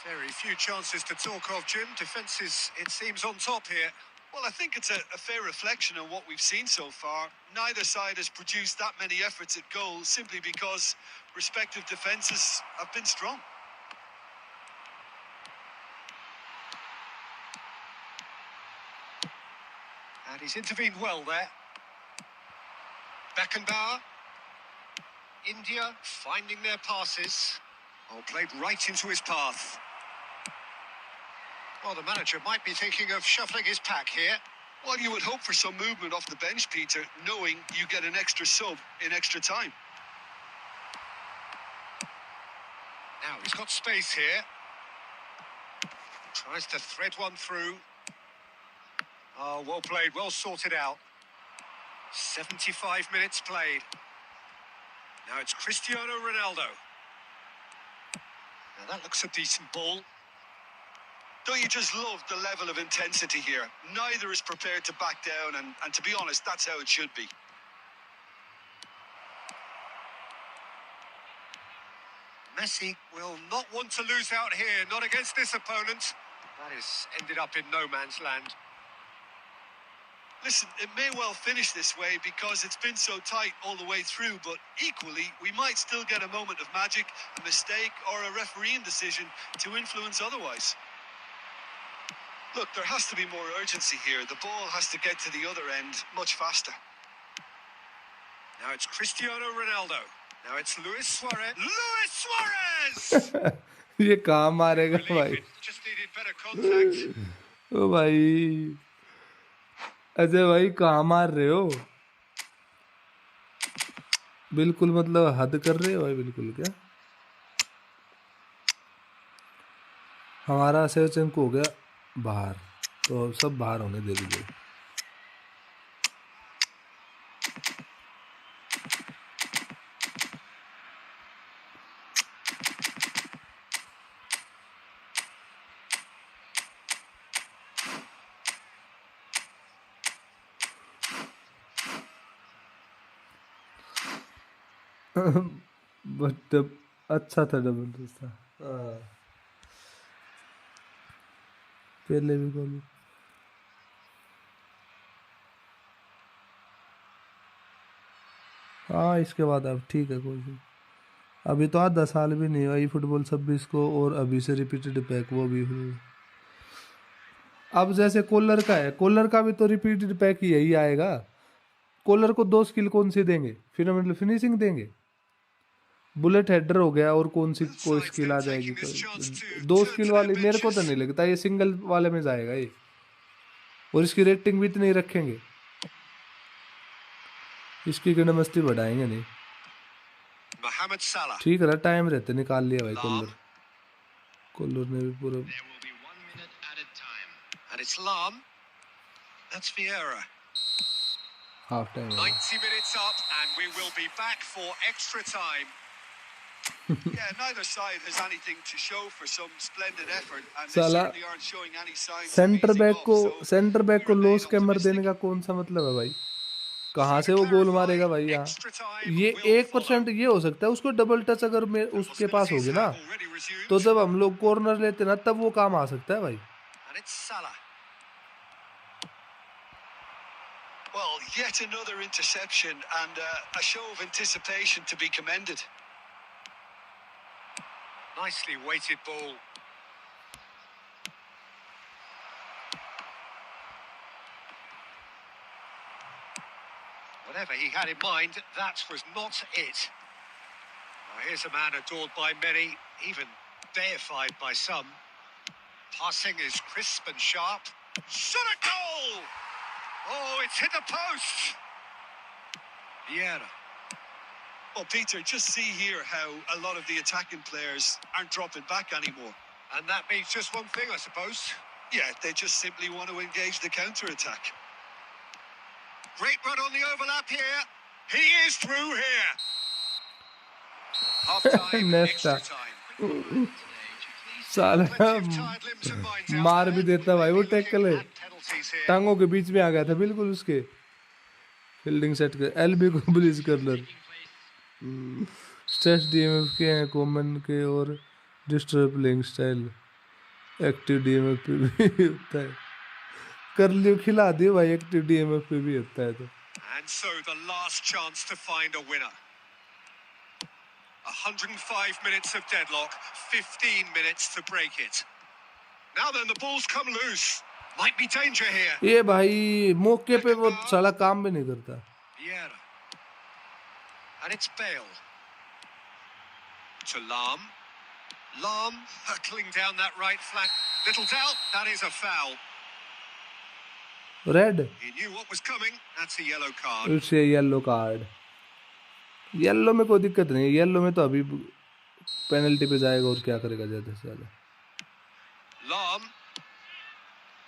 Very few chances to talk of, Jim. Defence is, it seems, on top here. Well, I think it's a fair reflection on what we've seen so far. Neither side has produced that many efforts at goal simply because respective defences have been strong. And he's intervened well there. Beckenbauer. India finding their passes. Oh, played right into his path. Well, the manager might be thinking of shuffling his pack here. Well, you would hope for some movement off the bench, Peter, knowing you get an extra sub in extra time. Now he's got space here. Tries to thread one through. Oh, well played, well sorted out. 75 minutes played. Now it's Cristiano Ronaldo. Now that looks a decent ball. Don't you just love the level of intensity here? Neither is prepared to back down, and to be honest, that's how it should be. Messi will not want to lose out here, not against this opponent. That has ended up in no man's land. Listen, it may well finish this way because it's been so tight all the way through, but equally, we might still get a moment of magic, a mistake, or a refereeing decision to influence otherwise. Look, there has to be more urgency here. The ball has to get to the other end much faster. Now it's Cristiano Ronaldo. Now it's Luis Suarez. Luis Suarez! ये कहाँ मारेगा भाई? Just needed better contact. ओ भाई अजय भाई कहाँ मार रहे हो? बिल्कुल मतलब हद कर रहे हो भाई, बिल्कुल क्या? हमारा सेवचेंको हो गया बाहर, तो अब सब बाहर होने दे दीजिए। बट अच्छा था, जबरदस्त था। हाँ, पहले भी गोल। हाँ, इसके बाद अब ठीक है, कोई नहीं। अभी तो 10 साल भी नहीं हुआ ई फुटबॉल 26 को, और अभी से रिपीटेड पैक वो भी हुई। अब जैसे कोलर का है, कोलर का भी तो रिपीटेड पैक ही यही आएगा। कोलर को 2 स्किल कौन सी देंगे, फिर मतलब फिनिशिंग देंगे। बुलेट हेडर हो गया, और कौन सी Both कोई sides स्किल then आ taking जाएगी this कोई। chance to 2 turn skill to their वाली मेरे को तो benches. नहीं लगता, ये सिंगल वाले में जाएगा ये, और इसकी रेटिंग भी इतनी रखेंगे, इसकी गिनमस्ती बढ़ाएंगे नहीं। Mohamed Salah. ठीक रहा, टाइम रहते निकाल लिया भाई कोलर। Lam. कोलर ने भी पूरा There will be 1 minute added time. And it's Lam. That's Vieira. Half time हो 90 minutes up, and we will be back for extra time. Yeah, neither side has anything to show for some splendid effort, and they साला certainly aren't showing any signs of centre easing back off. को So centre back we को लो remain scammer देने optimistic. का कौन सा मतलब है भाई? कहाँ So से to वो गोल clarify, मारेगा भाई यहाँ? extra time ये will follow. 1% ये हो सकता है, उसको डबल टच अगर मैं And उसके पास hostilities होगी ना, have already तो resumed. जब हम लोग कॉर्नर लेते ना, तब वो काम आ सकता है भाई। And it's Salah. Well, yet another interception and a show of anticipation to be commended. Nicely weighted ball. Whatever he had in mind, that was not it. Now here's a man adored by many, even deified by some. Passing is crisp and sharp. Shot a goal! Oh, it's hit the post! Vieira. Well, Peter, just see here how a lot of the attacking players aren't dropping back anymore. And that means just one thing, I suppose. Yeah, they just simply want to engage the counter-attack. Great run on the overlap here. He is through here. Half time, नेस्टा extra time. साला Plenty of tired limbs and minds out मार भी there. देता भाई, वो Maybe looking tackle है, at penalties here. टांगों के बीच में आ गया था बिल्कुल उसके। फील्डिंग सेट कर एलबी को पुलिस कर्नर स्ट्रेस डीएमएफ के हैं, कॉमन के और disturb playing style. Active DMF पे भी होता है, कर लियो खिला दियो भाई, एक्टिव डीएमएफ पे भी होता है। तो And so the last chance to find a winner. 105 minutes of deadlock, 15 minutes to break it. Now then, the ball's come loose. Might be danger here. ये भाई मौके पे वो साला काम भी नहीं करता। Vieira. And it's Bale. To Lam. Lam hurtling down that right flank. Little doubt, that is a foul. Red, He knew what was coming. That's a yellow card. It's a yellow card. Yellow में कोई दिक्कत नहीं, yellow में तो अभी penalty पे जाएगा, और क्या करेगा ज्यादा से ज्यादा। Lam.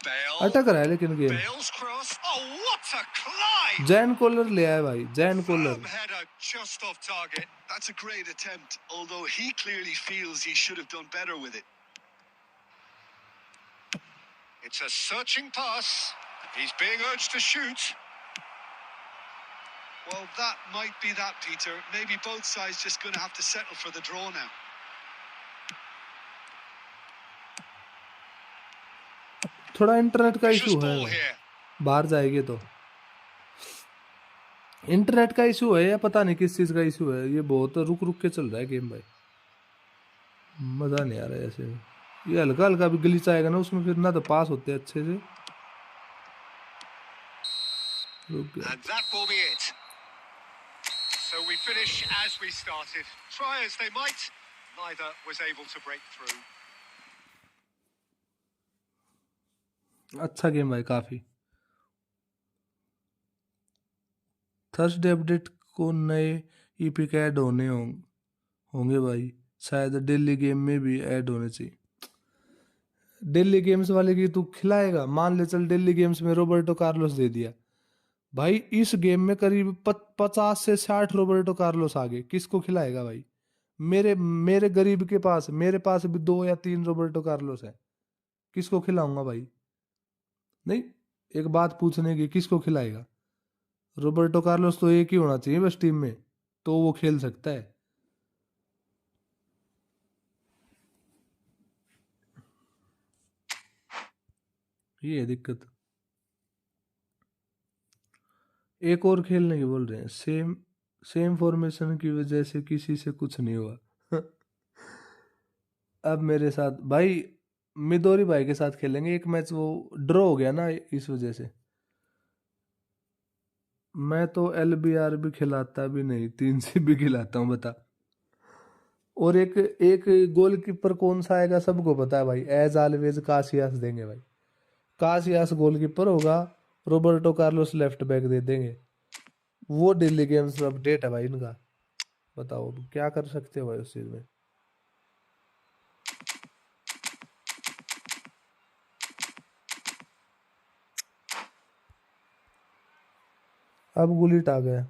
Bale. अटक रहा है लेकिन game. Bale's cross. Oh, what a climb! जैन कॉलर ले आया भाई, जैन कॉलर। Firm header just off target. That's a great attempt, although he clearly feels he should have done better with it. It's a searching pass. He's being urged to shoot. Well, that might be that, Peter. Maybe both sides just going to have to settle for the draw now. थोड़ा internet का Vicious issue है ball भाई, here. बाहर जाएंगे तो। Internet का issue है या पता नहीं किस चीज का इशू है, ये बहुत रुक रुक के चल रहा है गेम भाई, मजा नहीं आ रहा है ऐसे। ये हल्का हल्का भी ग्लिच आएगा ना उसमें, फिर ना तो पास होते अच्छे से। रुक गया। And that will be it. So we finish as we started. Try as they might, neither was able to break through. अच्छा गेम भाई काफी। थर्सडे अपडेट को नए ईपिक ऐड होंगे भाई, शायद डेली गेम में भी ऐड होने चाहिए। दिल्ली गेम्स वाले की तू खिलाएगा? मान ले चल दिल्ली गेम्स में रोबर्टो कार्लोस दे दिया भाई, इस गेम में करीब 50 से 60 रोबर्टो कार्लोस आ गए, किसको खिलाएगा भाई? मेरे मेरे गरीब के पास, मेरे पास भी 2 या 3 रोबर्टो कार्लोस है, किसको खिलाऊंगा भाई? नहीं, एक बात पूछने की, किसको खिलाएगा? रोबर्टो कार्लोस तो एक ही होना चाहिए बस टीम में, तो वो खेल सकता है। ये है दिक्कत। एक और खेलने की बोल रहे हैं, सेम फॉर्मेशन की वजह से किसी से कुछ नहीं हुआ। अब मेरे साथ भाई, मिदोरी भाई के साथ खेलेंगे एक मैच, वो ड्रॉ हो गया ना इस वजह से। मैं तो LBR भी खिलाता भी नहीं, 3 से भी खिलाता हूँ, बता। और एक एक गोलकीपर कौन सा आएगा सबको पता है भाई, एज ऑलवेज कासियास देंगे भाई। कासियास गोलकीपर होगा, रोबर्टो कार्लोस लेफ्ट बैक दे देंगे। वो दिल्ली गेम्स में अपडेट है भाई इनका, बताओ क्या कर सकते हो भाई उस चीज में। अब गुलिट आ गया,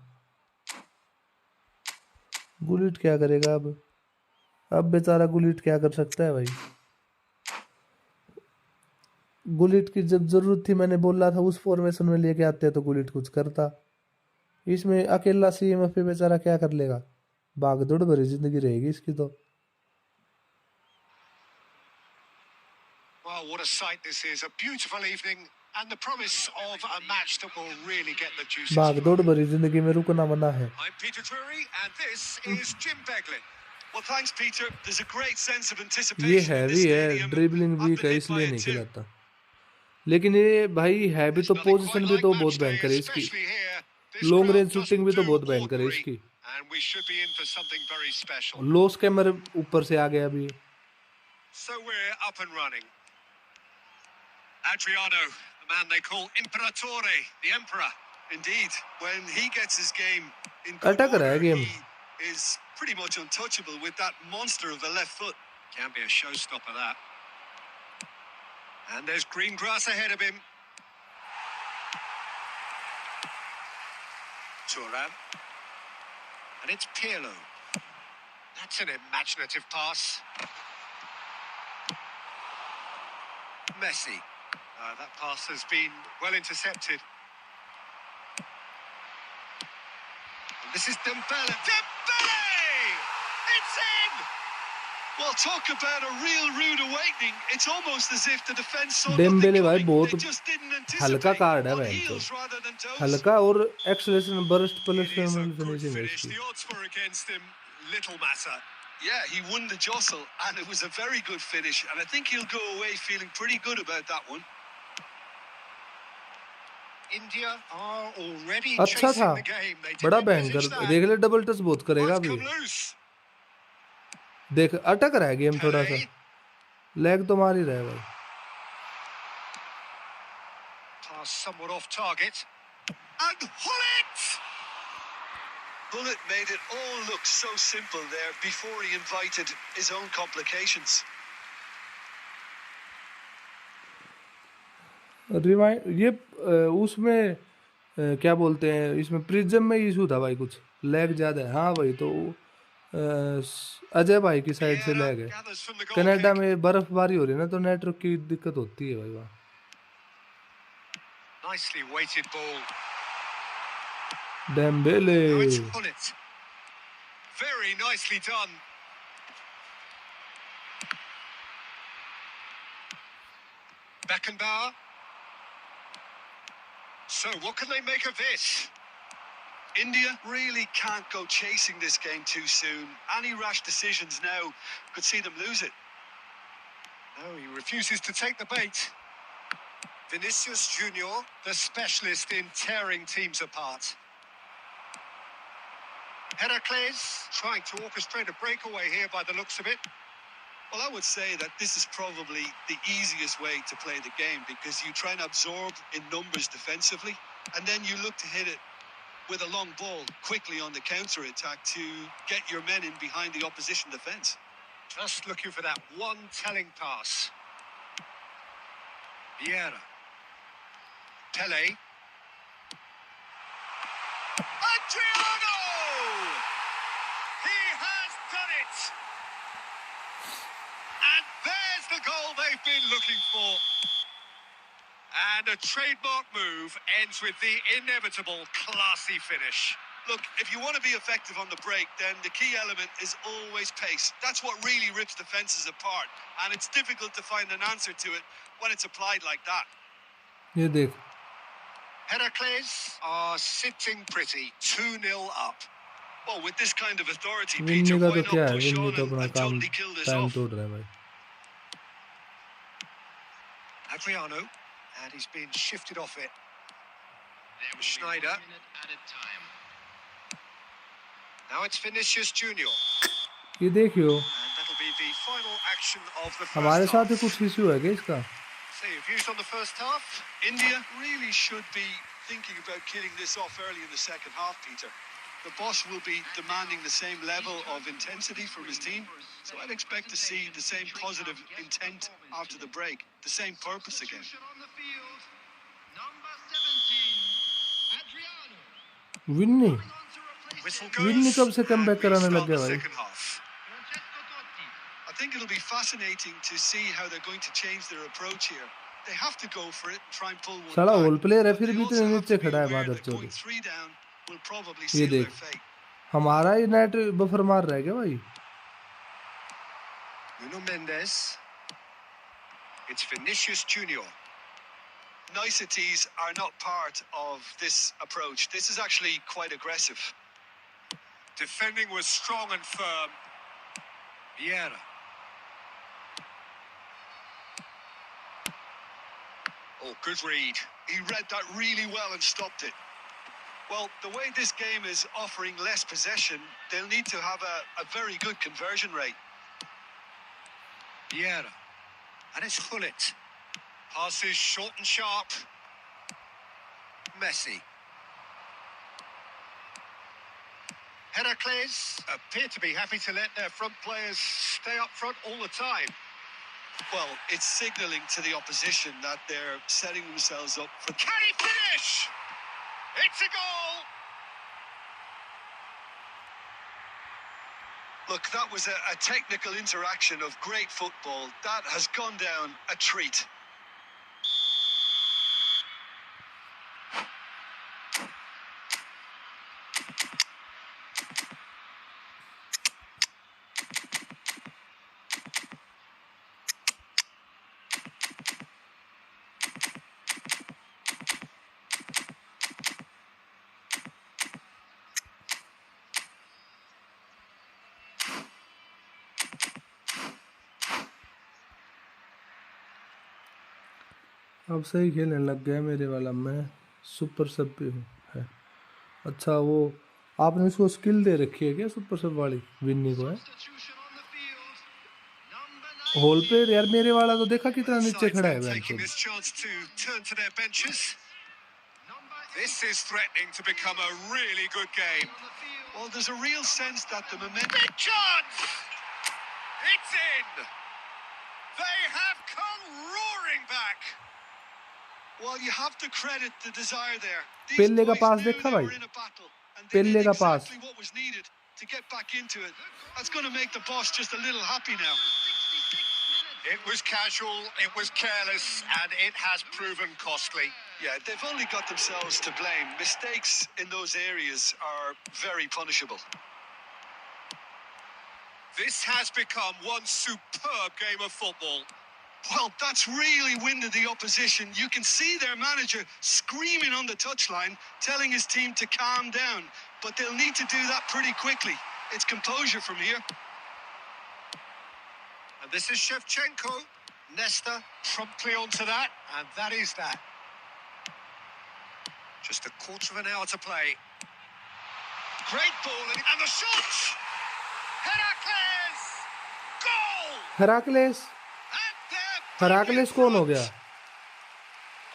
गुलिट क्या करेगा अब बेचारा गुलिट क्या कर सकता है भाई? गुलिट की जब जरूरत थी, मैंने बोला था उस फॉर्मेशन में लेके आते तो गुलिट कुछ करता। इसमें अकेला CMF पे बेचारा क्या कर लेगा? भागदौड़ भरी जिंदगी रहेगी इसकी तो। Well, what a sight this is. A beautiful evening and the promise of a match that will really get the juices भागदौड़ flowing. भरी जिंदगी में रुकना मना है। I'm Peter Drury and this is Jim Beglin. Well, thanks, Peter. There's a great sense of ये anticipation in this heavy है, stadium. Dribbling I've weak been है hit by इसलिए it नहीं too. खिलाता। लेकिन ये भाई है भी तो, There's nothing पोजीशन quite भी like तो match बहुत day, भयंकर है इसकी, especially here. This long range crowd shooting भी doesn't तो do बहुत भयंकर है ordinary, इसकी। and we should be in for something very special. Low scammer ऊपर से आ गया अभी। So we're up and running. Adriano, the man they call Imperatore, the Emperor. Indeed, when he gets his game in good अटक रहा है order, game. he is pretty much untouchable with that monster of a left foot. Can be a showstopper, that. And there's green grass ahead of him. Turan. And it's Pirlo. That's an imaginative pass. Messi. That pass has been well intercepted. And this is Dembele. Dembele! It's in! Well, talk about a real rude awakening. It's almost as if the defense saw Dembélé nothing भाई coming. बहुत They just didn't हल्का anticipate. Card है On भाई, heels rather than toes. हल्का और acceleration burst plus It is a good finishing है finish. इसकी। The odds were against him. Little matter. Yeah, he won the jostle, and it was a very good finish. And I think he'll go away feeling pretty good about that one. India are already अच्छा chasing था, the game. They बड़ा didn't भयंकर। envisage that. देख ले double touch बहुत करेगा What's अभी। come loose? देख अटक रहा है गेम थोड़ा सा, Pele. लैग तो मार ही रहा है भाई। Pass somewhat off target. And Hullet! Bullet made it all look so simple there before he invited his own complications. Rewind ये उसमें क्या बोलते हैं, इसमें प्रिज्म में इशू था भाई, कुछ लैग ज्यादा है। हाँ भाई, तो अजय भाई की साइड से लैग है। Gathers from the goal Canada kick. में बर्फबारी हो रही है ना, तो नेटवर्क की दिक्कत होती है भाई वहाँ। Nicely weighted ball. Dembélé Now it's Hullet. Very nicely done. Beckenbauer. So what can they make of this? India really can't go chasing this game too soon. Any rash decisions now could see them lose it. No, he refuses to take the bait. Vinicius Junior, the specialist in tearing teams apart. Heracles trying to orchestrate a breakaway here by the looks of it. Well, I would say that this is probably the easiest way to play the game because you try and absorb in numbers defensively, and then you look to hit it with a long ball quickly on the counter-attack to get your men in behind the opposition defence. Just looking for that one telling pass. Vieira. Pele. Adriano! He has done it! And there's the goal they've been looking for. And a trademark move ends with the inevitable classy finish. Look, if you want to be effective on the break, then the key element is always pace. That's what really rips defenses apart. And it's difficult to find an answer to it when it's applied like that. ये देख Heracles are sitting pretty, 2-0 up. Well, with this kind of authority, Vini Peter, का why तो not क्या है, push Vinny on तो अपना and काम totally kill this time off? तोड़ रहा है भाई. Adriano, and he's been shifted off it. There will be Schneider. 1 minute at a time. Now it's Vinicius Junior. ये देखियो And that'll be the final action of the हमारे first साथ ही half. कुछ issue है क्या इसका? So your views on the first half? India really should be thinking about killing this off early in the second half, Peter. The boss will be demanding the same level of intensity from his team, so I'd expect to see the same positive intent after the break, the same purpose again. Substitution on the field. Number 17, Adriano. Vini Coming on to replace Whistle him, goes. Vini कब से and comeback we कराने start लग गया the भाई? second half. Francesco Totti. I think it'll be fascinating to see how they're going to change their approach here. They have to go for it and try and pull one साला back, whole player है but फिर they भी also इतने have नीचे to be खड़ा है aware बादल that Chaudhary. going 3 down will probably ये seal their देख fate. हमारा ही नेट बफर मार रहा है क्या भाई? Nuno Mendes. It's Vinicius Junior. Niceties are not part of this approach. This is actually quite aggressive. Defending was strong and firm. Vieira. Oh, good read. He read that really well and stopped it. Well, the way this game is offering less possession, they'll need to have a very good conversion rate. Vieira. And it's Hullet. Passes short and sharp. Messi. Heracles appear to be happy to let their front players stay up front all the time. Well, it's signalling to the opposition that they're setting themselves up for... Can he finish? It's a goal! Look, that was a technical interaction of great football. That has gone down a treat. अब सही खेलने लग गया मेरे वाला. मैं super सब पे हूँ है. अच्छा वो आपने इसको स्किल दे रखी है क्या सुपर सब वाली विन्नी को है? Substitution on the field. Number होल 19. प्लेयर यार मेरे वाला तो देखा कितना नीचे Sides खड़ा है then बेंच taking पे. this chance to turn to their benches. Number 8 This is threatening to become a really good game. on the field. Well, there's a real sense that the momentum... Big chance! It's in! They have come roaring back! Well, you have to credit the desire there. These पेल्ले का boys पास knew देखा they भाई? were in a battle, and they पेल्ले did का पास. exactly what was needed to get back into it. That's going to make the boss just a little happy now. 66 minutes. It was casual, it was careless, and it has proven costly. Yeah, they've only got themselves to blame. Mistakes in those areas are very punishable. This has become one superb game of football. Well, that's really winded the opposition. You can see their manager screaming on the touchline, telling his team to calm down. But they'll need to do that pretty quickly. It's composure from here. And this is Shevchenko. Nesta promptly onto that, and that is that. Just a quarter of an hour to play. Great ball, and the shot! Heracles! Goal! हेराक्लेस And they're back in हेराक्लेस कौन हो गया? front.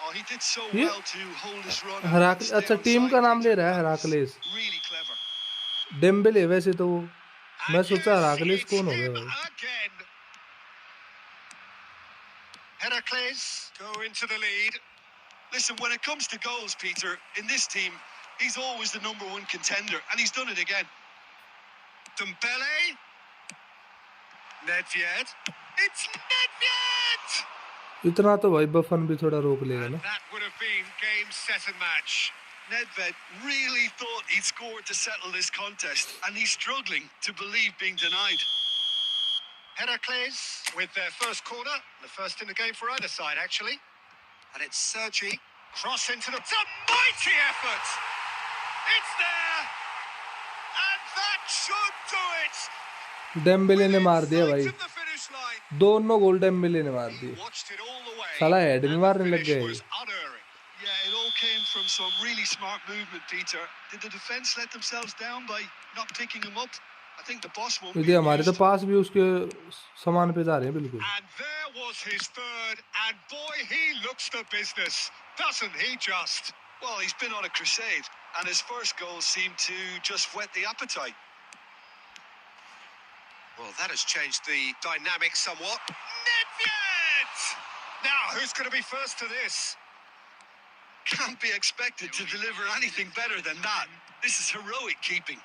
Oh, he did so Yeah. well to hold his run. हेराक and stay अच्छा on team का side. नाम ले रहा है हेराक्लेस. Really clever. Dembélé वैसे तो वो. मैं And सोचा yes, हेराक्लेस it's कौन हो him गया भाई? again. Heracles go into the lead. Listen, when it comes to goals, Peter, in this team, he's always the number one contender, and he's done it again. Dembele. Nedved. It's Nedved! इतना तो भाई बफन भी थोड़ा रोक लेगा And ना. that would have been game, set and match. Nedved really thought he'd scored to settle this contest, and he's struggling to believe being denied. Heracles with their first corner, the first in the game for either side, actually. And it's Sergi. Cross into the... It's a mighty effort! It's there! And that should do it! Dembélé ने मार दिया भाई. Sight of the finish line. दोनों गोल Dembélé ने मार He दिए. watched it all the way. साला head भी and मारने the लग finish गए. was unerring. Yeah, it all came from some really smart movement, Peter. Did the defence let themselves down by not picking him up? I think the boss won't यदि be हमारे तो amused. पास भी उसके सामान पे जा रहे हैं बिल्कुल. And there was his third, and boy, he looks the business, doesn't he just? Well, he's been on a crusade, and his first goal seemed to just whet the appetite. Well, that has changed the dynamic somewhat. Nedved! Now, who's going to be first to this? Can't be expected to deliver anything better than that. This is heroic keeping.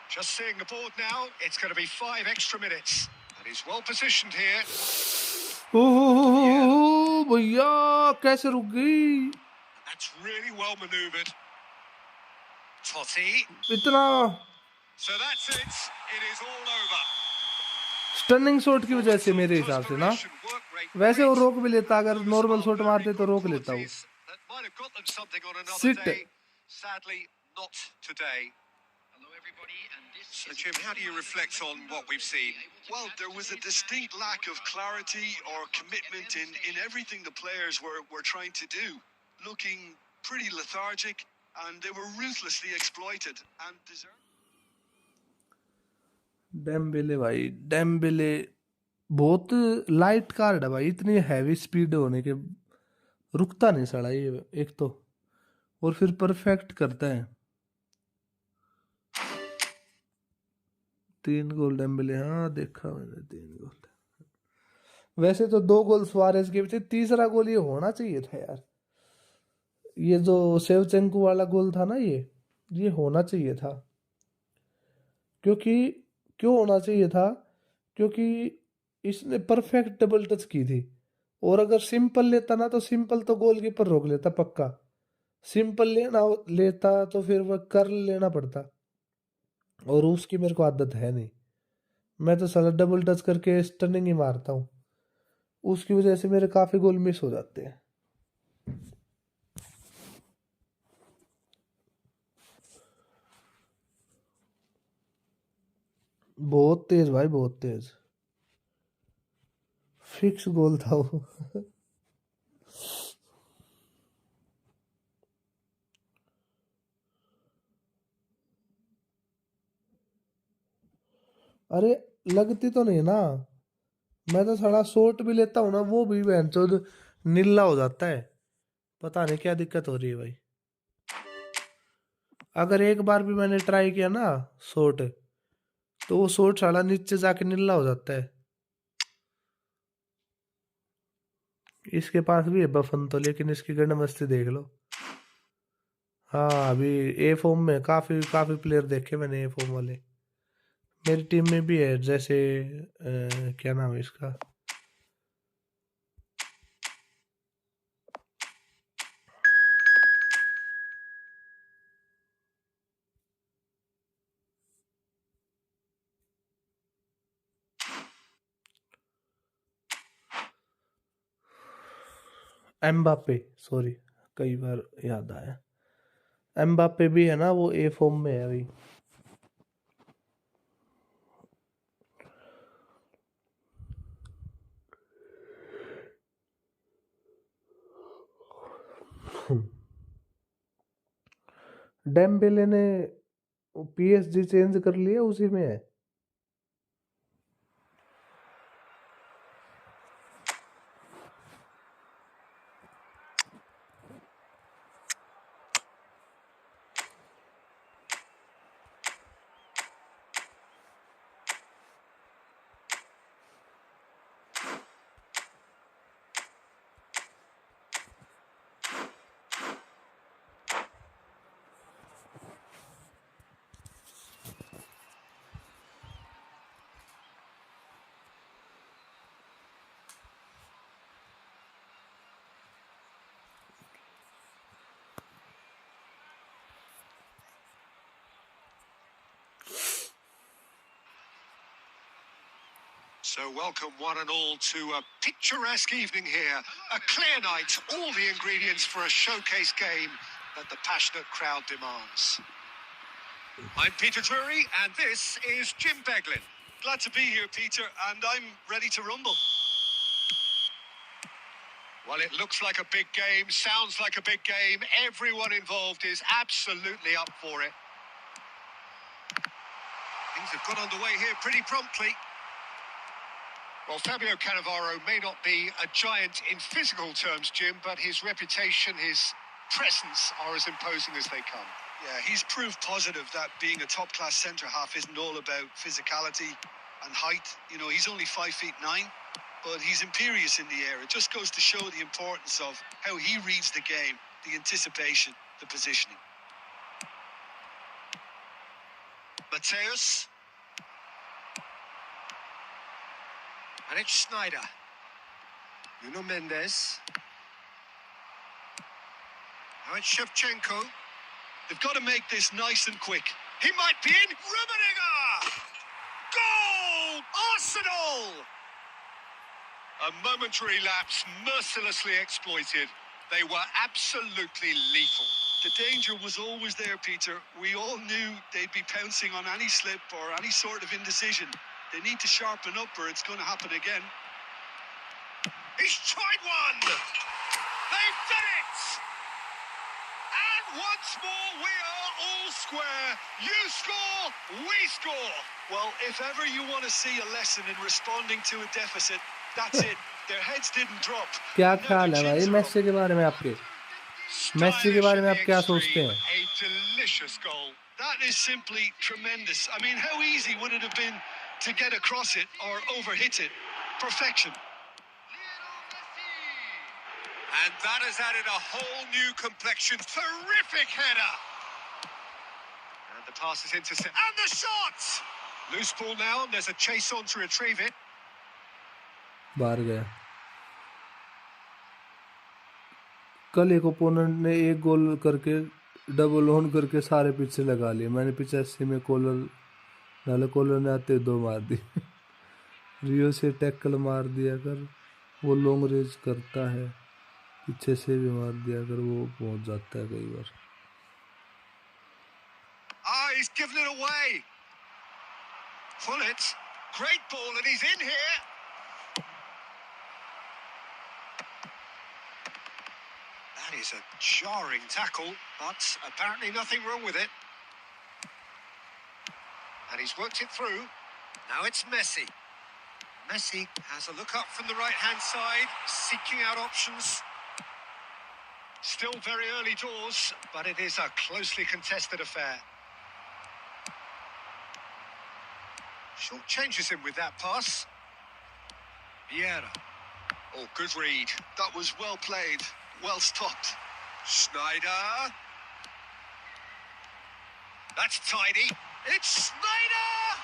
Just seeing the board now, it's going to be 5 extra minutes. And he's well positioned here. ओह भैया कैसे रुक गई That's really well manoeuvred. Totti. इतना. So that's it. It is all over. Stunning shot की वजह से मेरे हिसाब से ना. वैसे वो रोक भी लेता, अगर नॉर्मल शॉट मारते तो रोक लेता वो. Sit. Sadly, not today. So, Jim, how do you reflect on what we've seen? Well, there was a distinct lack of clarity or commitment in everything the players were trying to do. Looking pretty lethargic, and they were ruthlessly exploited and deserved. Dembélé भाई, Dembélé बहुत light card है भाई. इतनी heavy speed होने के रुकता नहीं साला ये एक तो, और फिर परफेक्ट करता है. 3 गोल डेम्बेले. हाँ देखा मैंने 3 गोल. वैसे तो 2 गोल सुआरेज के पीछे, तीसरा गोल ये होना चाहिए था यार. ये जो सेवचेंको वाला गोल था ना, ये होना चाहिए था. क्योंकि क्यों होना चाहिए था? क्योंकि इसने परफेक्ट डबल टच की थी. और अगर सिंपल लेता ना, तो सिंपल तो गोलकीपर रोक लेता पक्का. सिंपल लेता तो फिर वह कर लेना पड़ता, और उसकी मेरे को आदत है नहीं. मैं तो साला डबल टच करके स्टनिंग ही मारता हूँ. उसकी वजह से मेरे काफी गोल मिस हो जाते हैं. बहुत तेज भाई, बहुत तेज. फिक्स गोल था वो. अरे लगती तो नहीं ना. मैं तो साला शॉट भी लेता हूँ ना, वो भी बेंचोद नीला हो जाता है. पता नहीं क्या दिक्कत हो रही है भाई. अगर एक बार भी मैंने ट्राई किया ना शॉट, तो वो शॉट साला नीचे जाके नीला हो जाता है. इसके पास भी है बफन तो, लेकिन इसकी गंड मस्ती देख लो. हाँ अभी ए फॉर्म में काफी प्लेयर देखे मैंने ए फॉर्म वाले. मेरी टीम में भी है, जैसे क्या नाम है इसका, एम्बापे. सॉरी, कई बार याद आया. एम्बापे भी है ना, वो ए फॉर्म में है अभी. डेम्बेले ने पीएसजी चेंज कर लिया, उसी में है. So welcome one and all to a picturesque evening here. A clear night, all the ingredients for a showcase game that the passionate crowd demands. I'm Peter Drury, and this is Jim Beglin. Glad to be here, Peter, and I'm ready to rumble. Well, it looks like a big game, sounds like a big game. Everyone involved is absolutely up for it. Things have got underway here pretty promptly. Well, Fabio Cannavaro may not be a giant in physical terms, Jim, but his reputation, his presence are as imposing as they come. Yeah, he's proved positive that being a top-class centre-half isn't all about physicality and height. You know, he's only 5'9", but he's imperious in the air. It just goes to show the importance of how he reads the game, the anticipation, the positioning. Mateus. And it's Sneijder. Nuno Mendes. Now it's Shevchenko. They've got to make this nice and quick. He might be in. Rummenigge! Goal! Arsenal! A momentary lapse mercilessly exploited. They were absolutely lethal. The danger was always there, Peter. We all knew they'd be pouncing on any slip or any sort of indecision. They need to sharpen up or it's going to happen again. He's tried one! They've done it! And once more we are all square. You score, we score. Well, if ever you want to see a lesson in responding to a deficit, that's it. Their heads didn't drop. क्या ख्याल है भाई Messi के बारे में आपके? Messi के बारे में आप क्या सोचते हैं? A delicious goal. That is simply tremendous. I mean, how easy would it have been to get across it or overhit it? Perfection. And that has added a whole new complexion. Terrific header. And the pass is intercepted. And the shot! Loose ball now, and there's a chase on to retrieve it. बाहर गया. कल एक opponent ने एक गोल करके double on करके सारे पीछे लगा लिए. मैंने 85 में कॉलर ने आते 2 मार दी. रियो से टैकल मार दिया कर वो लॉन्ग रेंज करता है, पीछे से भी मार दिया कर वो पहुंच जाता है कई बार. He's given it away. Pull it. Great ball, and he's in here. That is a jarring tackle, but apparently nothing wrong with it. And he's worked it through. Now it's Messi. Messi has a look up from the right-hand side, seeking out options. Still very early doors, but it is a closely contested affair. Short changes him with that pass. Vieira. Oh, good read. That was well played, well stopped. Sneijder. That's tidy. It's Sneijder!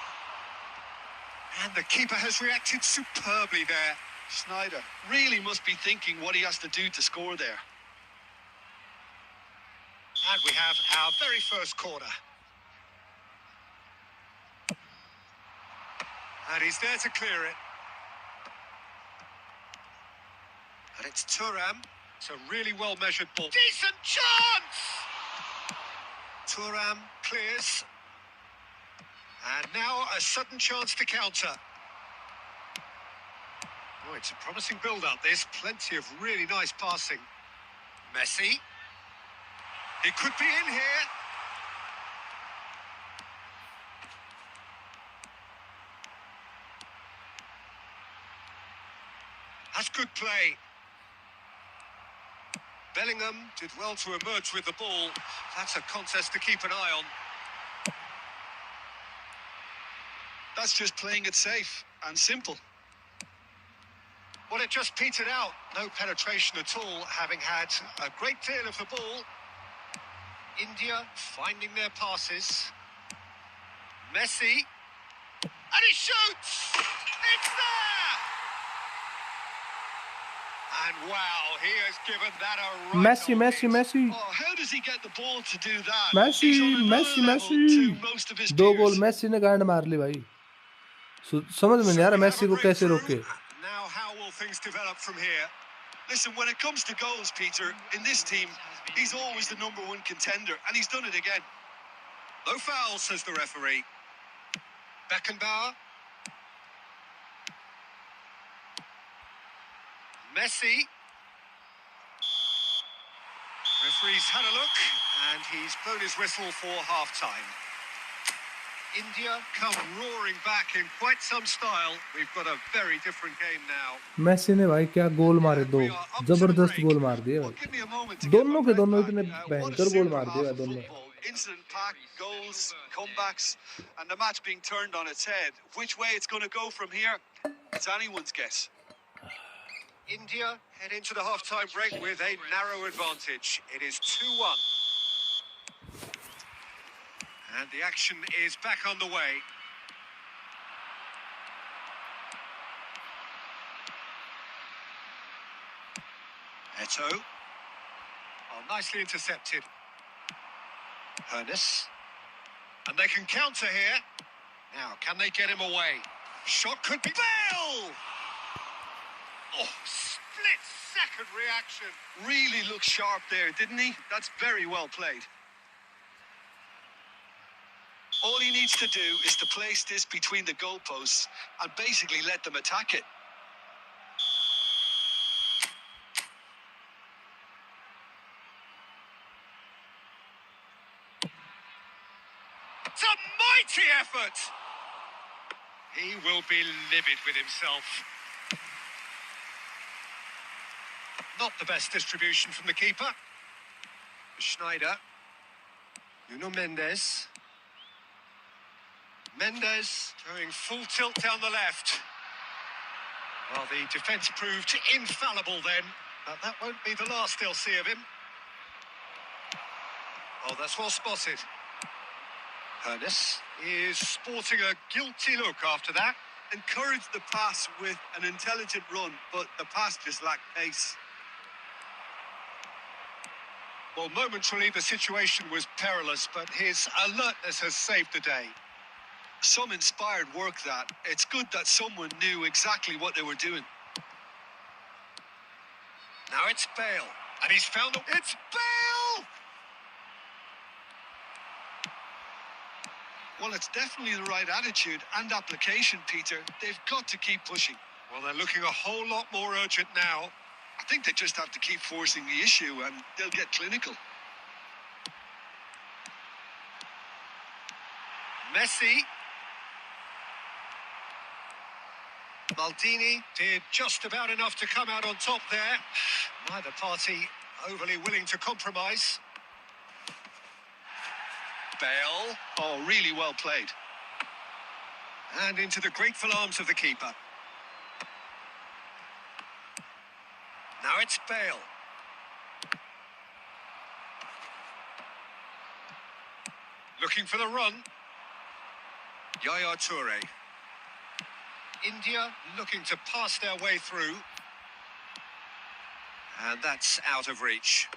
And the keeper has reacted superbly there. Sneijder really must be thinking what he has to do to score there. And we have our very first corner. And he's there to clear it. And it's Thuram. It's a really well-measured ball. Decent chance! Thuram clears. And now a sudden chance to counter. Oh, it's a promising build-up. There's plenty of really nice passing. Messi. It could be in here. That's good play. Bellingham did well to emerge with the ball. That's a contest to keep an eye on. That's just playing it safe and simple. Well, it just petered out. No penetration at all, having had a great deal of the ball. India finding their passes. Messi. And he shoots! It's there! And wow, he has given that a right Messi, on Messi, hit. Messi. Oh, how does he get the ball to do that? Messi, He's on another Messi, level Messi. to most of his 2 peers. Goal Messi ने गांड मार ली भाई. समझ में नहीं आ रहा We have Messi a को कैसे breakthrough. रोके. Now how will things develop from here? Listen, when it comes to goals, Peter, in this team, he's always the #1 contender, and he's done it again. No foul, says the referee. Beckenbauer. Messi. Referee's had a look, and he's blown his whistle for half-time. India come roaring back in quite some style. We've got a very different game now. Messi ने भाई क्या गोल मारे, And दो we are up to the जबरदस्त break. गोल मार दिए Well, भाई. give me a moment to get my दोनों के breath दोनों back. इतने What a भयंकर गोल super मार दिए half भाई of दोनों. football. Incident-packed goals, comebacks, and the match being turned on its head. Which way it's going to go from here, it's anyone's guess. India head into the half-time break with a narrow advantage. It is 2-1. And the action is back on the way. Eto. Oh, nicely intercepted. Hernus. And they can counter here. Now, can they get him away? Shot could be... Bale! Oh, split-second reaction. Really looked sharp there, didn't he? That's very well played. All he needs to do is to place this between the goalposts and basically let them attack it. It's a mighty effort! He will be livid with himself. Not the best distribution from the keeper. Schneider. Nuno Mendes. Mendes doing full tilt down the left. Well, the defence proved infallible then, but that won't be the last they'll see of him. Oh, that's well spotted. Hernus is sporting a guilty look after that. Encouraged the pass with an intelligent run, but the pass just lacked pace. Well, momentarily the situation was perilous, but his alertness has saved the day. Some inspired work that. It's good that someone knew exactly what they were doing. Now it's Bale, and he's found... It's Bale! Well, it's definitely the right attitude and application, Peter. They've got to keep pushing. Well, they're looking a whole lot more urgent now. I think they just have to keep forcing the issue and they'll get clinical. Messi. Maldini did just about enough to come out on top there. Neither party overly willing to compromise. Bale. Oh, really well played. And into the grateful arms of the keeper. Now it's Bale. Looking for the run. Yaya Toure. India looking to pass their way through. And that's out of reach.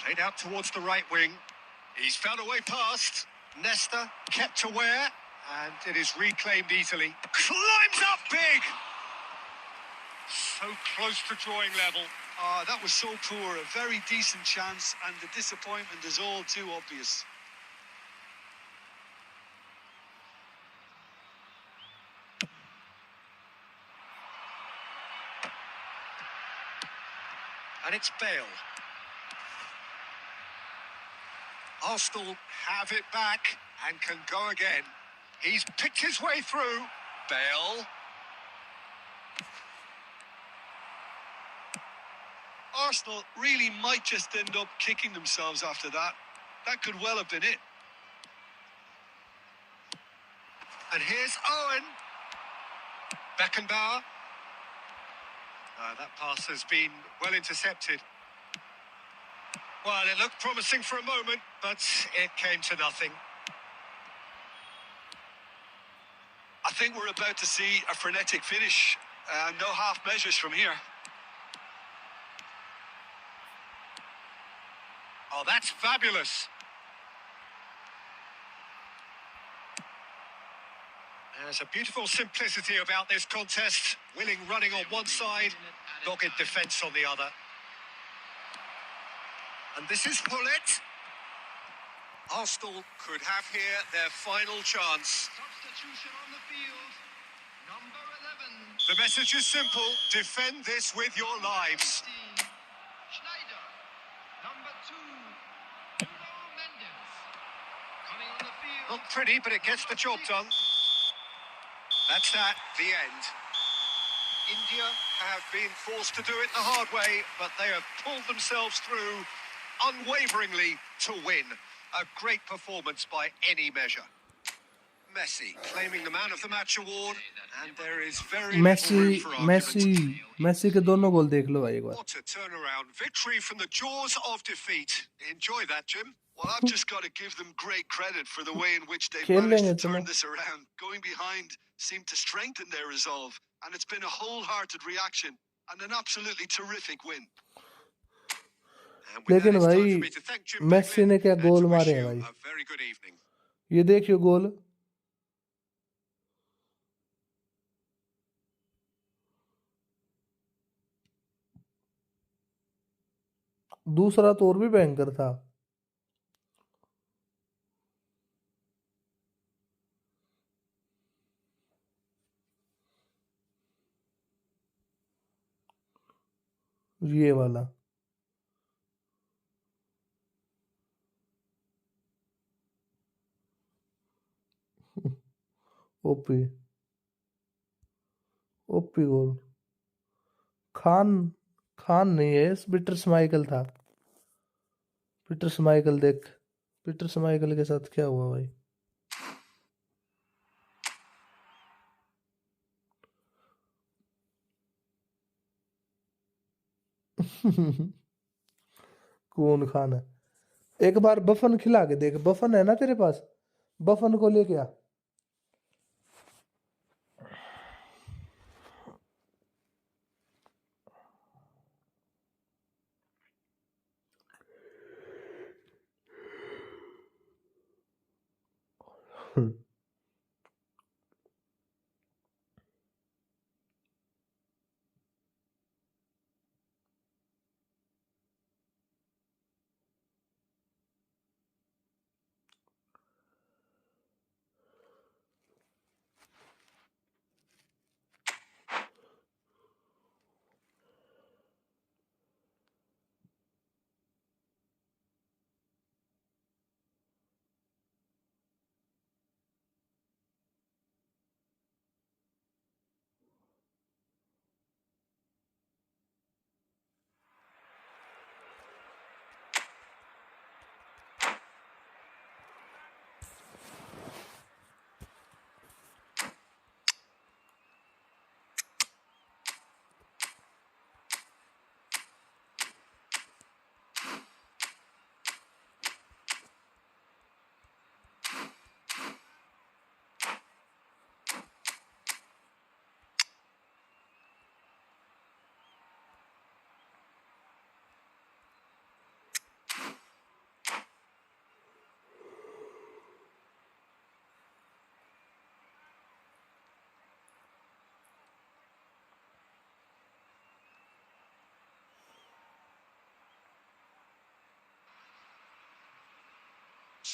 Played out towards the right wing. He's found a way past. Nesta kept aware, and it is reclaimed easily. Climbs up big! So close to drawing level. That was so poor. A very decent chance, and the disappointment is all too obvious. And it's Bale. Arsenal have it back and can go again. He's picked his way through. Bale. Arsenal really might just end up kicking themselves after that. That could well have been it. And here's Owen. Beckenbauer. That pass has been well intercepted. Well, it looked promising for a moment, but it came to nothing. I think we're about to see a frenetic finish. No half measures from here. Oh, that's fabulous. There's a beautiful simplicity about this contest. Willing running on one side, dogged defence on the other. And this is Pullet. Arsenal could have here their final chance. Substitution on the field. Number 11. The message is simple. Defend this with your lives. Schneider. Number 2. Nuno Mendes. Coming on the field. Not pretty, but it gets the job done. That's that, the end. India have been forced to do it the hard way, but they have pulled themselves through unwaveringly to win. A great performance by any measure. Messi claiming the Man of the Match award, and there is very little room for argument. Messi के दोनों गोल देख लो भाई एक बार. What a turnaround. Victory from the jaws of defeat. Enjoy that, Jim. Well, I've just got to give them great credit for the way in which they खेल managed लेंगे to turn तुम्हें. this around. Going behind seemed to strengthen their resolve, and it's been a wholehearted reaction and an absolutely terrific win. And with that, लेकिन it's time भाई for me to thank Jim Messi Beglin ने क्या and goal to wish मारे हैं you भाई. a very good evening. ये देखियो गोल. दूसरा तो और भी भयंकर था. ये वाला. ओपी ओपी गोल. खान खान नहीं है, पीटर स्माइकल था. पीटर स्माइकल देख. पीटर स्माइकल के साथ क्या हुआ भाई. कौन खान है. एक बार बफन खिला के देख. बफन है ना तेरे पास. बफन को लेके आ.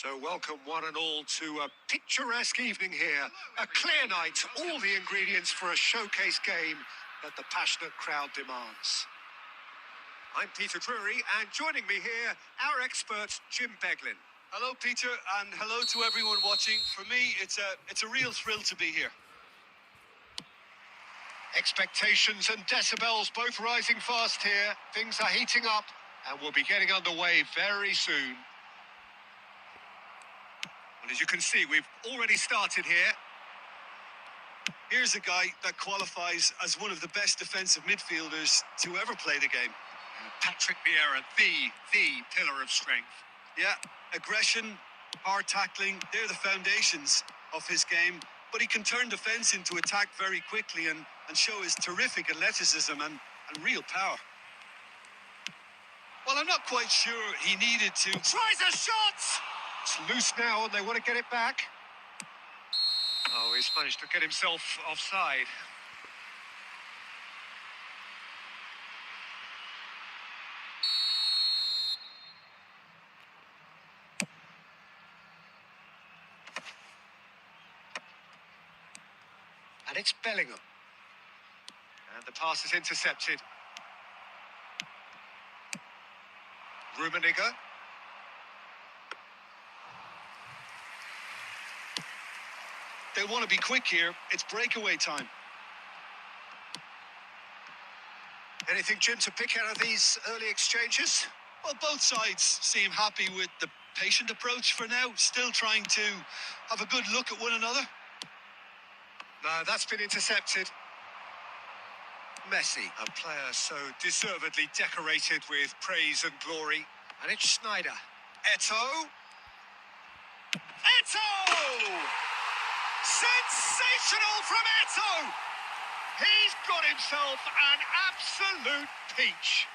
So welcome one and all to a picturesque evening here. A clear night, all the ingredients for a showcase game that the passionate crowd demands. I'm Peter Drury, and joining me here, our expert, Jim Beglin. Hello, Peter, and hello to everyone watching. For me, it's a real thrill to be here. Expectations and decibels both rising fast here. Things are heating up, and we'll be getting underway very soon. Well, as you can see, we've already started here. Here's a guy that qualifies as one of the best defensive midfielders to ever play the game. Patrick Vieira, the pillar of strength. Yeah, aggression, hard tackling, they're the foundations of his game. But he can turn defence into attack very quickly and show his terrific athleticism and real power. Well, I'm not quite sure he needed to. Tries a shot! It's loose now and they want to get it back. Oh, he's managed to get himself offside. And it's Bellingham. And the pass is intercepted. Rummenigge. They want to be quick here. It's breakaway time. Anything, Jim, to pick out of these early exchanges? Well, both sides seem happy with the patient approach for now, still trying to have a good look at one another. No, that's been intercepted. Messi, a player so deservedly decorated with praise and glory. And it's Schneider. Eto'o. Eto'o! Sensational from Eto'o! He's got himself an absolute peach.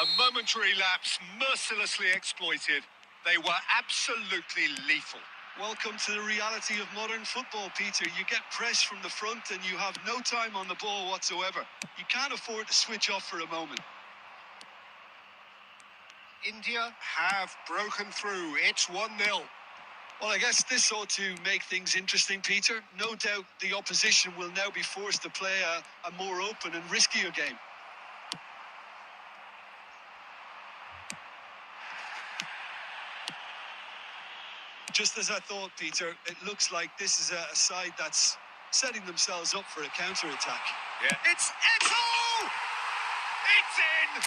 A momentary lapse mercilessly exploited. They were absolutely lethal. Welcome to the reality of modern football, Peter. You get pressed from the front and you have no time on the ball whatsoever. You can't afford to switch off for a moment. India have broken through. It's 1-0. Well, I guess this ought to make things interesting, Peter. No doubt the opposition will now be forced to play a more open and riskier game. Just as I thought, Peter, it looks like this is a side that's setting themselves up for a counter-attack. Yeah. It's Eto'o! It's in!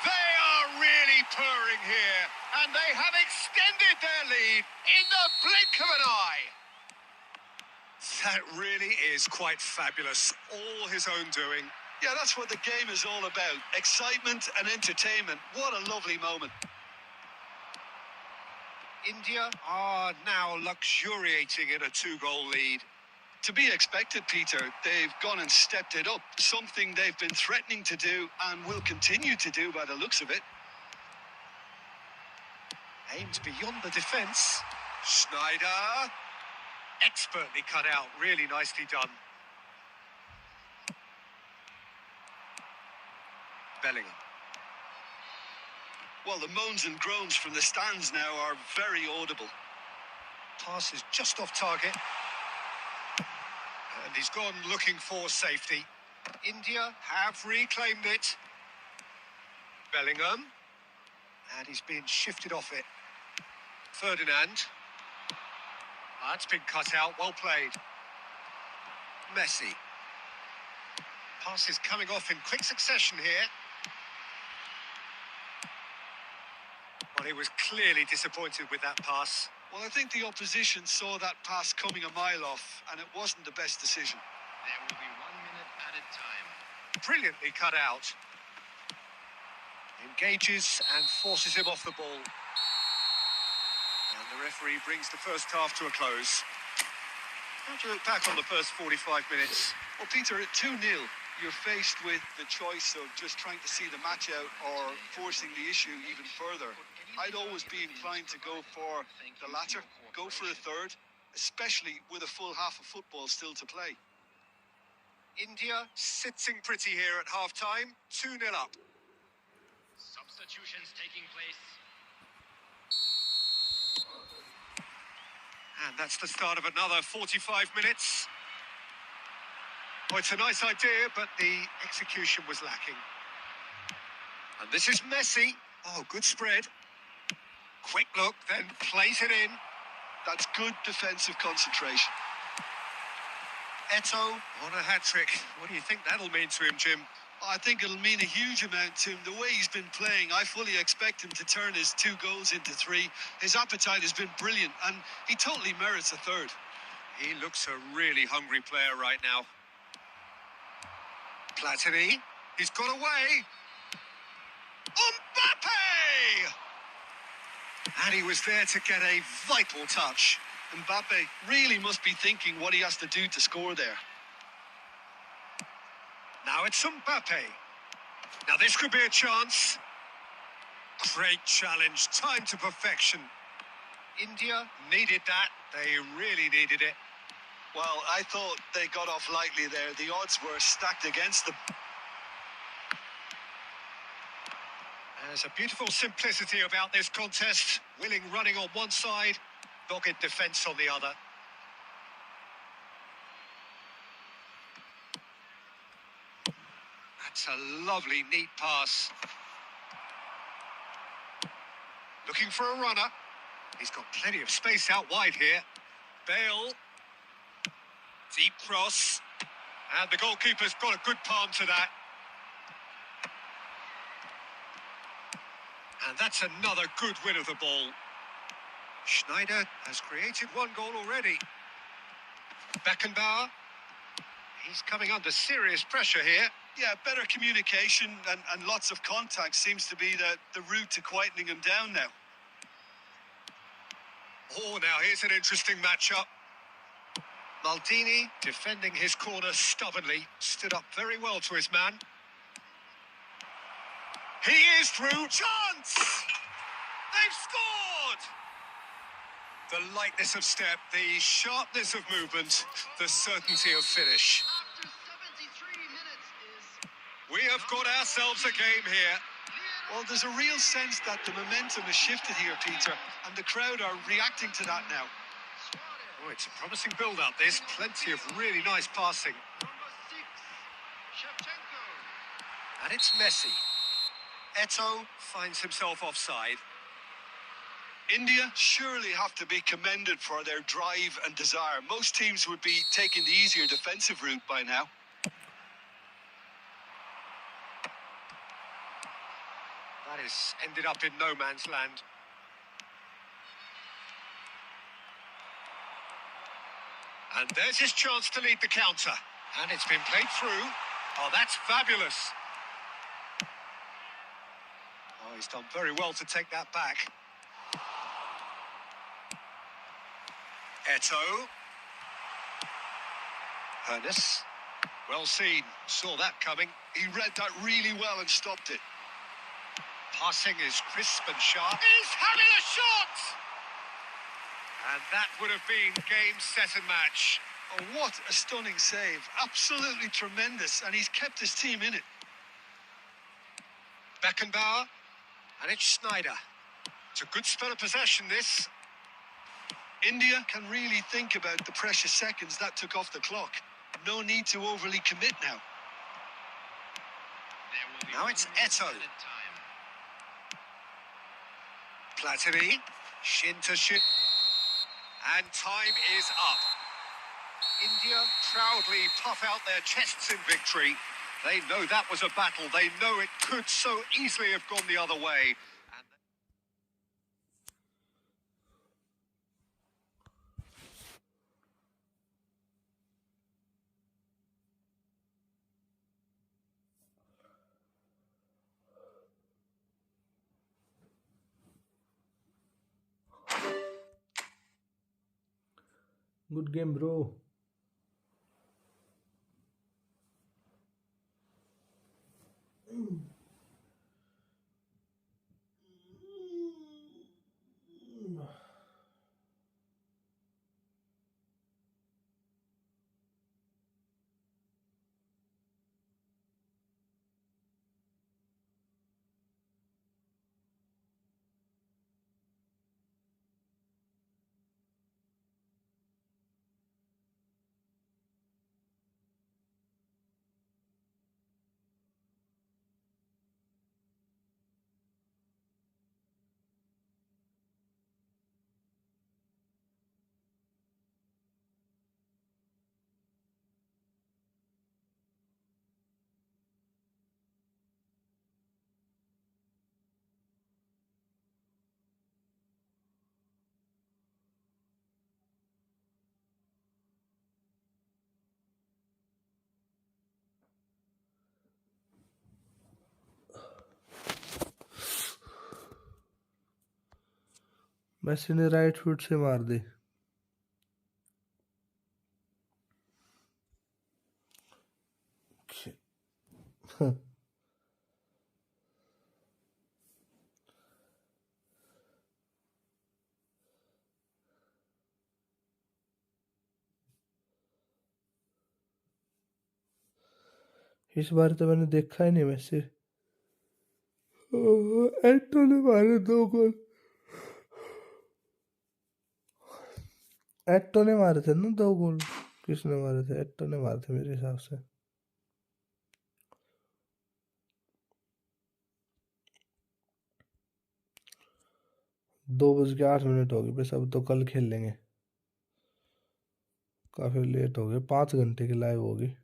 They are really purring here, and they have extended their lead in the blink of an eye. That really is quite fabulous. All his own doing. Yeah, that's what the game is all about. Excitement and entertainment. What a lovely moment. India are now luxuriating in a 2-goal lead. To be expected, Peter. They've gone and stepped it up. Something they've been threatening to do and will continue to do by the looks of it. Aimed beyond the defence. Schneider. Expertly cut out. Really nicely done. Bellingham. Well, the moans and groans from the stands now are very audible. Pass is just off target. And he's gone looking for safety. India have reclaimed it. Bellingham. And he's been shifted off it. Ferdinand. That's been cut out. Well played. Messi. Pass is coming off in quick succession here. Well, he was clearly disappointed with that pass. Well, I think the opposition saw that pass coming a mile off, and it wasn't the best decision. There will be 1 minute added time. Brilliantly cut out. Engages and forces him off the ball. And the referee brings the first half to a close. How do you look back on the first 45 minutes? Well, Peter, at 2-0, you're faced with the choice of just trying to see the match out or forcing the issue even further. I'd always be inclined to go for the latter, go for a third, especially with a full half of football still to play. India sitting pretty here at half-time, 2-0 up. Substitutions taking place. And that's the start of another 45 minutes. Well, it's a nice idea, but the execution was lacking. And this is Messi. Oh, good spread. Quick look, then plays it in. That's good defensive concentration. Eto'o on a hat-trick. What do you think that'll mean to him, Jim? I think it'll mean a huge amount to him. The way he's been playing, I fully expect him to turn his 2 goals into 3. His appetite has been brilliant, and he totally merits a third. He looks a really hungry player right now. Platini, he's got away. Mbappe! And he was there to get a vital touch. Mbappe really must be thinking what he has to do to score there. Now it's Mbappe. Now this could be a chance. Great challenge, timed to perfection. India needed that. They really needed it. Well, I thought they got off lightly there. The odds were stacked against them. There's a beautiful simplicity about this contest. Willing running on one side, dogged defence on the other. That's a lovely, neat pass. Looking for a runner. He's got plenty of space out wide here. Bale. Deep cross. And the goalkeeper's got a good palm to that. And that's another good win of the ball. Schneider has created one goal already. Beckenbauer. He's coming under serious pressure here. Yeah, better communication and lots of contact seems to be the route to quietening him down now. Oh, now here's an interesting matchup. Maldini defending his corner stubbornly, stood up very well to his man. He is through. Chance! They've scored! The lightness of step, the sharpness of movement, the certainty of finish. After 73 minutes is We have got ourselves a game here. Well, there's a real sense that the momentum has shifted here, Peter, and the crowd are reacting to that now. Oh, it's a promising build-up, this. Plenty of really nice passing. number 6, Shevchenko. And it's Messi. Eto'o finds himself offside. India surely have to be commended for their drive and desire. Most teams would be taking the easier defensive route by now. That has ended up in no man's land. And there's his chance to lead the counter. And it's been played through. Oh, that's fabulous. Oh, he's done very well to take that back. Eto'o. Ernest. Well seen. Saw that coming. He read that really well and stopped it. Passing is crisp and sharp. He's having a shot! And that would have been game, set and match. Oh, what a stunning save. Absolutely tremendous. And he's kept his team in it. Beckenbauer. And it's Schneider. It's a good spell of possession, this. India can really think about the precious seconds that took off the clock. No need to overly commit now. There will be Now it's 1 Eto'o. minute time. Platini. Shin to shin. And time is up. India proudly puff out their chests in victory. They know that was a battle. They know it could so easily have gone the other way. And Good game, bro. Massey ने right foot से मार दी. इस बार तो मैंने देखा ही नहीं वैसे। एटो ने मारे 2 गोल। एटो ने मारे थे ना 2 गोल। किसने मारे थे? एटो ने मारे थे मेरे हिसाब से। दो बज के 8 मिनट हो गए बस, अब तो कल खेल लेंगे। काफी लेट हो गए, 5 घंटे की लाइव होगी।